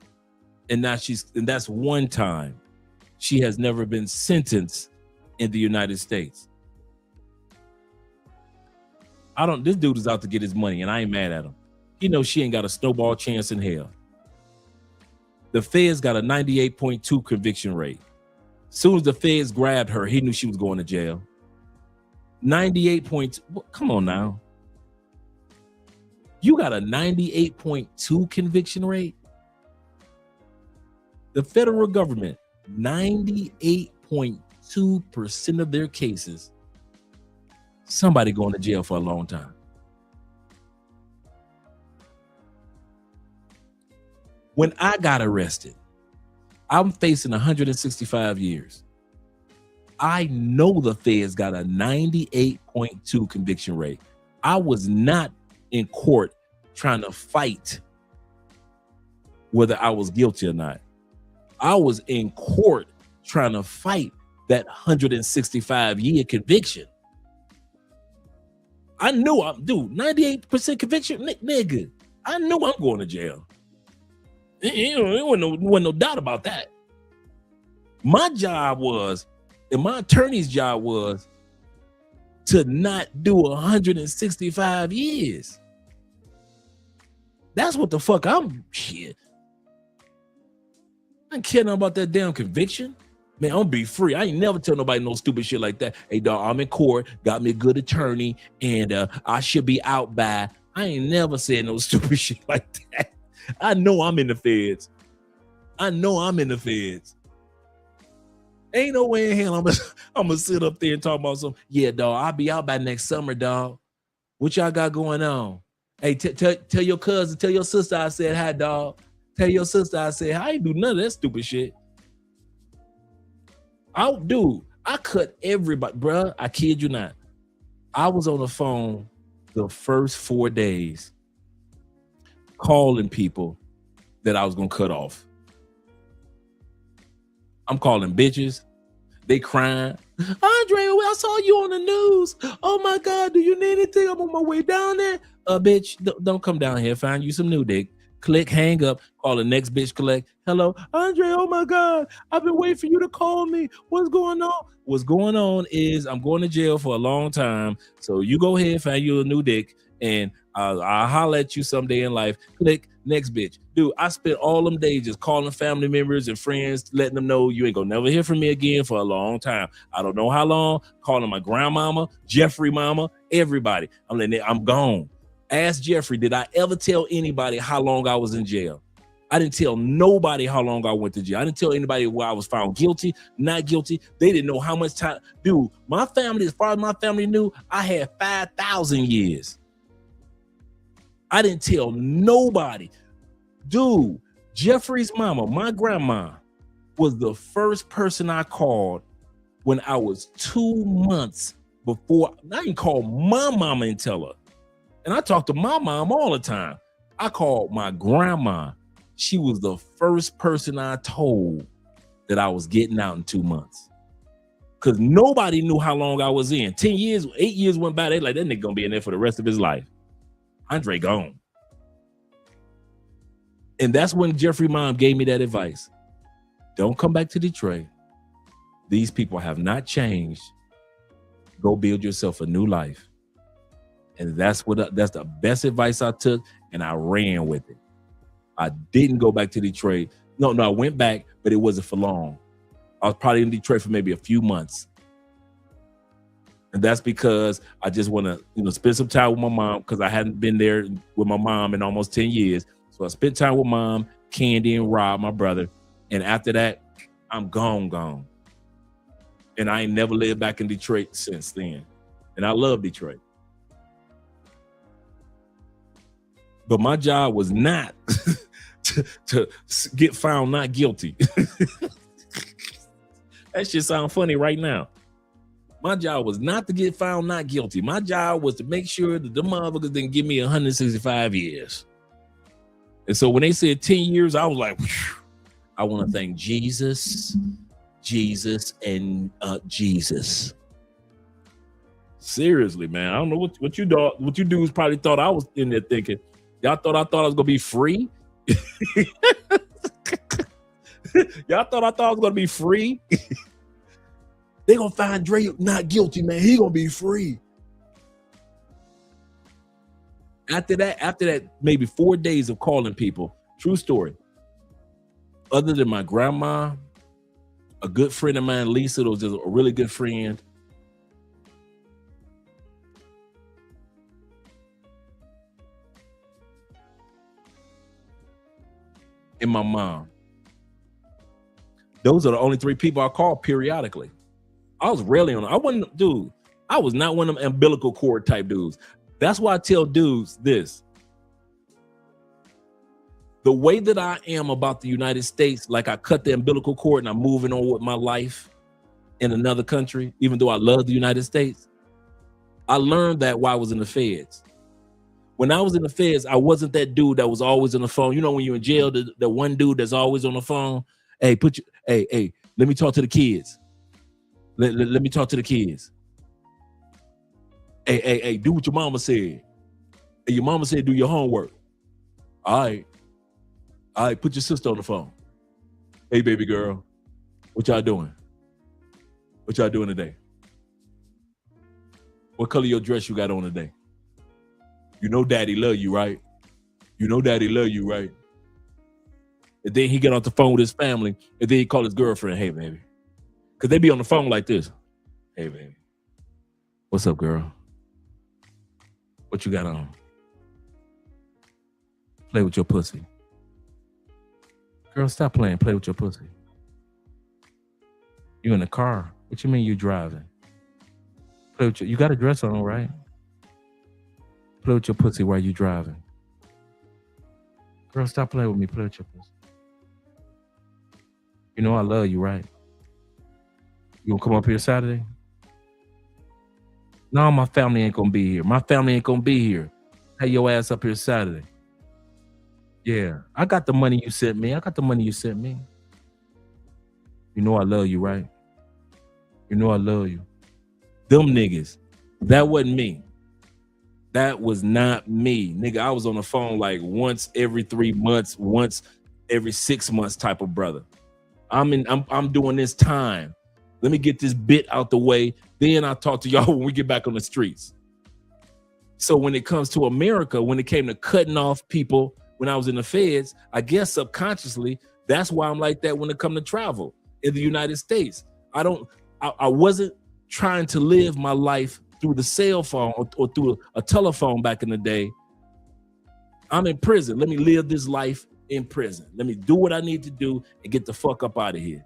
and now that's 1 time. She has never been sentenced in the United States. This dude is out to get his money, and I ain't mad at him. He knows she ain't got a snowball chance in hell. The feds got a 98.2 conviction rate. As soon as the feds grabbed her, he knew she was going to jail. 98.2. Come on now. You got a 98.2 conviction rate? The federal government, 98.2% of their cases, somebody going to jail for a long time. When I got arrested, I'm facing 165 years. I know the feds got a 98.2 conviction rate. I was not in court trying to fight whether I was guilty or not. I was in court trying to fight that 165-year conviction. I knew 98% conviction, nigga. I knew I'm going to jail. There wasn't no doubt about that. My job was, and my attorney's job was, to not do 165 years. That's what the fuck shit. I ain't care nothing about that damn conviction. Man, I'm gonna be free. I ain't never tell nobody no stupid shit like that. Hey, dog, I'm in court, got me a good attorney, and I should be out by. I ain't never said no stupid shit like that. I know I'm in the feds. Ain't no way in hell I'm gonna sit up there and talk about something. Yeah, dog, I'll be out by next summer, dog. What y'all got going on? Hey, tell your cousin, tell your sister I said hi, dog. Tell your sister I said hi. I ain't do none of that stupid shit. I cut everybody, bruh. I kid you not. I was on the phone the first 4 days calling people that I was gonna cut off. I'm calling bitches. They crying. Andre, I saw you on the news. Oh my God, do you need anything? I'm on my way down there. Bitch, don't come down here. Find you some new dick. Click, hang up, call the next bitch, collect. Hello, Andre, oh my God, I've been waiting for you to call me. What's going on? What's going on is I'm going to jail for a long time. So you go ahead, find you a new dick, and I'll holler at you someday in life. Click, next bitch. Dude, I spent all them days just calling family members and friends, letting them know you ain't gonna never hear from me again for a long time. I don't know how long. Calling my grandmama, Jeffrey mama, everybody. I'm gone. Ask Jeffrey, did I ever tell anybody how long I was in jail? I didn't tell nobody how long I went to jail. I didn't tell anybody where I was found guilty, not guilty. They didn't know how much time. Dude, my family, as far as my family knew, I had 5,000 years. I didn't tell nobody. Dude, Jeffrey's mama, my grandma, was the first person I called when I was 2 months before. I didn't call my mama and tell her. And I talk to my mom all the time. I called my grandma. She was the first person I told that I was getting out in 2 months. Because nobody knew how long I was in. 10 years, 8 years went by. They like, that nigga gonna be in there for the rest of his life. Andre gone. And that's when Jeffrey mom gave me that advice. Don't come back to Detroit. These people have not changed. Go build yourself a new life. And that's the best advice I took, and I ran with it. I didn't go back to Detroit. No, I went back, but it wasn't for long. I was probably in Detroit for maybe a few months. And that's because I just want to, spend some time with my mom, because I hadn't been there with my mom in almost 10 years. So I spent time with mom, Candy, and Rob, my brother. And after that, I'm gone. And I ain't never lived back in Detroit since then. And I love Detroit. But my job was not to get found not guilty. That shit sound funny right now. My job was not to get found not guilty. My job was to make sure that the motherfuckers didn't give me 165 years. And so when they said 10 years, I was like, whew, I want to thank Jesus, and Jesus. Seriously, man. I don't know what you dudes probably thought I was in there thinking. Y'all thought I was gonna be free? Y'all thought I was gonna be free? They gonna find Dre not guilty, man. He gonna be free. After that, maybe 4 days of calling people. True story. other than my grandma, a good friend of mine, Lisa, that was just a really good friend. And my mom. Those are the only 3 people I call periodically. I was rarely on. I wasn't, dude. I was not one of them umbilical cord type dudes. That's why I tell dudes this. The way that I am about the United States, like I cut the umbilical cord and I'm moving on with my life in another country, even though I love the United States, I learned that while I was in the feds. When I was in the feds, I wasn't that dude that was always on the phone. You know, when you're in jail, the one dude that's always on the phone. Hey, let me talk to the kids. Let me talk to the kids. Hey, do what your mama said. Hey, your mama said do your homework. All right, put your sister on the phone. Hey, baby girl, what y'all doing? What y'all doing today? What color your dress you got on today? You know daddy love you, right? You know daddy love you, right? And then he get off the phone with his family, and then he call his girlfriend, hey, baby. Because they be on the phone like this. Hey, baby. What's up, girl? What you got on? Play with your pussy. Girl, stop playing. Play with your pussy. You in the car. What you mean you driving? Play with you got a dress on, right? Play with your pussy while you driving. Girl, stop playing with me. Play with your pussy. You know I love you, right? You gonna come up here Saturday? No, my family ain't gonna be here. My family ain't gonna be here. Hey, your ass up here Saturday. Yeah, I got the money you sent me. You know I love you, right? You know I love you. Them niggas, that wasn't me. That was not me. Nigga, I was on the phone like once every 3 months, once every 6 months type of brother. I'm doing this time. Let me get this bit out the way. Then I'll talk to y'all when we get back on the streets. So when it comes to America, when it came to cutting off people, when I was in the feds, I guess subconsciously, that's why I'm like that when it comes to travel in the United States. I wasn't trying to live my life through the cell phone or through a telephone back in the day. I'm in prison. Let me live this life in prison. Let me do what I need to do and get the fuck up out of here.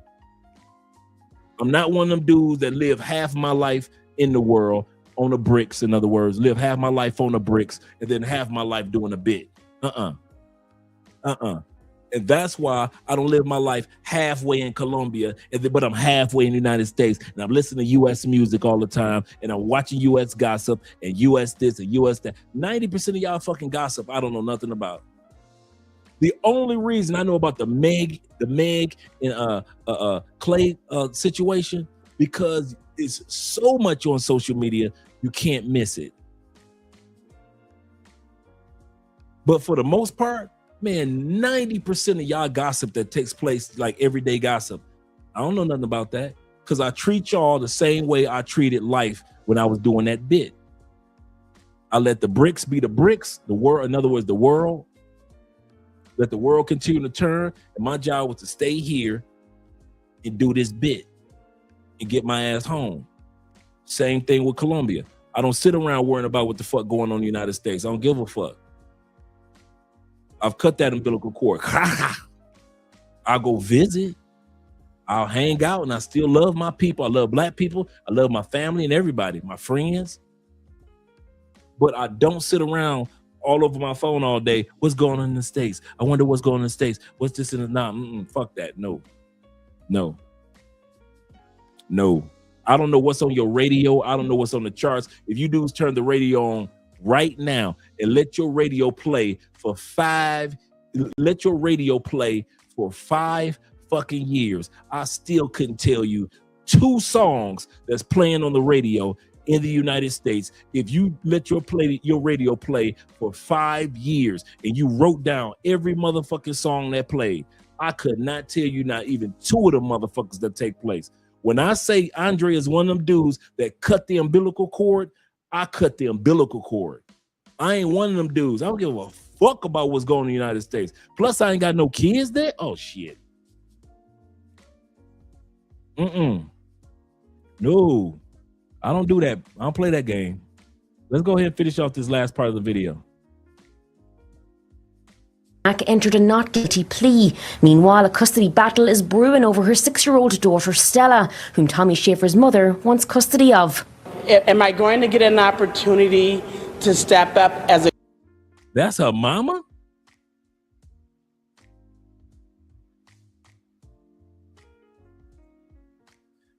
I'm not one of them dudes that live half my life in the world on the bricks. In other words, live half my life on the bricks and then half my life doing a bit. And that's why I don't live my life halfway in Colombia, but I'm halfway in the United States. And I'm listening to U.S. music all the time. And I'm watching U.S. gossip and U.S. this and U.S. that. 90% of y'all fucking gossip I don't know nothing about. The only reason I know about the Meg and Clay situation, because it's so much on social media, you can't miss it. But for the most part, man, 90% of y'all gossip that takes place, like everyday gossip, I don't know nothing about that, because I treat y'all the same way I treated life when I was doing that bit. I let the bricks be the bricks, the world, in other words, the world. Let the world continue to turn, and my job was to stay here and do this bit and get my ass home. Same thing with Colombia. I don't sit around worrying about what the fuck going on in the United States. I don't give a fuck. I've cut that umbilical cord. I'll go visit. I'll hang out, and I still love my people. I love black people. I love my family and everybody, my friends. But I don't sit around all over my phone all day. What's going on in the States? I wonder what's going on in the States. What's this in the fuck that. No. I don't know what's on your radio. I don't know what's on the charts. If you dudes turn the radio on right now and let your radio play for 5 fucking years, I still couldn't tell you 2 songs that's playing on the radio in the United States. If you let your radio play for 5 years and you wrote down every motherfucking song that played, I could not tell you not even 2 of the motherfuckers that take place. When I say Andre is one of them dudes that cut the umbilical cord, I cut the umbilical cord. I ain't one of them dudes. I don't give a fuck about what's going on in the United States. Plus, I ain't got no kids there. Oh, shit. No, I don't do that. I don't play that game. Let's go ahead and finish off this last part of the video. Mac entered a not guilty plea. Meanwhile, a custody battle is brewing over her 6-year-old daughter Stella, whom Tommy Schaefer's mother wants custody of. Am I going to get an opportunity to step up as a... That's her mama?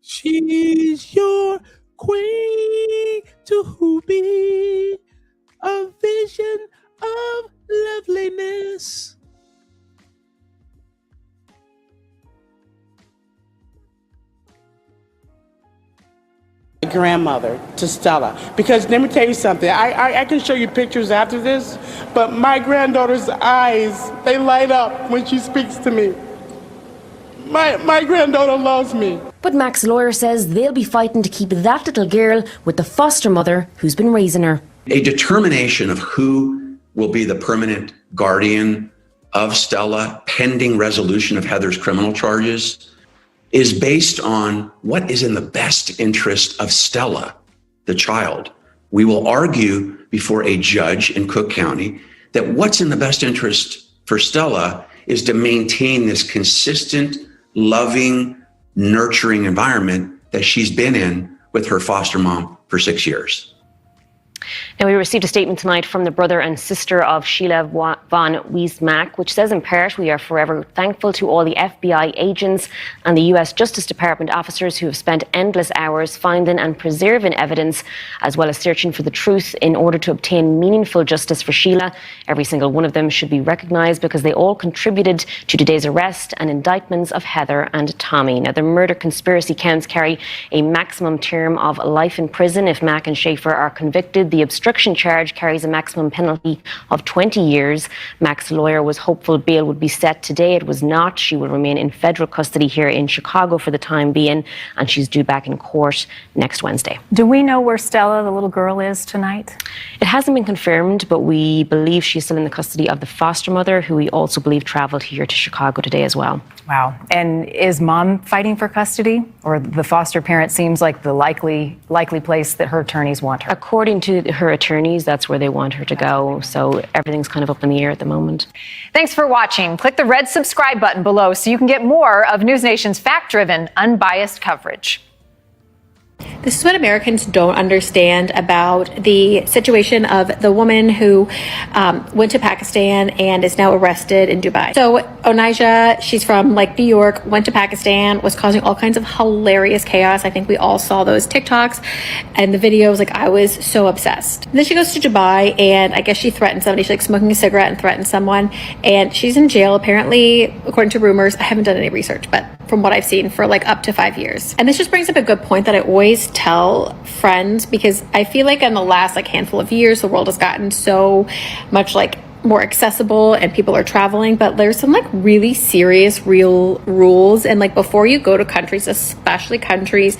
She's your queen to be a vision of loveliness. grandmother to Stella? Because let me tell you something, I can show you pictures after this, but my granddaughter's eyes, they light up when she speaks to me. My granddaughter loves me. But Mac's lawyer says they'll be fighting to keep that little girl with the foster mother who's been raising her. A determination of who will be the permanent guardian of Stella pending resolution of Heather's criminal charges is based on what is in the best interest of Stella, the child. We will argue before a judge in Cook County that what's in the best interest for Stella is to maintain this consistent, loving, nurturing environment that she's been in with her foster mom for 6 years. Now, we received a statement tonight from the brother and sister of Sheila von Wiesmack, which says in part, "We are forever thankful to all the FBI agents and the U.S. Justice Department officers who have spent endless hours finding and preserving evidence, as well as searching for the truth in order to obtain meaningful justice for Sheila. Every single one of them should be recognized because they all contributed to today's arrest and indictments of Heather and Tommy." Now, the murder conspiracy counts carry a maximum term of life in prison if Mac and Schaefer are convicted. The obstruction charge carries a maximum penalty of 20 years. Mac's lawyer was hopeful bail would be set today. It was not. She will remain in federal custody here in Chicago for the time being, and she's due back in court next Wednesday. Do we know where Stella, the little girl, is tonight? It hasn't been confirmed, but we believe she's still in the custody of the foster mother, who we also believe traveled here to Chicago today as well. Wow. And is mom fighting for custody, or the foster parent seems like the likely place that her attorneys want her? According to her attorneys, that's where they want her to go. So everything's kind of up in the air at the moment. Thanks for watching. Click the red subscribe button below so you can get more of News Nation's fact-driven, unbiased coverage. This is what Americans don't understand about the situation of the woman who went to Pakistan and is now arrested in Dubai. So Onijah, she's from New York, went to Pakistan, was causing all kinds of hilarious chaos. I think we all saw those TikToks and the videos. I was so obsessed. And then she goes to Dubai, and I guess she threatened somebody. She's smoking a cigarette and threatened someone, and she's in jail apparently, according to rumors. I haven't done any research, but from what I've seen, for up to 5 years. And this just brings up a good point that I always tell friends, because I feel like in the last handful of years, the world has gotten so much more accessible and people are traveling, but there's some really serious real rules. And before you go to countries, especially countries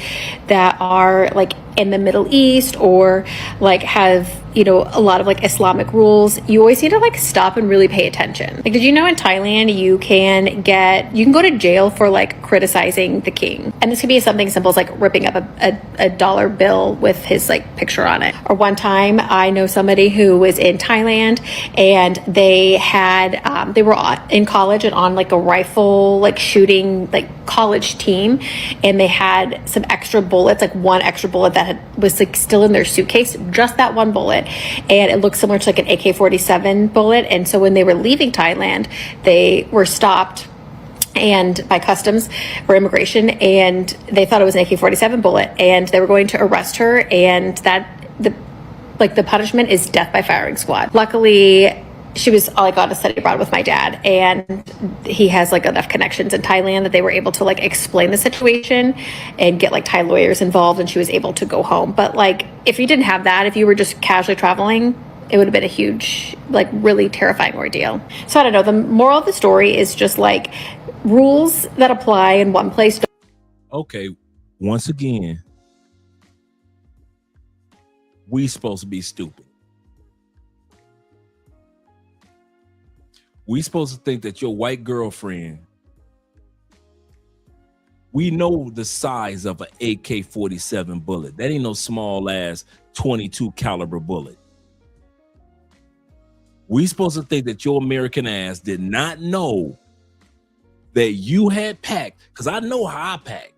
that are in the Middle East or have a lot of Islamic rules, you always need to stop and really pay attention. Did you know in Thailand you can go to jail for criticizing the king? And this could be something simple as ripping up a dollar bill with his picture on it. Or one time I know somebody who was in Thailand, and they were in college and on a rifle shooting college team, and they had some extra bullets, one extra bullet that was still in their suitcase, just that one bullet, and it looked similar to an AK-47 bullet. And so when they were leaving Thailand, they were stopped and by customs or immigration, and they thought it was an AK-47 bullet, and they were going to arrest her, and the punishment is death by firing squad. Luckily, she was on a study abroad with my dad, and he has enough connections in Thailand that they were able to explain the situation and get Thai lawyers involved, and she was able to go home. But if you didn't have that, if you were just casually traveling, it would have been a huge, really terrifying ordeal. So I don't know. The moral of the story is just rules that apply in one place. Okay, once again, we supposed to be stupid. We supposed to think that your white girlfriend We know the size of an AK-47 bullet. That ain't no small ass 22 caliber bullet. We supposed to think that your American ass did not know that you had packed, because I know how I pack.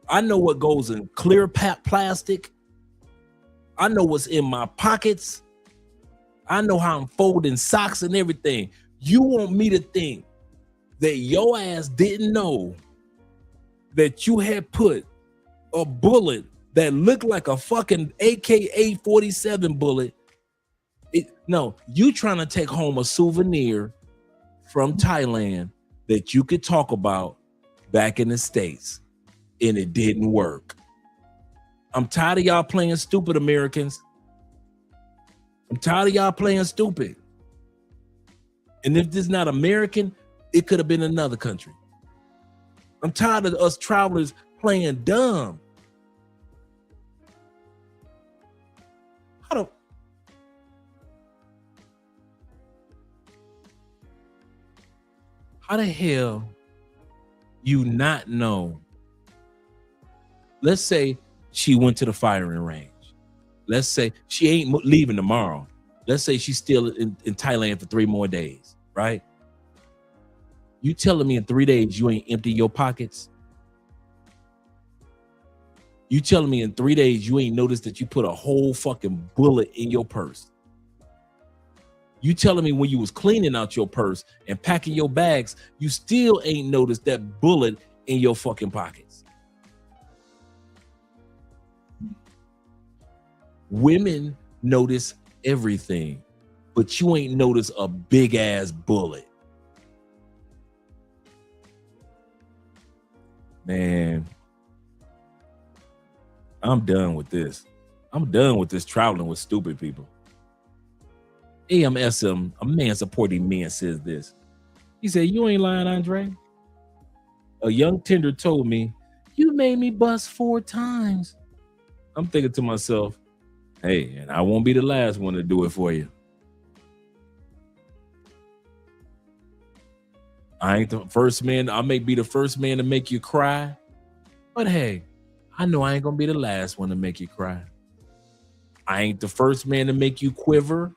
I know what goes in clear plastic. I know what's in my pockets. I know how I'm folding socks and everything. You want me to think that your ass didn't know that you had put a bullet that looked like a fucking AK-47 bullet. No, you trying to take home a souvenir from Thailand that you could talk about back in the States, and it didn't work. I'm tired of y'all playing stupid, Americans. I'm tired of y'all playing stupid. And if this is not American, it could have been another country. I'm tired of us travelers playing dumb. How the hell you not know? Let's say she went to the firing range. Let's say she ain't leaving tomorrow. Let's say she's still in Thailand for 3 more days, right? You telling me in 3 days you ain't empty your pockets? You telling me in 3 days you ain't noticed that you put a whole fucking bullet in your purse? You telling me when you was cleaning out your purse and packing your bags, you still ain't noticed that bullet in your fucking pockets? Women notice everything, but you ain't noticed a big ass bullet. Man, I'm done with this. I'm done with this traveling with stupid people. AMSM, a man supporting men, says this. He said, "You ain't lying, Andre. A young tender told me, you made me bust 4 times. I'm thinking to myself, hey, and I won't be the last one to do it for you. I ain't the first man. I may be the first man to make you cry, but hey, I know I ain't gonna be the last one to make you cry. I ain't the first man to make you quiver,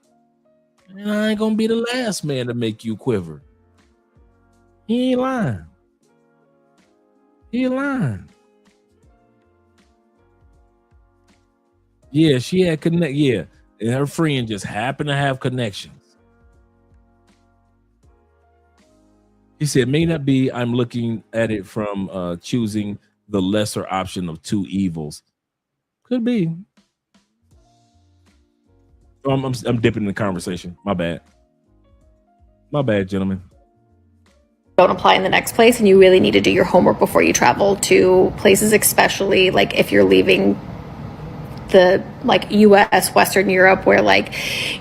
and I ain't gonna be the last man to make you quiver." He ain't lying. He ain't lying. Yeah, she had connect. Yeah, and her friend just happened to have connections. He said, "May not be. I'm looking at it from choosing the lesser option of 2 evils. Could be." I'm dipping in the conversation. My bad. My bad, gentlemen. Don't apply in the next place, and you really need to do your homework before you travel to places, especially like if you're leaving the like US, Western Europe, where like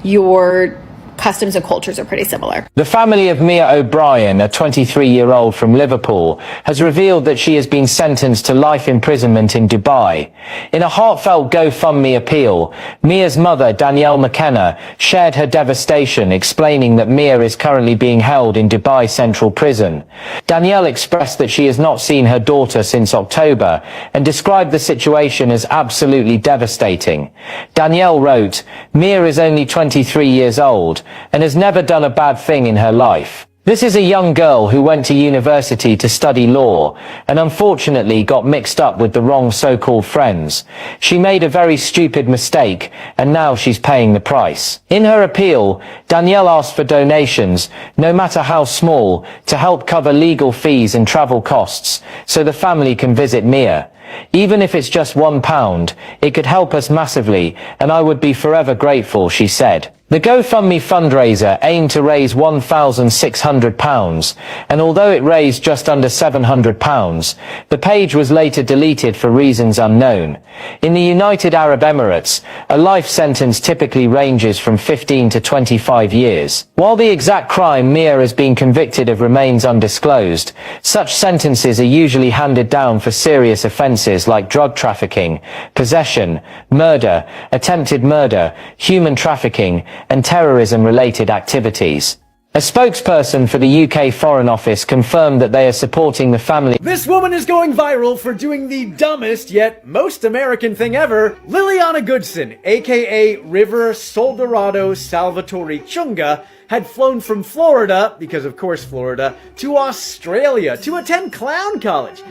your customs and cultures are pretty similar. The family of Mia O'Brien, a 23-year-old from Liverpool, has revealed that she has been sentenced to life imprisonment in Dubai. In a heartfelt GoFundMe appeal, Mia's mother, Danielle McKenna, shared her devastation, explaining that Mia is currently being held in Dubai Central Prison. Danielle expressed that she has not seen her daughter since October and described the situation as absolutely devastating. Danielle wrote, "Mia is only 23 years old and has never done a bad thing in her life. This is a young girl who went to university to study law and unfortunately got mixed up with the wrong so-called friends. She made a very stupid mistake and now she's paying the price." In her appeal, Danielle asked for donations, no matter how small, to help cover legal fees and travel costs so the family can visit Mia. "Even if it's just £1, it could help us massively and I would be forever grateful," she said. The GoFundMe fundraiser aimed to raise £1,600, and although it raised just under £700, the page was later deleted for reasons unknown. In the United Arab Emirates, a life sentence typically ranges from 15 to 25 years. While the exact crime Mia has been convicted of remains undisclosed, such sentences are usually handed down for serious offences like drug trafficking, possession, murder, attempted murder, human trafficking, and terrorism-related activities. A spokesperson for the UK Foreign Office confirmed that they are supporting the family. This woman is going viral for doing the dumbest yet most American thing ever. Liliana Goodson, aka River Soldorado Salvatore Chunga, had flown from Florida, because of course Florida, to Australia to attend clown college.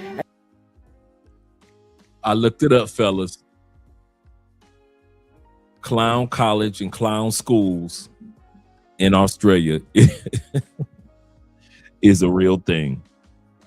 I looked it up, fellas. Clown college and clown schools in Australia is a real thing.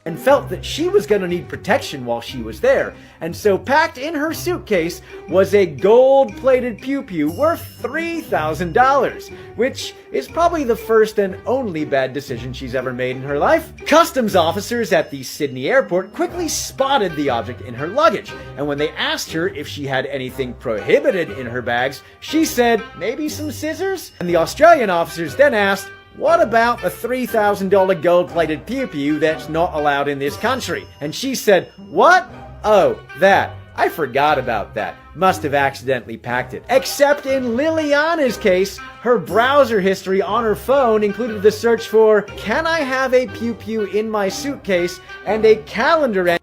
And felt that she was going to need protection while she was there. And so packed in her suitcase was a gold-plated pew-pew worth $3,000, which is probably the first and only bad decision she's ever made in her life. Customs officers at the Sydney airport quickly spotted the object in her luggage, and when they asked her if she had anything prohibited in her bags, she said, maybe some scissors? And the Australian officers then asked, what about the $3,000 gold-plated pew-pew that's not allowed in this country? And she said, what? Oh, that. I forgot about that. Must have accidentally packed it. Except in Liliana's case, her browser history on her phone included the search for, can I have a pew-pew in my suitcase, and a calendar.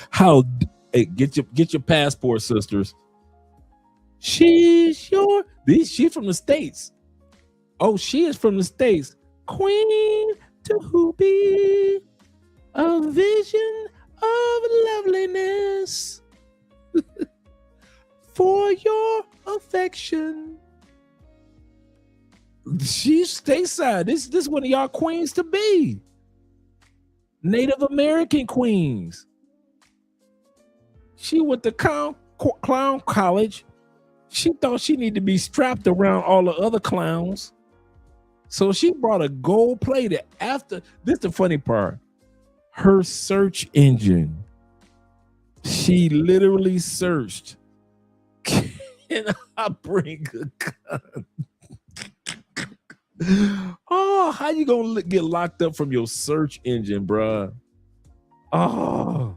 How? Hey, get your passport, sisters. She's from the States. Oh, she is from the States. Queen to who be a vision of loveliness for your affection. She's stateside. This one of y'all queens to be. Native American queens. She went to clown college. She thought she needed to be strapped around all the other clowns. So she brought a gold plated after. This is the funny part. Her search engine. She literally searched. Can I bring a gun? Oh, how you gonna get locked up from your search engine, bruh? Oh.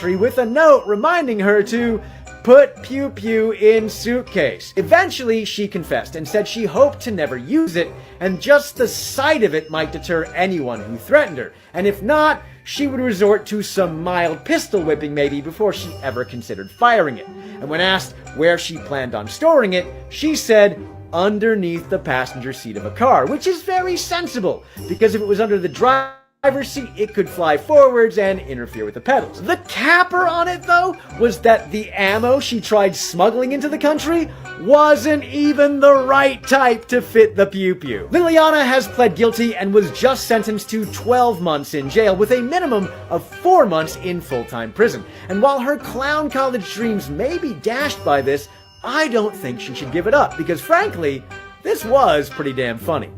With a note reminding her to put pew-pew in suitcase. Eventually, she confessed and said she hoped to never use it, and just the sight of it might deter anyone who threatened her. And if not, she would resort to some mild pistol whipping maybe before she ever considered firing it. And when asked where she planned on storing it, she said, underneath the passenger seat of a car, which is very sensible, because if it was under the driver's seat, it could fly forwards and interfere with the pedals. The capper on it, though, was that the ammo she tried smuggling into the country wasn't even the right type to fit the pew-pew. Liliana has pled guilty and was just sentenced to 12 months in jail with a minimum of 4 months in full-time prison. And while her clown college dreams may be dashed by this, I don't think she should give it up, because frankly, this was pretty damn funny.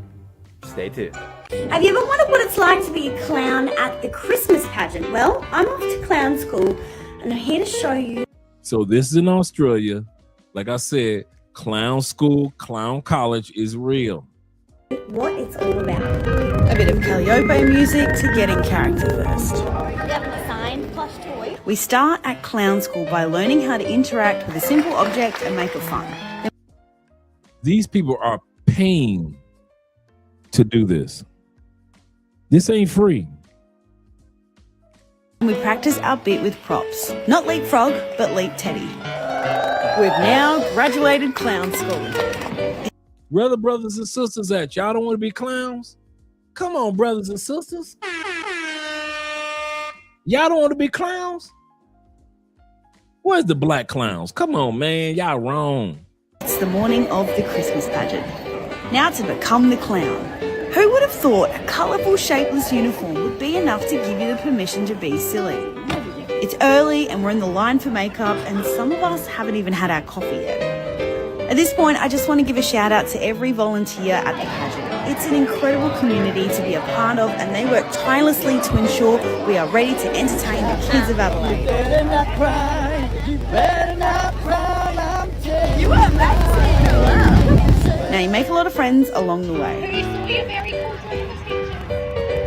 Stay tuned. Have you ever wondered what it's like to be a clown at the Christmas pageant? Well, I'm off to clown school and I'm here to show you. So this is in Australia. Like I said, clown school, clown college is real. What it's all about. A bit of Calliope music to get in character first. You having a signed plush toy? We start at clown school by learning how to interact with a simple object and make it fun. These people are paying to do this. This ain't free. We practice our bit with props. Not leapfrog, but leap teddy. We've now graduated clown school. Where the brothers and sisters at? Y'all don't want to be clowns? Come on, brothers and sisters. Y'all don't want to be clowns? Where's the black clowns? Come on, man. Y'all wrong. It's the morning of the Christmas pageant. Now to become the clown. Who would have thought a colourful, shapeless uniform would be enough to give you the permission to be silly? It's early and we're in the line for makeup, and some of us haven't even had our coffee yet. At this point, I just want to give a shout out to every volunteer at the pageant. It's an incredible community to be a part of, and they work tirelessly to ensure we are ready to entertain the kids of Adelaide. You better not cry, you better not cry, I'm telling you. Now you make a lot of friends along the way.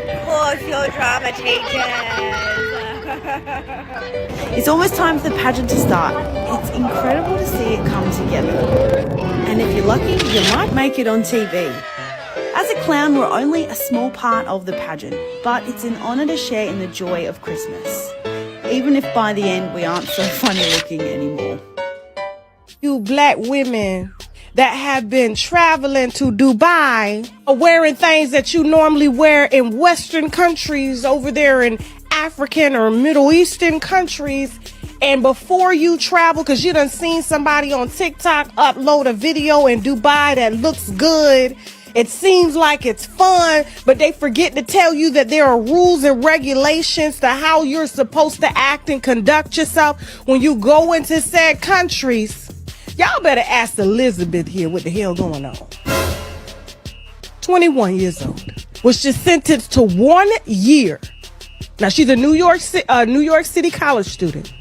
Of course, your drama teachers. It's almost time for the pageant to start. It's incredible to see it come together. And if you're lucky, you might make it on TV. As a clown, we're only a small part of the pageant, but it's an honour to share in the joy of Christmas, even if by the end we aren't so funny looking anymore. You black women that have been traveling to Dubai are wearing things that you normally wear in Western countries over there in African or Middle Eastern countries. And before you travel, because you done seen somebody on TikTok upload a video in Dubai that looks good, it seems like it's fun, but they forget to tell you that there are rules and regulations to how you're supposed to act and conduct yourself when you go into said countries. Y'all better ask Elizabeth here what the hell going on. 21 years old. Was just sentenced to 1 year. Now she's a New York City college student.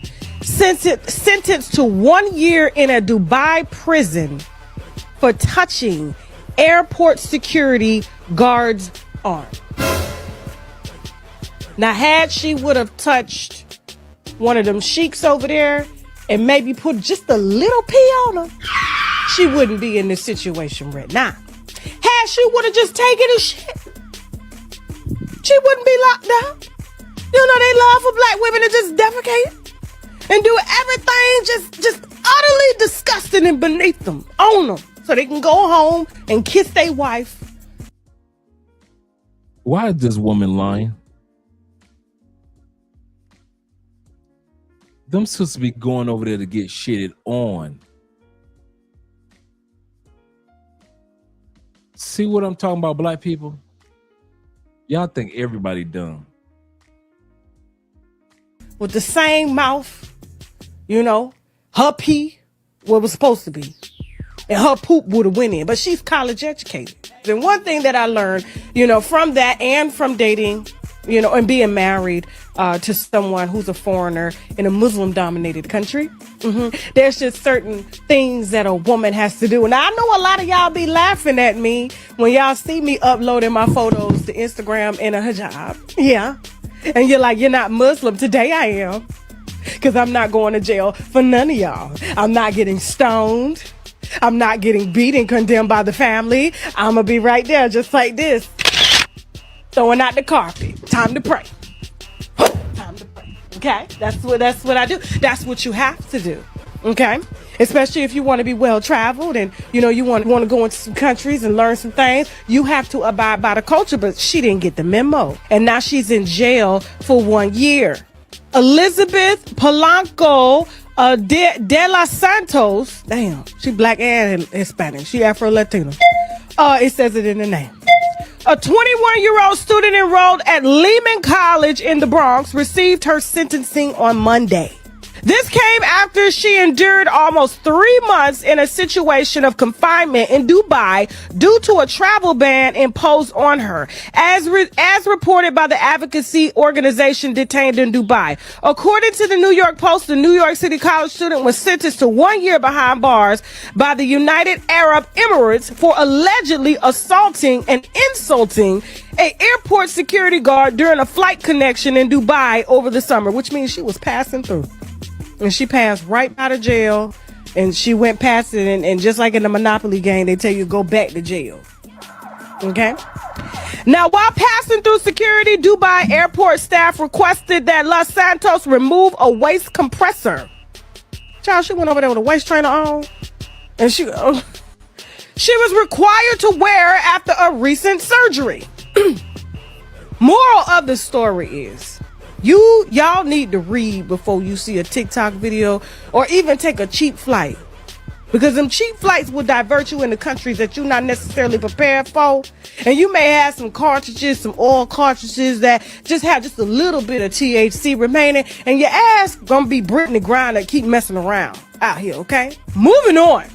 Sentenced to 1 year in a Dubai prison for touching airport security guard's arm. Now, had she would have touched one of them sheiks over there and maybe put just a little pee on her, she wouldn't be in this situation right now. Had she would have just taken a shit, she wouldn't be locked down. You know, they love for black women to just defecate and do everything just utterly disgusting and beneath them, on them, so they can go home and kiss their wife. Why is this woman lying? Them supposed to be going over there to get shitted on. See what I'm talking about, black people? Y'all think everybody dumb. With the same mouth, you know, her pee, what was supposed to be, and her poop would have went in, but she's college educated. And one thing that I learned, you know, from that and from dating, you know, and being married to someone who's a foreigner in a Muslim-dominated country, there's just certain things that a woman has to do. And I know a lot of y'all be laughing at me when y'all see me uploading my photos to Instagram in a hijab. Yeah. And you're like, you're not Muslim. Today I am. Because I'm not going to jail for none of y'all. I'm not getting stoned. I'm not getting beat and condemned by the family. I'm going to be right there just like this. Throwing out the carpet. Time to pray. Time to pray. Okay? That's what I do. That's what you have to do. Okay? Especially if you want to be well traveled and, you know, you want to go into some countries and learn some things. You have to abide by the culture, but she didn't get the memo. And now she's in jail for 1 year. Elizabeth Polanco de los Santos. Damn, she black and Hispanic. She Afro-Latino. It says it in the name. A 21-year-old student enrolled at Lehman College in the Bronx received her sentencing on Monday. This came after she endured almost 3 months in a situation of confinement in Dubai due to a travel ban imposed on her, as reported by the advocacy organization detained in Dubai. According to the New York Post, the New York City college student was sentenced to 1 year behind bars by the United Arab Emirates for allegedly assaulting and insulting an airport security guard during a flight connection in Dubai over the summer, which means she was passing through. And she passed right out of jail, and she went past it, and just like in the Monopoly game, they tell you go back to jail. Okay? Now, while passing through security, Dubai airport staff requested that Los Santos remove a waist compressor. Child, she went over there with a waist trainer on, and she was required to wear after a recent surgery. Moral of the story is, y'all need to read before you see a TikTok video or even take a cheap flight, because them cheap flights will divert you into countries that you're not necessarily prepared for, and you may have some cartridges, some oil cartridges that just have just a little bit of THC remaining, and your ass gonna be Brittany Griner keep messing around out here. Okay, moving on.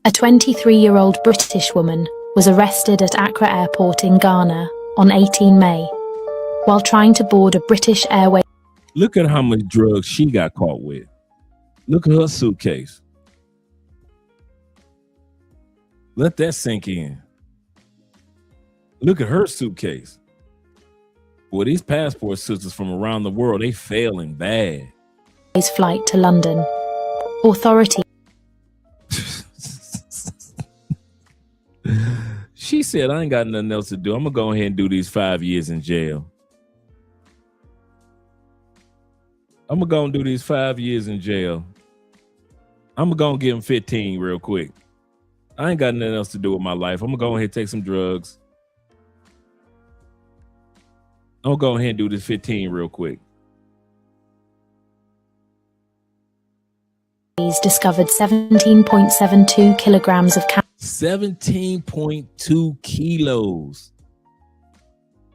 A 23-year-old British woman was arrested at Accra Airport in Ghana on 18 May. While trying to board a British Airways. Look at how much drugs she got caught with. Look at her suitcase. Let that sink in. Look at her suitcase. Well, these passport sisters from around the world, they failing bad. Flight to London. Authorities. said, I ain't got nothing else to do. I'm going to go ahead and do these 5 years in jail. I'm going to go and do these 5 years in jail. I'm going to go and give him 15 real quick. I ain't got nothing else to do with my life. I'm going to go ahead and take some drugs. I'm going to go ahead and do this 15 real quick. He's discovered 17.72 kilograms of cannabis. 17.2 kilos.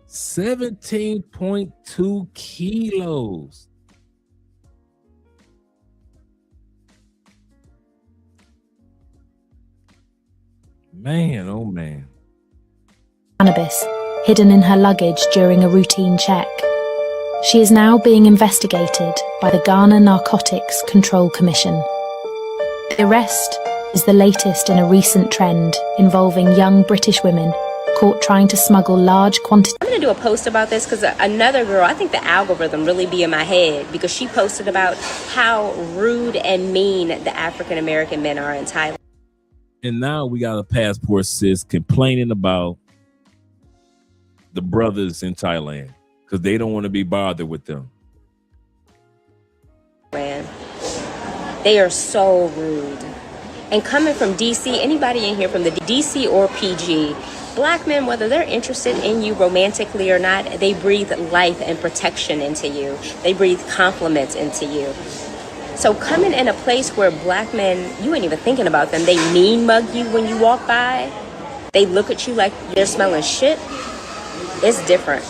17.2 kilos. Man, oh man. Cannabis, hidden in her luggage during a routine check. She is now being investigated by the Ghana Narcotics Control Commission. The arrest is the latest in a recent trend involving young British women caught trying to smuggle large quantities. I'm going to do a post about this because another girl, I think the algorithm really be in my head because she posted about how rude and mean the African American men are in Thailand. And now we got a passport sis complaining about the brothers in Thailand because they don't want to be bothered with them. Man, they are so rude. And coming from DC, anybody in here from the DC or PG, black men, whether they're interested in you romantically or not, they breathe life and protection into you. They breathe compliments into you. So coming in a place where black men, you ain't even thinking about them, they mean mug you when you walk by, they look at you like they're smelling shit, it's different.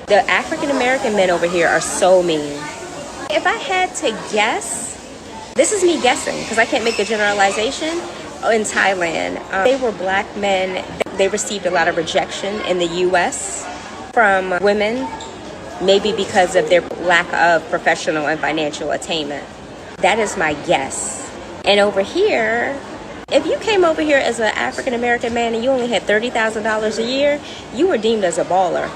The African American men over here are so mean. If I had to guess, this is me guessing because I can't make a generalization, in Thailand, they were black men, they received a lot of rejection in the US from women, maybe because of their lack of professional and financial attainment. That is my guess. And over here, if you came over here as an African American man and you only had $30,000 a year, you were deemed as a baller.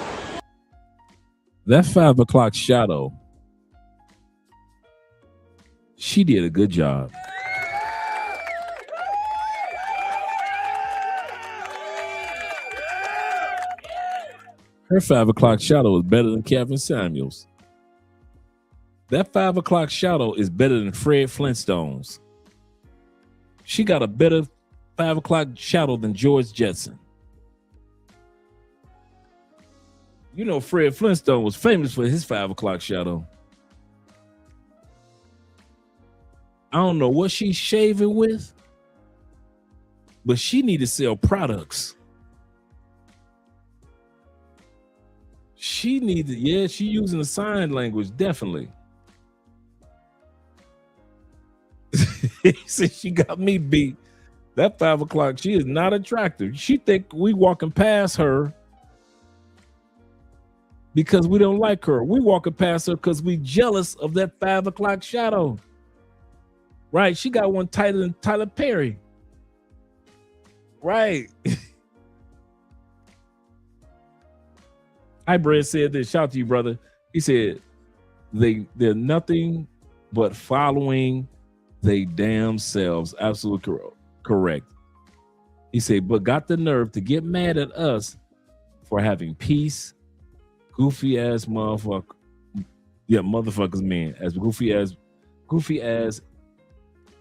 That 5 o'clock shadow, she did a good job. Her 5 o'clock shadow is better than Kevin Samuels. That 5 o'clock shadow is better than Fred Flintstone's. She got a better 5 o'clock shadow than George Jetson. You know, Fred Flintstone was famous for his 5 o'clock shadow. I don't know what she's shaving with, but she need to sell products. She needs it. Yeah, she using the sign language, definitely. Since she got me beat, that 5 o'clock, she is not attractive. She think we walking past her because we don't like her. We walking past her because we jealous of that 5 o'clock shadow. Right? She got one tighter than Tyler Perry. Right. Hybrid said this. Shout out to you, brother. He said they're nothing but following they damn selves. Absolutely correct. He said, but got the nerve to get mad at us for having peace. Goofy ass motherfucker. Yeah, motherfuckers men. As goofy as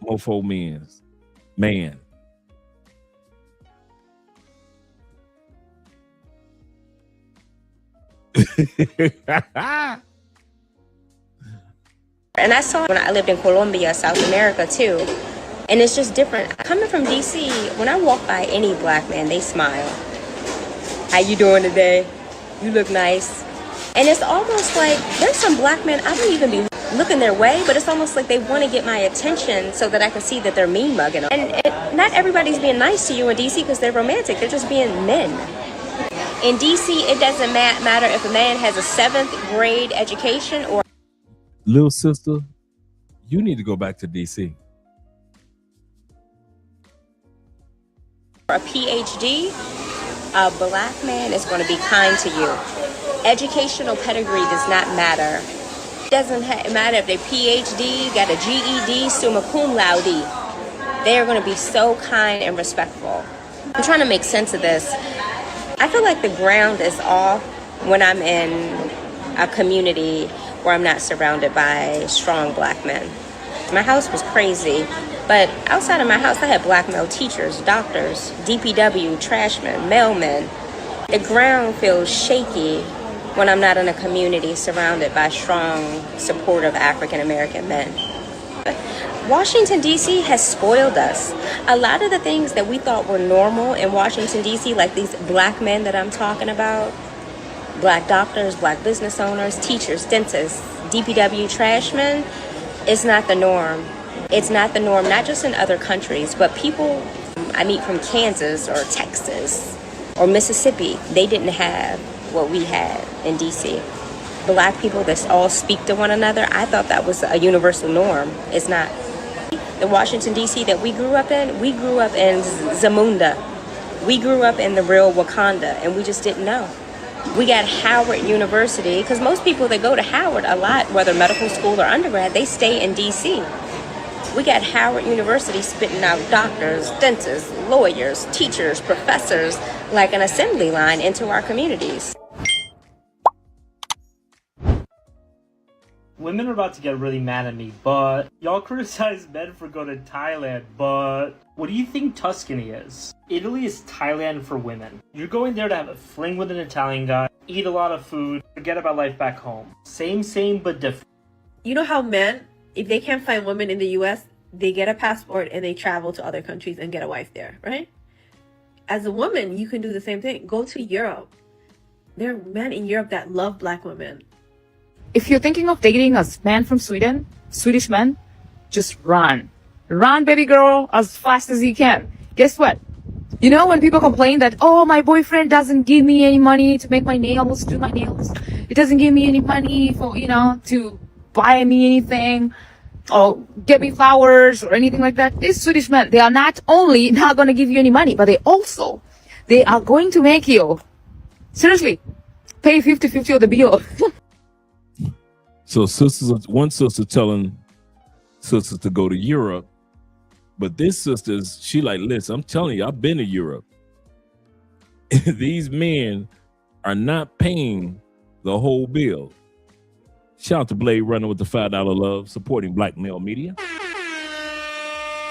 mofo men. Man. And I saw when I lived in Colombia, South America too. And it's just different. Coming from DC, when I walk by any black man, they smile. How you doing today? You look nice. And it's almost like there's some black men, I don't even be looking their way, but it's almost like they want to get my attention so that I can see that they're mean mugging. And not everybody's being nice to you in DC because they're romantic. They're just being men. In DC, it doesn't matter if a man has a 7th grade education or... Little sister, you need to go back to DC. a PhD, a black man is going to be kind to you. Educational pedigree does not matter. It doesn't matter if they're PhD, got a GED, summa cum laude. They are going to be so kind and respectful. I'm trying to make sense of this. I feel like the ground is off when I'm in a community where I'm not surrounded by strong black men. My house was crazy, but outside of my house, I had black male teachers, doctors, DPW, trashmen, mailmen. The ground feels shaky when I'm not in a community surrounded by strong, supportive African American men. Washington, D.C. has spoiled us. A lot of the things that we thought were normal in Washington, D.C., like these black men that I'm talking about, black doctors, black business owners, teachers, dentists, DPW, trashmen, it's not the norm. It's not the norm, not just in other countries, but people I meet from Kansas or Texas or Mississippi, they didn't have what we had in D.C. Black people that all speak to one another, I thought that was a universal norm. It's not. The Washington, D.C. that we grew up in Zamunda. We grew up in the real Wakanda, and we just didn't know. We got Howard University, because most people that go to Howard a lot, whether medical school or undergrad, they stay in D.C. We got Howard University spitting out doctors, dentists, lawyers, teachers, professors, like an assembly line into our communities. Women are about to get really mad at me, but y'all criticize men for going to Thailand, but what do you think Tuscany is? Italy is Thailand for women. You're going there to have a fling with an Italian guy, eat a lot of food, forget about life back home. Same, but different. You know how men, if they can't find women in the US, they get a passport and they travel to other countries and get a wife there, right? As a woman, you can do the same thing. Go to Europe. There are men in Europe that love black women. If you're thinking of dating a man from Sweden, Swedish man, just run. Run, baby girl, as fast as you can. Guess what? You know when people complain that, oh, my boyfriend doesn't give me any money to make my nails, do my nails. It doesn't give me any money for, to buy me anything or get me flowers or anything like that. These Swedish men, they are not only not going to give you any money, but they are going to make you, seriously, pay 50-50 of the bill. So one sister telling sisters to go to Europe, but this sister's, she like, listen, I'm telling you, I've been to Europe. These men are not paying the whole bill. Shout out to Blade Runner with the $5 love, supporting black male media,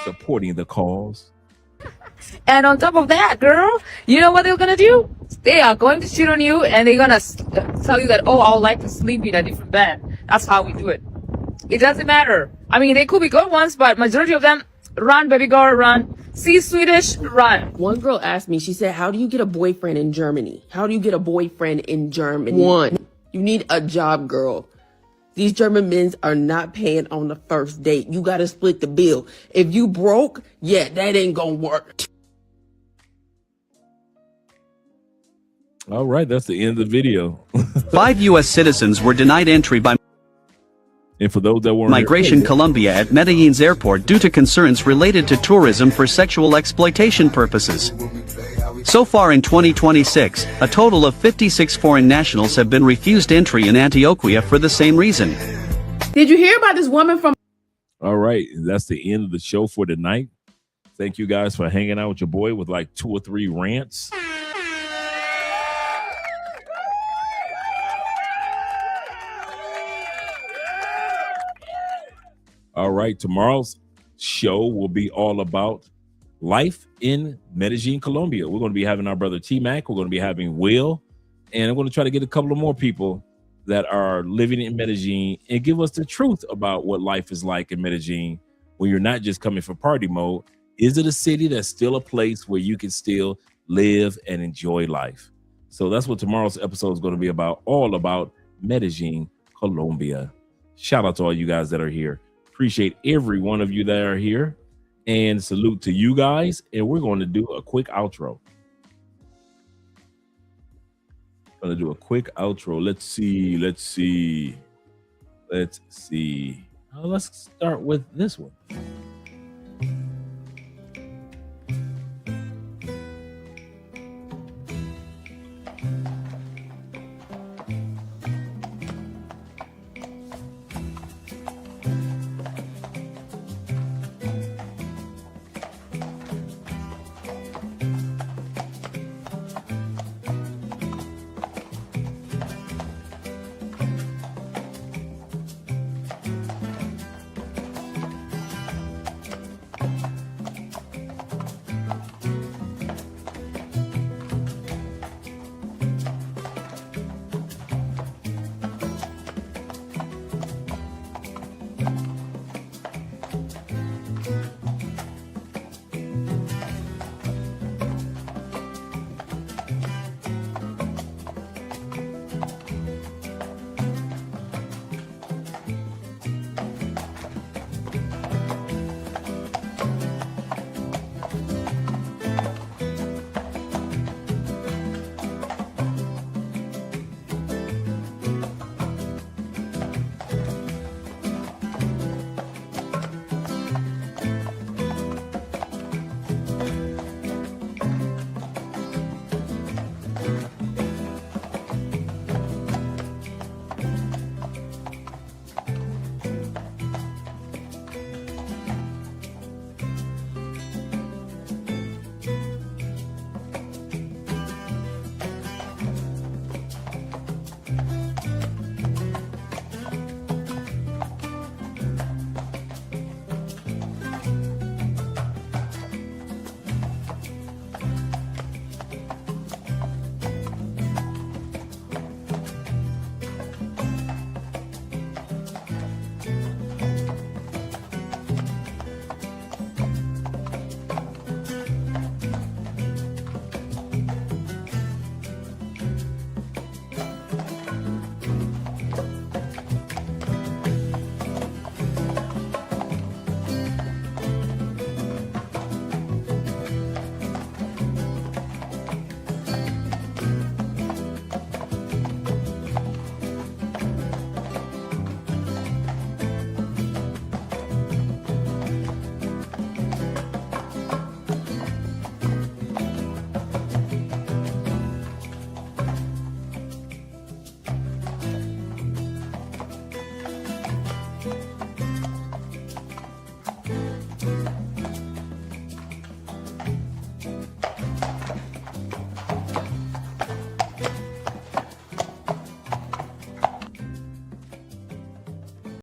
supporting the cause. And on top of that, girl, you know what they're going to do? They are going to cheat on you and they're going to tell you that, oh, I would like to sleep in a different bed. That's how we do it. It doesn't matter. I mean, they could be good ones, but majority of them, run, baby girl, run. See Swedish, run. One girl asked me, she said, how do you get a boyfriend in Germany? How do you get a boyfriend in Germany? One, you need a job, girl. These German men are not paying on the first date. You got to split the bill. If you broke, yeah, that ain't going to work. All right, that's the end of the video. 5 U.S. citizens were denied entry by and for those that weren't Migration Colombia at Medellin's airport due to concerns related to tourism for sexual exploitation purposes. So far in 2026, a total of 56 foreign nationals have been refused entry in Antioquia for the same reason. Did you hear about this woman from... All right, that's the end of the show for tonight. Thank you guys for hanging out with your boy with like 2 or 3 rants. All right, tomorrow's show will be all about life in Medellin, Colombia. We're going to be having our brother T-Mac. We're going to be having Will. And I'm going to try to get a couple of more people that are living in Medellin and give us the truth about what life is like in Medellin when you're not just coming for party mode. Is it a city that's still a place where you can still live and enjoy life? So that's what tomorrow's episode is going to be about, all about Medellin, Colombia. Shout out to all you guys that are here. Appreciate every one of you that are here, and salute to you guys. And we're going to do a quick outro. Let's see. Let's start with this one.